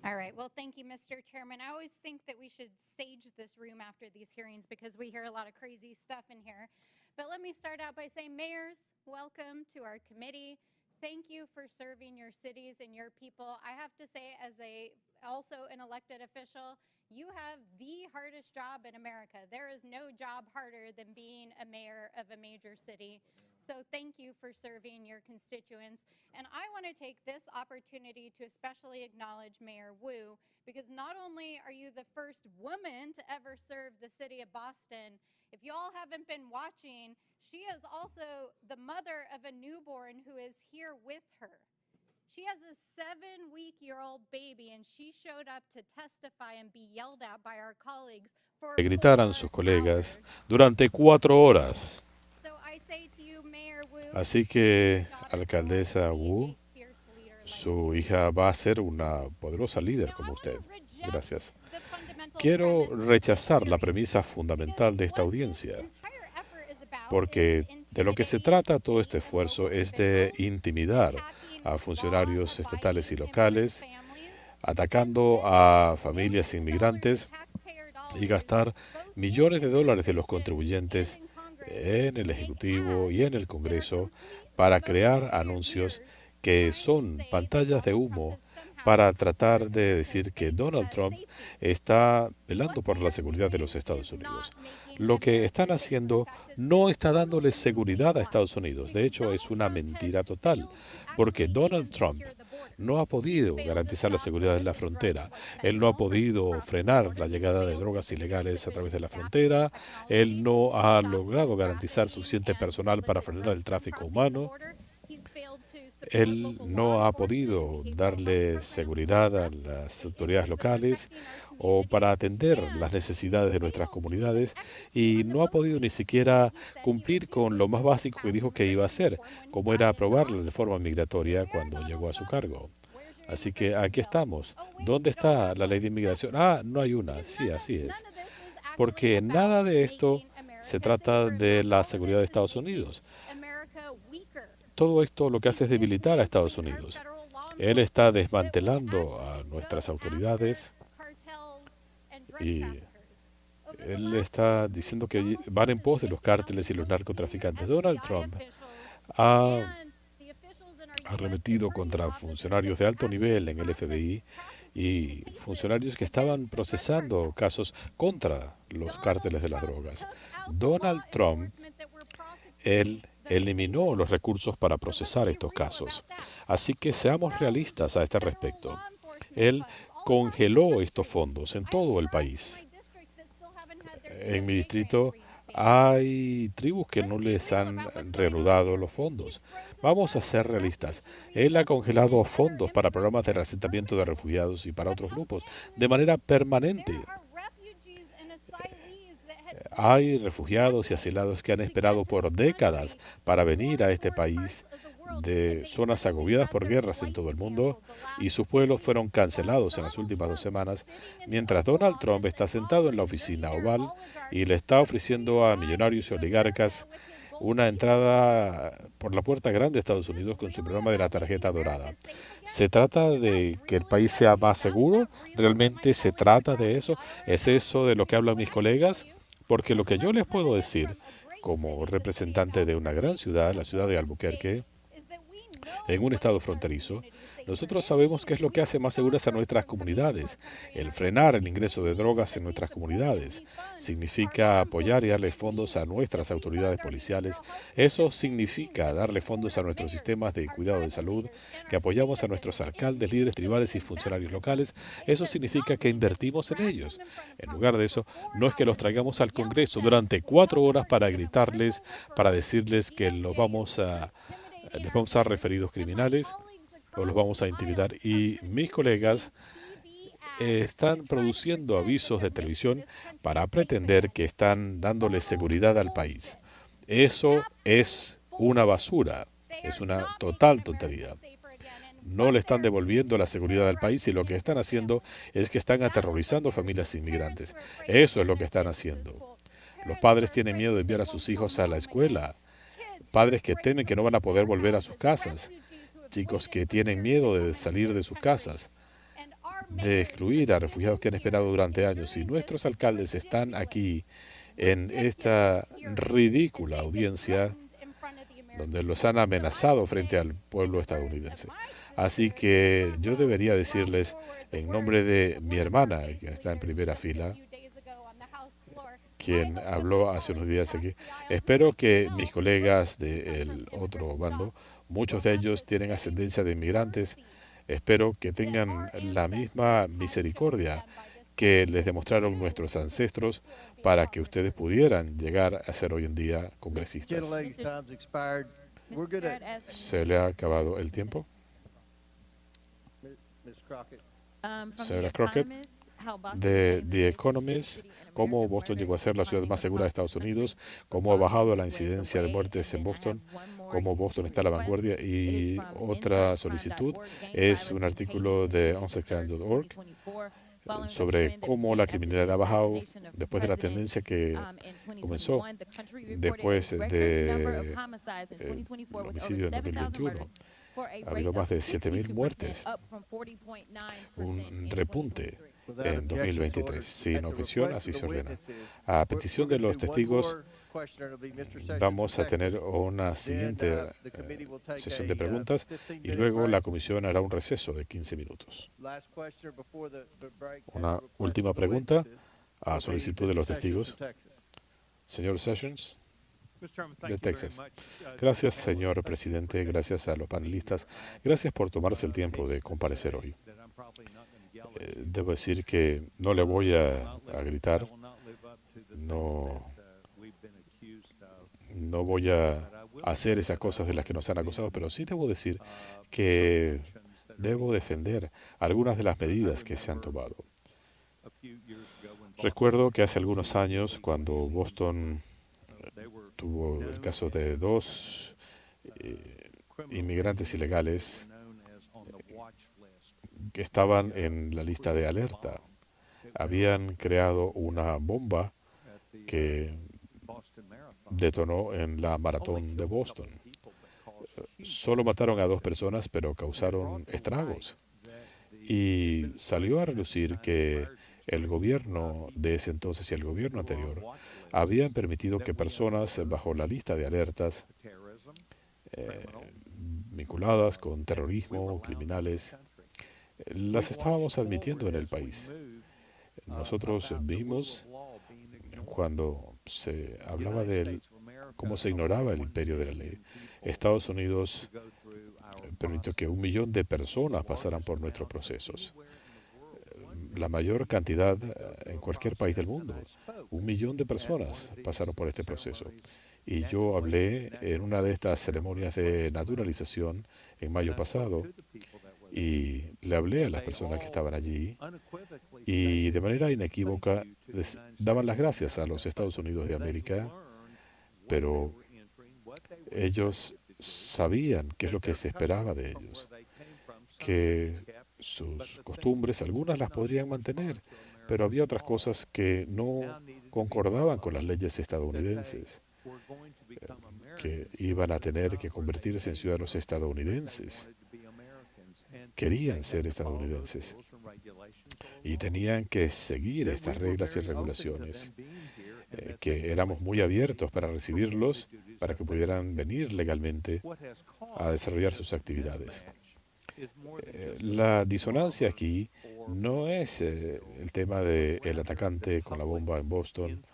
All right. Well, thank you, Mr. Chairman. I always think that we should sage this room after these hearings because we hear a lot of crazy stuff in here. But let me start out by saying, mayors, welcome to our committee. Thank you for serving your cities and your people. I have to say, as also an elected official, you have the hardest job in America. There is no job harder than being a mayor of a major city. So thank you for serving your constituents. And I want to take this opportunity to especially acknowledge Mayor Wu, because not only are you the first woman to ever serve the city of Boston, if you all haven't been watching, she is also the mother of a newborn who is here with her. She has a 7-week-old baby, and she showed up to testify and be yelled at by our colleagues for gritaran sus colegas durante 4 horas. Así que, alcaldesa Wu, su hija va a ser una poderosa líder como usted. Gracias. Quiero rechazar la premisa fundamental de esta audiencia, porque de lo que se trata todo este esfuerzo es de intimidar a funcionarios estatales y locales, atacando a familias inmigrantes y gastar millones de dólares de los contribuyentes en el Ejecutivo y en el Congreso para crear anuncios que son pantallas de humo para tratar de decir que Donald Trump está velando por la seguridad de los Estados Unidos. Lo que están haciendo no está dándole seguridad a Estados Unidos. De hecho, es una mentira total, porque Donald Trump no ha podido garantizar la seguridad en la frontera. Él no ha podido frenar la llegada de drogas ilegales a través de la frontera. Él no ha logrado garantizar suficiente personal para frenar el tráfico humano. Él no ha podido darle seguridad a las autoridades locales o para atender las necesidades de nuestras comunidades, y no ha podido ni siquiera cumplir con lo más básico que dijo que iba a hacer, como era aprobar la reforma migratoria cuando llegó a su cargo. Así que aquí estamos. ¿Dónde está la ley de inmigración? Ah, no hay una. Sí, así es. Porque nada de esto se trata de la seguridad de Estados Unidos. Todo esto lo que hace es debilitar a Estados Unidos. Él está desmantelando a nuestras autoridades y él está diciendo que van en pos de los cárteles y los narcotraficantes. Donald Trump ha arremetido contra funcionarios de alto nivel en el FBI y funcionarios que estaban procesando casos contra los cárteles de las drogas. Donald Trump, él eliminó los recursos para procesar estos casos. Así que seamos realistas a este respecto. Él congeló estos fondos en todo el país. En mi distrito hay tribus que no les han reanudado los fondos. Vamos a ser realistas. Él ha congelado fondos para programas de reasentamiento de refugiados y para otros grupos de manera permanente. Hay refugiados y asilados que han esperado por décadas para venir a este país de zonas agobiadas por guerras en todo el mundo y sus pueblos fueron cancelados en las últimas 2 semanas, mientras Donald Trump está sentado en la oficina oval y le está ofreciendo a millonarios y oligarcas una entrada por la puerta grande de Estados Unidos con su programa de la tarjeta dorada. ¿Se trata de que el país sea más seguro? ¿Realmente se trata de eso? ¿Es eso de lo que hablan mis colegas? Porque lo que yo les puedo decir, como representante de una gran ciudad, la ciudad de Albuquerque, en un estado fronterizo, nosotros sabemos qué es lo que hace más seguras a nuestras comunidades. El frenar el ingreso de drogas en nuestras comunidades significa apoyar y darle fondos a nuestras autoridades policiales. Eso significa darle fondos a nuestros sistemas de cuidado de salud, que apoyamos a nuestros alcaldes, líderes tribales y funcionarios locales. Eso significa que invertimos en ellos. En lugar de eso, no es que los traigamos al Congreso durante 4 horas para gritarles, para decirles que les vamos a referidos criminales o los vamos a intimidar. Y mis colegas están produciendo avisos de televisión para pretender que están dándole seguridad al país. Eso es una basura, es una total tontería. No le están devolviendo la seguridad al país y lo que están haciendo es que están aterrorizando familias inmigrantes. Eso es lo que están haciendo. Los padres tienen miedo de enviar a sus hijos a la escuela. Padres que temen que no van a poder volver a sus casas. Chicos que tienen miedo de salir de sus casas, de excluir a refugiados que han esperado durante años. Y nuestros alcaldes están aquí en esta ridícula audiencia donde los han amenazado frente al pueblo estadounidense. Así que yo debería decirles, en nombre de mi hermana, que está en primera fila, quien habló hace unos días aquí, espero que mis colegas del otro bando, muchos de ellos tienen ascendencia de inmigrantes, espero que tengan la misma misericordia que les demostraron nuestros ancestros para que ustedes pudieran llegar a ser hoy en día congresistas. ¿Se le ha acabado el tiempo? Señora Crockett, de The Economist, cómo Boston llegó a ser la ciudad más segura de Estados Unidos, cómo ha bajado la incidencia de muertes en Boston, cómo Boston está a la vanguardia. Y otra solicitud es un artículo de onsecrime.org sobre cómo la criminalidad ha bajado después de la tendencia que comenzó después del homicidio en 2021. Ha habido más de 7.000 muertes, un repunte en 2023. Sin objeción, así se ordena. A petición de los testigos, vamos a tener una siguiente sesión de preguntas y luego la comisión hará un receso de 15 minutos. Una última pregunta a solicitud de los testigos. Señor Sessions, de Texas. Gracias, señor presidente. Gracias a los panelistas. Gracias por tomarse el tiempo de comparecer hoy. Debo decir que no le voy a gritar. No voy a hacer esas cosas de las que nos han acusado, pero sí debo decir que debo defender algunas de las medidas que se han tomado. Recuerdo que hace algunos años, cuando Boston tuvo el caso de 2 inmigrantes ilegales que estaban en la lista de alerta. Habían creado una bomba que detonó en la maratón de Boston. Solo mataron a 2 personas, pero causaron estragos. Y salió a relucir que el gobierno de ese entonces y el gobierno anterior habían permitido que personas bajo la lista de alertas vinculadas con terrorismo, criminales, las estábamos admitiendo en el país. Nosotros vimos cuando se hablaba de cómo se ignoraba el imperio de la ley. Estados Unidos permitió que 1 millón de personas pasaran por nuestros procesos. La mayor cantidad en cualquier país del mundo. 1 millón de personas pasaron por este proceso. Y yo hablé en una de estas ceremonias de naturalización en mayo pasado y le hablé a las personas que estaban allí y de manera inequívoca les daban las gracias a los Estados Unidos de América, pero ellos sabían qué es lo que se esperaba de ellos, que sus costumbres, algunas las podrían mantener, pero había otras cosas que no concordaban con las leyes estadounidenses, que iban a tener que convertirse en ciudadanos estadounidenses. Querían ser estadounidenses y tenían que seguir estas reglas y regulaciones, que éramos muy abiertos para recibirlos, para que pudieran venir legalmente a desarrollar sus actividades. La disonancia aquí no es el tema del atacante con la bomba en Boston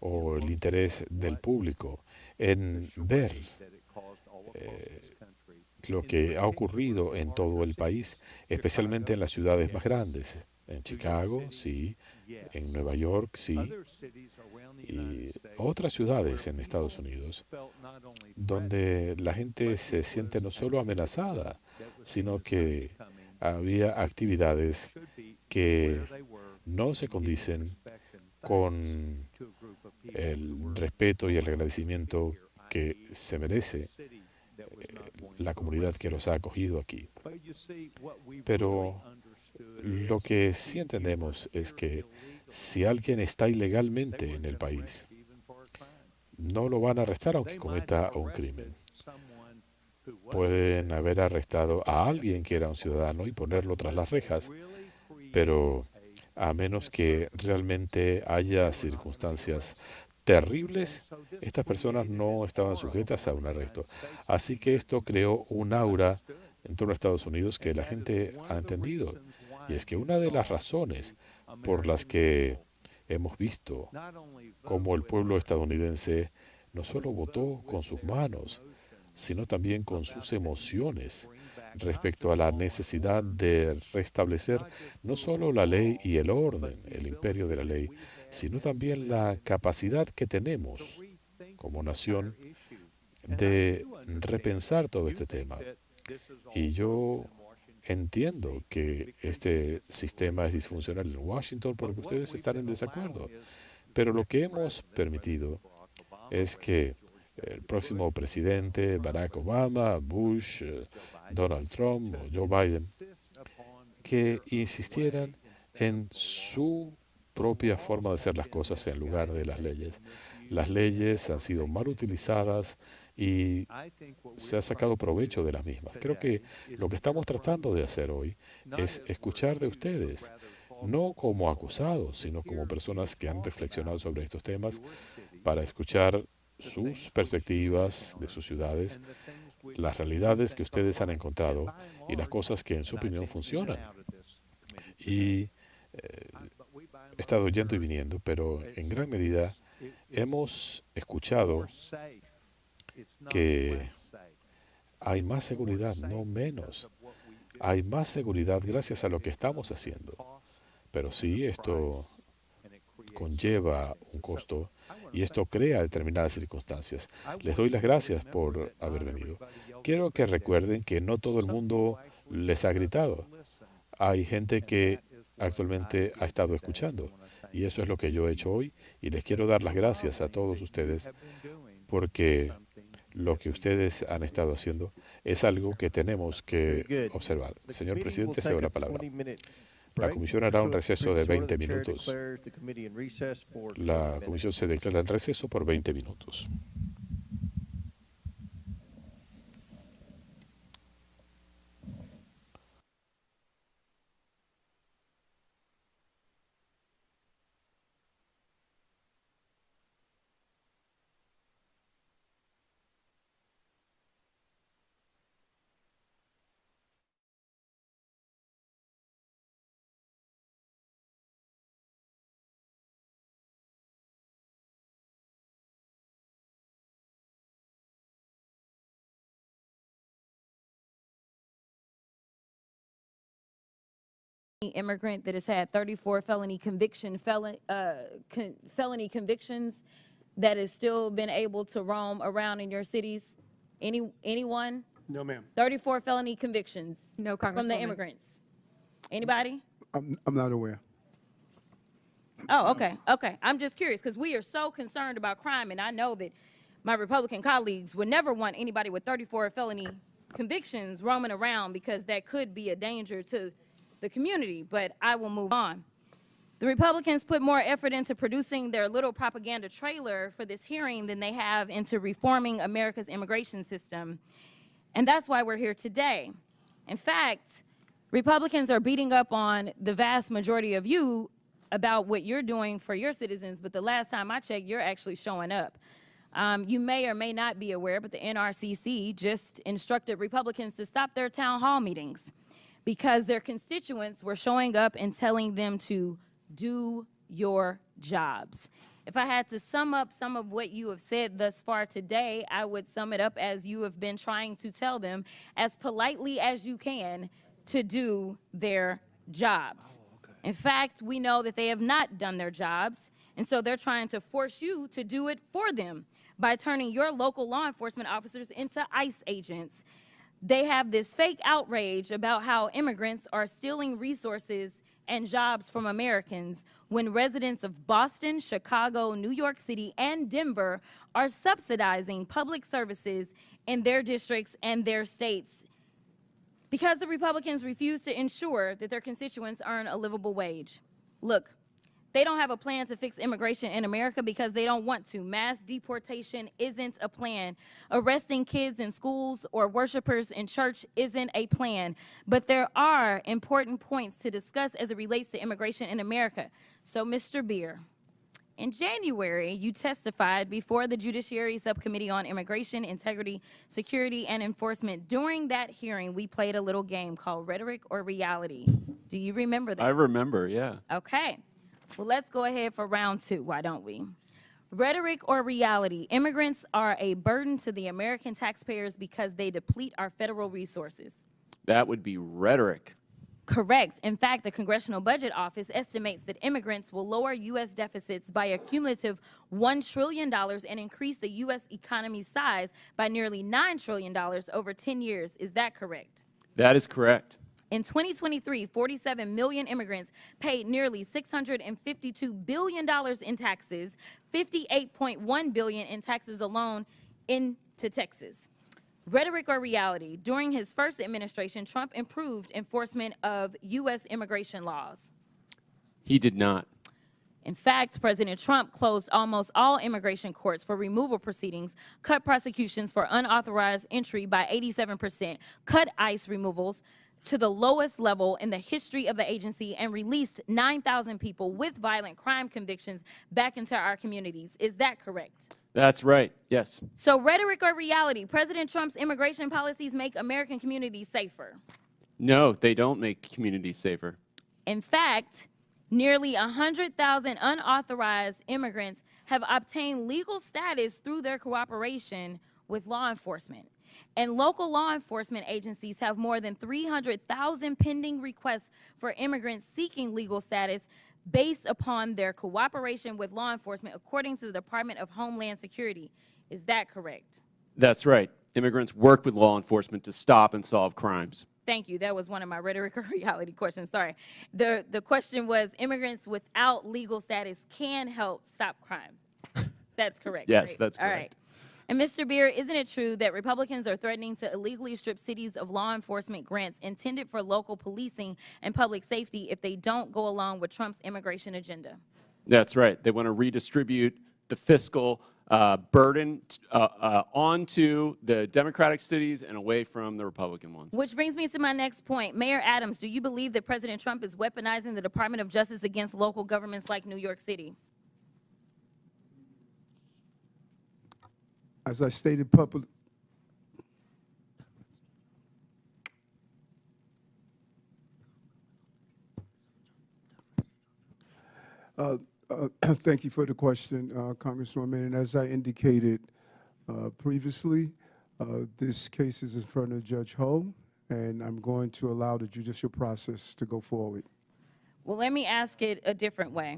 o el interés del público en ver lo que ha ocurrido en todo el país, especialmente en las ciudades más grandes. En Chicago, sí, en Nueva York, sí, y otras ciudades en Estados Unidos, donde la gente se siente no solo amenazada, sino que había actividades que no se condicen con el respeto y el agradecimiento que se merece la comunidad que los ha acogido aquí. Pero lo que sí entendemos es que si alguien está ilegalmente en el país, no lo van a arrestar aunque cometa un crimen. Pueden haber arrestado a alguien que era un ciudadano y ponerlo tras las rejas, pero a menos que realmente haya circunstancias terribles, estas personas no estaban sujetas a un arresto. Así que esto creó un aura en torno a Estados Unidos que la gente ha entendido. Y es que una de las razones por las que hemos visto cómo el pueblo estadounidense no solo votó con sus manos, sino también con sus emociones respecto a la necesidad de restablecer no solo la ley y el orden, el imperio de la ley, sino también la capacidad que tenemos como nación de repensar todo este tema. Y yo entiendo que este sistema es disfuncional en Washington porque ustedes están en desacuerdo, pero lo que hemos permitido es que el próximo presidente, Barack Obama, Bush, Donald Trump o Joe Biden, que insistieran en su propia forma de hacer las cosas en lugar de las leyes. Las leyes han sido mal utilizadas y se ha sacado provecho de las mismas. Creo que lo que estamos tratando de hacer hoy es escuchar de ustedes, no como acusados, sino como personas que han reflexionado sobre estos temas, para escuchar sus perspectivas de sus ciudades, las realidades que ustedes han encontrado y las cosas que en su opinión funcionan. Y he estado yendo y viniendo, pero en gran medida hemos escuchado que hay más seguridad, no menos. Hay más seguridad gracias a lo que estamos haciendo. Pero sí, esto conlleva un costo y esto crea determinadas circunstancias. Les doy las gracias por haber venido. Quiero que recuerden que no todo el mundo les ha gritado. Hay gente que actualmente ha estado escuchando y eso es lo que yo he hecho hoy y les quiero dar las gracias a todos ustedes porque lo que ustedes han estado haciendo es algo que tenemos Very que good. observar. The Señor committee will presidente, take cedo la a palabra. 20-minute La break. comisión hará un receso de 20 The chair minutos. declares the committee in recess for 20 La minutes. comisión se declara en receso por 20 minutos. Immigrant that has had 34 felony convictions that has still been able to roam around in your cities? Anyone? No, ma'am. 34 felony convictions No, from the Congresswoman. immigrants? Anybody? I'm not aware. Oh, okay, okay. I'm just curious because we are so concerned about crime, and I know that my Republican colleagues would never want anybody with 34 felony convictions roaming around because that could be a danger to the community, but I will move on. The Republicans put more effort into producing their little propaganda trailer for this hearing than they have into reforming America's immigration system, and that's why we're here today. In fact, Republicans are beating up on the vast majority of you about what you're doing for your citizens, but the last time I checked, you're actually showing up. You may or may not be aware, but the NRCC just instructed Republicans to stop their town hall meetings because their constituents were showing up and telling them to do your jobs. If I had to sum up some of what you have said thus far today, I would sum it up as you have been trying to tell them as politely as you can to do their jobs. In fact, we know that they have not done their jobs, and so they're trying to force you to do it for them by turning your local law enforcement officers into ICE agents. They have this fake outrage about how immigrants are stealing resources and jobs from Americans when residents of Boston, Chicago, New York City, and Denver are subsidizing public services in their districts and their states because the Republicans refuse to ensure that their constituents earn a livable wage. Look, they don't have a plan to fix immigration in America because they don't want to. Mass deportation isn't a plan. Arresting kids in schools or worshipers in church isn't a plan. But there are important points to discuss as it relates to immigration in America. So, Mr. Beer, in January, you testified before the Judiciary Subcommittee on Immigration, Integrity, Security, and Enforcement. During that hearing, we played a little game called Rhetoric or Reality. Do you remember that? I remember, yeah. Okay. Well, let's go ahead for round two, why don't we? Rhetoric or reality? Immigrants are a burden to the American taxpayers because they deplete our federal resources. That would be rhetoric. Correct. In fact, the Congressional Budget Office estimates that immigrants will lower U.S. deficits by a cumulative $1 trillion and increase the U.S. economy's size by nearly $9 trillion over 10 years. Is that correct? That is correct. In 2023, 47 million immigrants paid nearly $652 billion in taxes, $58.1 billion in taxes alone into Texas. Rhetoric or reality? During his first administration, Trump improved enforcement of U.S. immigration laws. He did not. In fact, President Trump closed almost all immigration courts for removal proceedings, cut prosecutions for unauthorized entry by 87%, cut ICE removals to the lowest level in the history of the agency, and released 9,000 people with violent crime convictions back into our communities. Is that correct? That's right, yes. So rhetoric or reality? President Trump's immigration policies make American communities safer. No, they don't make communities safer. In fact, nearly 100,000 unauthorized immigrants have obtained legal status through their cooperation with law enforcement. And local law enforcement agencies have more than 300,000 pending requests for immigrants seeking legal status based upon their cooperation with law enforcement, according to the Department of Homeland Security. Is that correct? That's right. Immigrants work with law enforcement to stop and solve crimes. Thank you. That was one of my rhetoric or reality questions. Sorry. The question was immigrants without legal status can help stop crime. That's correct. Yes, right? that's correct. All right. And Mr. Beer, isn't it true that Republicans are threatening to illegally strip cities of law enforcement grants intended for local policing and public safety if they don't go along with Trump's immigration agenda? That's right. They want to redistribute the fiscal burden onto the Democratic cities and away from the Republican ones. Which brings me to my next point. Mayor Adams, do you believe that President Trump is weaponizing the Department of Justice against local governments like New York City? As I stated publicly, thank you for the question, Congresswoman. And as I indicated previously, this case is in front of Judge Ho, and I'm going to allow the judicial process to go forward. Well, let me ask it a different way.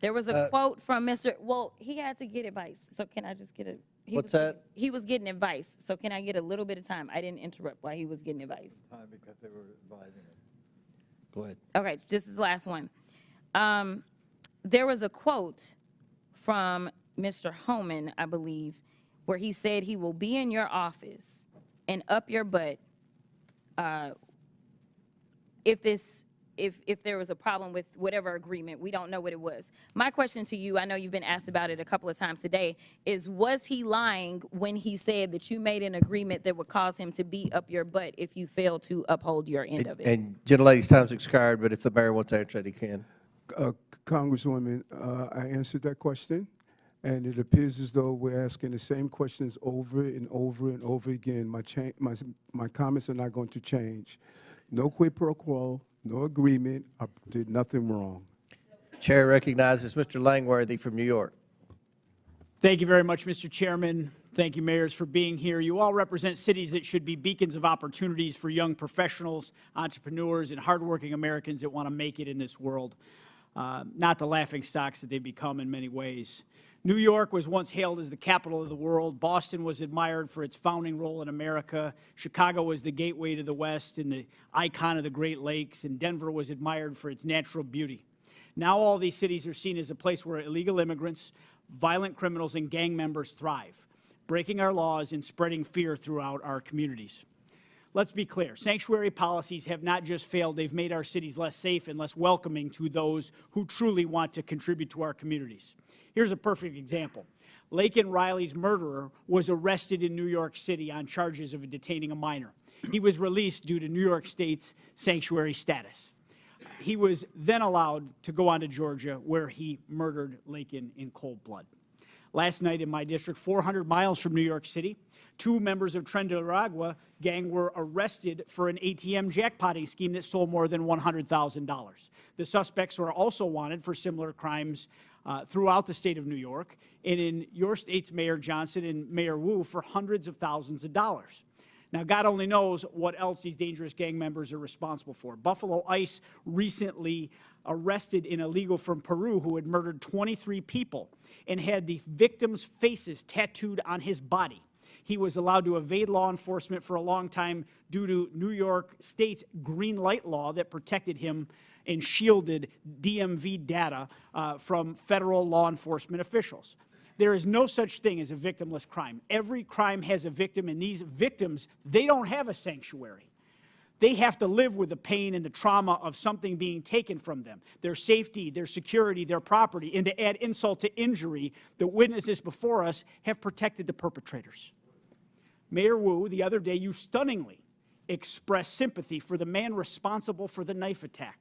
There was a quote from Mr. Well, he had to get advice, so can I just get a... What's that? He was getting advice, so can I get a little bit of time? I didn't interrupt while he was getting advice. Because they were advising him. Go ahead. Okay, this is the last one. There was a quote from Mr. Homan, I believe, where he said he will be in your office and up your butt if there was a problem with whatever agreement. We don't know what it was. My question to you, I know you've been asked about it a couple of times today, is was he lying when he said that you made an agreement that would cause him to be up your butt if you failed to uphold your end of it? And gentlelady's time's expired, but if the mayor wants to answer that, he can. Congresswoman, I answered that question, and it appears as though we're asking the same questions over and over and over again. My comments are not going to change. No quid pro quo, no agreement. I did nothing wrong. Chair recognizes Mr. Langworthy from New York. Thank you very much, Mr. Chairman. Thank you, mayors, for being here. You all represent cities that should be beacons of opportunities for young professionals, entrepreneurs, and hardworking Americans that want to make it in this world. Not the laughing stocks that they've become in many ways. New York was once hailed as the capital of the world. Boston was admired for its founding role in America. Chicago was the gateway to the West and the icon of the Great Lakes. And Denver was admired for its natural beauty. Now all these cities are seen as a place where illegal immigrants, violent criminals, and gang members thrive, breaking our laws and spreading fear throughout our communities. Let's be clear. Sanctuary policies have not just failed, they've made our cities less safe and less welcoming to those who truly want to contribute to our communities. Here's a perfect example. Laken Riley's murderer was arrested in New York City on charges of detaining a minor. He was released due to New York State's sanctuary status. He was then allowed to go on to Georgia, where he murdered Laken in cold blood. Last night in my district, 400 miles from New York City, 2 members of Tren de Aragua gang were arrested for an ATM jackpotting scheme that stole more than $100,000. The suspects were also wanted for similar crimes throughout the state of New York, and in your state's Mayor Johnson and Mayor EE.UU for hundreds of thousands of dollars. Now, God only knows what else these dangerous gang members are responsible for. Buffalo ICE recently arrested an illegal from Peru who had murdered 23 people and had the victims' faces tattooed on his body. He was allowed to evade law enforcement for a long time due to New York State's green light law that protected him and shielded DMV data from federal law enforcement officials. There is no such thing as a victimless crime. Every crime has a victim, and these victims, they don't have a sanctuary. They have to live with the pain and the trauma of something being taken from them, their safety, their security, their property, and to add insult to injury, the witnesses before us have protected the perpetrators. Mayor EE.UU, the other day, you stunningly expressed sympathy for the man responsible for the knife attack,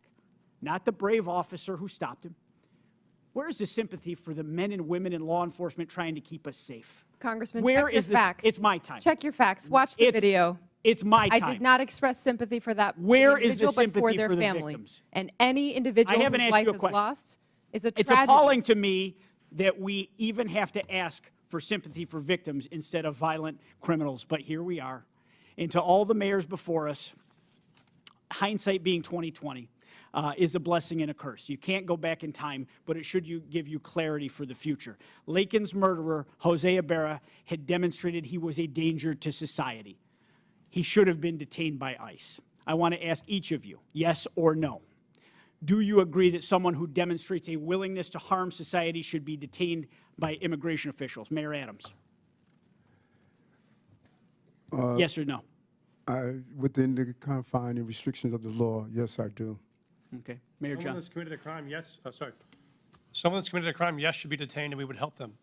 not the brave officer who stopped him. Where is the sympathy for the men and women in law enforcement trying to keep us safe? Congressman, Where check your is this? facts. It's my time. Check your facts. Watch the video. It's my time. I did not express sympathy for that Where is the individual, but sympathy for their for the family. victims? And any individual I haven't whose asked life you a is question. lost is a It's tragedy. appalling to me that we even have to ask for sympathy for victims instead of violent criminals, but here we are. And to all the mayors before us, hindsight being 20/20, is a blessing and a curse. You can't go back in time, but it should give you clarity for the future. Laken's murderer, Jose Ibarra, had demonstrated he was a danger to society. He should have been detained by ICE. I want to ask each of you, yes or no. Do you agree that someone who demonstrates a willingness to harm society should be detained by immigration officials? Mayor Adams. Yes or no? Within the confine and restrictions of the law, yes, I do. Okay. Mayor Someone Johnson. that's committed a crime, yes, someone that's committed a crime, yes, should be detained, and we would help them.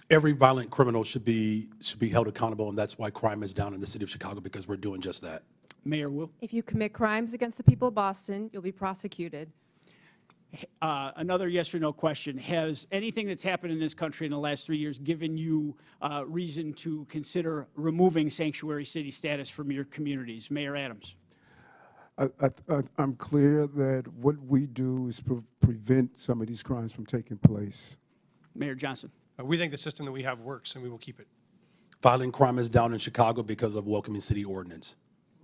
Every violent criminal should be held accountable, and that's why crime is down in the city of Chicago, because we're doing just that. Mayor Wu. If you commit crimes against the people of Boston, you'll be prosecuted. Another yes or no question. Has anything that's happened in this country in the last 3 years given you reason to consider removing sanctuary city status from your communities? Mayor Adams. I'm clear that what we do is prevent some of these crimes from taking place. Mayor Johnson. We think the system that we have works, and we will keep it. Violent crime is down in Chicago because of welcoming city ordinance.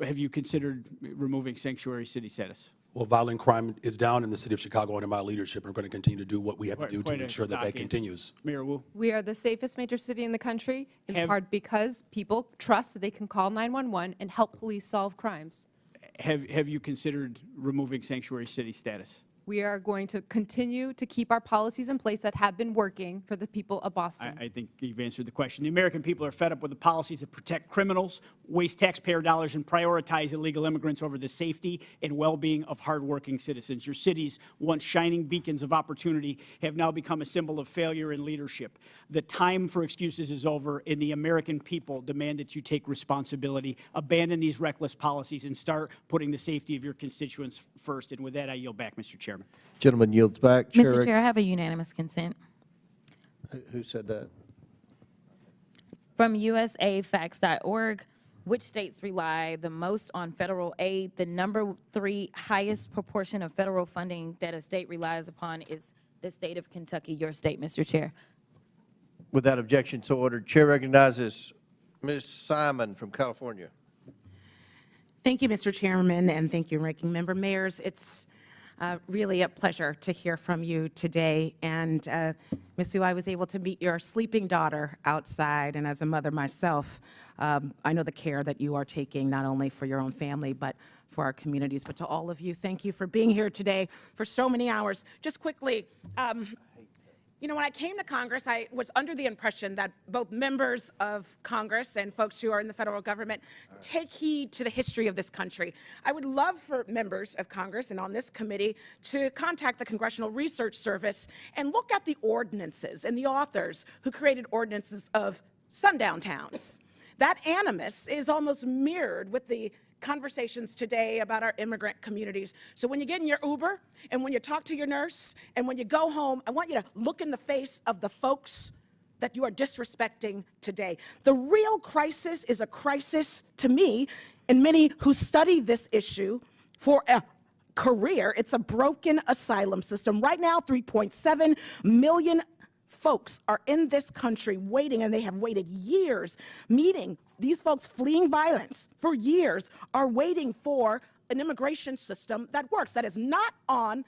Have you considered removing sanctuary city status? Well, violent crime is down in the city of Chicago under my leadership, and we're going to continue to do what we have to do to Quite a ensure that stock that answer. continues. Mayor Wu. We are the safest major city in the country, in Have- part because people trust that they can call 911 and help police solve crimes. Have you considered removing sanctuary city status? We are going to continue to keep our policies in place that have been working for the people of Boston. I think you've answered the question. The American people are fed up with the policies that protect criminals, waste taxpayer dollars, and prioritize illegal immigrants over the safety and well-being of hardworking citizens. Your cities, once shining beacons of opportunity, have now become a symbol of failure in leadership. The time for excuses is over, and the American people demand that you take responsibility, abandon these reckless policies, and start putting the safety of your constituents first. And with that, I yield back, Mr. Chairman. Gentleman yields back. Mr. Chair, I have a unanimous consent. Who said that? From usafacts.org, which states rely the most on federal aid? The number 3 highest proportion of federal funding that a state relies upon is the state of Kentucky, your state, Mr. Chair. Without objection, so ordered. Chair recognizes Ms. Simon from California. Thank you, Mr. Chairman, and thank you, Ranking Member. Mayors, it's really a pleasure to hear from you today. And Ms. Wu, I was able to meet your sleeping daughter outside, and as a mother myself, I know the care that you are taking not only for your own family, but for our communities. But to all of you, thank you for being here today for so many hours. Just quickly, you know, when I came to Congress, I was under the impression that both members of Congress and folks who are in the federal government take heed to the history of this country. I would love for members of Congress and on this committee to contact the Congressional Research Service and look at the ordinances and the authors who created ordinances of sundown towns. That animus is almost mirrored with the conversations today about our immigrant communities. So when you get in your Uber and when you talk to your nurse and when you go home, I want you to look in the face of the folks that you are disrespecting today. The real crisis is a crisis to me and many who study this issue for a career. It's a broken asylum system. Right now, 3.7 million folks are in this country waiting, and they have waited years, meeting these folks fleeing violence for years, are waiting for an immigration system that works. That is not on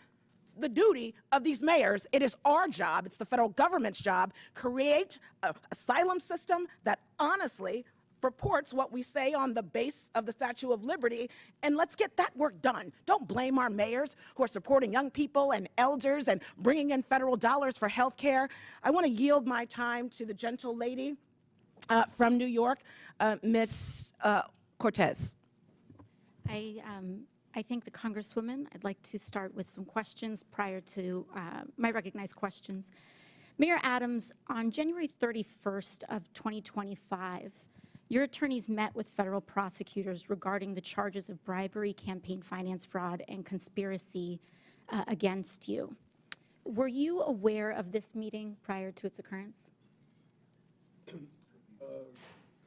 the duty of these mayors. It is our job, it's the federal government's job, create an asylum system that honestly purports what we say on the base of the Statue of Liberty, and let's get that work done. Don't blame our mayors who are supporting young people and elders and bringing in federal dollars for health care. I want to yield my time to the gentle lady from New York, Ms. Cortez. I thank the Congresswoman. I'd like to start with some questions prior to my recognized questions. Mayor Adams, on January 31st of 2025, your attorneys met with federal prosecutors regarding the charges of bribery, campaign finance fraud, and conspiracy against you. Were you aware of this meeting prior to its occurrence?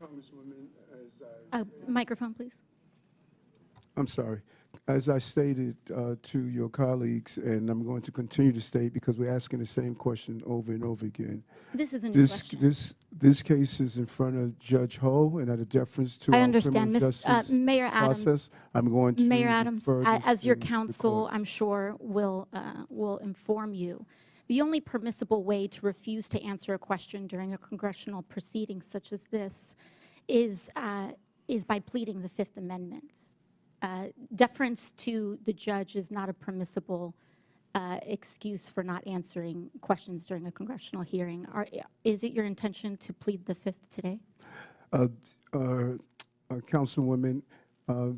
Congresswoman, as Microphone, please. I'm sorry. As I stated to your colleagues, and I'm going to continue to state because we're asking the same question over and over again. This is a new question. This case is in front of Judge Ho, and out of deference to I our understand, criminal justice Mayor Adams. process, I'm going to Mayor Adams, refer this as your to the counsel, court. I'm sure will inform you. The only permissible way to refuse to answer a question during a congressional proceeding such as this is by pleading the Fifth Amendment. Deference to the judge is not a permissible excuse for not answering questions during a congressional hearing. Is it your intention to plead the Fifth today? Councilwoman,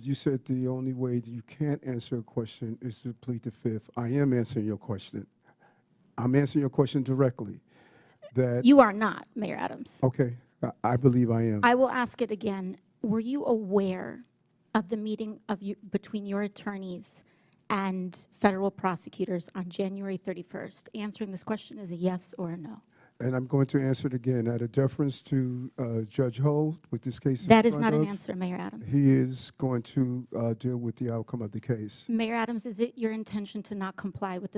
you said the only way that you can't answer a question is to plead the fifth. I am answering your question. I'm answering your question directly. That You are not, Mayor Adams. Okay, I believe I am. I will ask it again. Were you aware of the meeting between your attorneys and federal prosecutors on January 31st? Answering this question is a yes or a no. And I'm going to answer it again. Out of deference to Judge Holt with this case. That is not an answer, Mayor Adams. He is going to deal with the outcome of the case. Mayor Adams, is it your intention to not comply with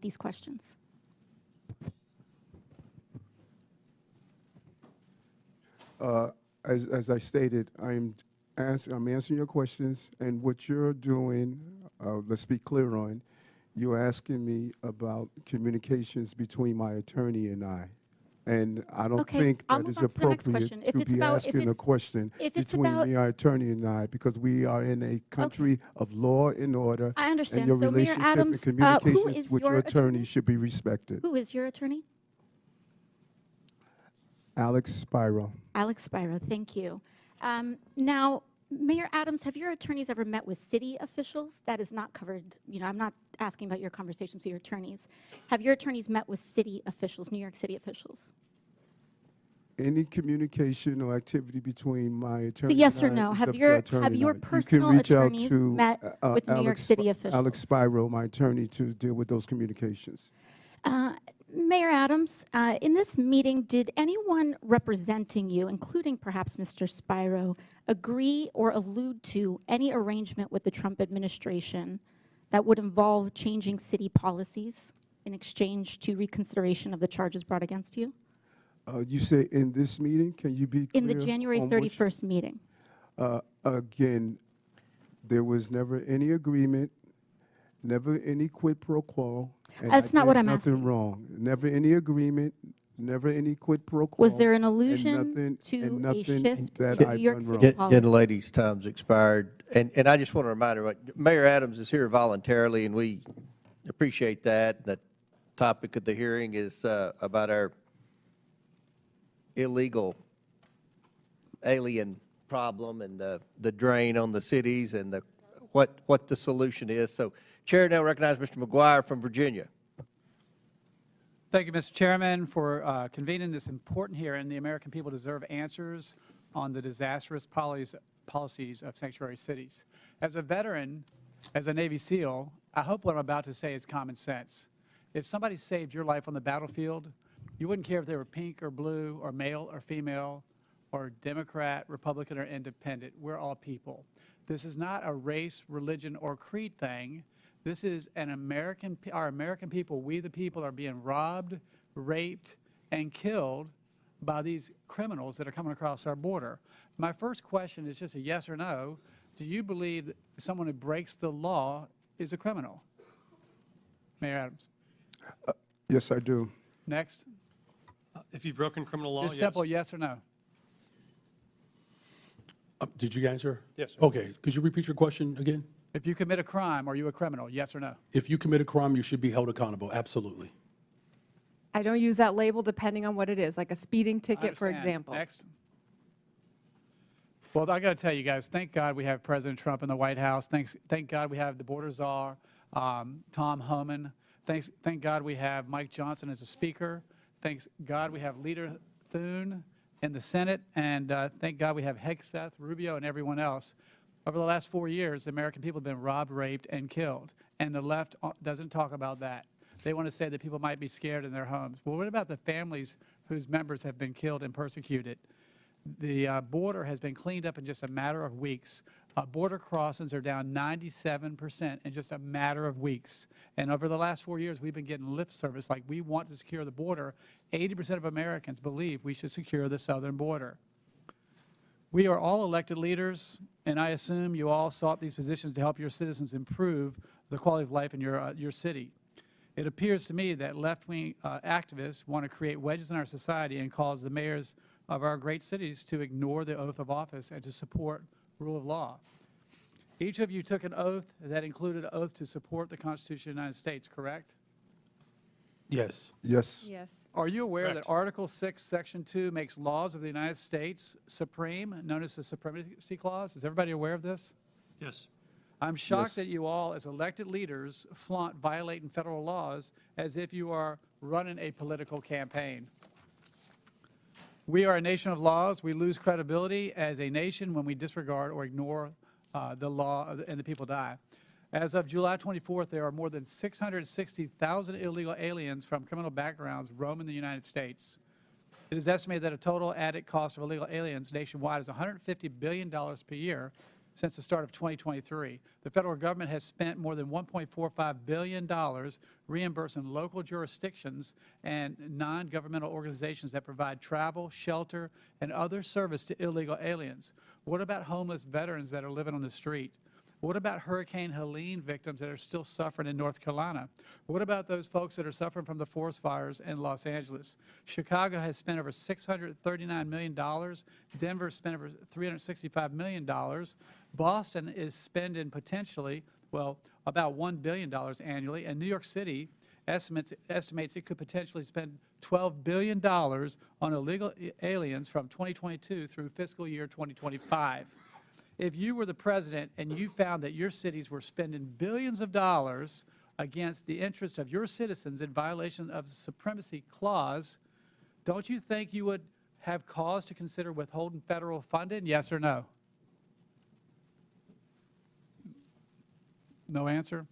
these questions? As I stated, I'm answering your questions, and what you're doing, let's be clear on, you're asking me about communications between my attorney and I. And I don't think I'll that move is on to the next appropriate question. If to it's be about- if asking a it's- question if it's between about- me, our attorney, and I, because we are in a country of law and order. I understand. And your So, Mayor relationship Adams, and who communications is with your your attorney should be respected. Who is your attorney? Alex Spiro. Alex Spiro, thank you. Now, Mayor Adams, have your attorneys ever met with city officials? That is not covered. I'm not asking about your conversations with your attorneys. Have your attorneys met with city officials, New York City officials? Any communication or activity between my attorney yes or and I no? is Have up to your- our attorney have your and I. personal You can reach out attorneys to, met with New York City officials? Alex Spiro, my attorney, to deal with those communications. Mayor Adams, in this meeting, did anyone representing you, including perhaps Mr. Spiro, agree or allude to any arrangement with the Trump administration that would involve changing city policies in exchange to reconsideration of the charges brought against you? You say in this meeting? Can you be clear? In the January on which- 31st meeting? Again, there was never any agreement, never any quid pro quo. and That's I not what did I'm nothing asking. wrong. Never any agreement, never any quid pro quo. Was there an and allusion nothing- to and a nothing shift that in I've New York done City wrong. policy? Gentlelady's time's expired. And I just want to remind her, Mayor Adams is here voluntarily, and we appreciate that. The topic of the hearing is about our illegal alien problem and the drain on the cities and what the solution is. So Chair now recognizes Mr. McGuire from Virginia. Thank you, Mr. Chairman, for convening this important hearing. The American people deserve answers on the disastrous policies of sanctuary cities. As a veteran, as a Navy SEAL, I hope what I'm about to say is common sense. If somebody saved your life on the battlefield, you wouldn't care if they were pink or blue or male or female or Democrat, Republican, or independent. We're all people. This is not a race, religion, or creed thing. This is our American people, we the people, are being robbed, raped, and killed by these criminals that are coming across our border. My first question is just a yes or no. Do you believe that someone who breaks the law is a criminal? Mayor Adams. Yes, I do. Next. If you've broken criminal law, Just yes. simple yes or no. Did you answer? Yes, sir. Okay. Could you repeat your question again? If you commit a crime, are you a criminal? Yes or no? If you commit a crime, you should be held accountable. Absolutely. I don't use that label depending on what it is, like a speeding ticket, for understand. example. Next. Well, I got to tell you guys, thank God we have President Trump in the White House. Thank God we have the border czar, Tom Homan. Thank God we have Mike Johnson as a speaker. Thank God we have Leader Thune in the Senate. And thank God we have Hegseth, Rubio, and everyone else. Over the last 4 years, the American people have been robbed, raped, and killed. And the left doesn't talk about that. They want to say that people might be scared in their homes. Well, what about the families whose members have been killed and persecuted? The border has been cleaned up in just a matter of weeks. Border crossings are down 97% in just a matter of weeks. And over the last 4 years, we've been getting lip service like we want to secure the border. 80% of Americans believe we should secure the southern border. We are all elected leaders, and I assume you all sought these positions to help your citizens improve the quality of life in your city. It appears to me that left-wing activists want to create wedges in our society and cause the mayors of our great cities to ignore the oath of office and to support rule of law. Each of you took an oath that included an oath to support the Constitution of the United States, correct? Yes. Yes. Yes. Are you aware Correct. that Article 6, Section 2 makes laws of the United States supreme, known as the Supremacy Clause? Is everybody aware of this? Yes. I'm shocked Yes. that you all, as elected leaders, flaunt violating federal laws as if you are running a political campaign. We are a nation of laws. We lose credibility as a nation when we disregard or ignore the law and the people die. As of July 24th, there are more than 660,000 illegal aliens from criminal backgrounds roaming the United States. It is estimated that a total added cost of illegal aliens nationwide is $150 billion per year since the start of 2023. The federal government has spent more than $1.45 billion reimbursing local jurisdictions and non-governmental organizations that provide travel, shelter, and other service to illegal aliens. What about homeless veterans that are living on the street? What about Hurricane Helene victims that are still suffering in North Carolina? What about those folks that are suffering from the forest fires in Los Angeles? Chicago has spent over $639 million. Denver spent over $365 million. Boston is spending potentially, well, about $1 billion annually. And New York City estimates it could potentially spend $12 billion on illegal aliens from 2022 through fiscal year 2025. If you were the president and you found that your cities were spending billions of dollars against the interests of your citizens in violation of the Supremacy Clause, don't you think you would have cause to consider withholding federal funding? Yes or no? No answer?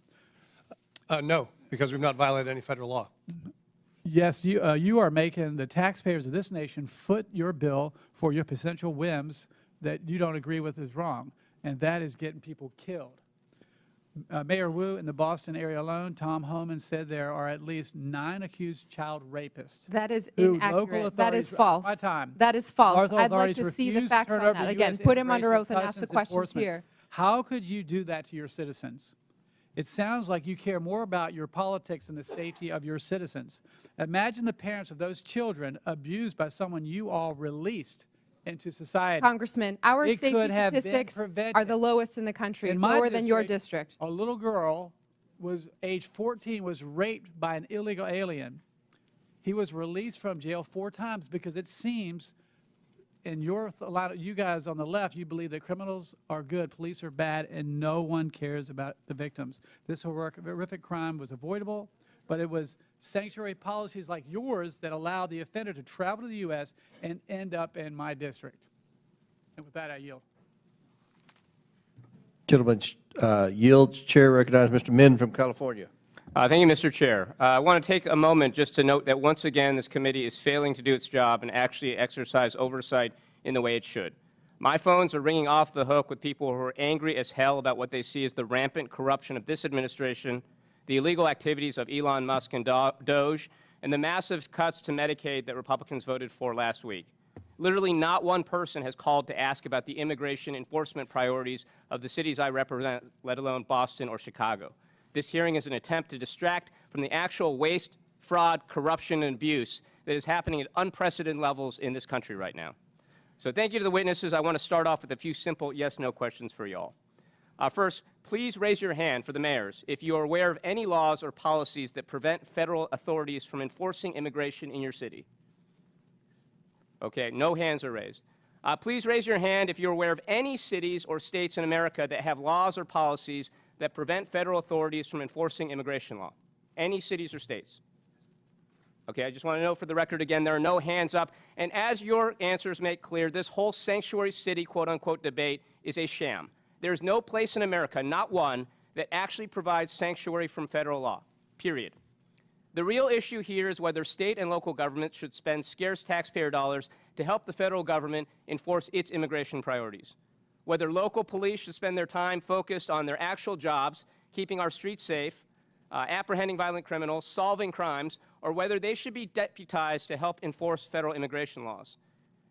No, because we've not violated any federal law. Yes, you are making the taxpayers of this nation foot your bill for your potential whims that you don't agree with is wrong, and that is getting people killed. Mayor EE.UU in the Boston area alone, Tom Homan, said there are at least 9 accused child rapists. That is who inaccurate. That is false. My time. That is false. Local I'd like authorities to see the refuse facts turn on over that. Again, US put him under Immigration oath and ask the Customs questions Enforcement. here. How could you do that to your citizens? It sounds like you care more about your politics than the safety of your citizens. Imagine the parents of those children abused by someone you all released into society. Congressman, our It safety could have been statistics prevented. are the lowest in the country, In my lower than your district. A little girl was age 14, was raped by an illegal alien. He was released from jail 4 times because it seems, in a lot of you guys on the left, you believe that criminals are good, police are bad, and no one cares about the victims. This horrific crime was avoidable, but it was sanctuary policies like yours that allowed the offender to travel to the U.S. and end up in my district. And with that, I yield. Gentleman yields. Chair recognizes Mr. Min from California. Thank you, Mr. Chair. I want to take a moment just to note that once again this committee is failing to do its job and actually exercise oversight in the way it should. My phones are ringing off the hook with people who are angry as hell about what they see as the rampant corruption of this administration, the illegal activities of Elon Musk and Doge, and the massive cuts to Medicaid that Republicans voted for last week. Literally not one person has called to ask about the immigration enforcement priorities of the cities I represent, let alone Boston or Chicago. This hearing is an attempt to distract from the actual waste, fraud, corruption, and abuse that is happening at unprecedented levels in this country right now. So thank you to the witnesses. I want to start off with a few simple yes-no questions for you all. First, please raise your hand for the mayors if you are aware of any laws or policies that prevent federal authorities from enforcing immigration in your city. Okay, no hands are raised. Please raise your hand if you're aware of any cities or states in America that have laws or policies that prevent federal authorities from enforcing immigration law. Any cities or states. Okay, I just want to note for the record again, there are no hands up. And as your answers make clear, this whole sanctuary city, quote-unquote, debate is a sham. There's no place in America, not one, that actually provides sanctuary from federal law, period. The real issue here is whether state and local governments should spend scarce taxpayer dollars to help the federal government enforce its immigration priorities. Whether local police should spend their time focused on their actual jobs, keeping our streets safe, apprehending violent criminals, solving crimes, or whether they should be deputized to help enforce federal immigration laws.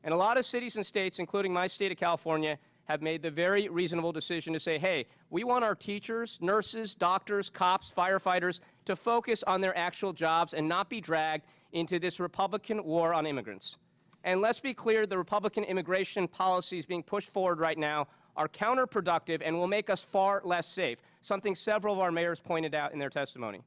And a lot of cities and states, including my state of California, have made the very reasonable decision to say, hey, we want our teachers, nurses, doctors, cops, firefighters to focus on their actual jobs and not be dragged into this Republican war on immigrants. And let's be clear, the Republican immigration policies being pushed forward right now are counterproductive and will make us far less safe, something several of our mayors pointed out in their testimony.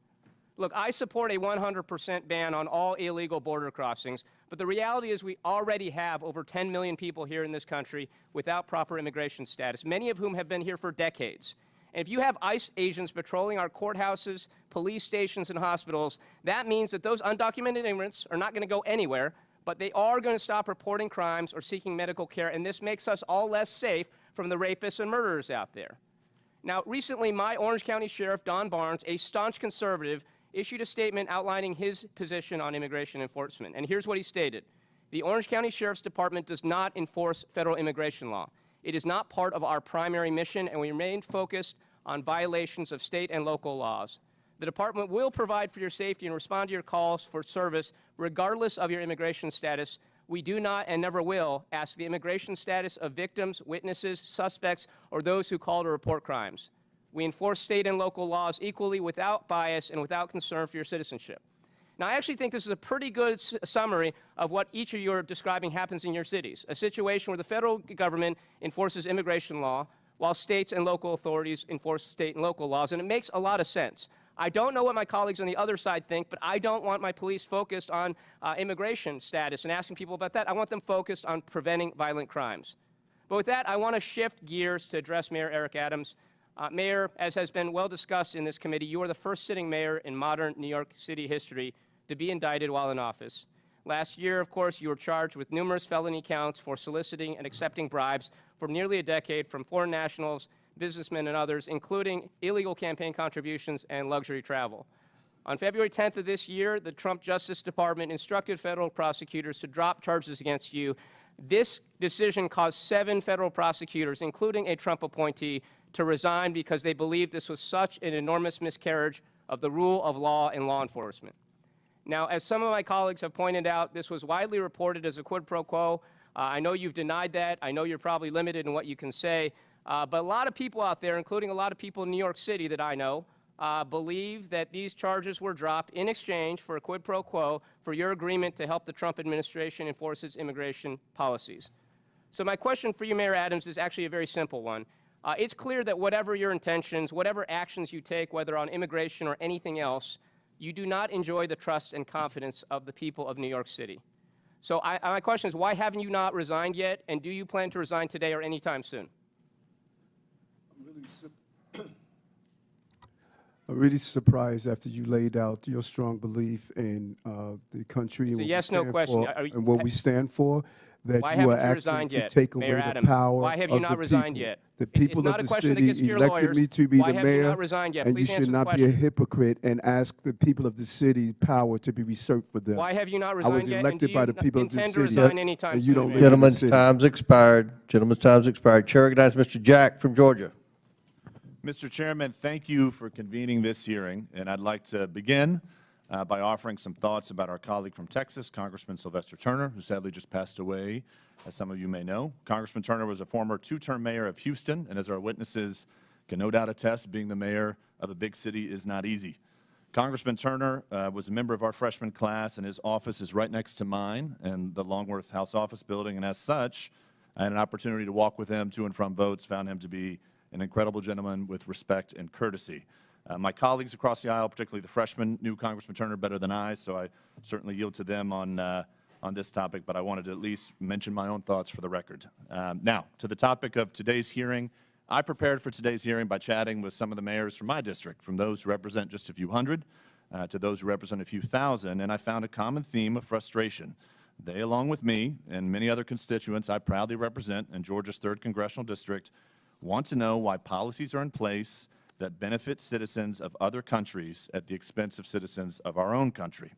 Look, I support a 100% ban on all illegal border crossings, but the reality is we already have over 10 million people here in this country without proper immigration status, many of whom have been here for decades. And if you have ICE agents patrolling our courthouses, police stations, and hospitals, that means that those undocumented immigrants are not going to go anywhere, but they are going to stop reporting crimes or seeking medical care, and this makes us all less safe from the rapists and murderers out there. Now, recently, my Orange County Sheriff, Don Barnes, a staunch conservative, issued a statement outlining his position on immigration enforcement. And here's what he stated. The Orange County Sheriff's Department does not enforce federal immigration law. It is not part of our primary mission, and we remain focused on violations of state and local laws. The department will provide for your safety and respond to your calls for service regardless of your immigration status. We do not and never will ask the immigration status of victims, witnesses, suspects, or those who call to report crimes. We enforce state and local laws equally without bias and without concern for your citizenship. Now, I actually think this is a pretty good summary of what each of you are describing happens in your cities, a situation where the federal government enforces immigration law while states and local authorities enforce state and local laws, and it makes a lot of sense. I don't know what my colleagues on the other side think, but I don't want my police focused on immigration status and asking people about that. I want them focused on preventing violent crimes. But with that, I want to shift gears to address Mayor Eric Adams. Mayor, as has been well discussed in this committee, you are the first sitting mayor in modern New York City history to be indicted while in office. Last year, of course, you were charged with numerous felony counts for soliciting and accepting bribes for nearly a decade from foreign nationals, businessmen, and others, including illegal campaign contributions and luxury travel. On February 10th of this year, the Trump Justice Department instructed federal prosecutors to drop charges against you. This decision caused 7 federal prosecutors, including a Trump appointee, to resign because they believed this was such an enormous miscarriage of the rule of law in law enforcement. Now, as some of my colleagues have pointed out, this was widely reported as a quid pro quo. I know you've denied that. I know you're probably limited in what you can say. But a lot of people out there, including a lot of people in New York City that I know, believe that these charges were dropped in exchange for a quid pro quo for your agreement to help the Trump administration enforce its immigration policies. So my question for you, Mayor Adams, is actually a very simple one. It's clear that whatever your intentions, whatever actions you take, whether on immigration or anything else, you do not enjoy the trust and confidence of the people of New York City. So my question is, why haven't you not resigned yet, and do you plan to resign today or anytime soon? I'm really surprised after you laid out your strong belief in the country It's a yes/no question. And what we stand for, that Why you are haven't you acting resigned to yet, take away Mayor the Adams? power Why have you of not the resigned people. yet? The It's people not of a the question that gets city to your elected lawyers. me to be Why the have you mayor, not resigned yet? and Please you answer should the not be a question. hypocrite and ask the people of the city power to be reserved for them. Why have you not I resigned was yet, and elected do by you the people of the intend to city, resign anytime and you soon, don't Mayor? live in the Gentleman's city. time's expired. Gentleman's time's expired. Chair recognizes Mr. Jack from Georgia. Mr. Chairman, thank you for convening this hearing, and I'd like to begin by offering some thoughts about our colleague from Texas, Congressman Sylvester Turner, who sadly just passed away, as some of you may know. Congressman Turner was a former 2-term mayor of Houston, and as our witnesses can no doubt attest, being the mayor of a big city is not easy. Congressman Turner was a member of our freshman class, and his office is right next to mine in the Longworth House Office Building, and as such, I had an opportunity to walk with him to and from votes, found him to be an incredible gentleman with respect and courtesy. My colleagues across the aisle, particularly the freshmen, knew Congressman Turner better than I, so I certainly yield to them on this topic, but I wanted to at least mention my own thoughts for the record. Now, to the topic of today's hearing. I prepared for today's hearing by chatting with some of the mayors from my district, from those who represent just a few hundred to those who represent a few thousand, and I found a common theme of frustration. They, along with me and many other constituents I proudly represent in Georgia's 3rd Congressional District, want to know why policies are in place that benefit citizens of other countries at the expense of citizens of our own country.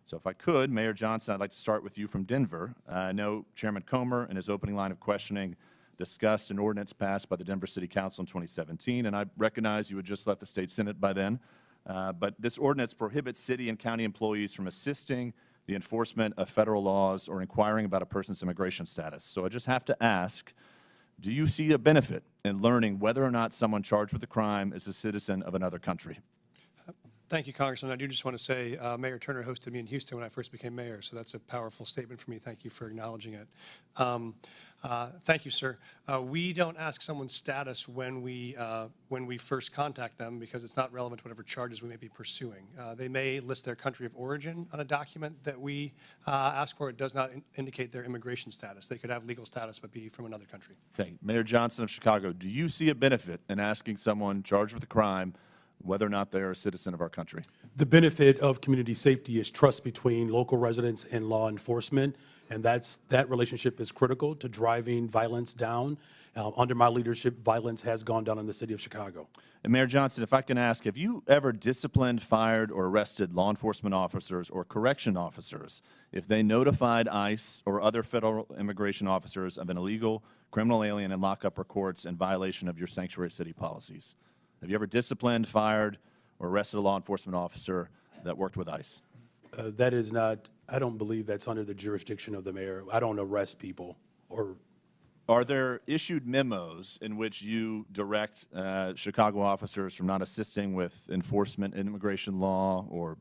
So if I could, Mayor Johnson, I'd like to start with you from Denver. I know Chairman Comer, in his opening line of questioning, discussed an ordinance passed by the Denver City Council in 2017, and I recognize you had just left the State Senate by then. But this ordinance prohibits city and county employees from assisting the enforcement of federal laws or inquiring about a person's immigration status. So I just have to ask, do you see a benefit in learning whether or not someone charged with a crime is a citizen of another country? Thank you, Congressman. I do just want to say Mayor Turner hosted me in Houston when I first became mayor, so that's a powerful statement for me. Thank you for acknowledging it. Thank you, sir. We don't ask someone's status when we first contact them because it's not relevant to whatever charges we may be pursuing. They may list their country of origin on a document that we ask for. It does not indicate their immigration status. They could have legal status but be from another country. Thank you. Mayor Johnson of Chicago, do you see a benefit in asking someone charged with a crime whether or not they're a citizen of our country? The benefit of community safety is trust between local residents and law enforcement, and that relationship is critical to driving violence down. Under my leadership, violence has gone down in the city of Chicago. And Mayor Johnson, if I can ask, have you ever disciplined, fired, or arrested law enforcement officers or correction officers if they notified ICE or other federal immigration officers of an illegal criminal alien in lockup or courts in violation of your sanctuary city policies? Have you ever disciplined, fired, or arrested a law enforcement officer that worked with ICE? That is not, I don't believe that's under the jurisdiction of the mayor. I don't arrest people or. Are there issued memos in which you direct Chicago officers from not assisting with enforcement in immigration law or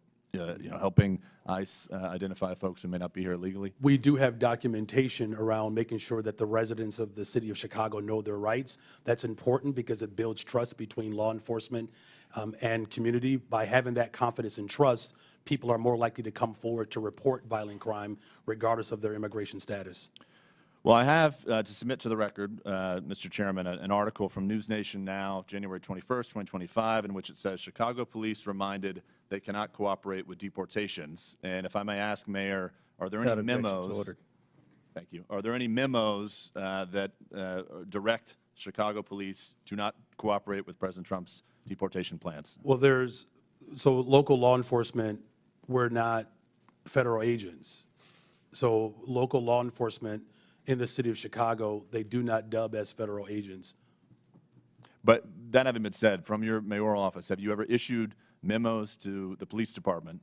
helping ICE identify folks who may not be here illegally? We do have documentation around making sure that the residents of the city of Chicago know their rights. That's important because it builds trust between law enforcement and community. By having that confidence and trust, people are more likely to come forward to report violent crime regardless of their immigration status. Well, I have to submit to the record, Mr. Chairman, an article from News Nation Now, January 21st, 2025, in which it says Chicago police reminded they cannot cooperate with deportations. And if I may ask, Mayor, are there any memos? Thank you. Are there any memos that direct Chicago police to not cooperate with President Trump's deportation plans? Well, so local law enforcement, we're not federal agents. So local law enforcement in the city of Chicago, they do not dub as federal agents. But that having been said, from your mayoral office, have you ever issued memos to the police department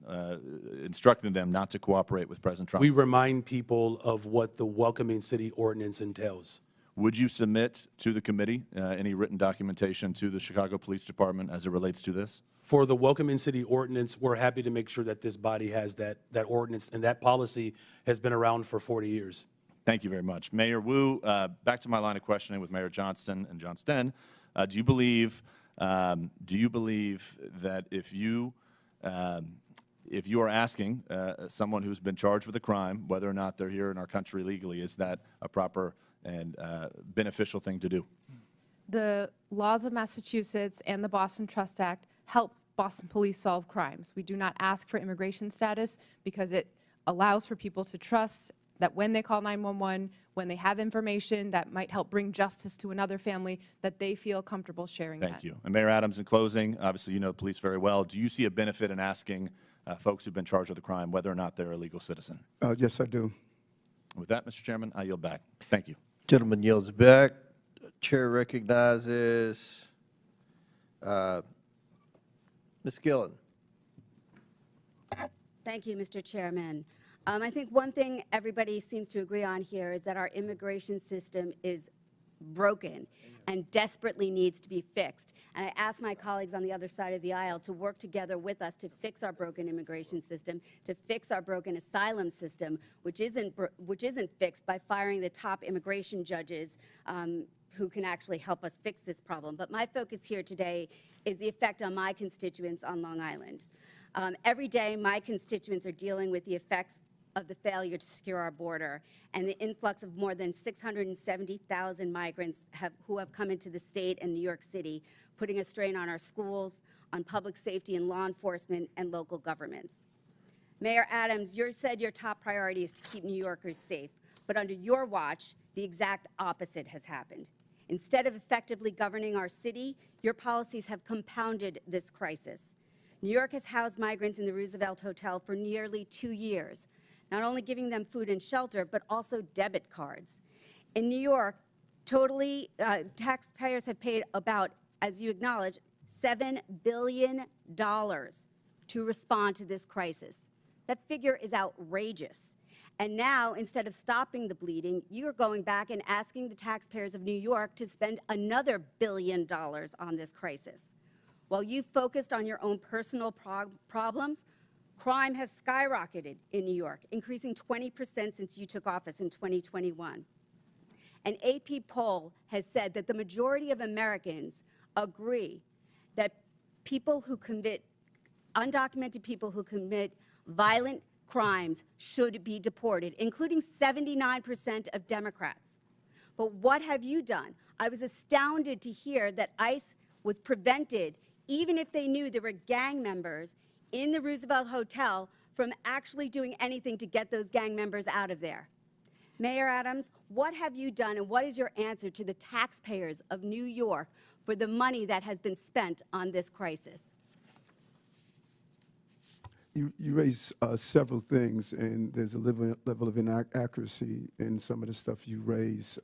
instructing them not to cooperate with President Trump? We remind people of what the Welcoming City Ordinance entails. Would you submit to the committee any written documentation to the Chicago Police Department as it relates to this? For the Welcoming City Ordinance, we're happy to make sure that this body has that ordinance, and that policy has been around for 40 years. Thank you very much. Mayor Wu, back to my line of questioning with Mayor Johnston and Johnston. Do you believe that if you are asking someone who's been charged with a crime, whether or not they're here in our country legally, is that a proper and beneficial thing to do? The laws of Massachusetts and the Boston Trust Act help Boston police solve crimes. We do not ask for immigration status because it allows for people to trust that when they call 911, when they have information that might help bring justice to another family, that they feel comfortable sharing that. Thank you. And Mayor Adams, in closing, obviously you know the police very well. Do you see a benefit in asking folks who've been charged with a crime whether or not they're a legal citizen? Yes, I do. With that, Mr. Chairman, I yield back. Thank you. Gentleman yields back. Chair recognizes Ms. Gillen. Thank you, Mr. Chairman. I think one thing everybody seems to agree on here is that our immigration system is broken and desperately needs to be fixed. And I ask my colleagues on the other side of the aisle to work together with us to fix our broken immigration system, to fix our broken asylum system, which isn't fixed by firing the top immigration judges who can actually help us fix this problem. But my focus here today is the effect on my constituents on Long Island. Every day, my constituents are dealing with the effects of the failure to secure our border and the influx of more than 670,000 migrants who have come into the state and New York City, putting a strain on our schools, on public safety and law enforcement, and local governments. Mayor Adams, you said your top priority is to keep New Yorkers safe, but under your watch, the exact opposite has happened. Instead of effectively governing our city, your policies have compounded this crisis. New York has housed migrants in the Roosevelt Hotel for nearly 2 years, not only giving them food and shelter, but also debit cards. In New York, taxpayers have paid about, as you acknowledge, $7 billion to respond to this crisis. That figure is outrageous. And now, instead of stopping the bleeding, you are going back and asking the taxpayers of New York to spend another $1 billion on this crisis. While you focused on your own personal problems, crime has skyrocketed in New York, increasing 20% since you took office in 2021. An AP poll has said that the majority of Americans agree that undocumented people who commit violent crimes should be deported, including 79% of Democrats. But what have you done? I was astounded to hear that ICE was prevented, even if they knew there were gang members in the Roosevelt Hotel, from actually doing anything to get those gang members out of there. Mayor Adams, what have you done, and what is your answer to the taxpayers of New York for the money that has been spent on this crisis? You raise several things, and there's a level of inaccuracy in some of the stuff you raise.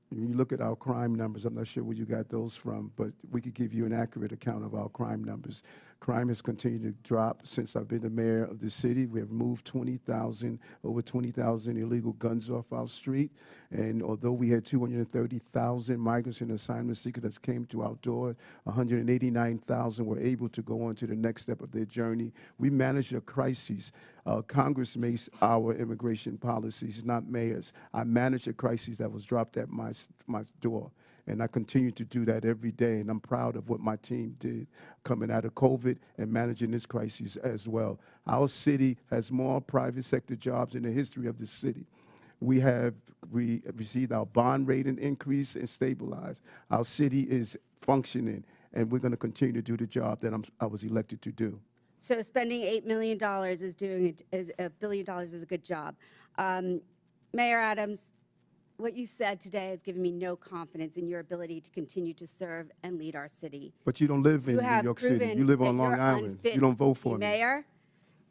When you look at our crime numbers, I'm not sure where you got those from, but we could give you an accurate account of our crime numbers. Crime has continued to drop since I've been the mayor of the city. We have moved over 20,000 illegal guns off our street. And although we had 230,000 migrants and assignment seekers that came to our door, 189,000 were able to go on to the next step of their journey. We managed a crisis. Congress makes our immigration policies, not mayors. I managed a crisis that was dropped at my door. And I continue to do that every day, and I'm proud of what my team did coming out of COVID and managing this crisis as well. Our city has more private sector jobs in the history of the city. We received our bond rating increase and stabilized. Our city is functioning, and we're going to continue to do the job that I was elected to do. So spending $8 million is $1 billion is a good job. Mayor Adams, what you said today has given me no confidence in your ability to continue to serve and lead our city. But you don't live in New York City. You live on Long Island. You don't vote for me. Mayor,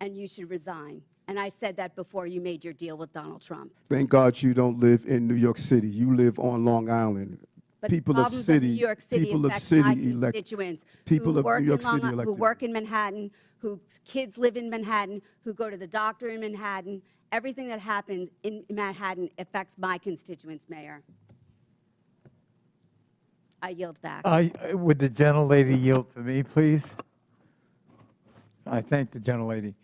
and you should resign. And I said that before you made your deal with Donald Trump. Thank God you don't live in New York City. You live on Long Island. But people the of problems city, New York City people of affect city my elect constituents people who of work New York in Long City Island, who elected. work in Manhattan, whose kids live in Manhattan, who go to the doctor in Manhattan. Everything that happens in Manhattan affects my constituents, Mayor. I yield back. Would the gentlelady yield to me, please? I thank the gentlelady.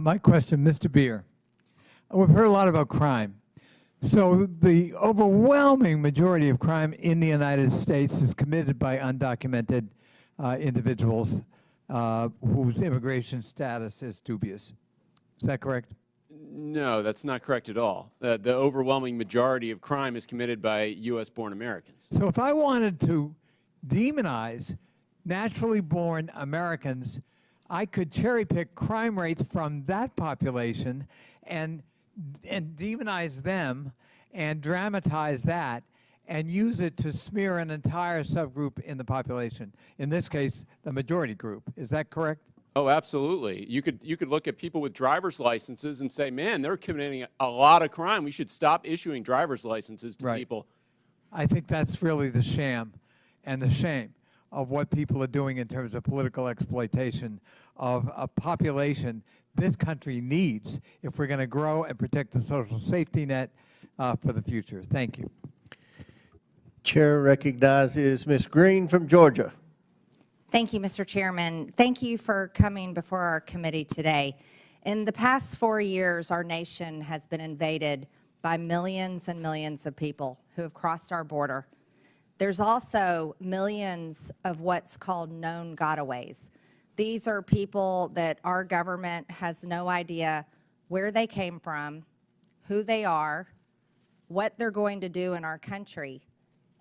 My question, Mr. Beer. We've heard a lot about crime. So the overwhelming majority of crime in the United States is committed by undocumented individuals whose immigration status is dubious. Is that correct? No, that's not correct at all. The overwhelming majority of crime is committed by U.S.-born Americans. So if I wanted to demonize naturally born Americans, I could cherry pick crime rates from that population and demonize them and dramatize that and use it to smear an entire subgroup in the population. In this case, the majority group. Is that correct? Oh, absolutely. You could look at people with driver's licenses and say, man, they're committing a lot of crime. We should stop issuing driver's licenses to people. I think that's really the sham and the shame of what people are doing in terms of political exploitation of a population this country needs if we're going to grow and protect the social safety net for the future. Thank you. Chair recognizes Ms. Green from Georgia. Thank you, Mr. Chairman. Thank you for coming before our committee today. In the past 4 years, our nation has been invaded by millions and millions of people who have crossed our border. There's also millions of what's called known gotaways. These are people that our government has no idea where they came from, who they are, what they're going to do in our country.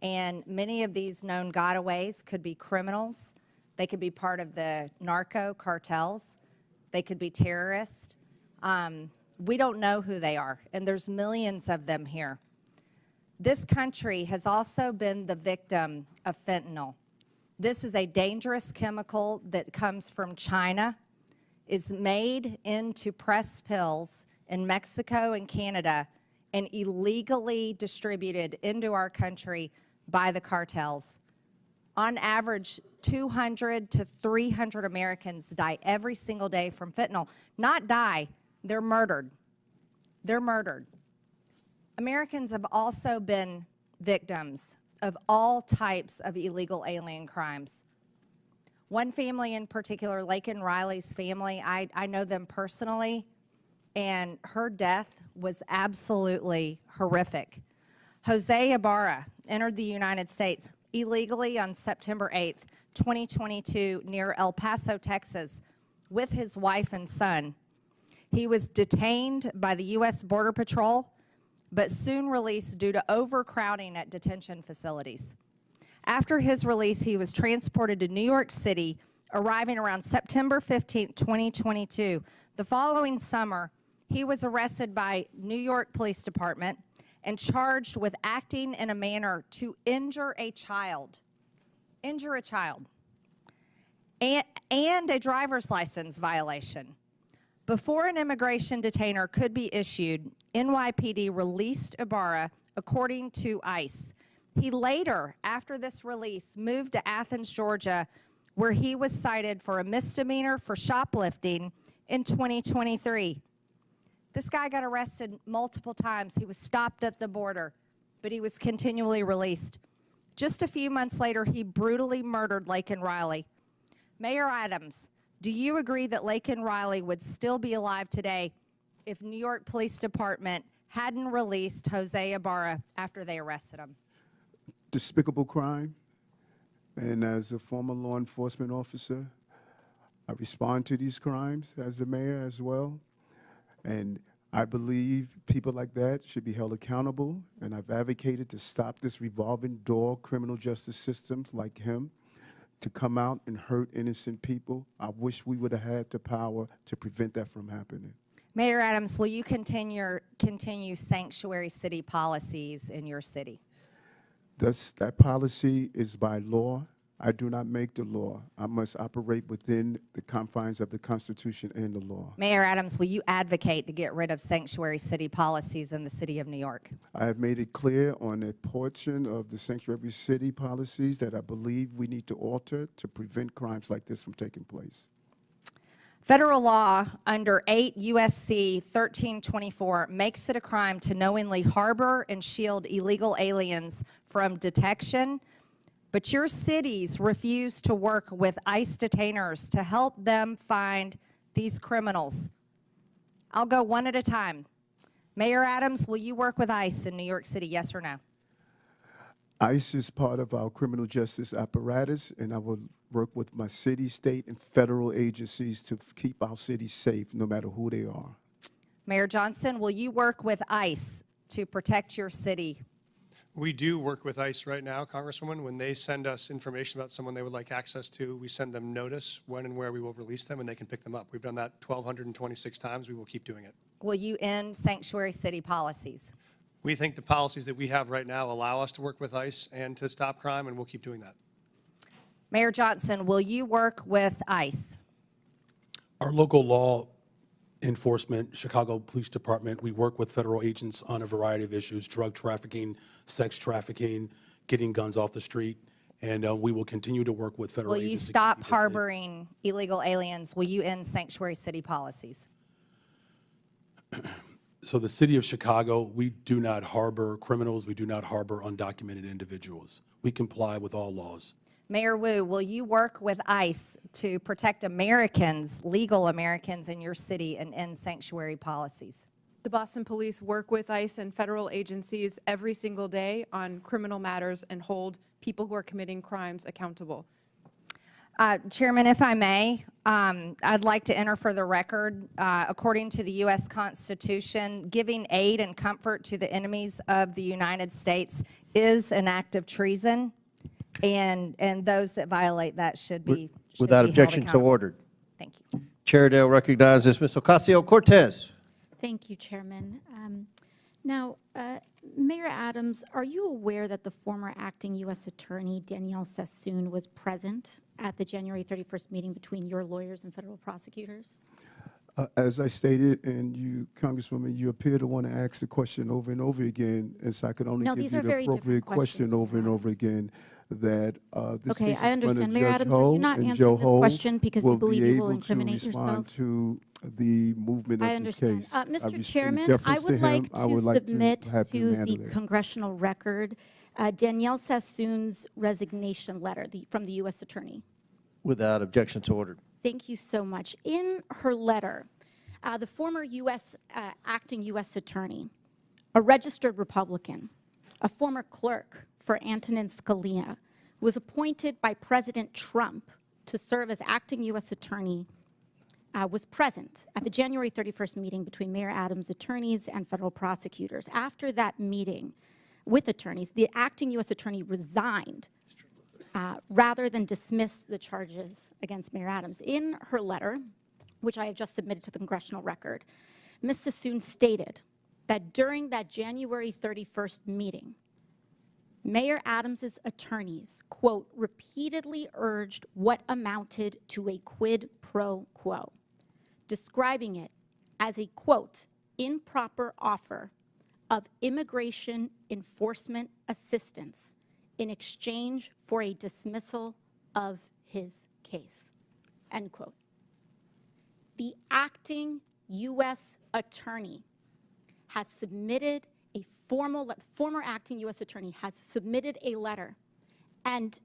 And many of these known gotaways could be criminals. They could be part of the narco cartels. They could be terrorists. We don't know who they are, and there's millions of them here. This country has also been the victim of fentanyl. This is a dangerous chemical that comes from China, is made into pressed pills in Mexico and Canada, and illegally distributed into our country by the cartels. On average, 200 to 300 Americans die every single day from fentanyl. Not die, they're murdered. They're murdered. Americans have also been victims of all types of illegal alien crimes. One family in particular, Laken Riley's family, I know them personally, and her death was absolutely horrific. Jose Ibarra entered the United States illegally on September 8th, 2022, near El Paso, Texas, with his wife and son. He was detained by the U.S. Border Patrol, but soon released due to overcrowding at detention facilities. After his release, he was transported to New York City, arriving around September 15, 2022. The following summer, he was arrested by New York Police Department and charged with acting in a manner to injure a child, and a driver's license violation. Before an immigration detainer could be issued, NYPD released Ibarra according to ICE. He later, after this release, moved to Athens, Georgia, where he was cited for a misdemeanor for shoplifting in 2023. This guy got arrested multiple times. He was stopped at the border, but he was continually released. Just a few months later, he brutally murdered Laken Riley. Mayor Adams, do you agree that Laken Riley would still be alive today if New York Police Department hadn't released Jose Ibarra after they arrested him? Despicable crime. And as a former law enforcement officer, I respond to these crimes as the mayor as well. And I believe people like that should be held accountable. And I've advocated to stop this revolving door criminal justice systems like him to come out and hurt innocent people. I wish we would have had the power to prevent that from happening. Mayor Adams, will you continue sanctuary city policies in your city? That policy is by law. I do not make the law. I must operate within the confines of the Constitution and the law. Mayor Adams, will you advocate to get rid of sanctuary city policies in the city of New York? I have made it clear on a portion of the sanctuary city policies that I believe we need to alter to prevent crimes like this from taking place. Federal law under 8 U.S.C. 1324 makes it a crime to knowingly harbor and shield illegal aliens from detection, but your cities refuse to work with ICE detainers to help them find these criminals. I'll go one at a time. Mayor Adams, will you work with ICE in New York City, yes or no? ICE is part of our criminal justice apparatus, and I will work with my city, state, and federal agencies to keep our cities safe, no matter who they are. Mayor Johnson, will you work with ICE to protect your city? We do work with ICE right now, Congresswoman. When they send us information about someone they would like access to, we send them notice when and where we will release them, and they can pick them up. We've done that 1,226 times. We will keep doing it. Will you end sanctuary city policies? We think the policies that we have right now allow us to work with ICE and to stop crime, and we'll keep doing that. Mayor Johnson, will you work with ICE? Our local law enforcement, Chicago Police Department, we work with federal agents on a variety of issues: drug trafficking, sex trafficking, getting guns off the street, and we will continue to work with federal Will agents. you to stop keep people safe. harboring illegal aliens? Will you end sanctuary city policies? So the city of Chicago, we do not harbor criminals. We do not harbor undocumented individuals. We comply with all laws. Mayor Wu, will you work with ICE to protect Americans, legal Americans in your city, and end sanctuary policies? The Boston Police work with ICE and federal agencies every single day on criminal matters and hold people who are committing crimes accountable. Chairman, if I may, I'd like to enter for the record, according to the U.S. Constitution, giving aid and comfort to the enemies of the United States is an act of treason, and those that violate that should be Without held objection, so accountable. ordered. Thank you. Chair Dale recognizes Ms. Ocasio-Cortez. Thank you, Chairman. Now, Mayor Adams, are you aware that the former acting U.S. Attorney Danielle Sassoon was present at the January 31st meeting between your lawyers and federal prosecutors? As I stated, and you, Congresswoman, you appear to want to ask the question over and over again, and so I could only No, give these you are the very different appropriate question questions, over and over again. That this Okay, case is I in front of understand. Mayor Judge Adams, are Ho, you not and answering Joe this Ho question because you believe you will be able incriminate to respond yourself? to the movement I of this understand. case. Mr. In Chairman, I deference would him, like I to would like submit have him to handle the it. congressional record Danielle Sassoon's resignation letter from the U.S. Attorney. Without objection, so ordered. Thank you so much. In her letter, the former acting U.S. attorney, a registered Republican, a former clerk for Antonin Scalia, was appointed by President Trump to serve as acting U.S. attorney, was present at the January 31st meeting between Mayor Adams' attorneys and federal prosecutors. After that meeting with attorneys, the acting U.S. attorney resigned rather than dismiss the charges against Mayor Adams. In her letter, which I have just submitted to the congressional record, Ms. Sassoon stated that during that January 31st meeting, Mayor Adams's attorneys, quote, repeatedly urged what amounted to a quid pro quo, describing it as a, quote, improper offer of immigration enforcement assistance in exchange for a dismissal of his case, end quote. The acting U.S. attorney has submitted a former acting U.S. attorney has submitted a letter. And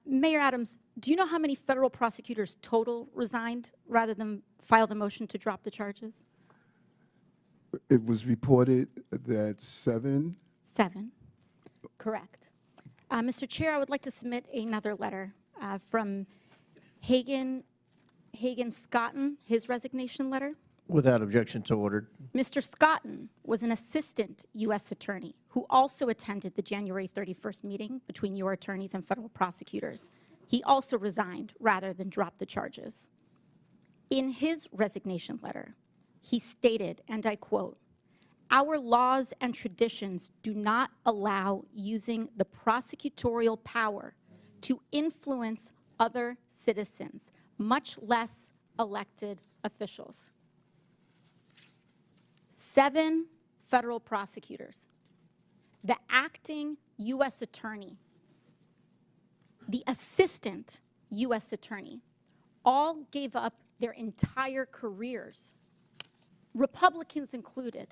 Mayor Adams, do you know how many federal prosecutors total resigned rather than file the motion to drop the charges? It was reported that 7. 7, correct. Mr. Chair, I would like to submit another letter from Hagan Scotton, his resignation letter. Without objection, so ordered. Mr. Scotton was an assistant U.S. attorney who also attended the January 31st meeting between your attorneys and federal prosecutors. He also resigned rather than drop the charges. In his resignation letter, he stated, and I quote, "Our laws and traditions do not allow using the prosecutorial power to influence other citizens, much less elected officials." 7 federal prosecutors, the acting U.S. attorney, the assistant U.S. attorney, all gave up their entire careers, Republicans included,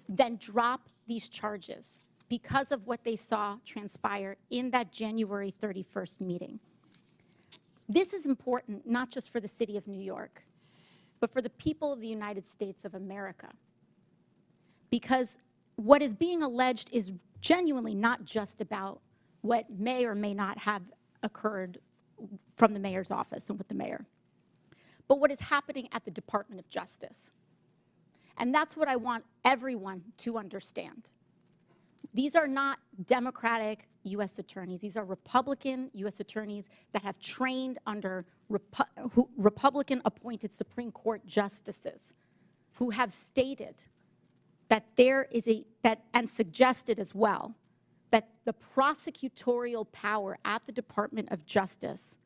then drop these charges because of what they saw transpire in that January 31st meeting. This is important not just for the city of New York, but for the people of the United States of America. Because what is being alleged is genuinely not just about what may or may not have occurred from the mayor's office and with the mayor, but what is happening at the Department of Justice. And that's what I want everyone to understand. These are not Democratic U.S. attorneys. These are Republican U.S. attorneys that have trained under Republican-appointed Supreme Court justices who have stated that there is and suggested as well, that the prosecutorial power at the Department of Justice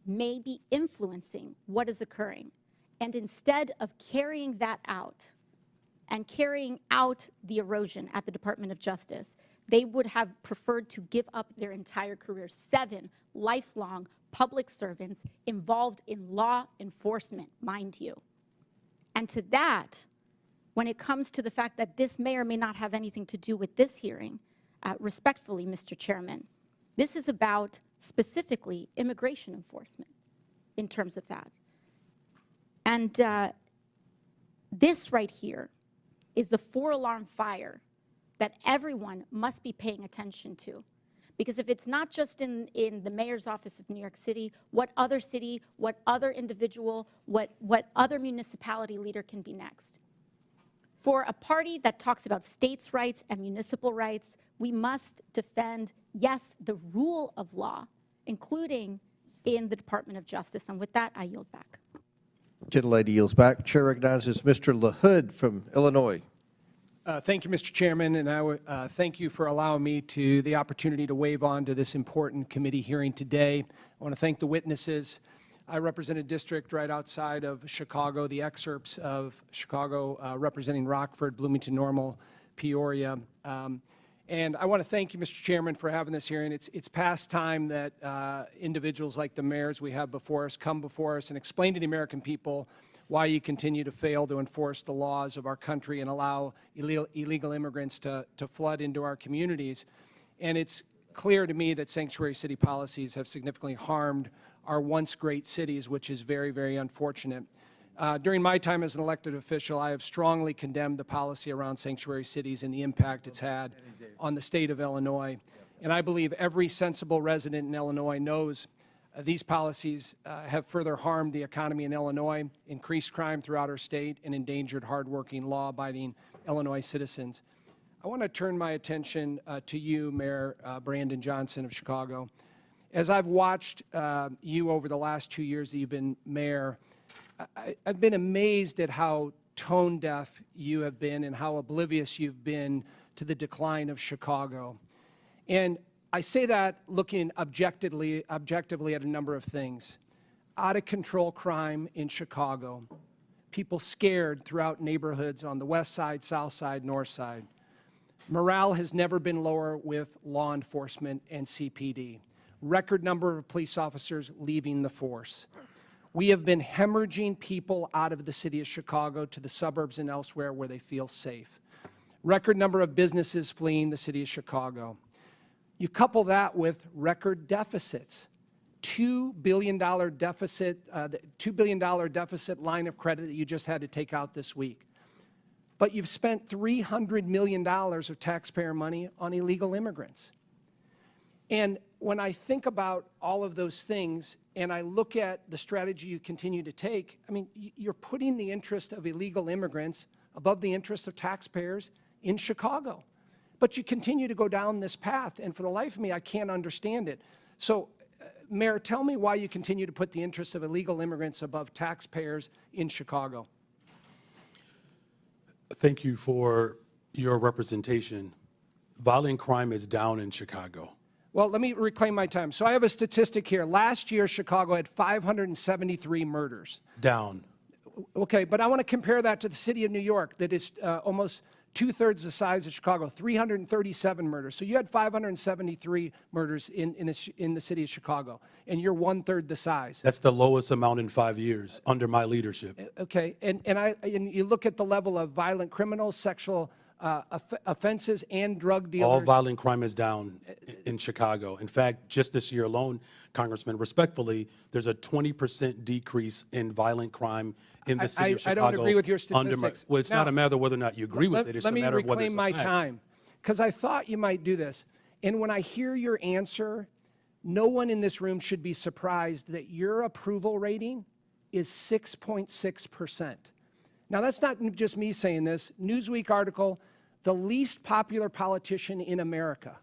may be influencing what is occurring. And instead of carrying that out and carrying out the erosion at the Department of Justice, they would have preferred to give up their entire careers. 7 lifelong public servants involved in law enforcement, mind you. And to that, when it comes to the fact that this may or may not have anything to do with this hearing, respectfully, Mr. Chairman, this is about specifically immigration enforcement in terms of that. And this right here is the 4-alarm fire that everyone must be paying attention to. Because if it's not just in the mayor's office of New York City, what other city, what other individual, what other municipality leader can be next? For a party that talks about states' rights and municipal rights, we must defend, yes, the rule of law, including in the Department of Justice. And with that, I yield back. Gentlelady yields back. Chair recognizes Mr. LaHood from Illinois. Thank you, Mr. Chairman, and I thank you for allowing me the opportunity to wave on to this important committee hearing today. I want to thank the witnesses. I represent a district right outside of Chicago, the excerpts of Chicago representing Rockford, Bloomington Normal, Peoria. And I want to thank you, Mr. Chairman, for having this hearing. It's past time that individuals like the mayors we have before us come before us and explain to the American people why you continue to fail to enforce the laws of our country and allow illegal immigrants to flood into our communities. And it's clear to me that sanctuary city policies have significantly harmed our once great cities, which is very, very unfortunate. During my time as an elected official, I have strongly condemned the policy around sanctuary cities and the impact it's had on the state of Illinois. And I believe every sensible resident in Illinois knows these policies have further harmed the economy in Illinois, increased crime throughout our state, and endangered hardworking, law-abiding Illinois citizens. I want to turn my attention to you, Mayor Brandon Johnson of Chicago. As I've watched you over the last 2 years that you've been mayor, I've been amazed at how tone deaf you have been and how oblivious you've been to the decline of Chicago. And I say that looking objectively at a number of things. Out of control crime in Chicago, people scared throughout neighborhoods on the west side, south side, north side. Morale has never been lower with law enforcement and CPD. Record number of police officers leaving the force. We have been hemorrhaging people out of the city of Chicago to the suburbs and elsewhere where they feel safe. Record number of businesses fleeing the city of Chicago. You couple that with record deficits. $2 billion deficit, the $2 billion deficit line of credit that you just had to take out this week. But you've spent $300 million of taxpayer money on illegal immigrants. And when I think about all of those things and I look at the strategy you continue to take, I mean, you're putting the interest of illegal immigrants above the interest of taxpayers in Chicago. But you continue to go down this path, and for the life of me, I can't understand it. So, Mayor, tell me why you continue to put the interest of illegal immigrants above taxpayers in Chicago. Thank you for your representation. Violent crime is down in Chicago. Well, let me reclaim my time. So I have a statistic here. Last year, Chicago had 573 murders. Down. Okay, but I want to compare that to the city of New York that is almost two-thirds the size of Chicago, 337 murders. So you had 573 murders in the city of Chicago, and you're one-third the size. That's the lowest amount in 5 years under my leadership. Okay, and you look at the level of violent criminals, sexual offenses, and drug dealers. All violent crime is down in Chicago. In fact, just this year alone, Congressman, respectfully, there's a 20% decrease in violent crime in the city of Chicago. I don't agree with your statistics. Well, it's not a matter of whether or not you agree with it. It's a matter of whether it's a fact. Let me reclaim my time, because I thought you might do this. And when I hear your answer, no one in this room should be surprised that your approval rating is 6.6%. Now, that's not just me saying this. Newsweek article, the least popular politician in America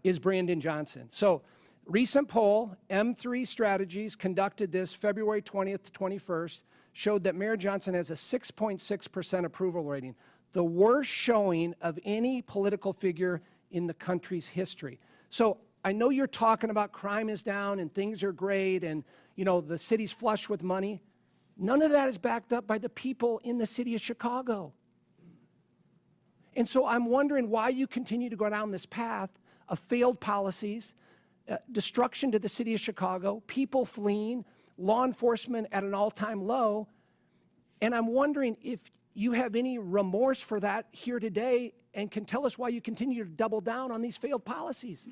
is Brandon Johnson. So, recent poll, M3 Strategies, conducted this February 20th to 21st, showed that Mayor Johnson has a 6.6% approval rating, the worst showing of any political figure in the country's history. So, I know you're talking about crime is down and things are great and, you know, the city's flush with money. None of that is backed up by the people in the city of Chicago. And so I'm wondering why you continue to go down this path of failed policies, destruction to the city of Chicago, people fleeing, law enforcement at an all-time low. And I'm wondering if you have any remorse for that here today and can tell us why you continue to double down on these failed policies.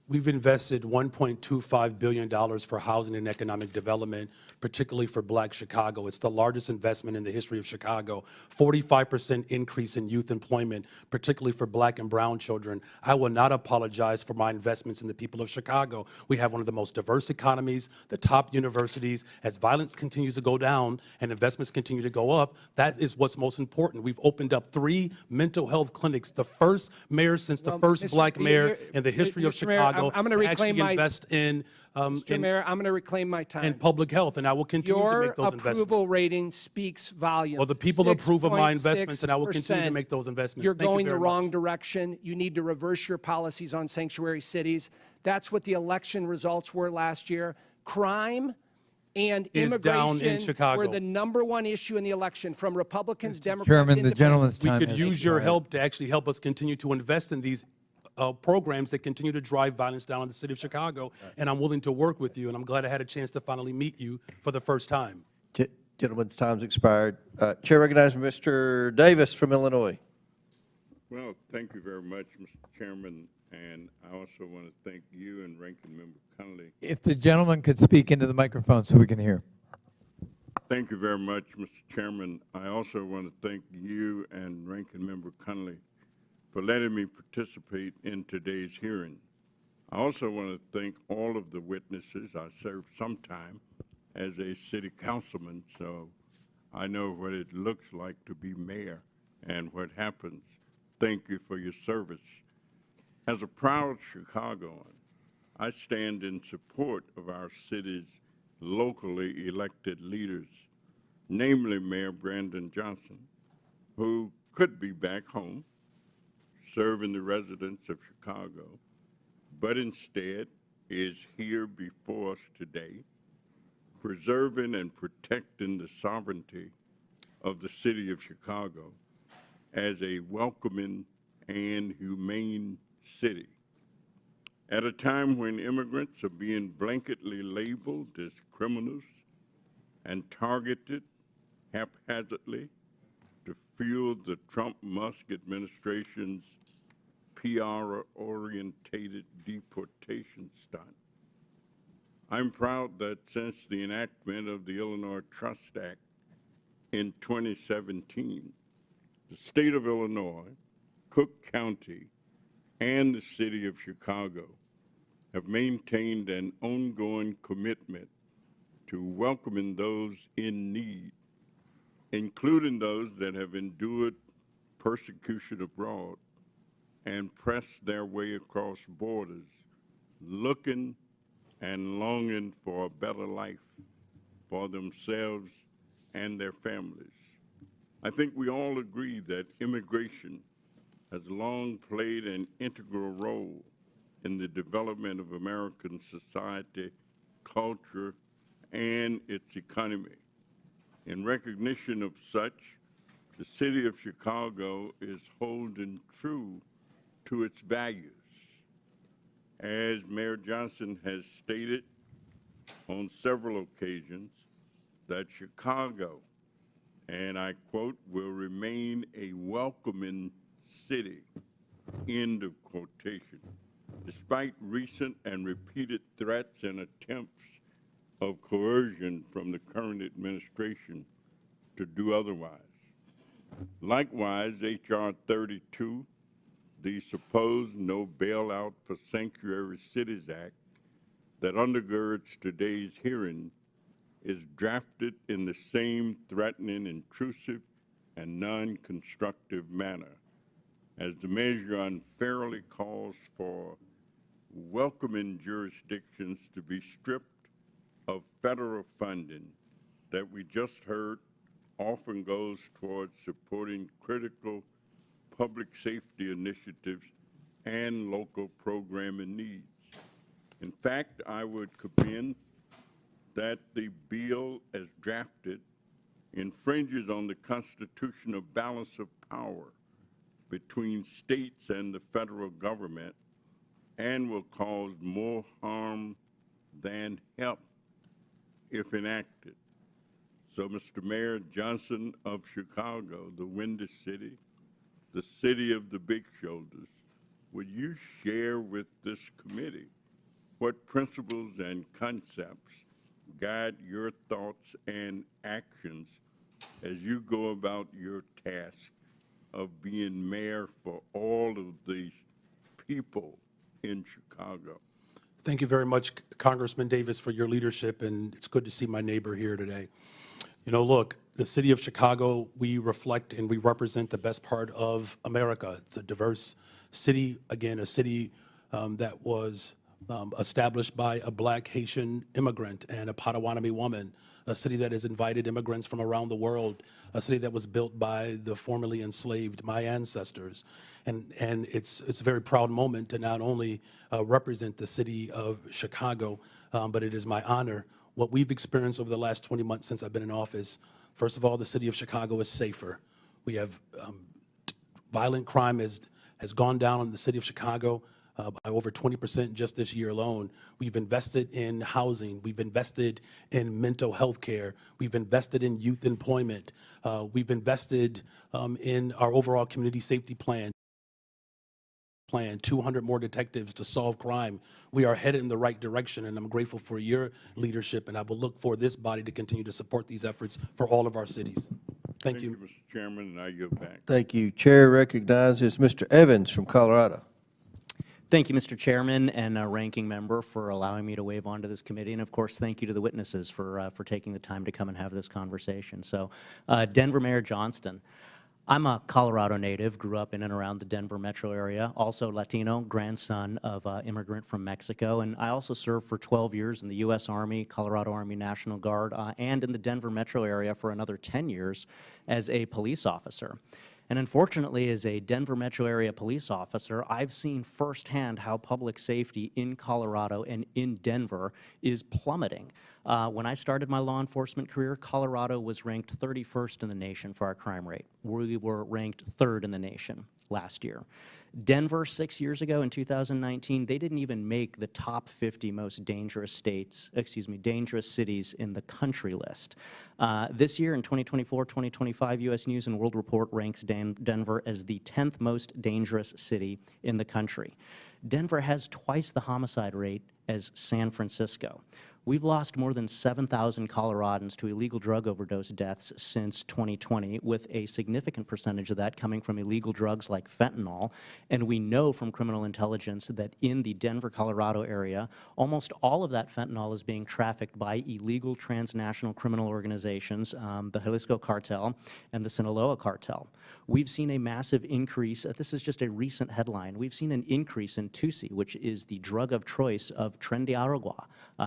We've invested $1.25 billion for housing and economic development, particularly for Black Chicago. It's the largest investment in the history of Chicago. 45% increase in youth employment, particularly for Black and brown children. I will not apologize for my investments in the people of Chicago. We have one of the most diverse economies, the top universities. As violence continues to go down and investments continue to go up, that is what's most important. We've opened up 3 mental health clinics, the first mayor since the first Black mayor in the history of Chicago. I'm going to reclaim my invest in Mr. Mayor, I'm going to reclaim my time. in public health, and I will continue to make those investments. Your approval rating speaks volumes. Well, the people approve of my investments, and I will continue to make those investments. You're Thank you going the very wrong much. direction. You need to reverse your policies on sanctuary cities. That's what the election results were last year. Crime and Is down in immigration Chicago. were the #1 issue in the election from Republicans, Democrats, Chairman, the Independents. gentleman's We time could has use your expired. help to actually help us continue to invest in these programs that continue to drive violence down in the city of Chicago, and I'm willing to work with you, and I'm glad I had a chance to finally meet you for the first time. Gentleman's time's expired. Chair recognizes Mr. Davis from Illinois. Well, thank you very much, Mr. Chairman, and I also want to thank you and Ranking Member Connolly. If the gentleman could speak into the microphone so we can hear. Thank you very much, Mr. Chairman. I also want to thank you and Ranking Member Connolly for letting me participate in today's hearing. I also want to thank all of the witnesses. I served some time as a city councilman, so I know what it looks like to be mayor and what happens. Thank you for your service. As a proud Chicagoan, I stand in support of our city's locally elected leaders, namely Mayor Brandon Johnson, who could be back home serving the residents of Chicago, but instead is here before us today, preserving and protecting the sovereignty of the city of Chicago as a welcoming and humane city. At a time when immigrants are being blanketly labeled as criminals and targeted haphazardly to fuel the Trump-Musk administration's PR-orientated deportation stunt. I'm proud that since the enactment of the Illinois Trust Act in 2017, the state of Illinois, Cook County, and the city of Chicago have maintained an ongoing commitment to welcoming those in need, including those that have endured persecution abroad and pressed their way across borders, looking and longing for a better life for themselves and their families. I think we all agree that immigration has long played an integral role in the development of American society, culture, and its economy. In recognition of such, the city of Chicago is holding true to its values. As Mayor Johnson has stated on several occasions, that Chicago, and I quote, will remain a welcoming city, end of quotation, despite recent and repeated threats and attempts of coercion from the current administration to do otherwise. Likewise, H.R. 32, the supposed No Bailout for Sanctuary Cities Act that undergirds today's hearing, is drafted in the same threatening, intrusive, and non-constructive manner, as the measure unfairly calls for welcoming jurisdictions to be stripped of federal funding that we just heard often goes towards supporting critical public safety initiatives and local programming needs. In fact, I would commend that the bill as drafted infringes on the constitutional balance of power between states and the federal government and will cause more harm than help if enacted. So, Mr. Mayor Johnson of Chicago, the Windy City, the city of the big shoulders, would you share with this committee what principles and concepts guide your thoughts and actions as you go about your task of being mayor for all of these people in Chicago? Thank you very much, Congressman Davis, for your leadership, and it's good to see my neighbor here today. You know, look, the city of Chicago, we reflect and we represent the best part of America. It's a diverse city, again, a city that was established by a Black Haitian immigrant and a Potawatomi woman, a city that has invited immigrants from around the world, a city that was built by the formerly enslaved, my ancestors. And it's a very proud moment to not only represent the city of Chicago, but it is my honor. What we've experienced over the last 20 months since I've been in office, first of all, the city of Chicago is safer. We have violent crime has gone down in the city of Chicago by over 20% just this year alone. We've invested in housing. We've invested in mental health care. We've invested in youth employment. We've invested in our overall community safety plan. plan, 200 more detectives to solve crime. We are headed in the right direction, and I'm grateful for your leadership, and I will look for this body to continue to support these efforts for all of our cities. Thank you. Mr. Chairman, and I yield back. Thank you. Chair recognizes Mr. Evans from Colorado. Thank you, Mr. Chairman and Ranking Member, for allowing me to wave onto this committee. And of course, thank you to the witnesses for taking the time to come and have this conversation. So, Denver Mayor Johnston. I'm a Colorado native, grew up in and around the Denver metro area, also Latino, grandson of an immigrant from Mexico, and I also served for 12 years in the U.S. Army, Colorado Army National Guard, and in the Denver metro area for another 10 years as a police officer. And unfortunately, as a Denver metro area police officer, I've seen firsthand how public safety in Colorado and in Denver is plummeting. When I started my law enforcement career, Colorado was ranked 31st in the nation for our crime rate. We were ranked 3rd in the nation last year. Denver, 6 years ago in 2019, they didn't even make the top 50 most dangerous dangerous cities in the country list. This year in 2024-2025, U.S. News & World Report ranks Denver as the 10th most dangerous city in the country. Denver has twice the homicide rate as San Francisco. We've lost more than 7,000 Coloradans to illegal drug overdose deaths since 2020, with a significant percentage of that coming from illegal drugs like fentanyl. And we know from criminal intelligence that in the Denver, Colorado area, almost all of that fentanyl is being trafficked by illegal transnational criminal organizations, the Jalisco Cartel and the Sinaloa Cartel. We've seen a massive increase. This is just a recent headline. We've seen an increase in Tusi, which is the drug of choice of Tren de Aragua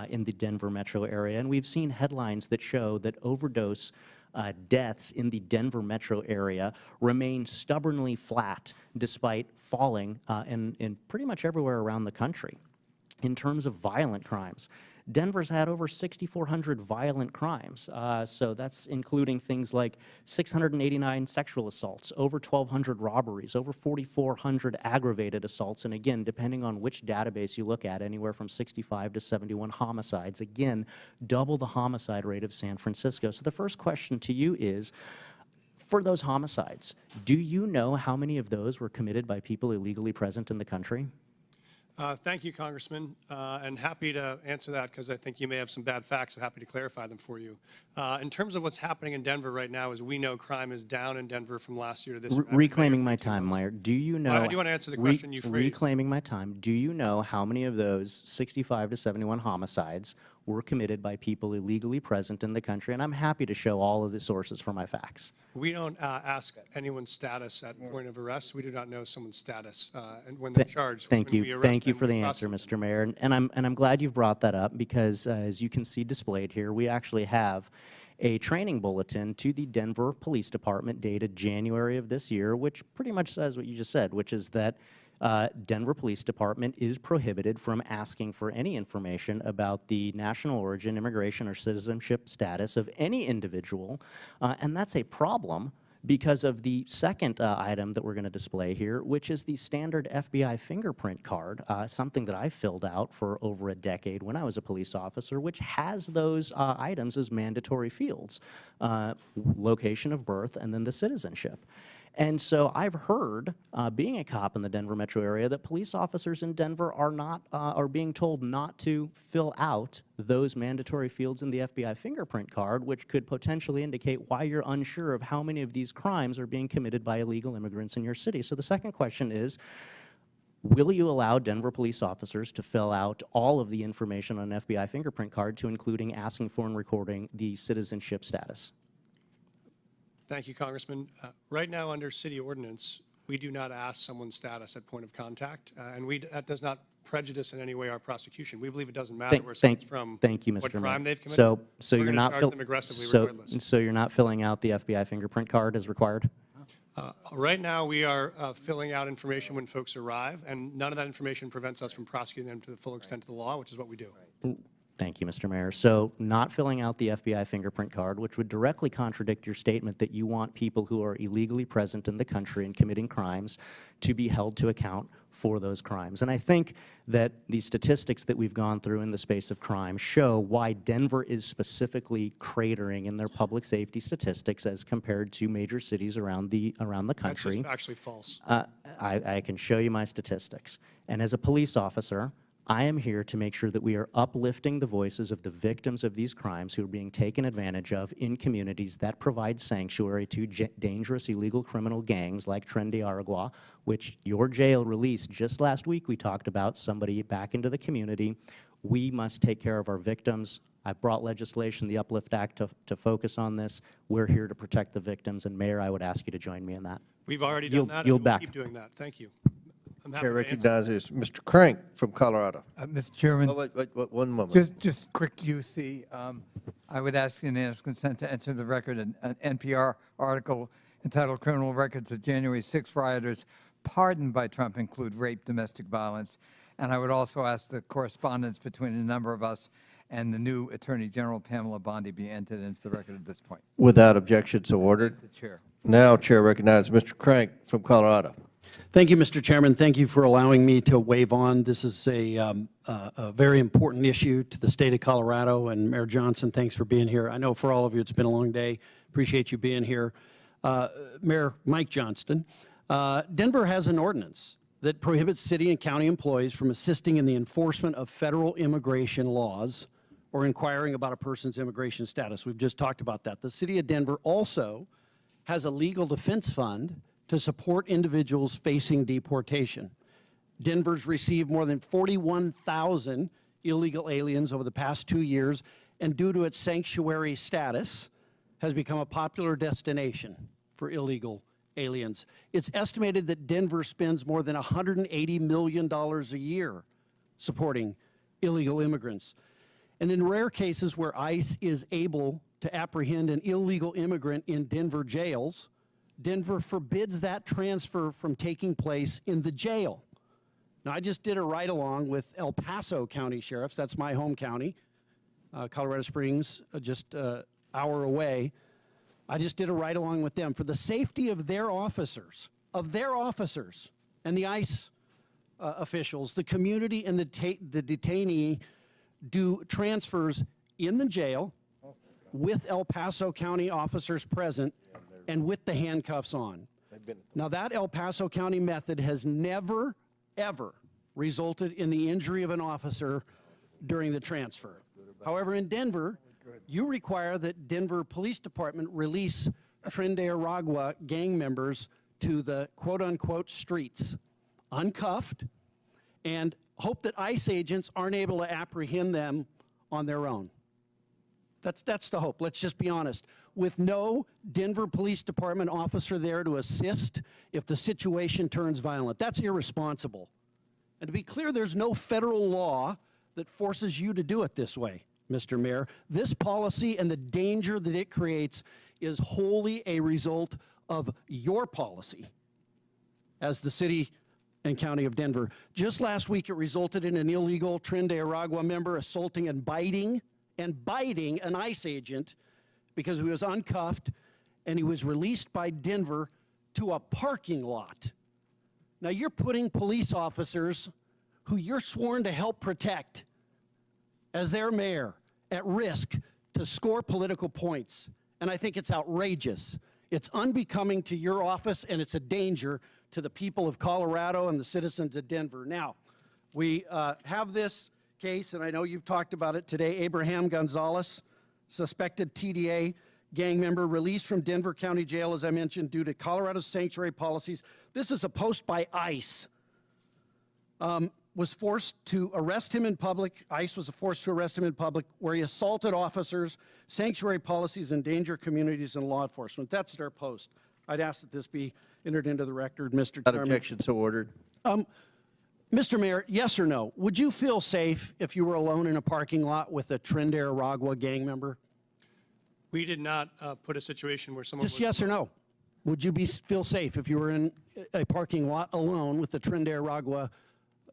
in the Denver metro area. And we've seen headlines that show that overdose deaths in the Denver metro area remain stubbornly flat despite falling in pretty much everywhere around the country. In terms of violent crimes, Denver's had over 6,400 violent crimes, so that's including things like 689 sexual assaults, over 1,200 robberies, over 4,400 aggravated assaults, and again, depending on which database you look at, anywhere from 65 to 71 homicides. Again, double the homicide rate of San Francisco. So the first question to you is, for those homicides, do you know how many of those were committed by people illegally present in the country? Thank you, Congressman, and happy to answer that because I think you may have some bad facts. I'm happy to clarify them for you. In terms of what's happening in Denver right now, as we know, crime is down in Denver from last year to this year. Reclaiming my time, Meyer. Do you know? I do want to answer the question you phrased. Reclaiming my time. Do you know how many of those 65 to 71 homicides were committed by people illegally present in the country? And I'm happy to show all of the sources for my facts. We don't ask anyone's status at point of arrest. We do not know someone's status and when they're charged. Thank you. Thank you for the answer, Mr. Mayor. And I'm glad you've brought that up because, as you can see displayed here, we actually have a training bulletin to the Denver Police Department dated January of this year, which pretty much says what you just said, which is that Denver Police Department is prohibited from asking for any information about the national origin, immigration, or citizenship status of any individual, and that's a problem because of the second item that we're going to display here, which is the standard FBI fingerprint card, something that I filled out for over a decade when I was a police officer, which has those items as mandatory fields, location of birth and then the citizenship. And so I've heard, being a cop in the Denver metro area, that police officers in Denver are being told not to fill out those mandatory fields in the FBI fingerprint card, which could potentially indicate why you're unsure of how many of these crimes are being committed by illegal immigrants in your city. So the second question is, will you allow Denver police officers to fill out all of the information on an FBI fingerprint card, to including asking for and recording the citizenship status? Thank you, Congressman. Right now, under city ordinance, we do not ask someone's status at point of contact, and that does not prejudice in any way our prosecution. We believe it doesn't matter where someone's from, thank you, Mr. what Mayor. crime they've committed. So you're not so you're not filling out the FBI fingerprint card as required? Right now, we are filling out information when folks arrive, and none of that information prevents us from prosecuting them to the full extent of the law, which is what we do. Thank you, Mr. Mayor. So not filling out the FBI fingerprint card, which would directly contradict your statement that you want people who are illegally present in the country and committing crimes to be held to account for those crimes. And I think that the statistics that we've gone through in the space of crime show why Denver is specifically cratering in their public safety statistics as compared to major cities around the country. That's just factually false. I can show you my statistics. And as a police officer, I am here to make sure that we are uplifting the voices of the victims of these crimes who are being taken advantage of in communities that provide sanctuary to dangerous illegal criminal gangs like Tren de Aragua, which your jail released just last week. We talked about somebody back into the community. We must take care of our victims. I brought legislation, the Uplift Act, to focus on this. We're here to protect the victims, and Mayor, I would ask you to join me in that. We've already done that, and we'll keep doing that. Thank you. I'm happy Chair to answer. recognizes Mr. Crank from Colorado. Mr. Chairman. Oh, wait, one moment. Just quick UC. I would ask unanimous consent to enter the record an NPR article entitled Criminal Records of January 6 Rioters Pardoned by Trump Include Rape, Domestic Violence. And I would also ask that correspondence between a number of us and the new Attorney General, Pamela Bondi, be entered into the record at this point. Without objection, so ordered. The Chair. Now, Chair recognizes Mr. Crank from Colorado. Thank you, Mr. Chairman. Thank you for allowing me to wave on. This is a very important issue to the state of Colorado. And Mayor Johnson, thanks for being here. I know for all of you it's been a long day. Appreciate you being here. Mayor Mike Johnston, Denver has an ordinance that prohibits city and county employees from assisting in the enforcement of federal immigration laws or inquiring about a person's immigration status. We've just talked about that. The city of Denver also has a legal defense fund to support individuals facing deportation. Denver's received more than 41,000 illegal aliens over the past 2 years, and due to its sanctuary status, has become a popular destination for illegal aliens. It's estimated that Denver spends more than $180 million a year supporting illegal immigrants. And in rare cases where ICE is able to apprehend an illegal immigrant in Denver jails, Denver forbids that transfer from taking place in the jail. Now, I just did a ride-along with El Paso County Sheriffs. That's my home county. Colorado Springs, just an hour away. I just did a ride-along with them for the safety of their officers, and the ICE officials. The community and the detainee do transfers in the jail with El Paso County officers present and with the handcuffs on. Now, that El Paso County method has never, ever resulted in the injury of an officer during the transfer. However, in Denver, you require that Denver Police Department release Tren de Aragua gang members to the quote-unquote streets, uncuffed, and hope that ICE agents aren't able to apprehend them on their own. That's the hope. Let's just be honest. With no Denver Police Department officer there to assist if the situation turns violent, that's irresponsible. And to be clear, there's no federal law that forces you to do it this way, Mr. Mayor. This policy and the danger that it creates is wholly a result of your policy as the city and county of Denver. Just last week, it resulted in an illegal Tren de Aragua member assaulting and biting an ICE agent because he was uncuffed and he was released by Denver to a parking lot. Now, you're putting police officers who you're sworn to help protect as their mayor at risk to score political points. And I think it's outrageous. It's unbecoming to your office, and it's a danger to the people of Colorado and the citizens of Denver. Now, we have this case, and I know you've talked about it today. Abraham Gonzalez, suspected TDA gang member, released from Denver County Jail, as I mentioned, due to Colorado's sanctuary policies. This is a post by ICE. Was forced to arrest him in public. ICE was forced to arrest him in public where he assaulted officers, sanctuary policies, endanger communities, and law enforcement. That's their post. I'd ask that this be entered into the record, Mr. Chairman. Objection, so ordered. Mr. Mayor, yes or no? Would you feel safe if you were alone in a parking lot with a Tren de Aragua gang member? We did not put a situation where someone Just yes or no. Would you feel safe if you were in a parking lot alone with the Tren de Aragua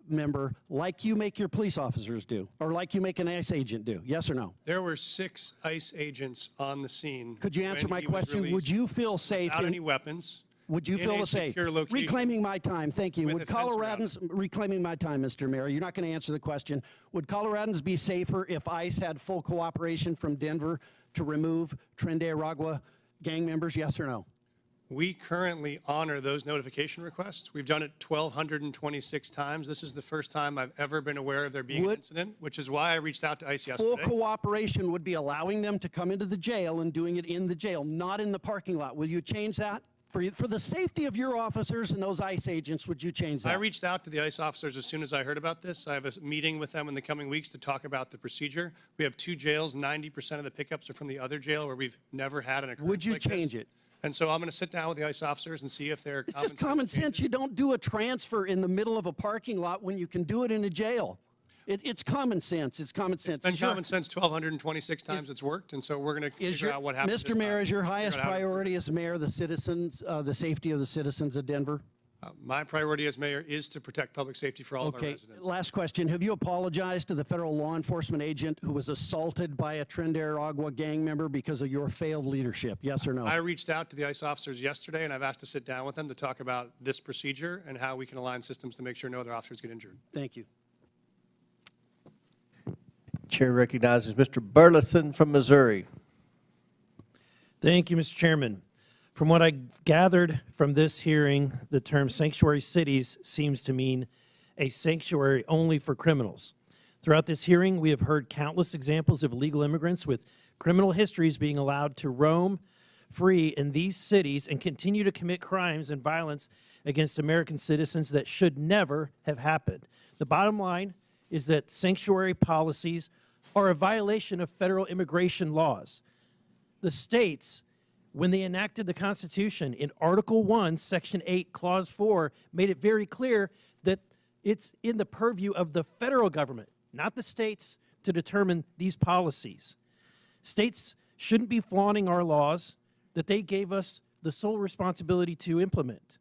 member like you make your police officers do, or like you make an ICE agent do? Yes or no? There were 6 ICE agents on the scene. Could you answer when my he was question? Would released you feel safe without in- any weapons? Would you in feel a safe? secure location Reclaiming my time, thank you. with Would a fence around Coloradans, reclaiming my time, Mr. Mayor, you're not going to answer the question. Would Coloradans be safer if ICE had full cooperation from Denver to remove Tren de Aragua gang members, yes or no? We currently honor those notification requests. We've done it 1,226 times. This is the first time I've ever been aware of there being an incident, which is why I reached out to ICE Full yesterday. cooperation would be allowing them to come into the jail and doing it in the jail, not in the parking lot. Will you change that? For the safety of your officers and those ICE agents, would you change that? I reached out to the ICE officers as soon as I heard about this. I have a meeting with them in the coming weeks to talk about the procedure. We have 2 jails. 90% of the pickups are from the other jail where we've never had an occurrence Would you like this. change it? And so I'm going to sit down with the ICE officers and see if they're It's just common sense. You don't do a transfer in the middle of a parking lot when you can do it in a jail. It's common sense. It's common sense. It's been Is your- common sense 1,226 times it's worked, and so we're going to Is figure your, out what happens. Mr. Mayor, is your highest priority as mayor the citizens, the safety of the citizens of Denver? My priority as mayor is to protect public safety for all of our Okay, residents. last question. Have you apologized to the federal law enforcement agent who was assaulted by a Tren de Aragua gang member because of your failed leadership? Yes or no? I reached out to the ICE officers yesterday, and I've asked to sit down with them to talk about this procedure and how we can align systems to make sure no other officers get injured. Thank you. Chair recognizes Mr. Burleson from Missouri. Thank you, Mr. Chairman. From what I gathered from this hearing, the term sanctuary cities seems to mean a sanctuary only for criminals. Throughout this hearing, we have heard countless examples of illegal immigrants with criminal histories being allowed to roam free in these cities and continue to commit crimes and violence against American citizens that should never have happened. The bottom line is that sanctuary policies are a violation of federal immigration laws. The states, when they enacted the Constitution in Article 1, Section 8, Clause 4, made it very clear that it's in the purview of the federal government, not the states, to determine these policies. States shouldn't be flaunting our laws that they gave us the sole responsibility to implement.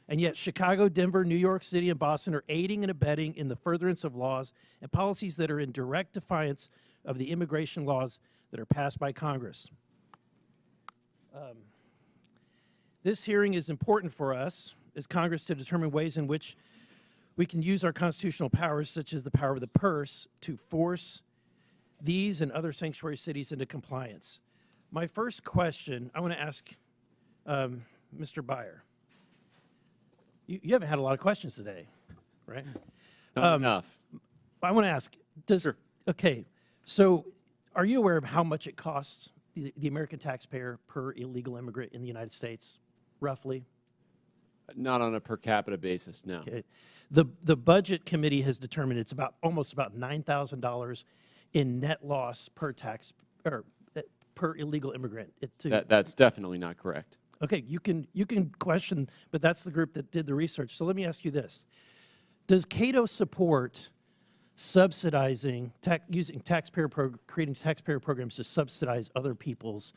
And yet Chicago, Denver, New York City, and Boston are aiding and abetting in the furtherance of laws and policies that are in direct defiance of the immigration laws that are passed by Congress. This hearing is important for us as Congress to determine ways in which we can use our constitutional powers, such as the power of the purse, to force these and other sanctuary cities into compliance. My first question, I want to ask Mr. Byer. You haven't had a lot of questions today, right? Not enough. I want to ask, okay, so are you aware of how much it costs the American taxpayer per illegal immigrant in the United States, roughly? Not on a per capita basis, no. Okay. The Budget Committee has determined it's almost about $9,000 in net loss per per illegal immigrant. That's definitely not correct. Okay, you can question, but that's the group that did the research. So let me ask you this. Does Cato support subsidizing, creating taxpayer programs to subsidize other people's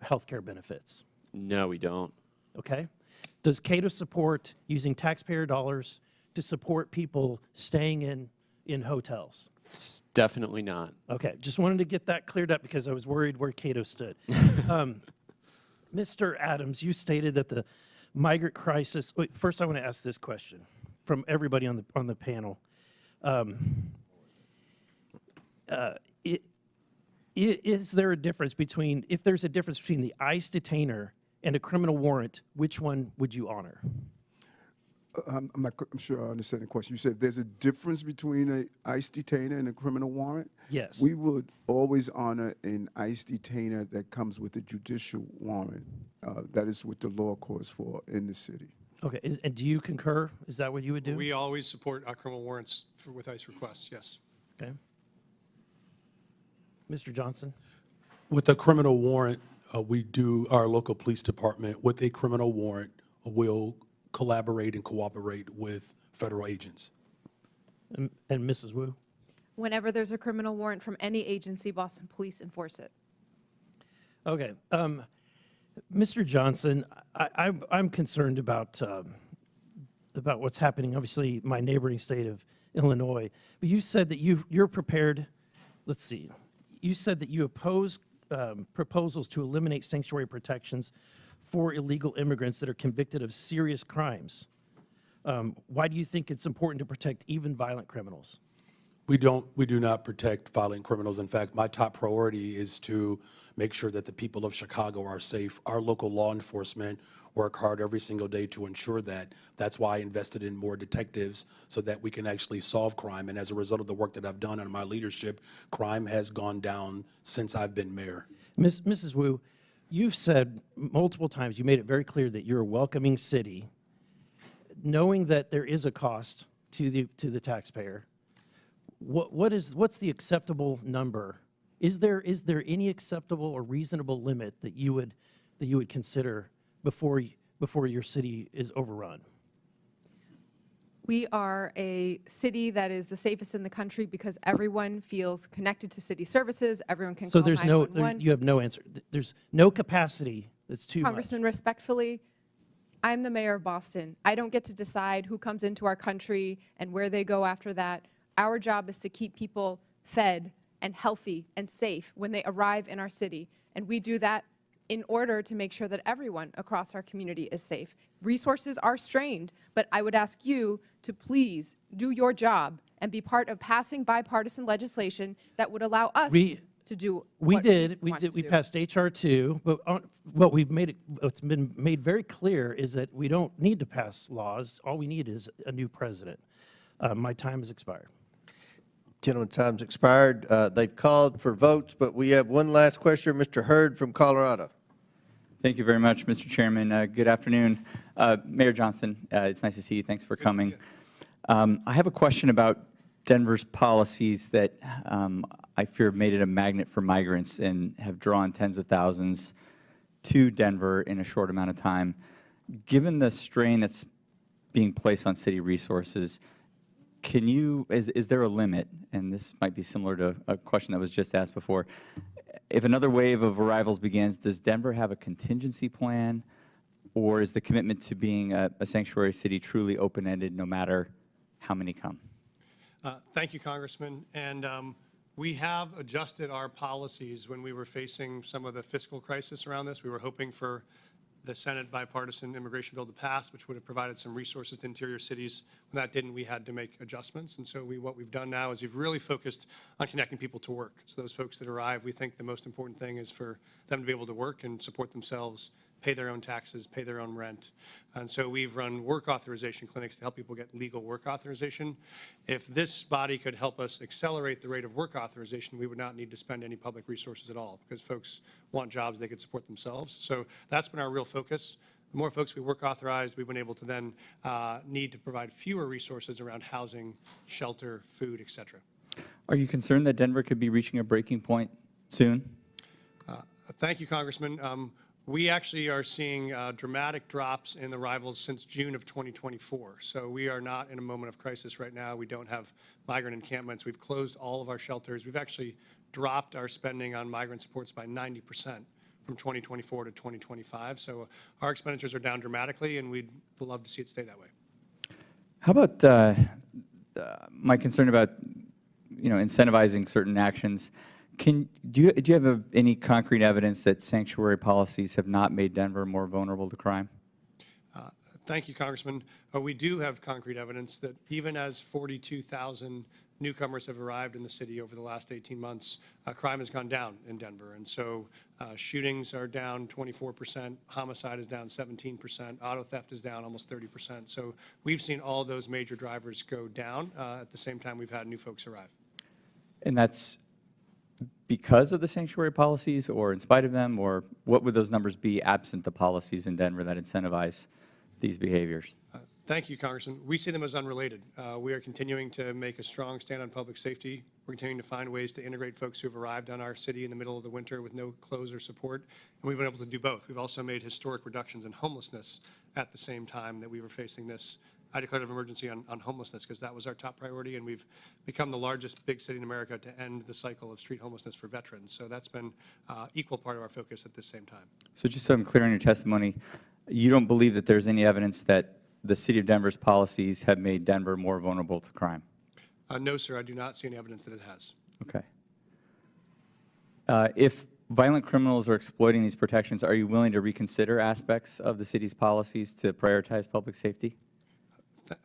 health care benefits? No, we don't. Okay. Does Cato support using taxpayer dollars to support people staying in hotels? Definitely not. Okay, just wanted to get that cleared up because I was worried where Cato stood. Mr. Adams, you stated that the migrant crisis. Wait, first, I want to ask this question from everybody on the panel. Is there a difference between, if there's a difference between the ICE detainer and a criminal warrant, which one would you honor? I'm sure I understand the question. You said there's a difference between an ICE detainer and a criminal warrant? Yes. We would always honor an ICE detainer that comes with a judicial warrant. That is what the law calls for in the city. Okay, and do you concur? Is that what you would do? We always support our criminal warrants with ICE requests, yes. Okay. Mr. Johnson? With a criminal warrant, our local police department, with a criminal warrant, will collaborate and cooperate with federal agents. And Mrs. Wu? Whenever there's a criminal warrant from any agency, Boston Police enforce it. Okay. Mr. Johnson, I'm concerned about what's happening. Obviously, my neighboring state of Illinois. But you said that you're prepared, let's see, you said that you oppose proposals to eliminate sanctuary protections for illegal immigrants that are convicted of serious crimes. Why do you think it's important to protect even violent criminals? We do not protect violent criminals. In fact, my top priority is to make sure that the people of Chicago are safe. Our local law enforcement work hard every single day to ensure that. That's why I invested in more detectives so that we can actually solve crime. And as a result of the work that I've done under my leadership, crime has gone down since I've been mayor. Mrs. Wu, you've said multiple times, you made it very clear that you're a welcoming city, knowing that there is a cost to the taxpayer. What's the acceptable number? Is there any acceptable or reasonable limit that you would consider before your city is overrun? We are a city that is the safest in the country because everyone feels connected to city services. Everyone can So call there's 911. you have no answer. There's no capacity that's too much. Congressman, respectfully, I'm the mayor of Boston. I don't get to decide who comes into our country and where they go after that. Our job is to keep people fed and healthy and safe when they arrive in our city. And we do that in order to make sure that everyone across our community is safe. Resources are strained, but I would ask you to please do your job and be part of passing bipartisan legislation that would allow us to do what We passed H.R. 2, but what's been made very clear is that we don't need to pass laws. All we need is a new president. My time has expired. Gentleman's time's expired. They've called for votes, but we have one last question. Mr. Hurd from Colorado. Thank you very much, Mr. Chairman. Good afternoon. Mayor Johnston, it's nice to see you. Thanks for coming. I have a question about Denver's policies that I fear made it a magnet for migrants and have drawn tens of thousands to Denver in a short amount of time. Given the strain that's being placed on city resources, is there a limit, and this might be similar to a question that was just asked before, if another wave of arrivals begins, does Denver have a contingency plan, or is the commitment to being a sanctuary city truly open-ended no matter how many come? Thank you, Congressman. And we have adjusted our policies when we were facing some of the fiscal crisis around this. We were hoping for the Senate bipartisan immigration bill to pass, which would have provided some resources to interior cities. When that didn't, we had to make adjustments. And so what we've done now is we've really focused on connecting people to work. So those folks that arrive, we think the most important thing is for them to be able to work and support themselves, pay their own taxes, pay their own rent. And so we've run work authorization clinics to help people get legal work authorization. If this body could help us accelerate the rate of work authorization, we would not need to spend any public resources at all because folks want jobs they could support themselves. So that's been our real focus. The more folks we work authorized, we've been able to then need to provide fewer resources around housing, shelter, food, et cetera. Are you concerned that Denver could be reaching a breaking point soon? Thank you, Congressman. We actually are seeing dramatic drops in arrivals since June of 2024. So we are not in a moment of crisis right now. We don't have migrant encampments. We've closed all of our shelters. We've actually dropped our spending on migrant supports by 90% from 2024 to 2025. So our expenditures are down dramatically, and we'd love to see it stay that way. How about my concern about incentivizing certain actions? Do you have any concrete evidence that sanctuary policies have not made Denver more vulnerable to crime? Thank you, Congressman. We do have concrete evidence that even as 42,000 newcomers have arrived in the city over the last 18 months, crime has gone down in Denver. And so shootings are down 24%, homicide is down 17%, auto theft is down almost 30%. So we've seen all those major drivers go down at the same time we've had new folks arrive. And that's because of the sanctuary policies or in spite of them, or what would those numbers be absent the policies in Denver that incentivize these behaviors? Thank you, Congressman. We see them as unrelated. We are continuing to make a strong stand on public safety. We're continuing to find ways to integrate folks who have arrived on our city in the middle of the winter with no clothes or support, and we've been able to do both. We've also made historic reductions in homelessness at the same time that we were facing this. I declared an emergency on homelessness because that was our top priority, and we've become the largest big city in America to end the cycle of street homelessness for veterans. So that's been equal part of our focus at the same time. So just so I'm clear on your testimony, you don't believe that there's any evidence that the city of Denver's policies have made Denver more vulnerable to crime? No, sir, I do not see any evidence that it has. Okay. If violent criminals are exploiting these protections, are you willing to reconsider aspects of the city's policies to prioritize public safety?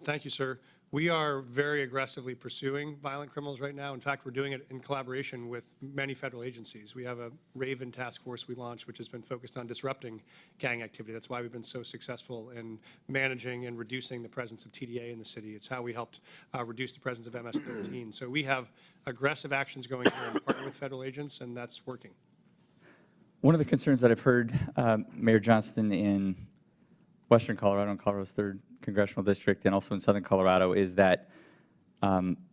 Thank you, sir. We are very aggressively pursuing violent criminals right now. In fact, we're doing it in collaboration with many federal agencies. We have a Raven task force we launched, which has been focused on disrupting gang activity. That's why we've been so successful in managing and reducing the presence of TDA in the city. It's how we helped reduce the presence of MS-13. So we have aggressive actions going here and partner with federal agents, and that's working. One of the concerns that I've heard, Mayor Johnston, in Western Colorado and Colorado's 3rd Congressional District and also in Southern Colorado is that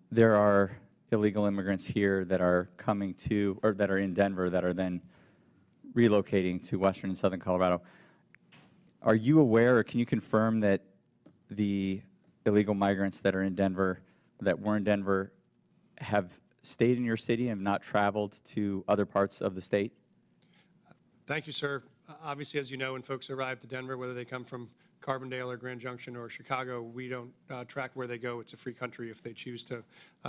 there are illegal immigrants here that are coming to, or that are in Denver that are then relocating to Western and Southern Colorado. Are you aware, or can you confirm that the illegal migrants that are in Denver, that were in Denver, have stayed in your city and have not traveled to other parts of the state? Thank you, sir. Obviously, as you know, when folks arrive to Denver, whether they come from Carbondale or Grand Junction or Chicago, we don't track where they go. It's a free country. If they choose to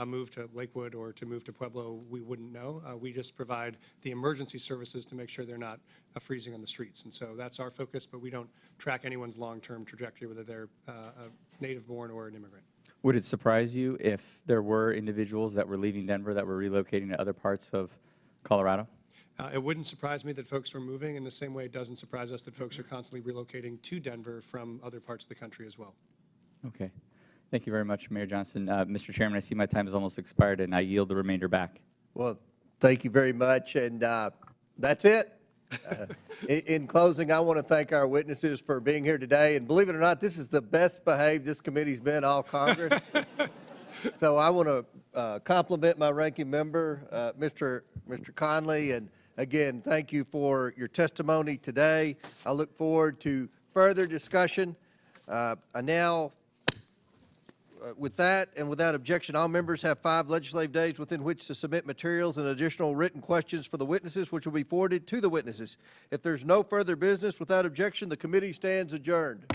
move to Lakewood or to move to Pueblo, we wouldn't know. We just provide the emergency services to make sure they're not freezing on the streets. And so that's our focus, but we don't track anyone's long-term trajectory, whether they're a native-born or an immigrant. Would it surprise you if there were individuals that were leaving Denver that were relocating to other parts of Colorado? It wouldn't surprise me that folks were moving in the same way it doesn't surprise us that folks are constantly relocating to Denver from other parts of the country as well. Okay. Thank you very much, Mayor Johnston. Mr. Chairman, I see my time has almost expired, and I yield the remainder back. Well, thank you very much, and that's it. In closing, I want to thank our witnesses for being here today, and believe it or not, this is the best behaved this committee's been all Congress. So I want to compliment my ranking member, Mr. Conley, and again, thank you for your testimony today. I look forward to further discussion. With that and without objection, all members have 5 legislative days within which to submit materials and additional written questions for the witnesses, which will be forwarded to the witnesses. If there's no further business, without objection, the committee stands adjourned.